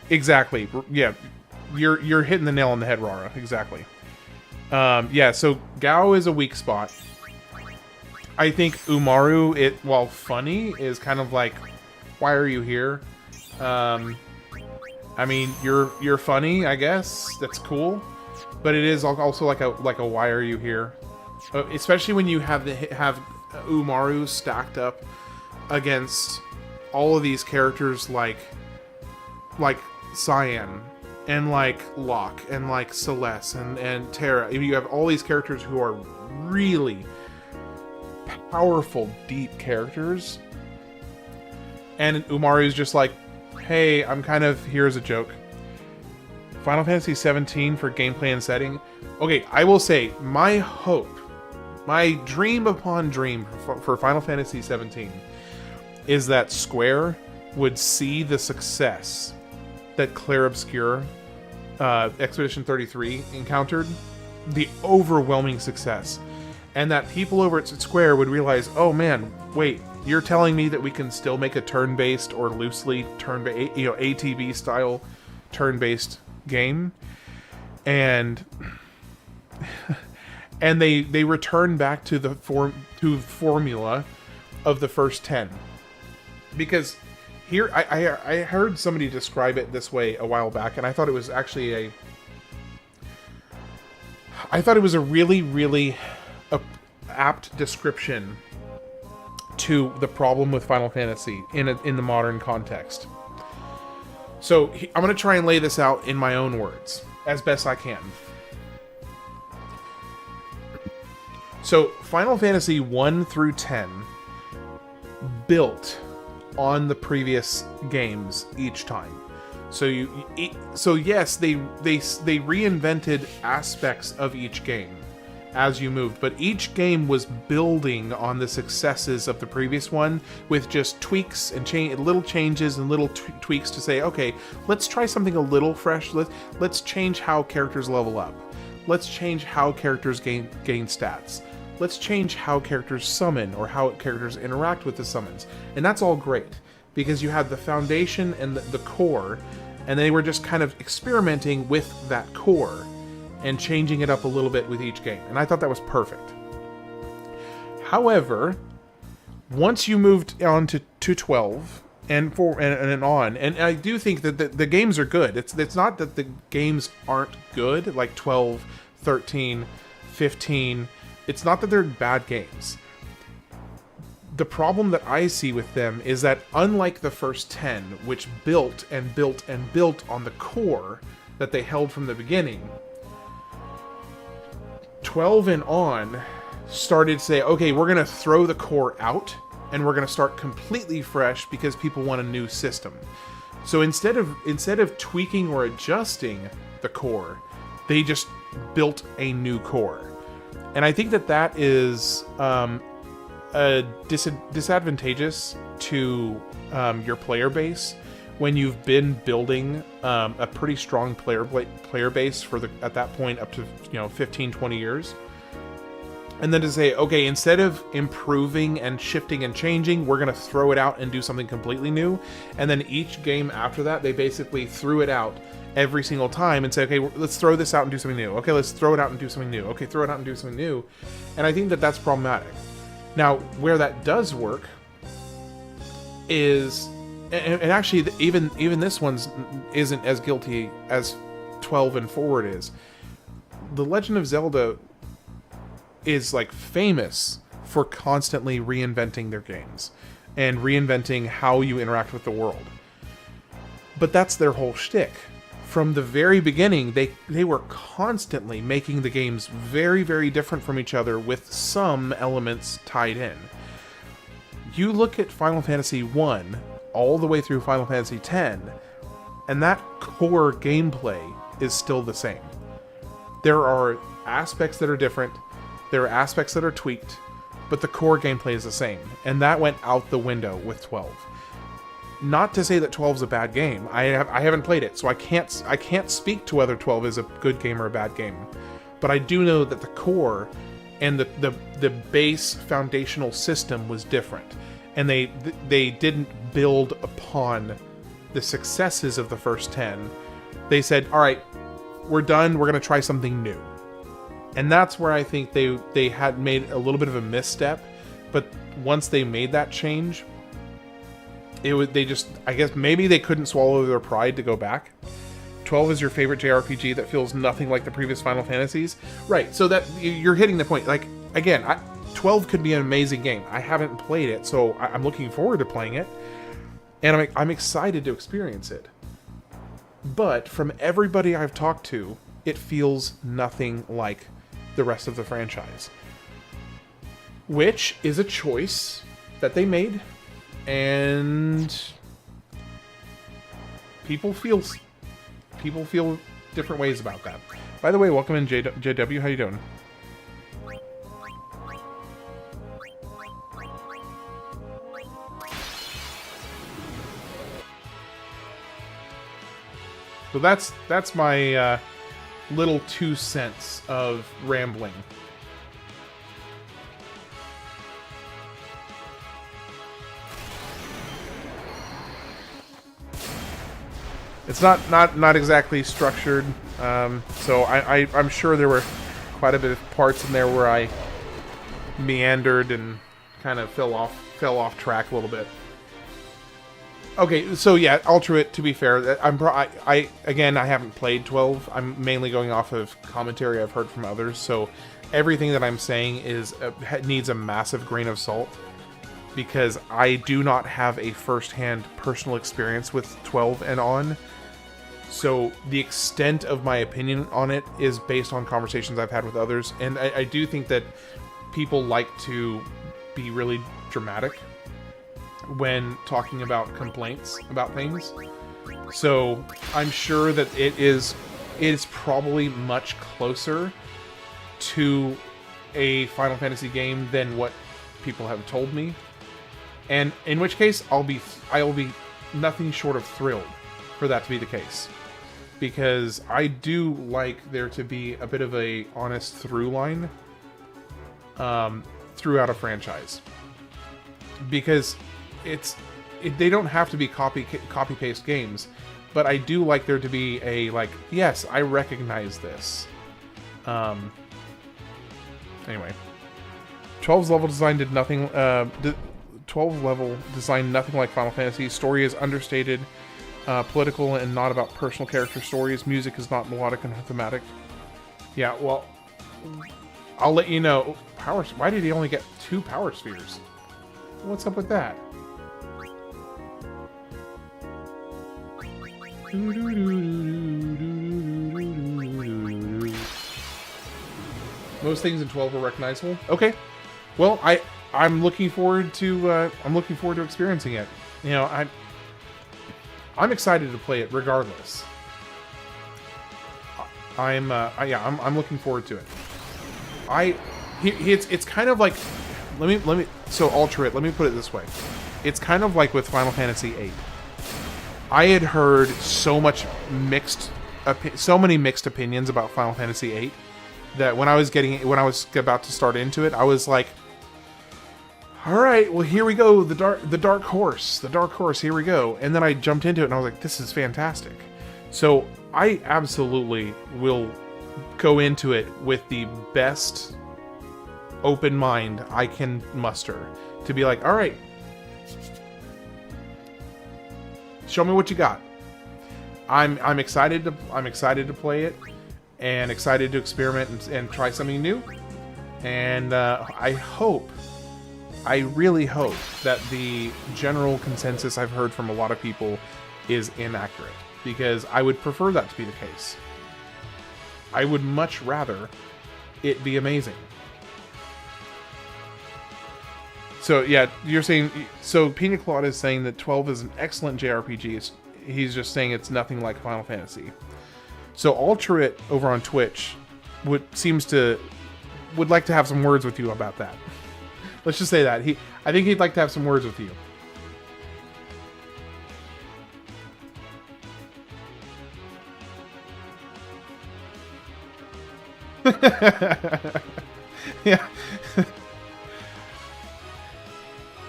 Exactly. Yeah, you're hitting the nail on the head, Rara. Exactly. Yeah, so Gao is a weak spot. I think Umaru, while funny, is kind of like, why are you here? I mean, you're funny, I guess. That's cool, but it is also like a why are you here? Especially when you have Umaru stacked up against all of these characters like Cyan and like Locke and like Celeste and Terra. You have all these characters who are really powerful, deep characters, and Umaru's just like, hey, I'm kind of here as a joke. Final Fantasy 17 for gameplay and setting. Okay, I will say, my hope, my dream upon dream for Final Fantasy 17 is that Square would see the success that Clair Obscur Expedition 33 encountered, the overwhelming success, and that people over at Square would realize, oh man, wait, you're telling me that we can still make a turn-based or loosely turn-based, ATB style turn-based game, and they return back to the formula of the first 10, because here I heard somebody describe it this way a while back, and I thought it was actually a really apt description to the problem with Final Fantasy in the modern context. So I'm going to try and lay this out in my own words as best I can. So Final Fantasy 1 through 10 built on the previous games each time. So yes, they reinvented aspects of each game as you moved, but each game was building on the successes of the previous one with just tweaks and little changes and little tweaks to say, okay, let's try something a little fresh. Let's change how characters level up. Let's change how characters gain stats. Let's change how characters summon or how characters interact with the summons. And that's all great because you had the foundation and the core, and they were just kind of experimenting with that core and changing it up a little bit with each game. And I thought that was perfect. However, once you moved on to 12 and on, and I do think that the games are good. It's not that the games aren't good, like 12, 13, 15. It's not that they're bad games. The problem that I see with them is that unlike the first 10, which built and built and built on the core that they held from the beginning, 12 and on started to say, okay, we're going to throw the core out and we're going to start completely fresh because people want a new system. So instead of tweaking or adjusting the core, they just built a new core. And I think that is disadvantageous to your player base when you've been building a pretty strong player base for at that point up to 15, 20 years. And then to say, okay, instead of improving and shifting and changing, we're going to throw it out and do something completely new. And then each game after that, they basically threw it out every single time and say, okay, let's throw this out and do something new. Okay, let's throw it out and do something new. Okay, throw it out and do something new. And I think that that's problematic. Now, where that does work is, and actually even this one's isn't as guilty as 12 and forward is. The Legend of Zelda is like famous for constantly reinventing their games and reinventing how you interact with the world. But that's their whole shtick. From the very beginning, they were constantly making the games very, very different from each other with some elements tied in. You look at Final Fantasy 1 all the way through Final Fantasy 10, and that core gameplay is still the same. There are aspects that are different, there are aspects that are tweaked, but the core gameplay is the same, and that went out the window with 12. Not to say that 12 is a bad game. I haven't played it, so I can't speak to whether 12 is a good game or a bad game. But I do know that the core and the base foundational system was different. and they didn't build upon the successes of the first 10. They said, all right, we're done, we're going to try something new. And that's where I think they had made a little bit of a misstep, but once they made that change, they just, I guess maybe they couldn't swallow their pride to go back. 12 is your favorite JRPG that feels nothing like the previous Final Fantasies. Right, so that you're hitting the point. Like, again, 12 could be an amazing game. I haven't played it, so I'm looking forward to playing it. And I'm excited to experience it. But from everybody I've talked to, it feels nothing like the rest of the franchise. Which is a choice that they made, and people feel different ways about that. By the way, welcome in, JW. How you doing? So that's my little 2 cents of rambling. It's not exactly structured, so I'm sure there were quite a bit of parts in there where I meandered and kind of fell off track a little bit. Okay, so yeah, Ultruit, to be fair, again, I haven't played 12. I'm mainly going off of commentary I've heard from others, so everything that I'm saying needs a massive grain of salt, because I do not have a first-hand personal experience with 12 and on. So the extent of my opinion on it is based on conversations I've had with others, and I do think that people like to be really dramatic when talking about complaints about things. So I'm sure that it is probably much closer to a Final Fantasy game than what people have told me. And in which case I will be nothing short of thrilled for that to be the case. Because I do like there to be a bit of a honest through line throughout a franchise. Because they don't have to be copy paste games, but I do like there to be a, like, yes, I recognize this. Anyway, 12's level design did nothing. 12 level design nothing like Final Fantasy. Story is understated, political, and not about personal character stories. Music is not melodic and thematic. Yeah, well, I'll let you know. Why did he only get 2 power spheres? What's up with that? Most things in 12 are recognizable. Okay, well, I'm looking forward to experiencing it. You know, I'm excited to play it regardless. I'm looking forward to it. It's kind of like, so Ultruit, let me put it this way. It's kind of like with Final Fantasy VIII. I had heard so many mixed opinions about Final Fantasy VIII that when I was about to start into it, I was like, all right, well, here we go, the dark horse, here we go. And then I jumped into it and I was like, this is fantastic. So I absolutely will go into it with the best open mind I can muster to be like, all right, show me what you got. I'm excited to play it, and excited to experiment and try something new. And I really hope that the general consensus I've heard from a lot of people is inaccurate, because I would prefer that to be the case. I would much rather it be amazing. So yeah, you're saying, so Pina Colada is saying that 12 is an excellent JRPG. He's just saying it's nothing like Final Fantasy. So Ultruit over on Twitch would like to have some words with you about that. Let's just say that. I think he'd like to have some words with you. Yeah.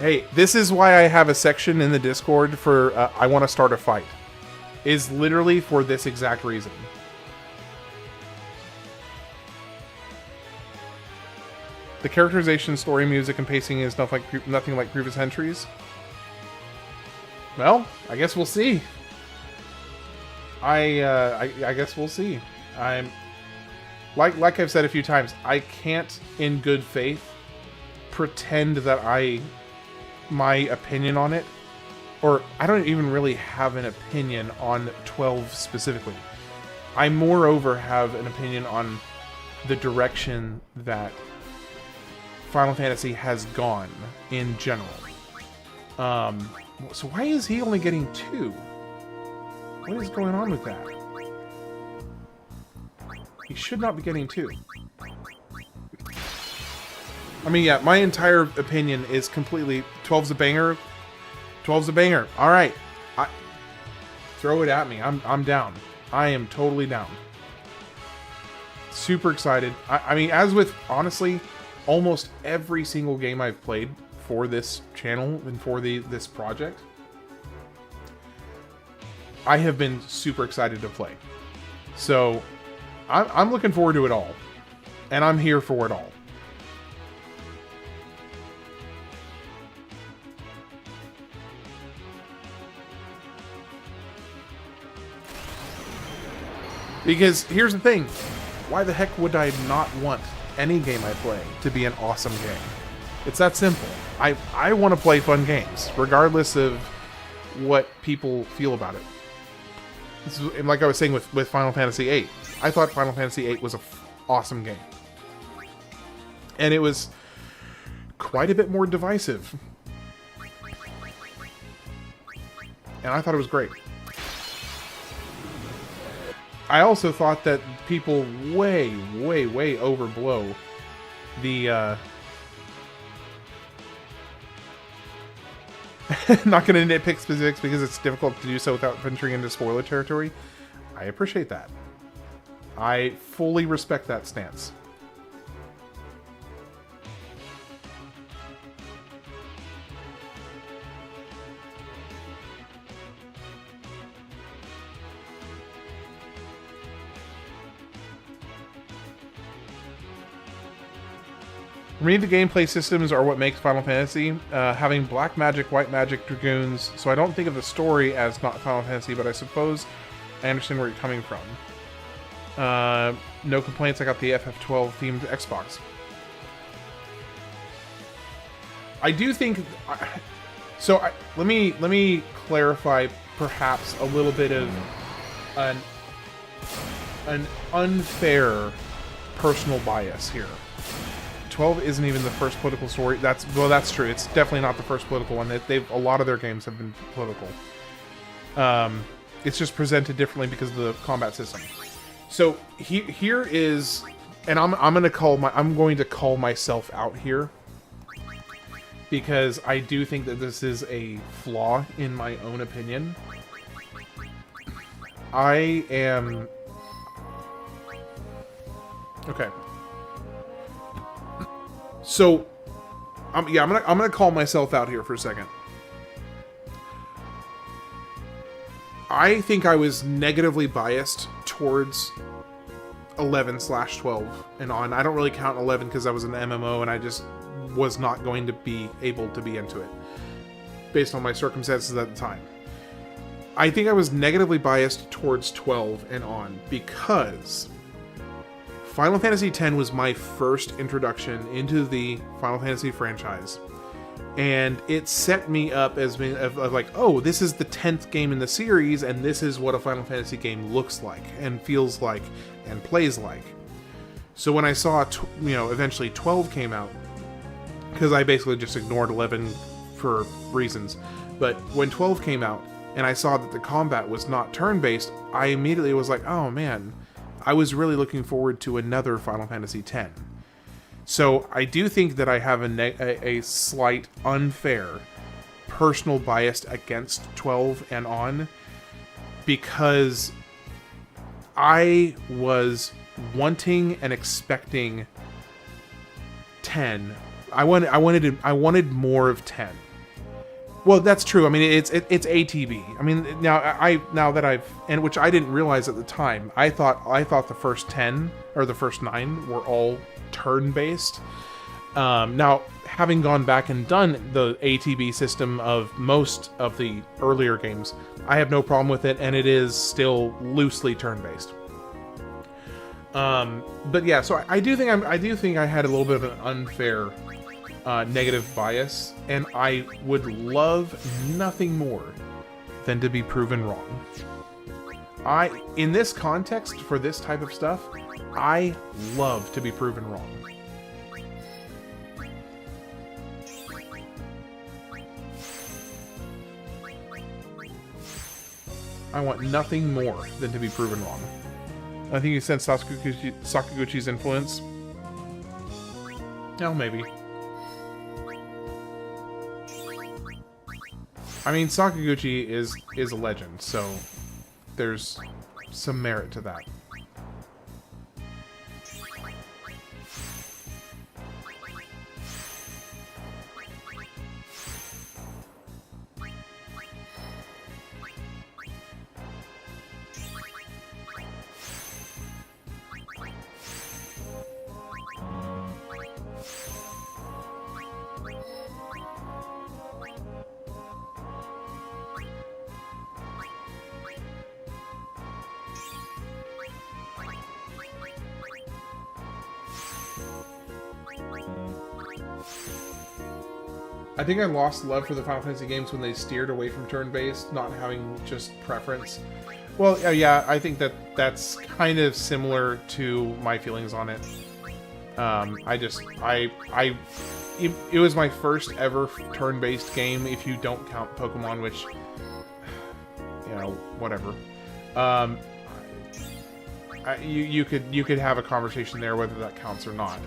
Hey, this is why I have a section in the Discord for I want to start a fight. Is literally for this exact reason. The characterization, story, music, and pacing is nothing like previous entries. Well, I guess we'll see. I guess we'll see. I'm like I've said a few times, I can't in good faith pretend that my opinion on it, or I don't even really have an opinion on 12 specifically. I moreover have an opinion on the direction that Final Fantasy has gone in general. So why is he only getting 2? What is going on with that? He should not be getting 2. I mean, yeah, my entire opinion is completely 12's a banger. 12's a banger. All right, throw it at me. I'm down. I am totally down. Super excited. I mean, as with honestly, almost every single game I've played for this channel and for this project, I have been super excited to play. So I'm looking forward to it all, and I'm here for it all. Because here's the thing, why the heck would I not want any game I play to be an awesome game? It's that simple. I want to play fun games, regardless of what people feel about it. This is, like I was saying with Final Fantasy VIII. I thought Final Fantasy VIII was an awesome game. And it was quite a bit more divisive. And I thought it was great. I also thought that people way overblow the not going to nitpick specifics because it's difficult to do so without venturing into spoiler territory. I appreciate that. I fully respect that stance. For me, the gameplay systems are what makes Final Fantasy. Having black magic, white magic, dragoons, so I don't think of the story as not Final Fantasy, but I suppose I understand where you're coming from. No complaints, I got the FF12 themed Xbox. I do think... let me clarify perhaps a little bit of an unfair personal bias here. 12 isn't even the first political story. That's true. It's definitely not the first political one. A lot of their games have been political. It's just presented differently because of the combat system. So here is, and I'm going to call myself out here because I do think that this is a flaw in my own opinion. I am okay. So, I'm gonna call myself out here for a second. I think I was negatively biased towards 11/12 and on. I don't really count 11 because I was an MMO and I just was not going to be able to be into it based on my circumstances at the time. I think I was negatively biased towards 12 and on because Final Fantasy X was my first introduction into the Final Fantasy franchise, and it set me up as being like, oh, this is the 10th game in the series, and this is what a Final Fantasy game looks like, and feels like, and plays like. So when I saw, eventually 12 came out, because I basically just ignored 11 for reasons, but when 12 came out, and I saw that the combat was not turn-based, I immediately was like, oh man, I was really looking forward to another Final Fantasy X. So I do think that I have a slight unfair personal bias against 12 and on because I was wanting and expecting 10. I wanted more of 10. Well, that's true. I mean, it's ATB. I mean, now that I've, and which I didn't realize at the time, I thought the first 10 or the first 9 were all turn based. Now, having gone back and done the ATB system of most of the earlier games, I have no problem with it, and it is still loosely turn based. But yeah, so I do think I had a little bit of an unfair negative bias, and I would love nothing more than to be proven wrong. In this context, for this type of stuff, I love to be proven wrong. I want nothing more than to be proven wrong. I think you sense Sakaguchi's influence. Oh, maybe. I mean, Sakaguchi is a legend, so there's some merit to that. I think I lost love for the Final Fantasy games when they steered away from turn-based, not having just preference. Well, yeah, I think that's kind of similar to my feelings on it. It was my first ever turn-based game, if you don't count Pokemon, which, you know, whatever. You could have a conversation there whether that counts or not.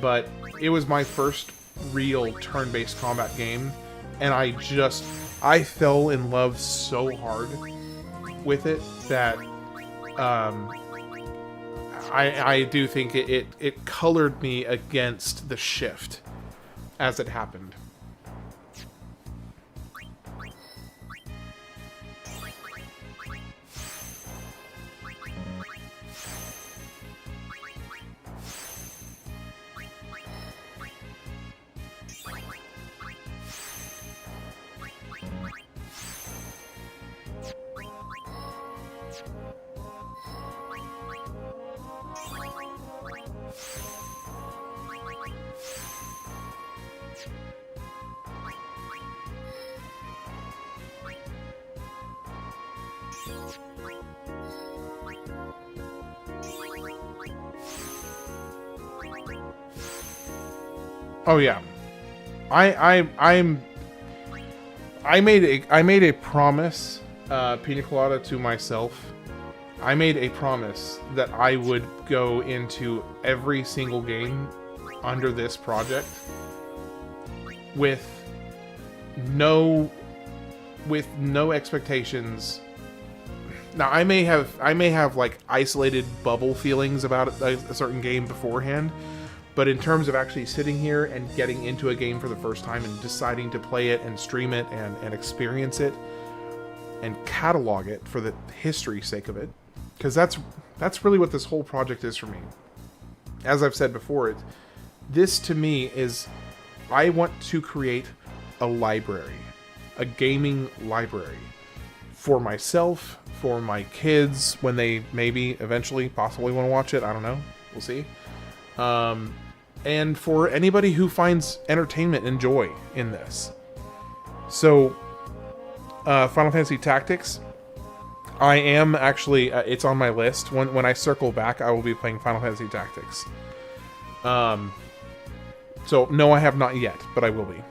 But it was my first real turn-based combat game, and I fell in love so hard with it that I do think it colored me against the shift as it happened. Oh yeah, I made a promise, Pina Colada, to myself. I made a promise that I would go into every single game under this project with no expectations. Now I may have like isolated bubble feelings about a certain game beforehand. But in terms of actually sitting here and getting into a game for the first time and deciding to play it and stream it and experience it and catalog it for the history's sake of it, because that's really what this whole project is for me. As I've said before, this to me is, I want to create a library, a gaming library for myself, for my kids when they maybe eventually possibly want to watch it. I don't know. We'll see. And for anybody who finds entertainment and joy in this. So, Final Fantasy Tactics, I am actually, it's on my list. When I circle back, I will be playing Final Fantasy Tactics. So, no, I have not yet, but I will be.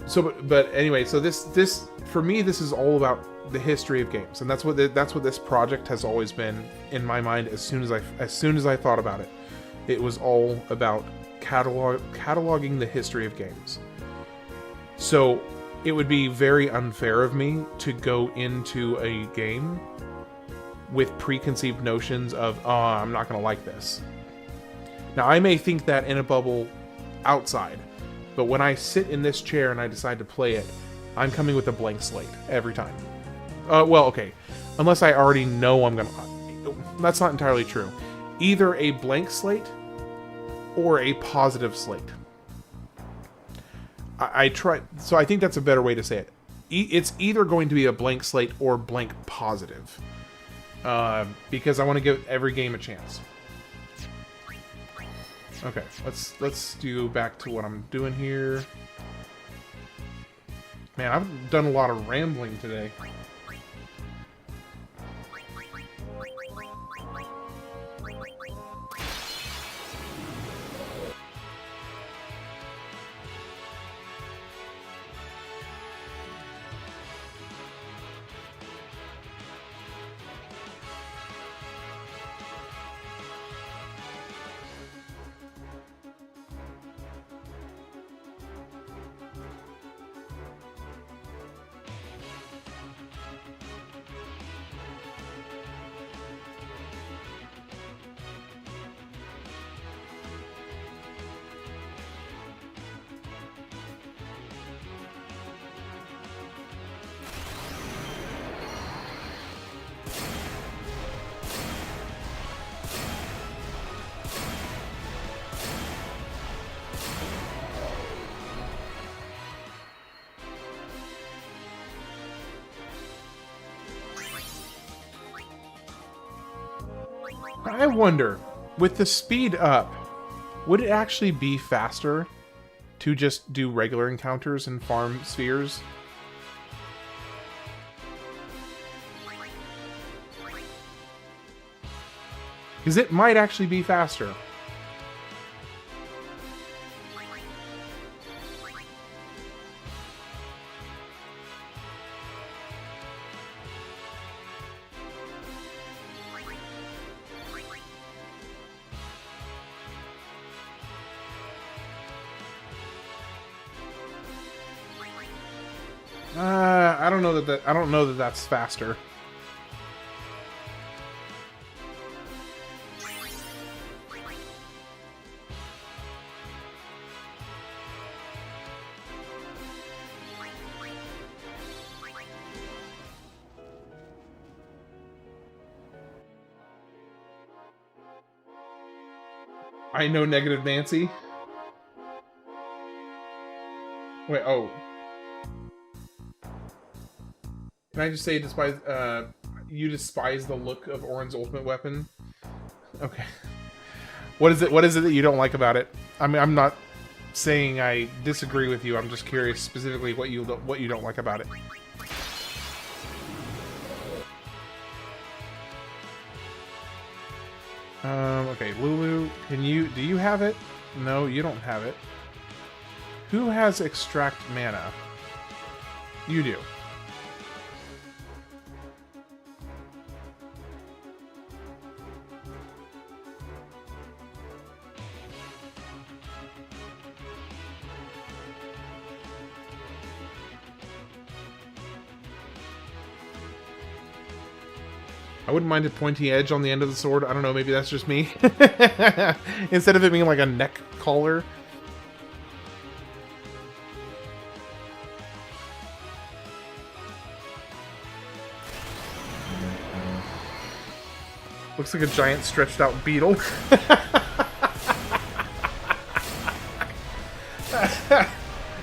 So, but anyway, so this for me, this is all about the history of games, and that's what this project has always been in my mind. As soon as I thought about it, it was all about cataloging the history of games. So it would be very unfair of me to go into a game with preconceived notions of, oh, I'm not going to like this. Now, I may think that in a bubble outside, But when I sit in this chair and I decide to play it, I'm coming with a blank slate every time. Well, okay. Unless I already know I'm gonna... That's not entirely true. Either a blank slate or a positive slate. I try... So I think that's a better way to say it. It's either going to be a blank slate or blank positive. Because I want to give every game a chance. Okay, let's do back to what I'm doing here. Man, I've done a lot of rambling today. I wonder, with the speed up, would it actually be faster to just do regular encounters and farm spheres? Because it might actually be faster. I don't know that that's faster. I know Negative Nancy. Wait, oh. Can I just say, you despise the look of Auron's ultimate weapon? Okay. What is it that you don't like about it? I mean, I'm not saying I disagree with you. I'm just curious specifically what you don't like about it. Okay, Lulu, do you have it? No, you don't have it. Who has extract mana? You do. I wouldn't mind a pointy edge on the end of the sword. I don't know, maybe that's just me. Instead of it being like a neck collar. Looks like a giant stretched out beetle.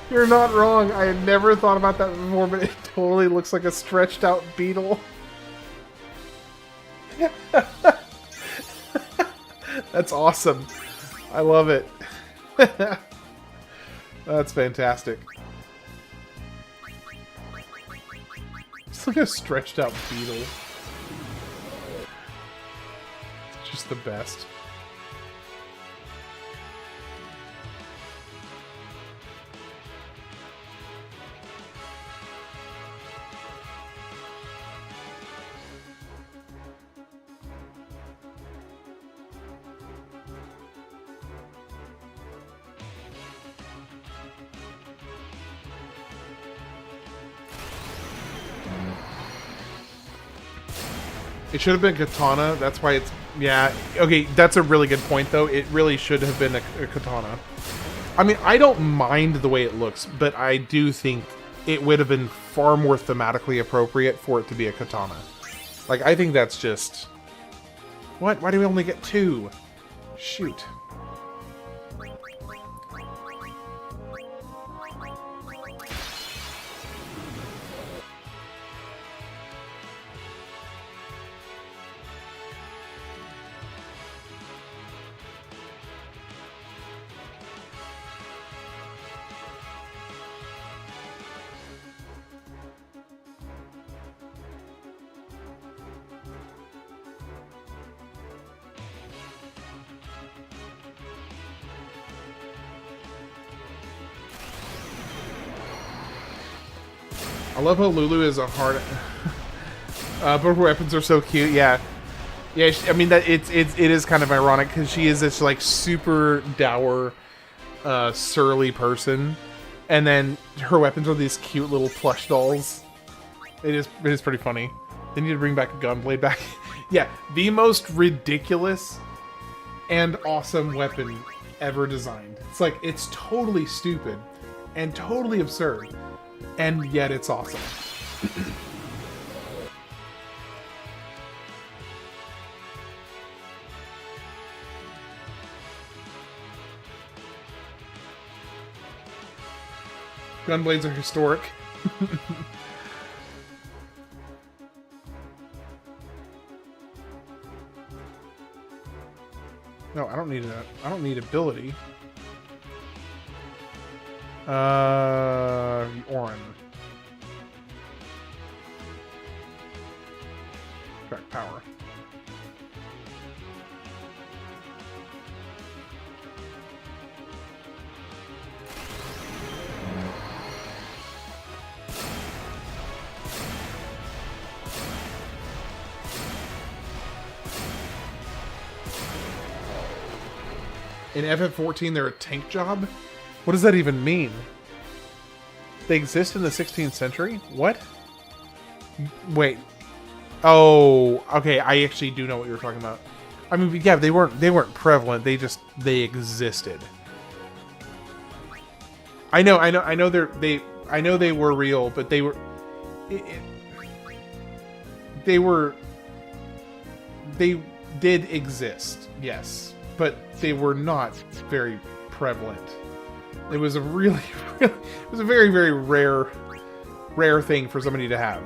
You're not wrong. I had never thought about that before, but it totally looks like a stretched out beetle. That's awesome. I love it. That's fantastic. It's like a stretched out beetle. It's just the best. It should have been katana. That's why it's... Yeah. Okay, that's a really good point, though. It really should have been a katana. I mean, I don't mind the way it looks, but I do think it would have been far more thematically appropriate for it to be a katana. Like, I think that's just... What? Why do we only get 2? Shoot. I love how Lulu is a hard... but her weapons are so cute, yeah. Yeah, I mean, that it is kind of ironic, because she is this, like, super dour, surly person, and then her weapons are these cute little plush dolls. It is pretty funny. They need to bring back a gunblade back. Yeah, the most ridiculous and awesome weapon ever designed. It's like, it's totally stupid and totally absurd. And yet it's awesome. Gunblades are historic. No, I don't need that. I don't need ability. Auron. Track power. In FF14, they're a tank job? What does that even mean? They exist in the 16th century? What? Wait. Oh, okay. I actually do know what you're talking about. I mean, yeah, they weren't prevalent. They existed. I know they were real, but they did exist. Yes, but they were not very prevalent. It was a really, it was a very, very rare thing for somebody to have.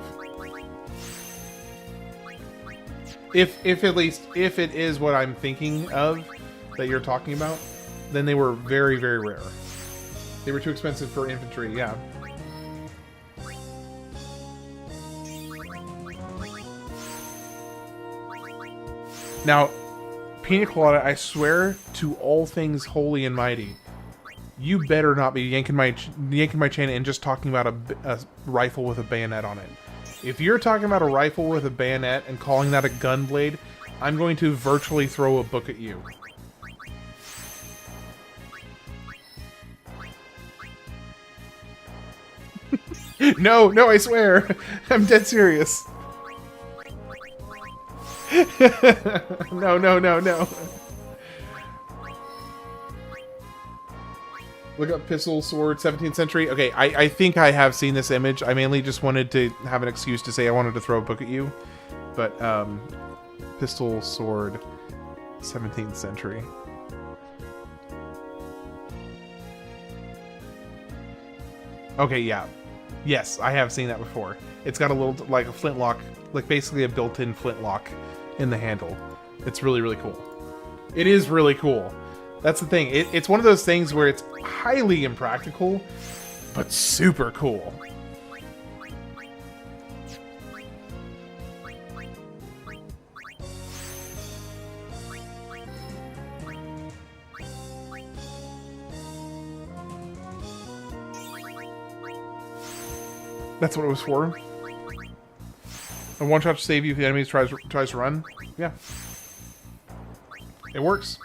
If it is what I'm thinking of that you're talking about, then they were very, very rare. They were too expensive for infantry, yeah. Now, Pina Colada, I swear to all things holy and mighty, you better not be yanking my chain and just talking about a rifle with a bayonet on it. If you're talking about a rifle with a bayonet and calling that a gunblade, I'm going to virtually throw a book at you. No, I swear. I'm dead serious. No. Look up pistol, sword, 17th century. Okay, I think I have seen this image. I mainly just wanted to have an excuse to say I wanted to throw a book at you. But, pistol, sword, 17th century. Okay, yeah. Yes, I have seen that before. It's got a little, like a flintlock, like basically a built-in flintlock in the handle. It's really, really cool. It is really cool. That's the thing. It's one of those things where it's highly impractical, but super cool. That's what it was for. A one shot to save you if the enemy tries to run. Yeah. It works.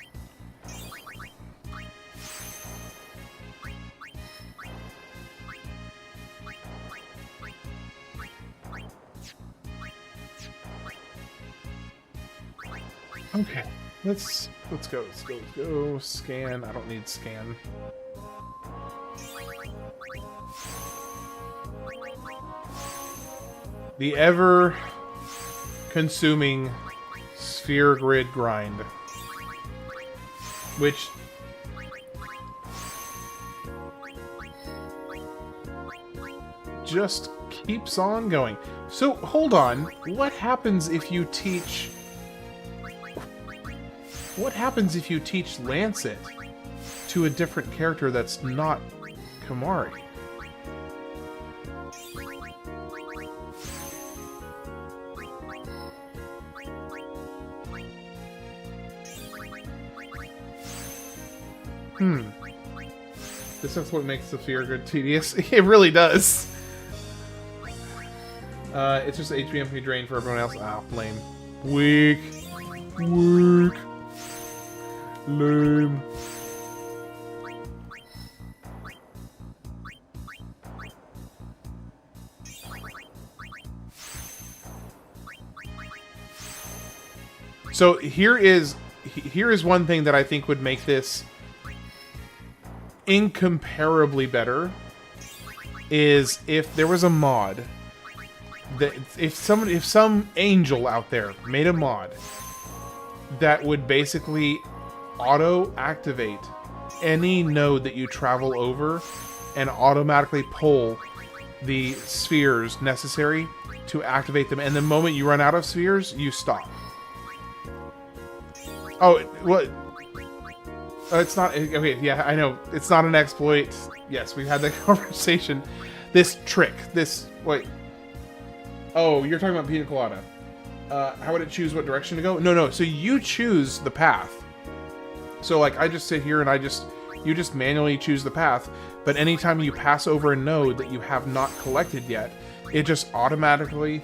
Okay. Let's go. Scan. I don't need scan. The ever-consuming sphere grid grind. Which... just keeps on going. So, hold on. What happens if you teach... What happens if you teach Lancet to a different character that's not Kamari? This is what makes the fear grid tedious. It really does. It's just HBMP drain for everyone else. Ah, lame. Weak. Weak. Lame. So here is one thing that I think would make this incomparably better, is if there was a mod that if some angel out there made a mod that would basically auto activate any node that you travel over and automatically pull the spheres necessary to activate them, and the moment you run out of spheres, you stop. Oh, what? It's not... Okay, yeah, I know. It's not an exploit. Yes, we've had that conversation. This trick. This... Wait. Oh, you're talking about Pina Colada. How would it choose what direction to go? No. So you choose the path. So, like, I just sit here and you just manually choose the path. But anytime you pass over a node that you have not collected yet, it just automatically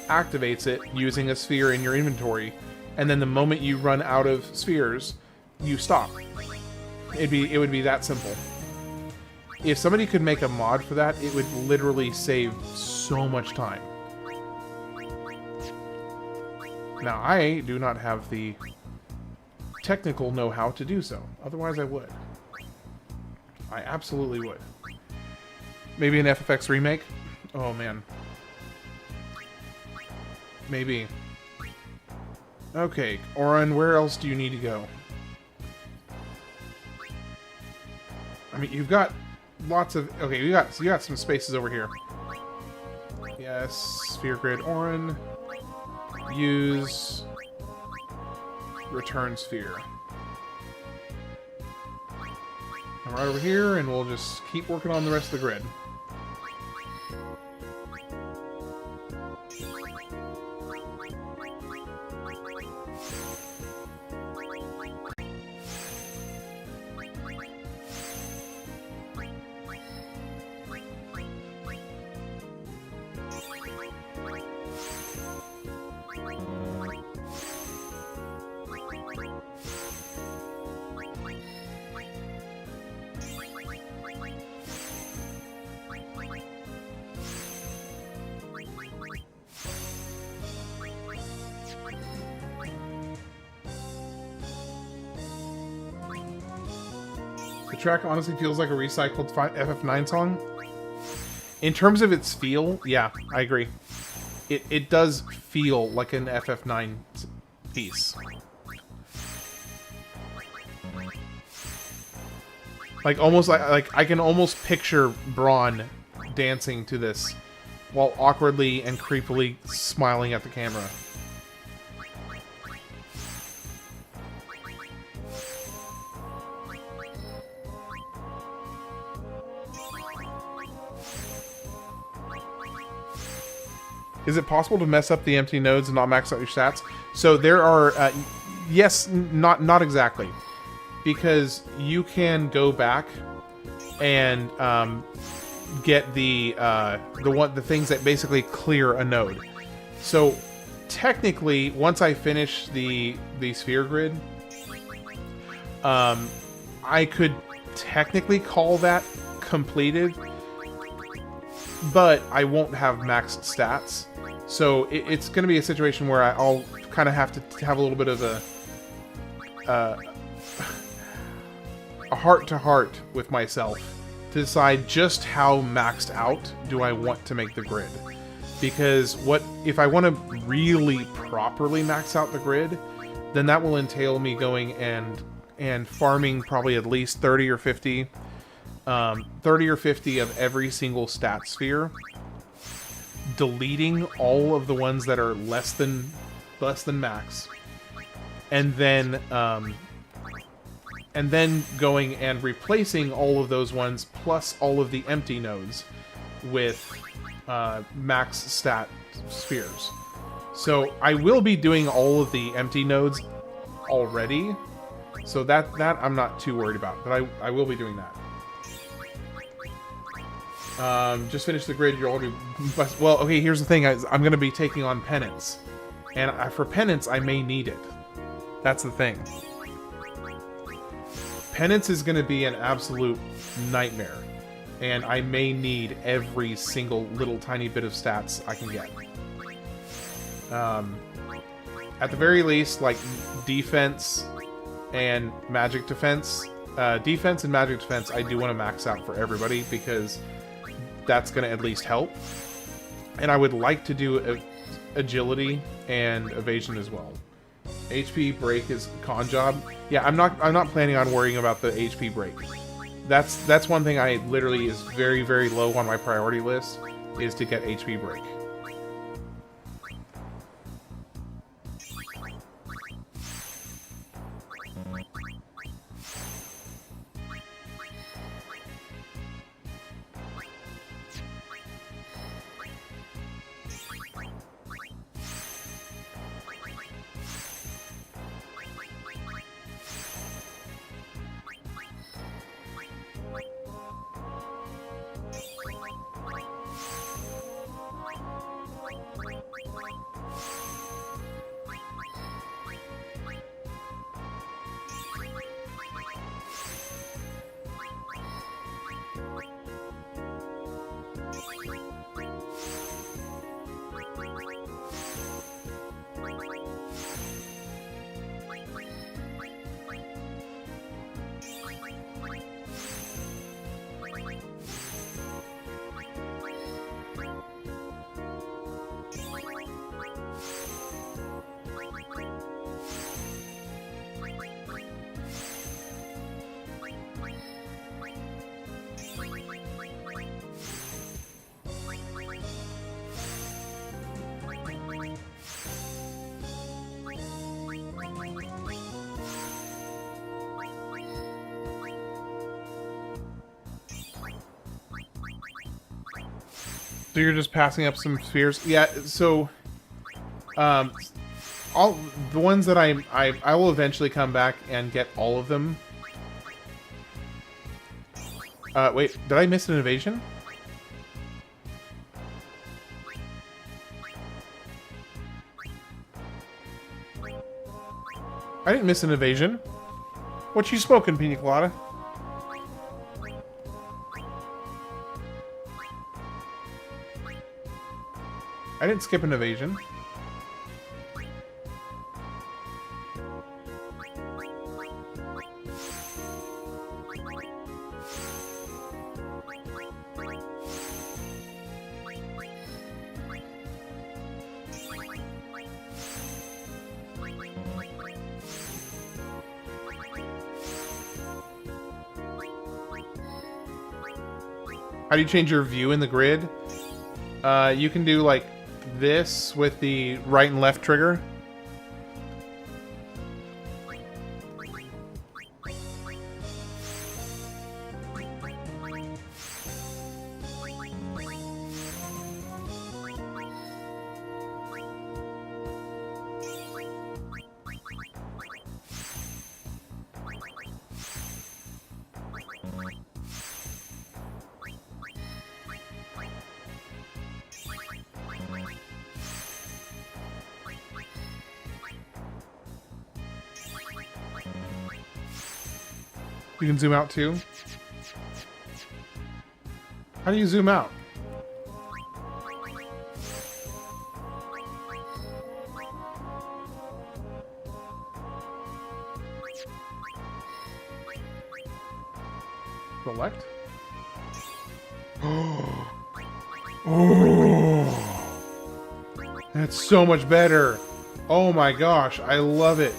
activates it using a sphere in your inventory. And then the moment you run out of spheres, you stop. It would be that simple. If somebody could make a mod for that, it would literally save so much time. Now, I do not have the technical know-how to do so. Otherwise, I would. I absolutely would. Maybe an FFX remake? Oh, man. Maybe. Okay, Auron, where else do you need to go? I mean, you've got lots of... Okay, you got some spaces over here. Yes, sphere grid Auron. Use... return sphere. And right over here, and we'll just keep working on the rest of the grid. The track honestly feels like a recycled FF9 song. In terms of its feel, yeah, I agree. It does feel like an FF9 piece. Like almost like I can almost picture Braun dancing to this while awkwardly and creepily smiling at the camera. Is it possible to mess up the empty nodes and not max out your stats? So there are, yes, not exactly, because you can go back and get the things that basically clear a node. So technically, once I finish the sphere grid, I could technically call that completed, but I won't have maxed stats. So it's going to be a situation where I'll kind of have to have a little bit of a heart-to-heart with myself to decide just how maxed out do I want to make the grid. Because what if I want to really properly max out the grid, then that will entail me going and farming probably at least 30 or 50 of every single stat sphere, deleting all of the ones that are less than max, and then going and replacing all of those ones plus all of the empty nodes with max stat spheres. So I will be doing all of the empty nodes already, so that I'm not too worried about, but I will be doing that. Just finish the grid. You're already... Well, okay, here's the thing. I'm going to be taking on Penance. And for Penance, I may need it. That's the thing. Penance is going to be an absolute nightmare. And I may need every single little tiny bit of stats I can get. At the very least, like, defense and magic defense. Defense and magic defense, I do want to max out for everybody, because that's going to at least help. And I would like to do agility and evasion as well. HP break is con job. Yeah, I'm not planning on worrying about the HP break. That's one thing I literally is very, very low on my priority list, is to get HP break. So you're just passing up some spheres? Yeah, so all the ones that I will eventually come back and get all of them. Wait, did I miss an evasion? I didn't miss an evasion. What you smoking, Pina Colada? I didn't skip an evasion. How do you change your view in the grid? You can do like this with the right and left trigger. You can zoom out too. How do you zoom out? Select. Oh. That's so much better. Oh my gosh, I love it.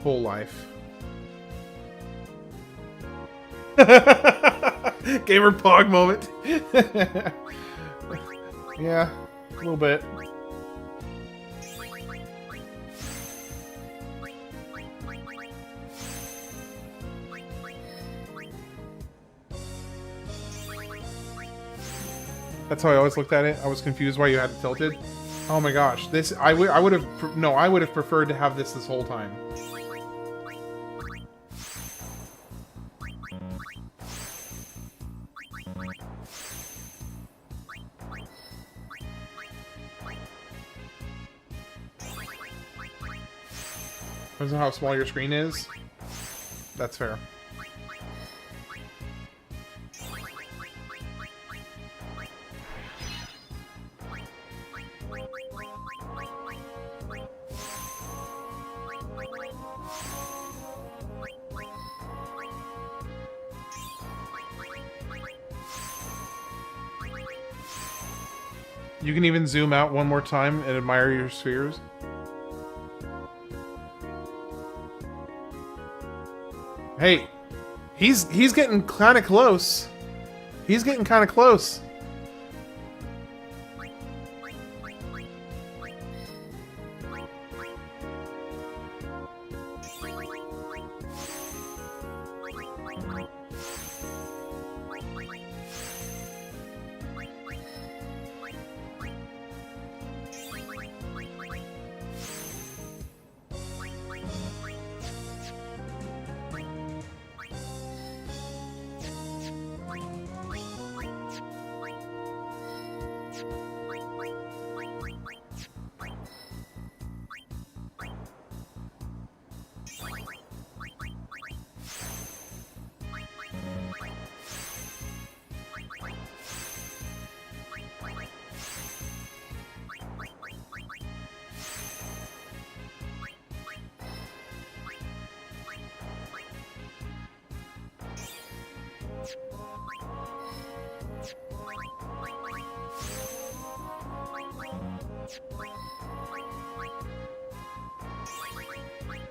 Full life. Gamer Pog moment. Yeah, a little bit. That's how I always looked at it. I was confused why you had it tilted. Oh my gosh, this I would have no, I would have preferred to have this whole time. Depends on how small your screen is. That's fair. You can even zoom out one more time and admire your spheres. Hey, he's getting kind of close. He's getting kind of close.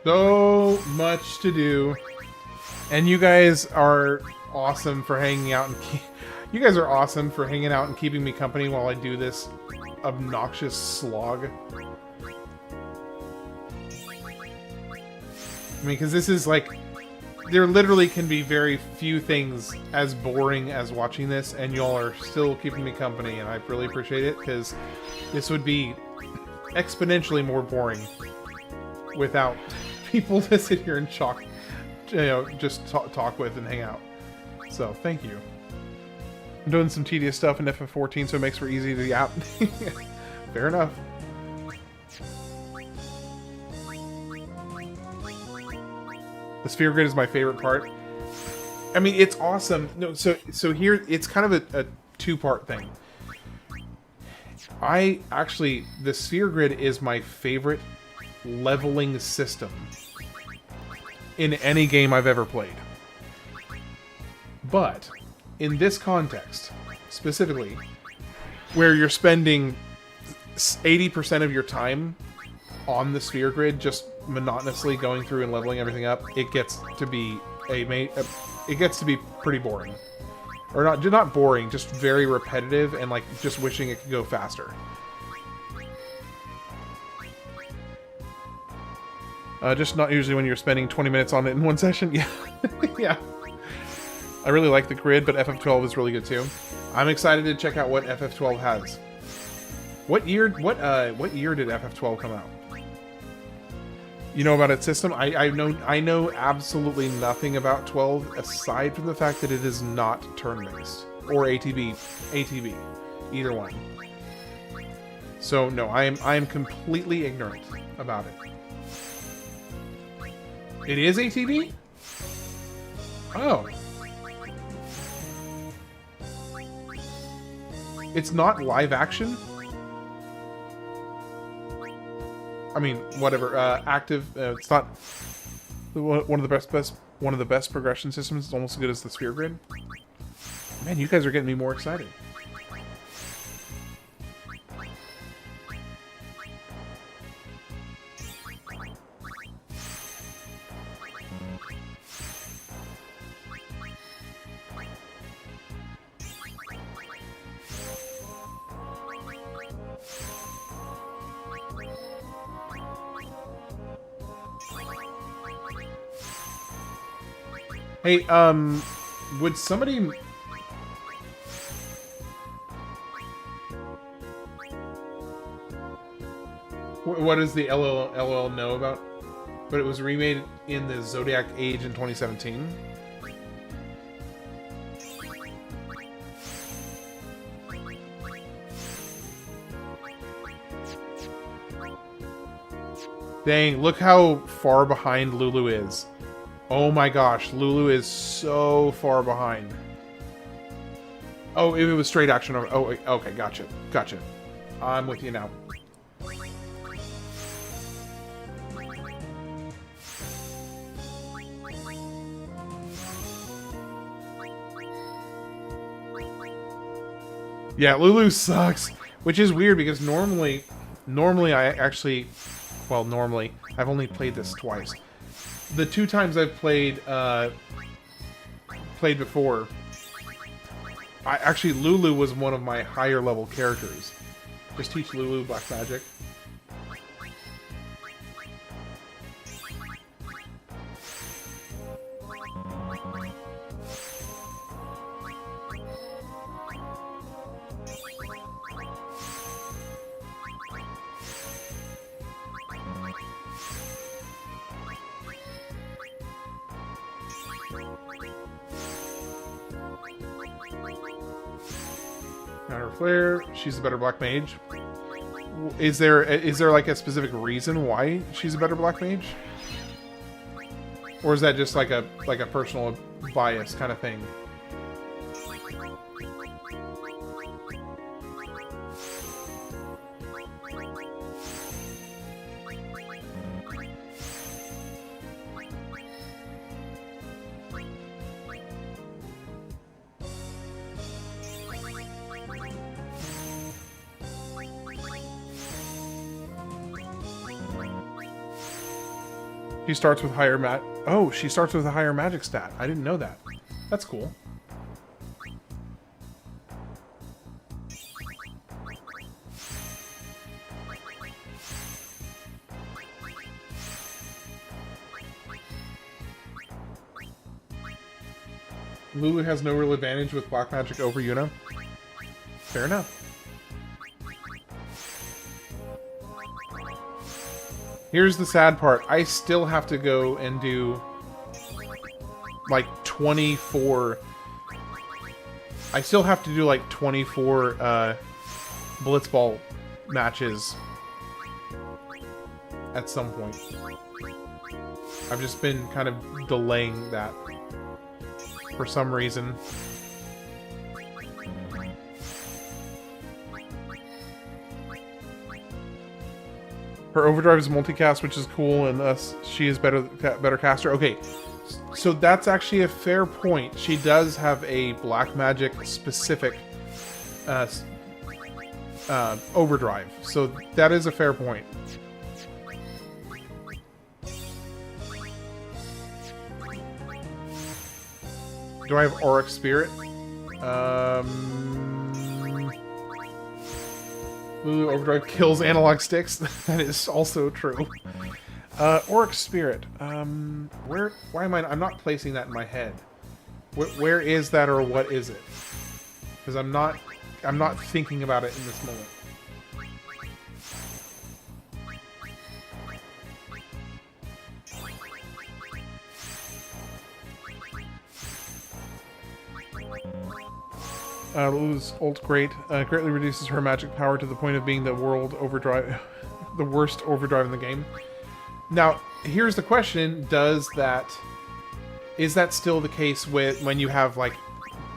So much to do, and you guys are awesome for hanging out and you guys are awesome for hanging out and keeping me company while I do this obnoxious slog. I mean, because this is like, there literally can be very few things as boring as watching this, and y'all are still keeping me company, and I really appreciate it, because this would be exponentially more boring without people to sit here and just talk with and hang out. So, thank you. I'm doing some tedious stuff in FF14, so it makes for easy to yap. Fair enough. The sphere grid is my favorite part. I mean, it's awesome. No, so here, it's kind of a two-part thing. The sphere grid is my favorite leveling system in any game I've ever played. But in this context, specifically, where you're spending 80% of your time on the sphere grid just monotonously going through and leveling everything up, it gets to be pretty boring. Or not boring, just very repetitive and like just wishing it could go faster. Just not usually when you're spending 20 minutes on it in one session. Yeah. Yeah. I really like the grid, but FF12 is really good too. I'm excited to check out what FF12 has. What year did FF12 come out? You know about its system? I know absolutely nothing about 12 aside from the fact that it is not turn-based or ATB, either one. So no, I am completely ignorant about it. It is ATB? Oh. It's not live action? I mean, whatever. Active. It's not one of the best progression systems. It's almost as good as the sphere grid. Man, you guys are getting me more excited. Hey, would somebody... What does the LOL know about? But it was remade in the Zodiac Age in 2017. Dang, look how far behind Lulu is. Oh my gosh, Lulu is so far behind. Oh, it was straight action. Oh, okay, gotcha. Gotcha. I'm with you now. Yeah, Lulu sucks, which is weird because normally I actually, well, normally I've only played this twice. The 2 times I've played before, Lulu was one of my higher level characters. Just teach Lulu black magic. Counter flare. She's a better black mage. Is there like a specific reason why she's a better black mage? Or is that just like a personal bias kind of thing? She starts with higher Oh, she starts with a higher magic stat. I didn't know that. That's cool. Lulu has no real advantage with black magic over Yuna. Fair enough. Here's the sad part. I still have to go and do like 24... I still have to do like 24 Blitzball matches at some point. I've just been kind of delaying that for some reason. Her overdrive is multicast, which is cool, and thus she is better caster. Okay, so that's actually a fair point. She does have a black magic specific overdrive, so that is a fair point. Do I have Auric Spirit? Lulu Overdrive kills analog sticks. That is also true. Auric Spirit. Why am I'm not placing that in my head. Where is that, or what is it? Because I'm not thinking about it in this moment. Lulu's ult greatly reduces her magic power to the point of being the worst overdrive in the game. Now, here's the question: is that still the case when you have like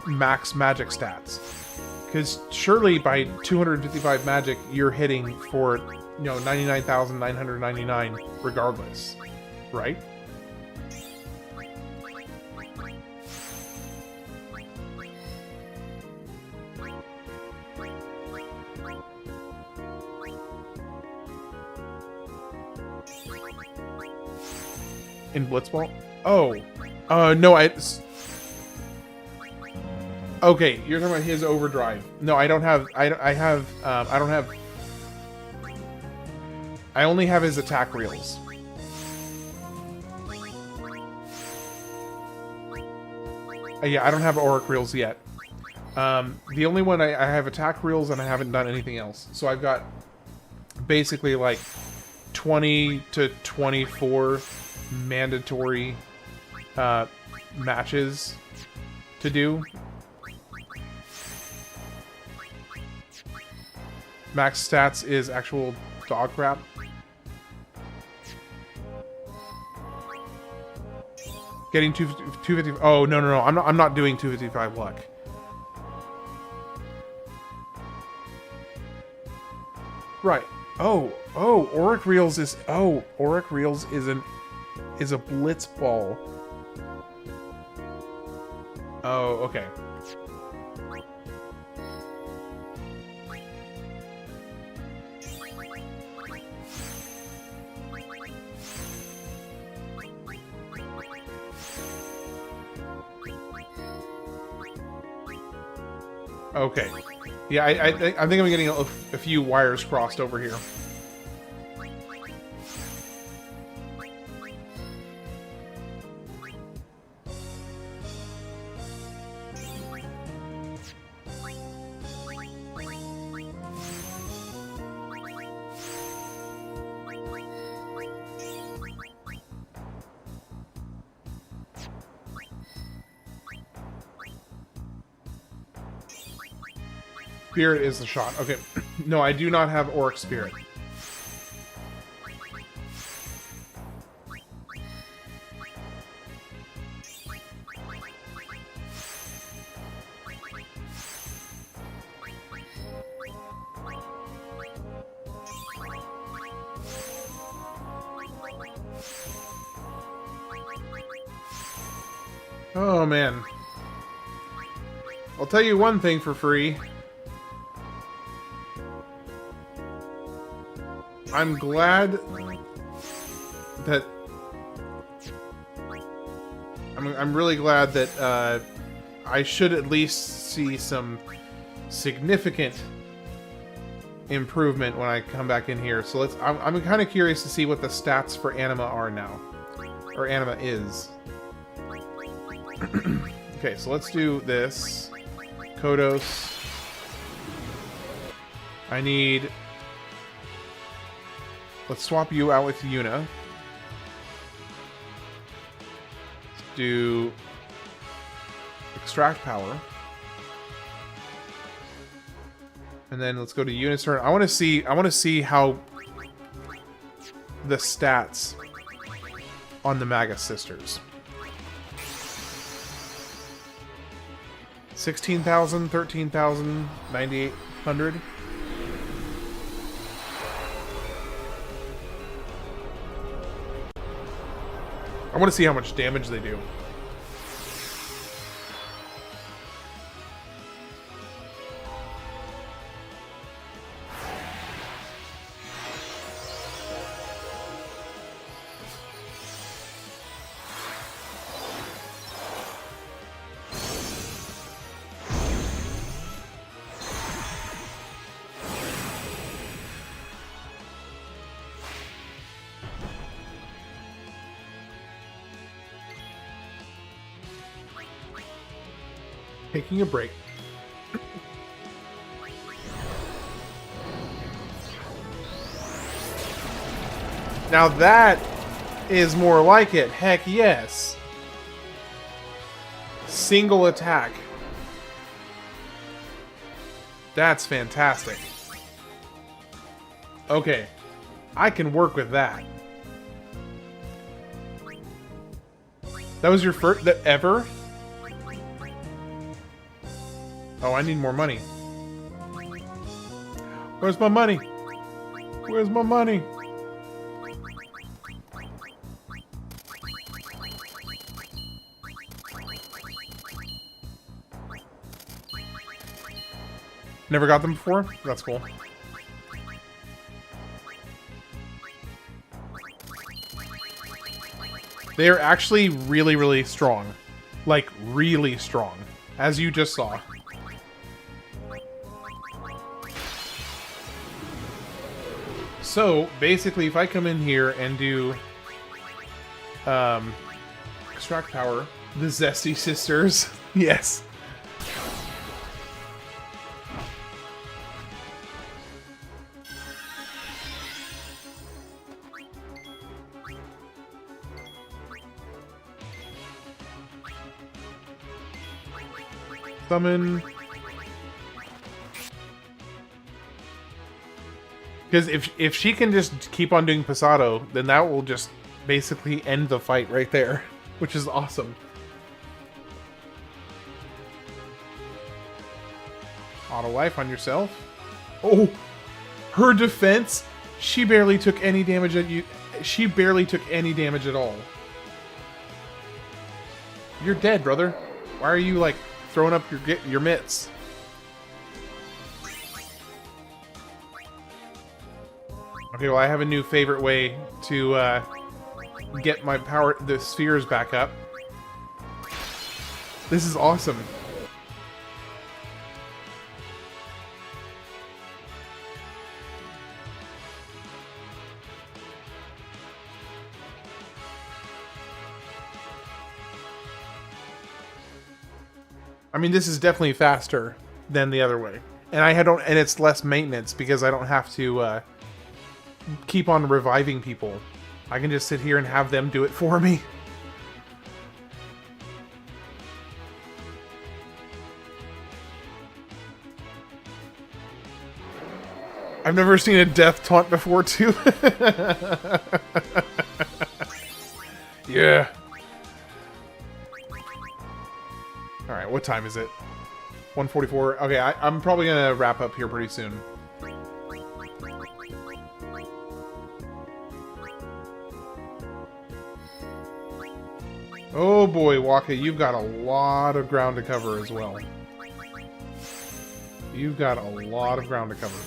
max magic stats? Because surely by 255 magic, you're hitting for 99,999 regardless, right? In Blitzball? Oh. No, okay, you're talking about his overdrive. No, I don't have... I don't have... I only have his attack reels. Yeah, I don't have auric reels yet. The only one I have attack reels, and I haven't done anything else. So I've got basically like 20 to 24 mandatory matches to do. Max stats is actual dog crap. Getting 250. Oh no! I'm not doing 255 luck. Right. Oh, Auric Reels is... Oh, Auric Reels is a Blitzball. Oh, okay. Okay. Yeah, I think I'm getting a few wires crossed over here. Spirit is the shot. Okay. No, I do not have Auric Spirit. Oh, man. I'll tell you one thing for free. I'm glad that... I'm really glad that I should at least see some significant improvement when I come back in here. So let's... I'm kind of curious to see what the stats for Anima are now. Or Anima is. Okay, so let's do this. Kodos. I need... Let's swap you out with Yuna. Let's do extract power. And then let's go to Yuna's turn. I want to see how the stats on the Magus sisters. 16,000, 13,000, 9,800. I want to see how much damage they do. Taking a break. Now that is more like it. Heck yes. Single attack. That's fantastic. Okay. I can work with that. That was your first... That ever? Oh, I need more money. Where's my money? Where's my money? Never got them before? That's cool. They're actually really, really strong. Like, really strong. As you just saw. So, basically, if I come in here and do... extract power. The Zesty Sisters. Yes. Summon. Because if she can just keep on doing Pasado, then that will just basically end the fight right there, which is awesome. Auto life on yourself. Oh, her defense. She barely took any damage at you. She barely took any damage at all. You're dead, brother. Why are you like throwing up your mitts? Okay, well I have a new favorite way to get my power, the spheres back up. This is awesome. I mean, this is definitely faster than the other way, and and it's less maintenance because I don't have to keep on reviving people. I can just sit here and have them do it for me. I've never seen a death taunt before, too. Yeah. Alright, what time is it? 1:44. Okay, I'm probably gonna wrap up here pretty soon. Oh boy, Waka, you've got a lot of ground to cover as well. You've got a lot of ground to cover.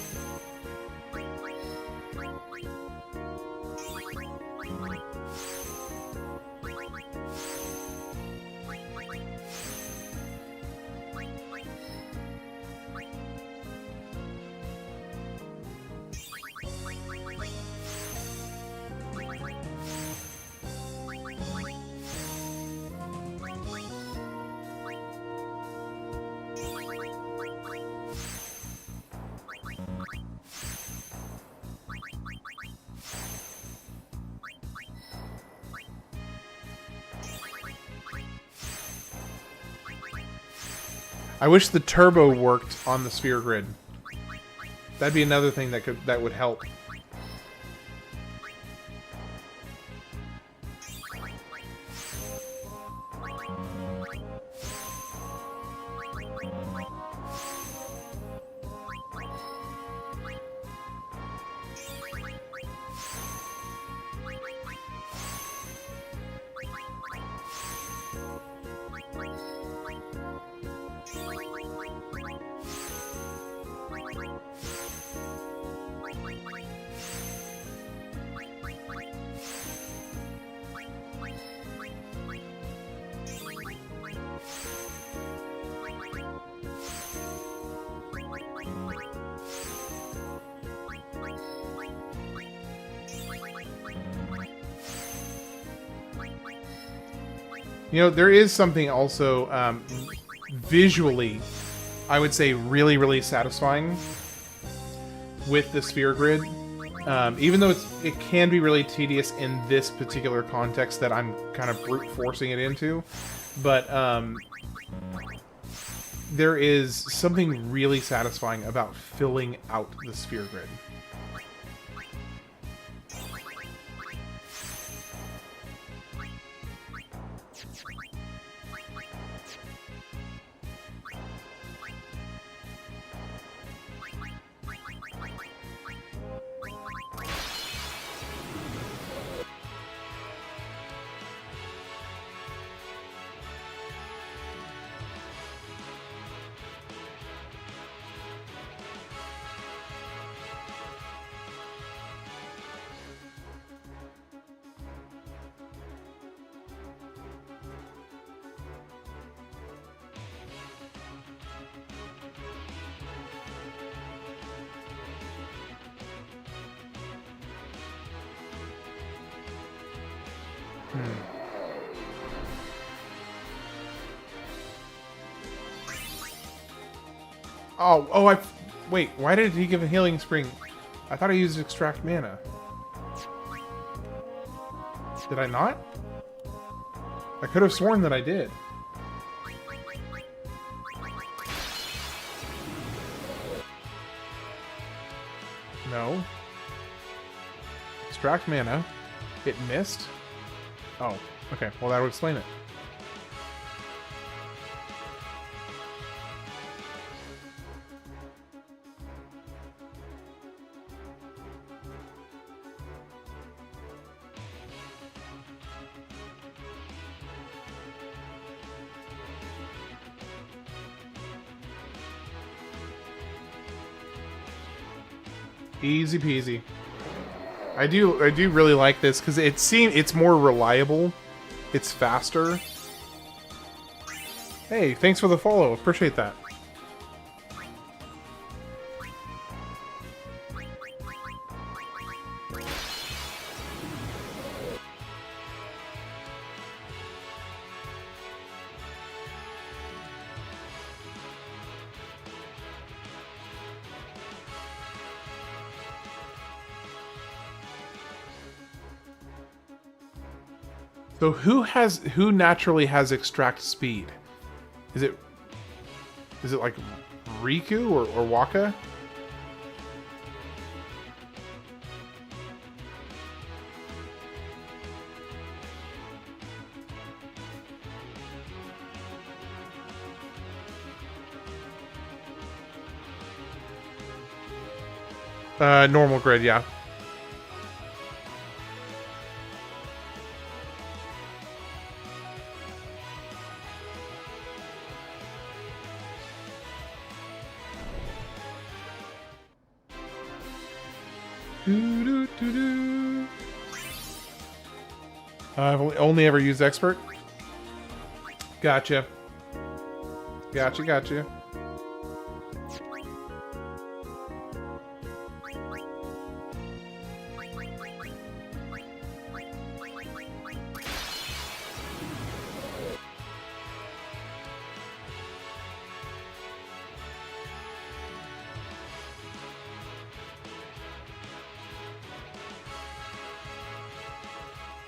I wish the turbo worked on the sphere grid. That'd be another thing that would help. You know, there is something also visually, I would say, really, really satisfying with the sphere grid. Even though it can be really tedious in this particular context that I'm kind of brute forcing it into, but there is something really satisfying about filling out the sphere grid. Oh, wait, why did he give a healing spring? I thought I used extract mana. Did I not? I could have sworn that I did. No. Extract mana. It missed? Oh, okay. Well, that would explain it. Easy peasy. I do really like this because it's more reliable. It's faster. Hey, thanks for the follow. Appreciate that. So who naturally has extract speed? Is it like Riku or Waka? Normal grid, yeah. I've only ever used expert. Gotcha. Gotcha.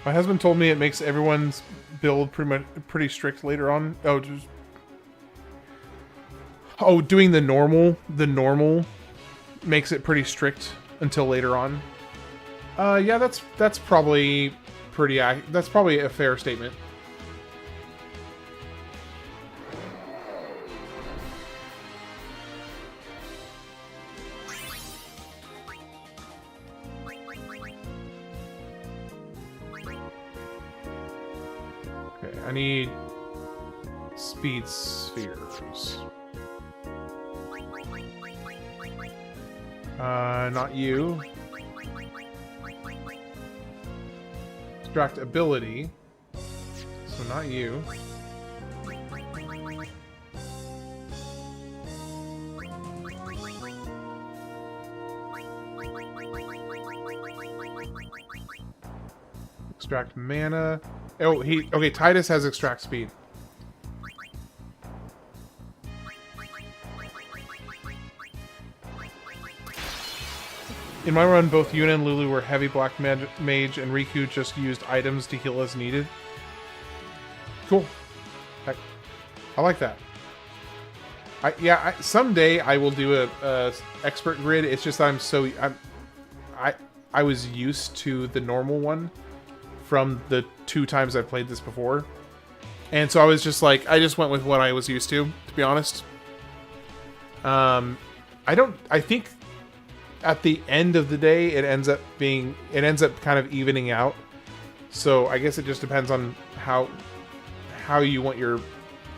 My husband told me it makes everyone's build pretty strict later on. Doing the normal makes it pretty strict until later on. Yeah, that's probably that's probably a fair statement. I need speed spheres. Not you. Extract ability. So not you. Extract mana. Oh, okay, Tidus has extract speed. In my run, both Yuna and Lulu were heavy black mage, and Riku just used items to heal as needed. Cool. I like that. Someday I will do a expert grid. It's just I was used to the normal one from the 2 times I've played this before. And so I was just like, I just went with what I was used to be honest. I think at the end of the day, it ends up kind of evening out. So I guess it just depends on how you want your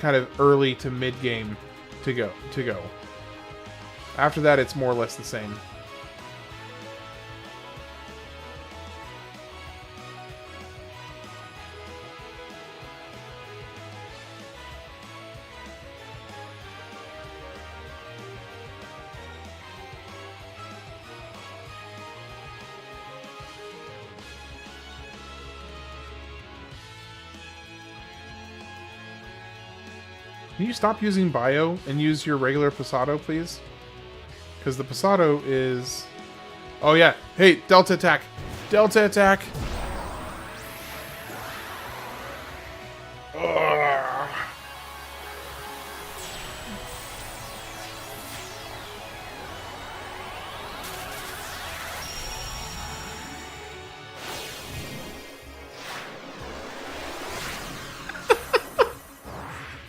kind of early to mid game to go. After that, it's more or less the same. Can you stop using Bio and use your regular Pasado, please? Because the Pasado is... Oh, yeah. Hey, Delta attack. Delta attack. Ugh.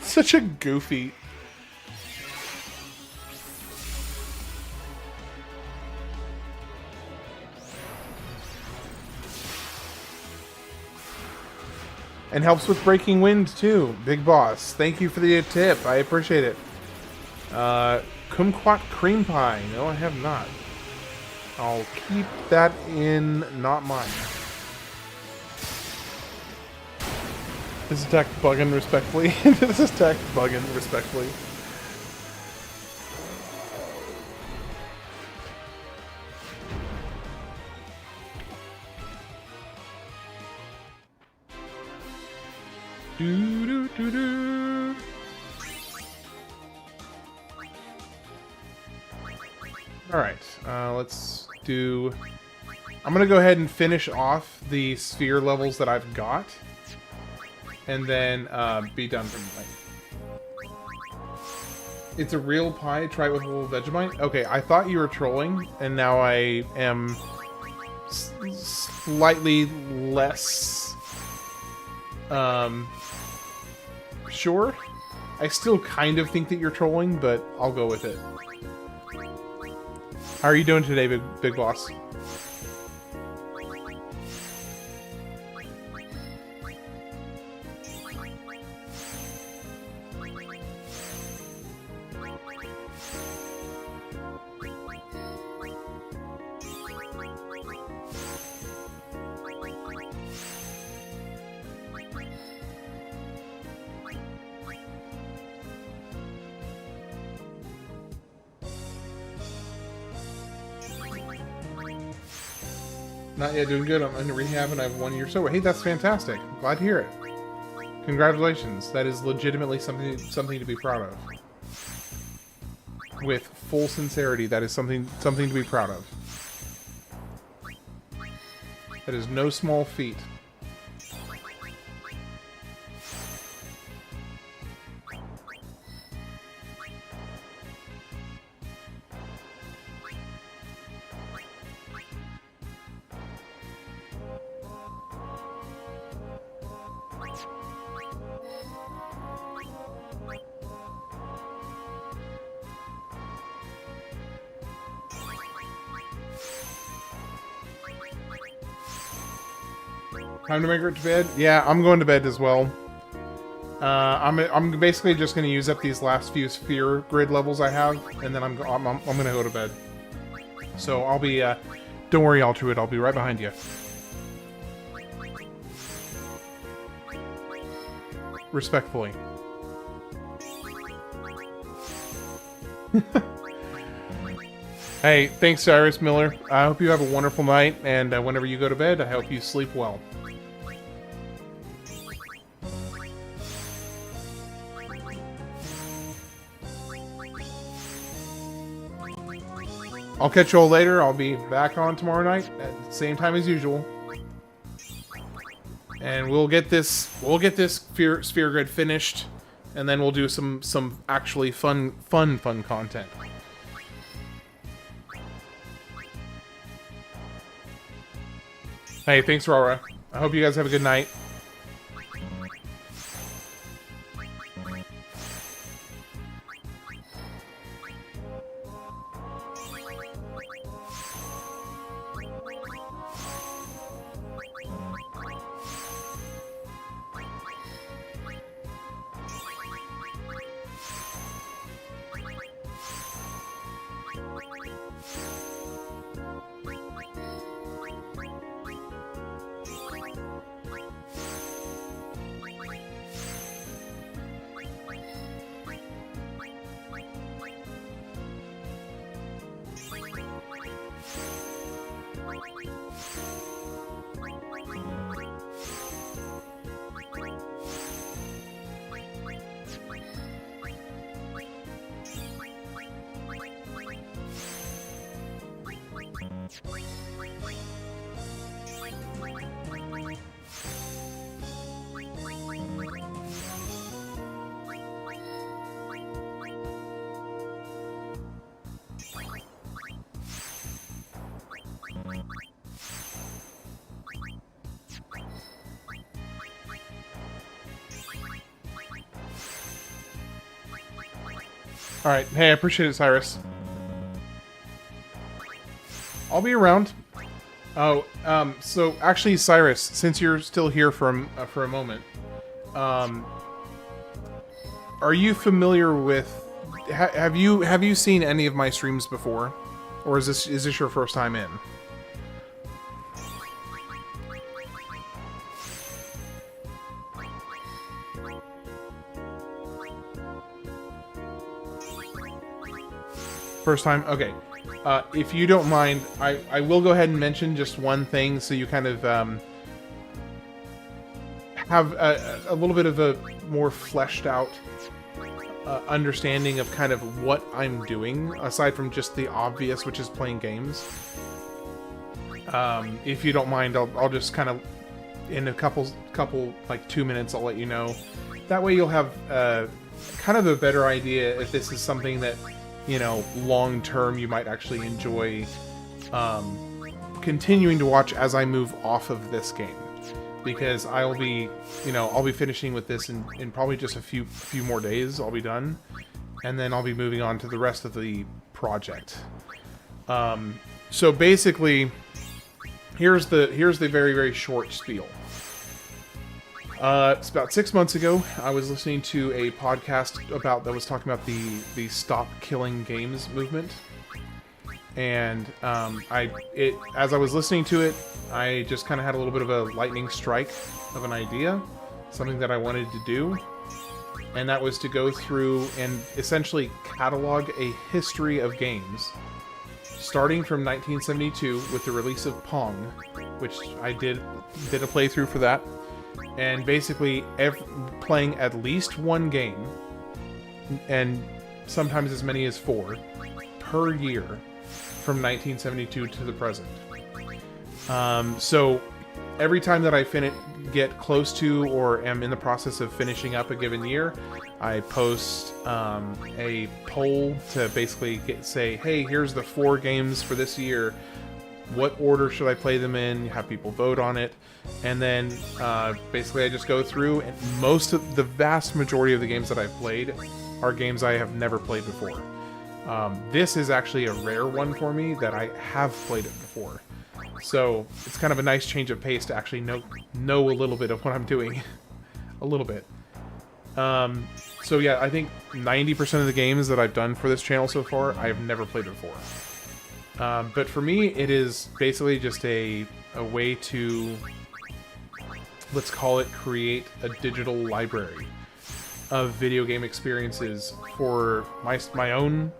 Such a goofy... And helps with breaking wind, too. Big boss. Thank you for the tip. I appreciate it. Kumquat cream pie. No, I have not. I'll keep that in not mine. This attack bugging respectfully. This attack bugging respectfully. Do. Alright, let's do... I'm gonna go ahead and finish off the sphere levels that I've got. And then be done for the night. It's a real pie, try it with a little Vegemite? Okay, I thought you were trolling, and now I am slightly less... sure. I still kind of think that you're trolling, but I'll go with it. How are you doing today, big boss? Not yet doing good. I'm in rehab and I have 1 year sober. Hey, that's fantastic. Glad to hear it. Congratulations. That is legitimately something to be proud of. With full sincerity, that is something to be proud of. That is no small feat. Time to make it to bed? Yeah, I'm going to bed as well. I'm basically just going to use up these last few sphere grid levels I have, and then I'm going to go to bed. So I'll be, don't worry, Altruid, I'll be right behind you. Respectfully. Hey, thanks, Cyrus Miller. I hope you have a wonderful night, and whenever you go to bed, I hope you sleep well. I'll catch you all later. I'll be back on tomorrow night at the same time as usual. And we'll get this sphere grid finished, and then we'll do some actually fun content. Hey, thanks, Rara. I hope you guys have a good night. All right. Hey, I appreciate it, Cyrus. I'll be around. Oh, so actually, Cyrus, since you're still here for a moment, are you familiar with? Have you seen any of my streams before, or is this your first time in? First time? Okay. If you don't mind, I will go ahead and mention just one thing so you kind of have a little bit of a more fleshed out understanding of kind of what I'm doing, aside from just the obvious, which is playing games. If you don't mind, I'll just kind of, in a couple like 2 minutes, I'll let you know. That way you'll have kind of a better idea if this is something that, you know, long term you might actually enjoy continuing to watch as I move off of this game, because I'll be finishing with this in probably just a few more days. I'll be done, and then I'll be moving on to the rest of the project. So basically, here's the very, very short spiel. It's about 6 months ago, I was listening to a podcast that was talking about the Stop Killing Games movement. And as I was listening to it, I just kind of had a little bit of a lightning strike of an idea, something that I wanted to do. And that was to go through and essentially catalog a history of games, starting from 1972 with the release of Pong, which I did a playthrough for that. And basically playing at least one game, and sometimes as many as 4, per year from 1972 to the present. So every time that I get close to or am in the process of finishing up a given year, I post a poll to basically say, hey, here's the 4 games for this year. What order should I play them in? Have people vote on it. And then basically I just go through, and the vast majority of the games that I've played are games I have never played before. This is actually a rare one for me that I have played it before. So it's kind of a nice change of pace to actually know a little bit of what I'm doing. A little bit. So yeah, I think 90% of the games that I've done for this channel so far, I have never played before. But for me, it is basically just a way to, let's call it, create a digital library of video game experiences for my own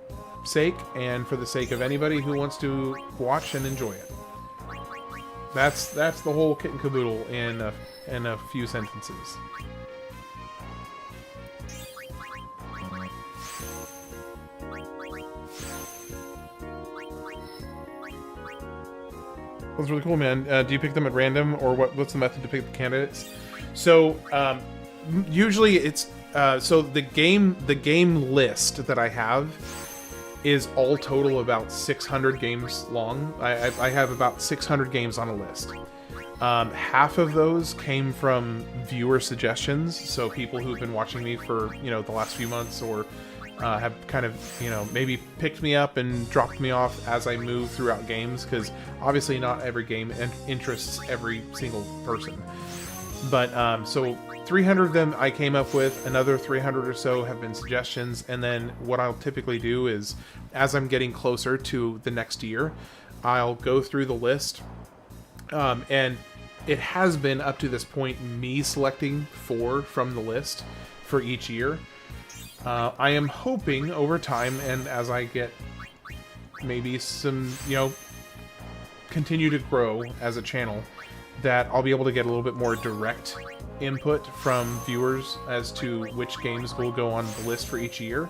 sake and for the sake of anybody who wants to watch and enjoy it. That's the whole kit and caboodle in a few sentences. That's really cool, man. Do you pick them at random, or what's the method to pick the candidates? So usually it's so the game list that I have is all total about 600 games long. I have about 600 games on a list. Half of those came from viewer suggestions, so people who've been watching me for the last few months, or have kind of maybe picked me up and dropped me off as I move throughout games, because obviously not every game interests every single person. But so 300 of them I came up with, another 300 or so have been suggestions, and then what I'll typically do is, as I'm getting closer to the next year, I'll go through the list, and it has been up to this point me selecting 4 from the list for each year. I am hoping over time, and as I get maybe some, continue to grow as a channel, that I'll be able to get a little bit more direct input from viewers as to which games will go on the list for each year.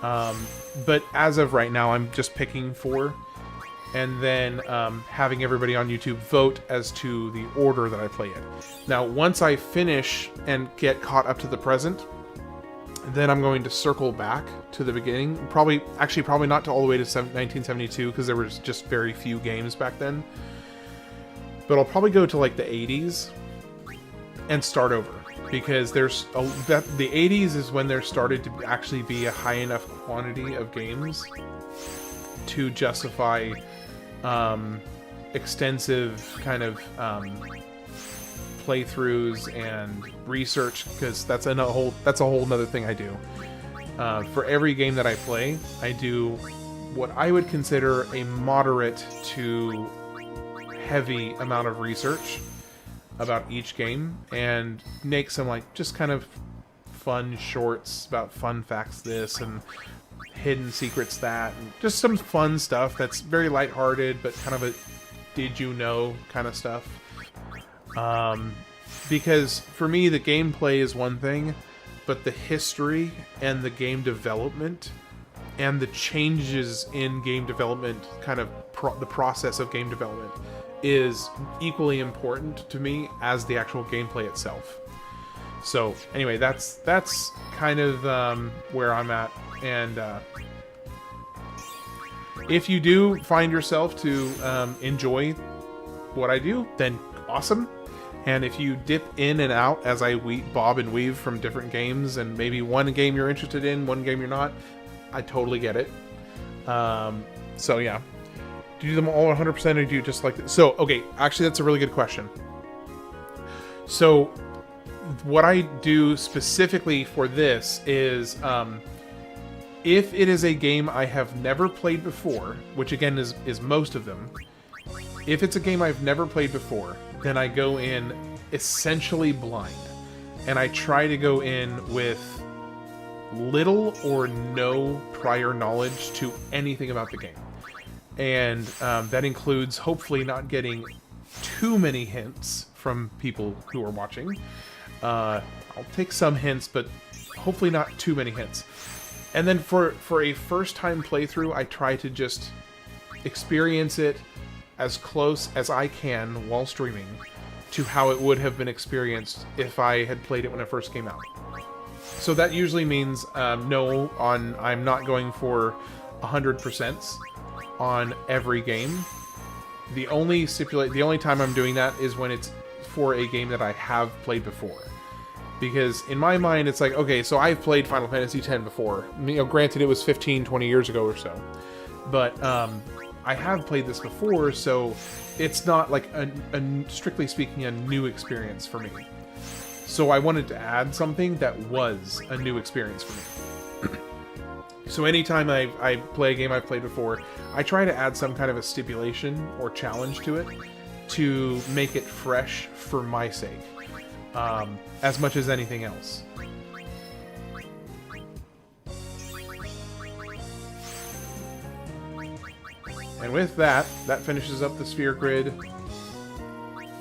But as of right now, I'm just picking 4, and then having everybody on YouTube vote as to the order that I play it. Now, once I finish and get caught up to the present, then I'm going to circle back to the beginning. Probably not to all the way to 1972, because there was just very few games back then. But I'll probably go to like the 80s and start over, because the 80s is when there started to actually be a high enough quantity of games to justify extensive kind of playthroughs and research, because that's a whole nother thing I do. For every game that I play, I do what I would consider a moderate to heavy amount of research about each game, and make some like just kind of fun shorts about fun facts this and hidden secrets that, and just some fun stuff that's very lighthearted but kind of a did you know kind of stuff. Because for me the gameplay is one thing, but the history and the game development and the changes in game development, kind of the process of game development, is equally important to me as the actual gameplay itself. So anyway, that's kind of where I'm at. And if you do find yourself to enjoy what I do, then awesome. And if you dip in and out as I bob and weave from different games, and maybe one game you're interested in, one game you're not, I totally get it. So yeah. Do you do them all 100%, or do you just like this? So, okay, actually that's a really good question. So, what I do specifically for this is, if it is a game I have never played before, which again is most of them, if it's a game I've never played before, then I go in essentially blind. And I try to go in with little or no prior knowledge to anything about the game. And that includes hopefully not getting too many hints from people who are watching. I'll take some hints, but hopefully not too many hints. And then for a first-time playthrough, I try to just experience it as close as I can while streaming to how it would have been experienced if I had played it when it first came out. So that usually means I'm not going for 100% on every game. The only time I'm doing that is when it's for a game that I have played before. Because in my mind, it's like, okay, so I've played Final Fantasy X before. You know, granted, it was 15, 20 years ago or so. But I have played this before, so it's not like strictly speaking, a new experience for me. So I wanted to add something that was a new experience for me. So anytime I play a game I've played before, I try to add some kind of a stipulation or challenge to it to make it fresh for my sake, as much as anything else. And with that finishes up the sphere grid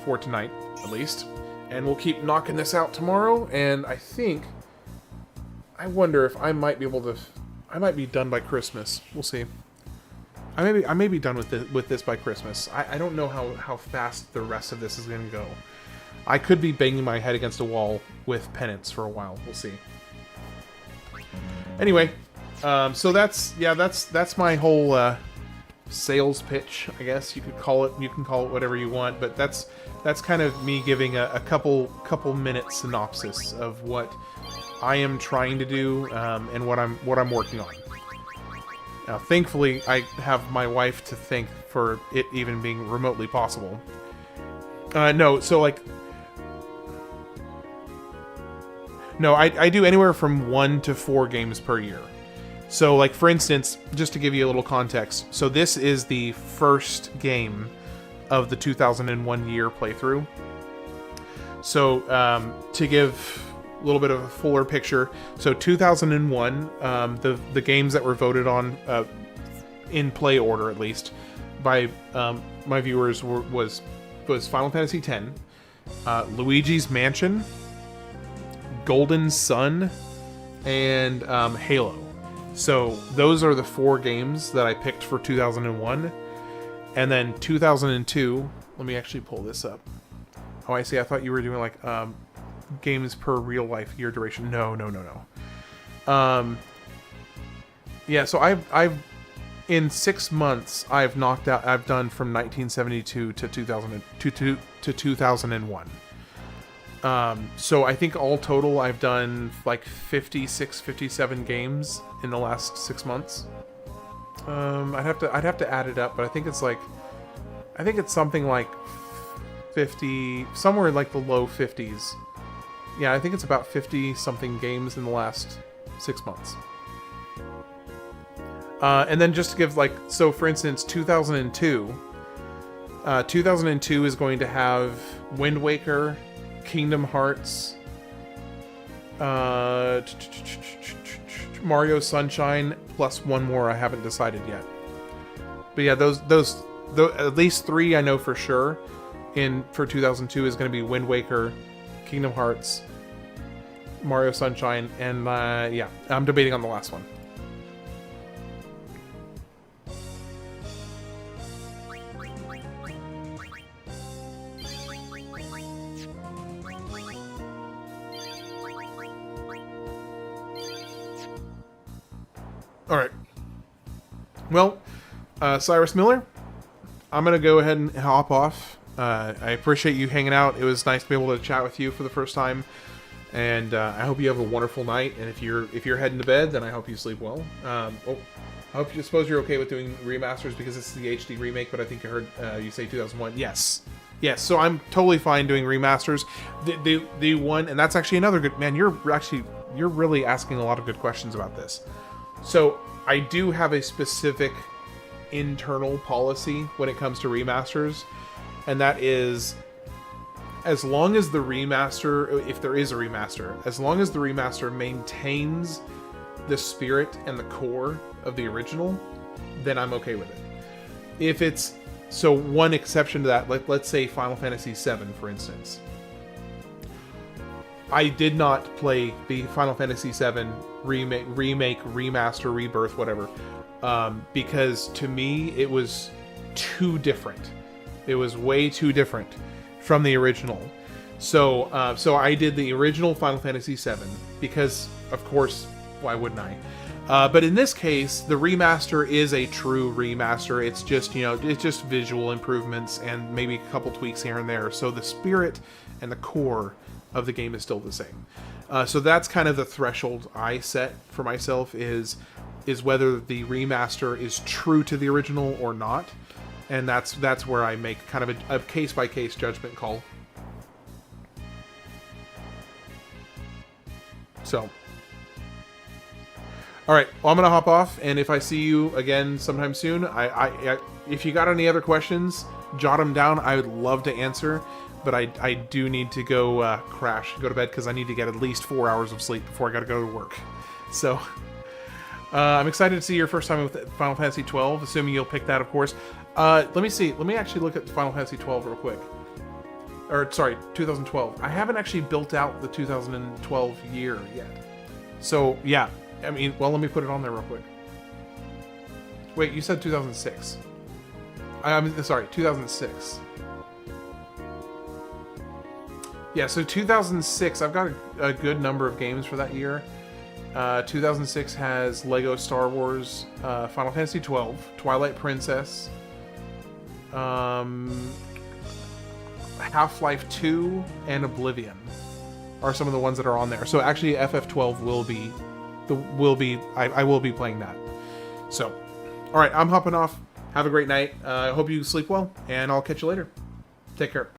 for tonight, at least. And we'll keep knocking this out tomorrow, and I wonder if I might be able to... I might be done by Christmas. We'll see. I may be done with this by Christmas. I don't know how fast the rest of this is going to go. I could be banging my head against a wall with penance for a while. We'll see. Anyway, so that's my whole sales pitch, I guess you could call it. You can call it whatever you want, but that's kind of me giving a couple minute synopsis of what I am trying to do, and what I'm working on. Now, thankfully, I have my wife to thank for it even being remotely possible. No, I do anywhere from 1 to 4 games per year. So, like, for instance, just to give you a little context, so this is the first game of the 2001 year playthrough. So, to give a little bit of a fuller picture, so 2001, the games that were voted on in play order, at least, by my viewers was Final Fantasy X, Luigi's Mansion, Golden Sun, and Halo. So those are the 4 games that I picked for 2001. And then 2002, let me actually pull this up. Oh, I see. I thought you were doing like games per real life year duration. No. Yeah, so I've in 6 months I've done from 1972 to 2001. So I think all total I've done like 56, 57 games in the last 6 months. I'd have to add it up, but I think it's something like 50, somewhere like the low 50s. Yeah, I think it's about 50 something games in the last 6 months. And then just to give like, so for instance, 2002 is going to have Wind Waker, Kingdom Hearts, Mario Sunshine, plus one more I haven't decided yet. But yeah, those at least 3 I know for sure. For 2002 is going to be Wind Waker, Kingdom Hearts, Mario Sunshine, and yeah, I'm debating on the last one. All right. Well, Cyrus Miller, I'm going to go ahead and hop off. I appreciate you hanging out. It was nice to be able to chat with you for the first time. And I hope you have a wonderful night. And if you're heading to bed, then I hope you sleep well. I suppose you're okay with doing remasters because it's the HD remake, but I think I heard you say 2001. Yes. So I'm totally fine doing remasters. The one, and that's actually another good, man, you're really asking a lot of good questions about this. So I do have a specific internal policy when it comes to remasters, and that is, as long as the remaster, if there is a remaster, as long as the remaster maintains the spirit and the core of the original, then I'm okay with it. If it's, so one exception to that, like let's say Final Fantasy VII, for instance. I did not play the Final Fantasy VII remake, remaster, rebirth, whatever, because to me it was too different. It was way too different from the original. So I did the original Final Fantasy VII because, of course, why wouldn't I? But in this case, the remaster is a true remaster. It's just, it's just visual improvements and maybe a couple tweaks here and there. So the spirit and the core of the game is still the same. So that's kind of the threshold I set for myself is whether the remaster is true to the original or not. And that's where I make kind of a case-by-case judgment call. So, all right, well, I'm gonna hop off, and if I see you again sometime soon, I if you got any other questions, jot them down. I would love to answer, but I do need to go go to bed because I need to get at least 4 hours of sleep before I gotta go to work. So, I'm excited to see your first time with Final Fantasy XII, assuming you'll pick that, of course. Let me see. Let me actually look at Final Fantasy XII real quick. Or, sorry, 2012. I haven't actually built out the 2012 year yet. So, yeah. I mean, well, let me put it on there real quick. Wait, you said 2006. I'm sorry, 2006. Yeah, so 2006, I've got a good number of games for that year. 2006 has Lego Star Wars, Final Fantasy XII, Twilight Princess, Half-Life 2, and Oblivion are some of the ones that are on there. So actually, FF12 I will be playing that. So, all right, I'm hopping off. Have a great night. I hope you sleep well, and I'll catch you later. Take care.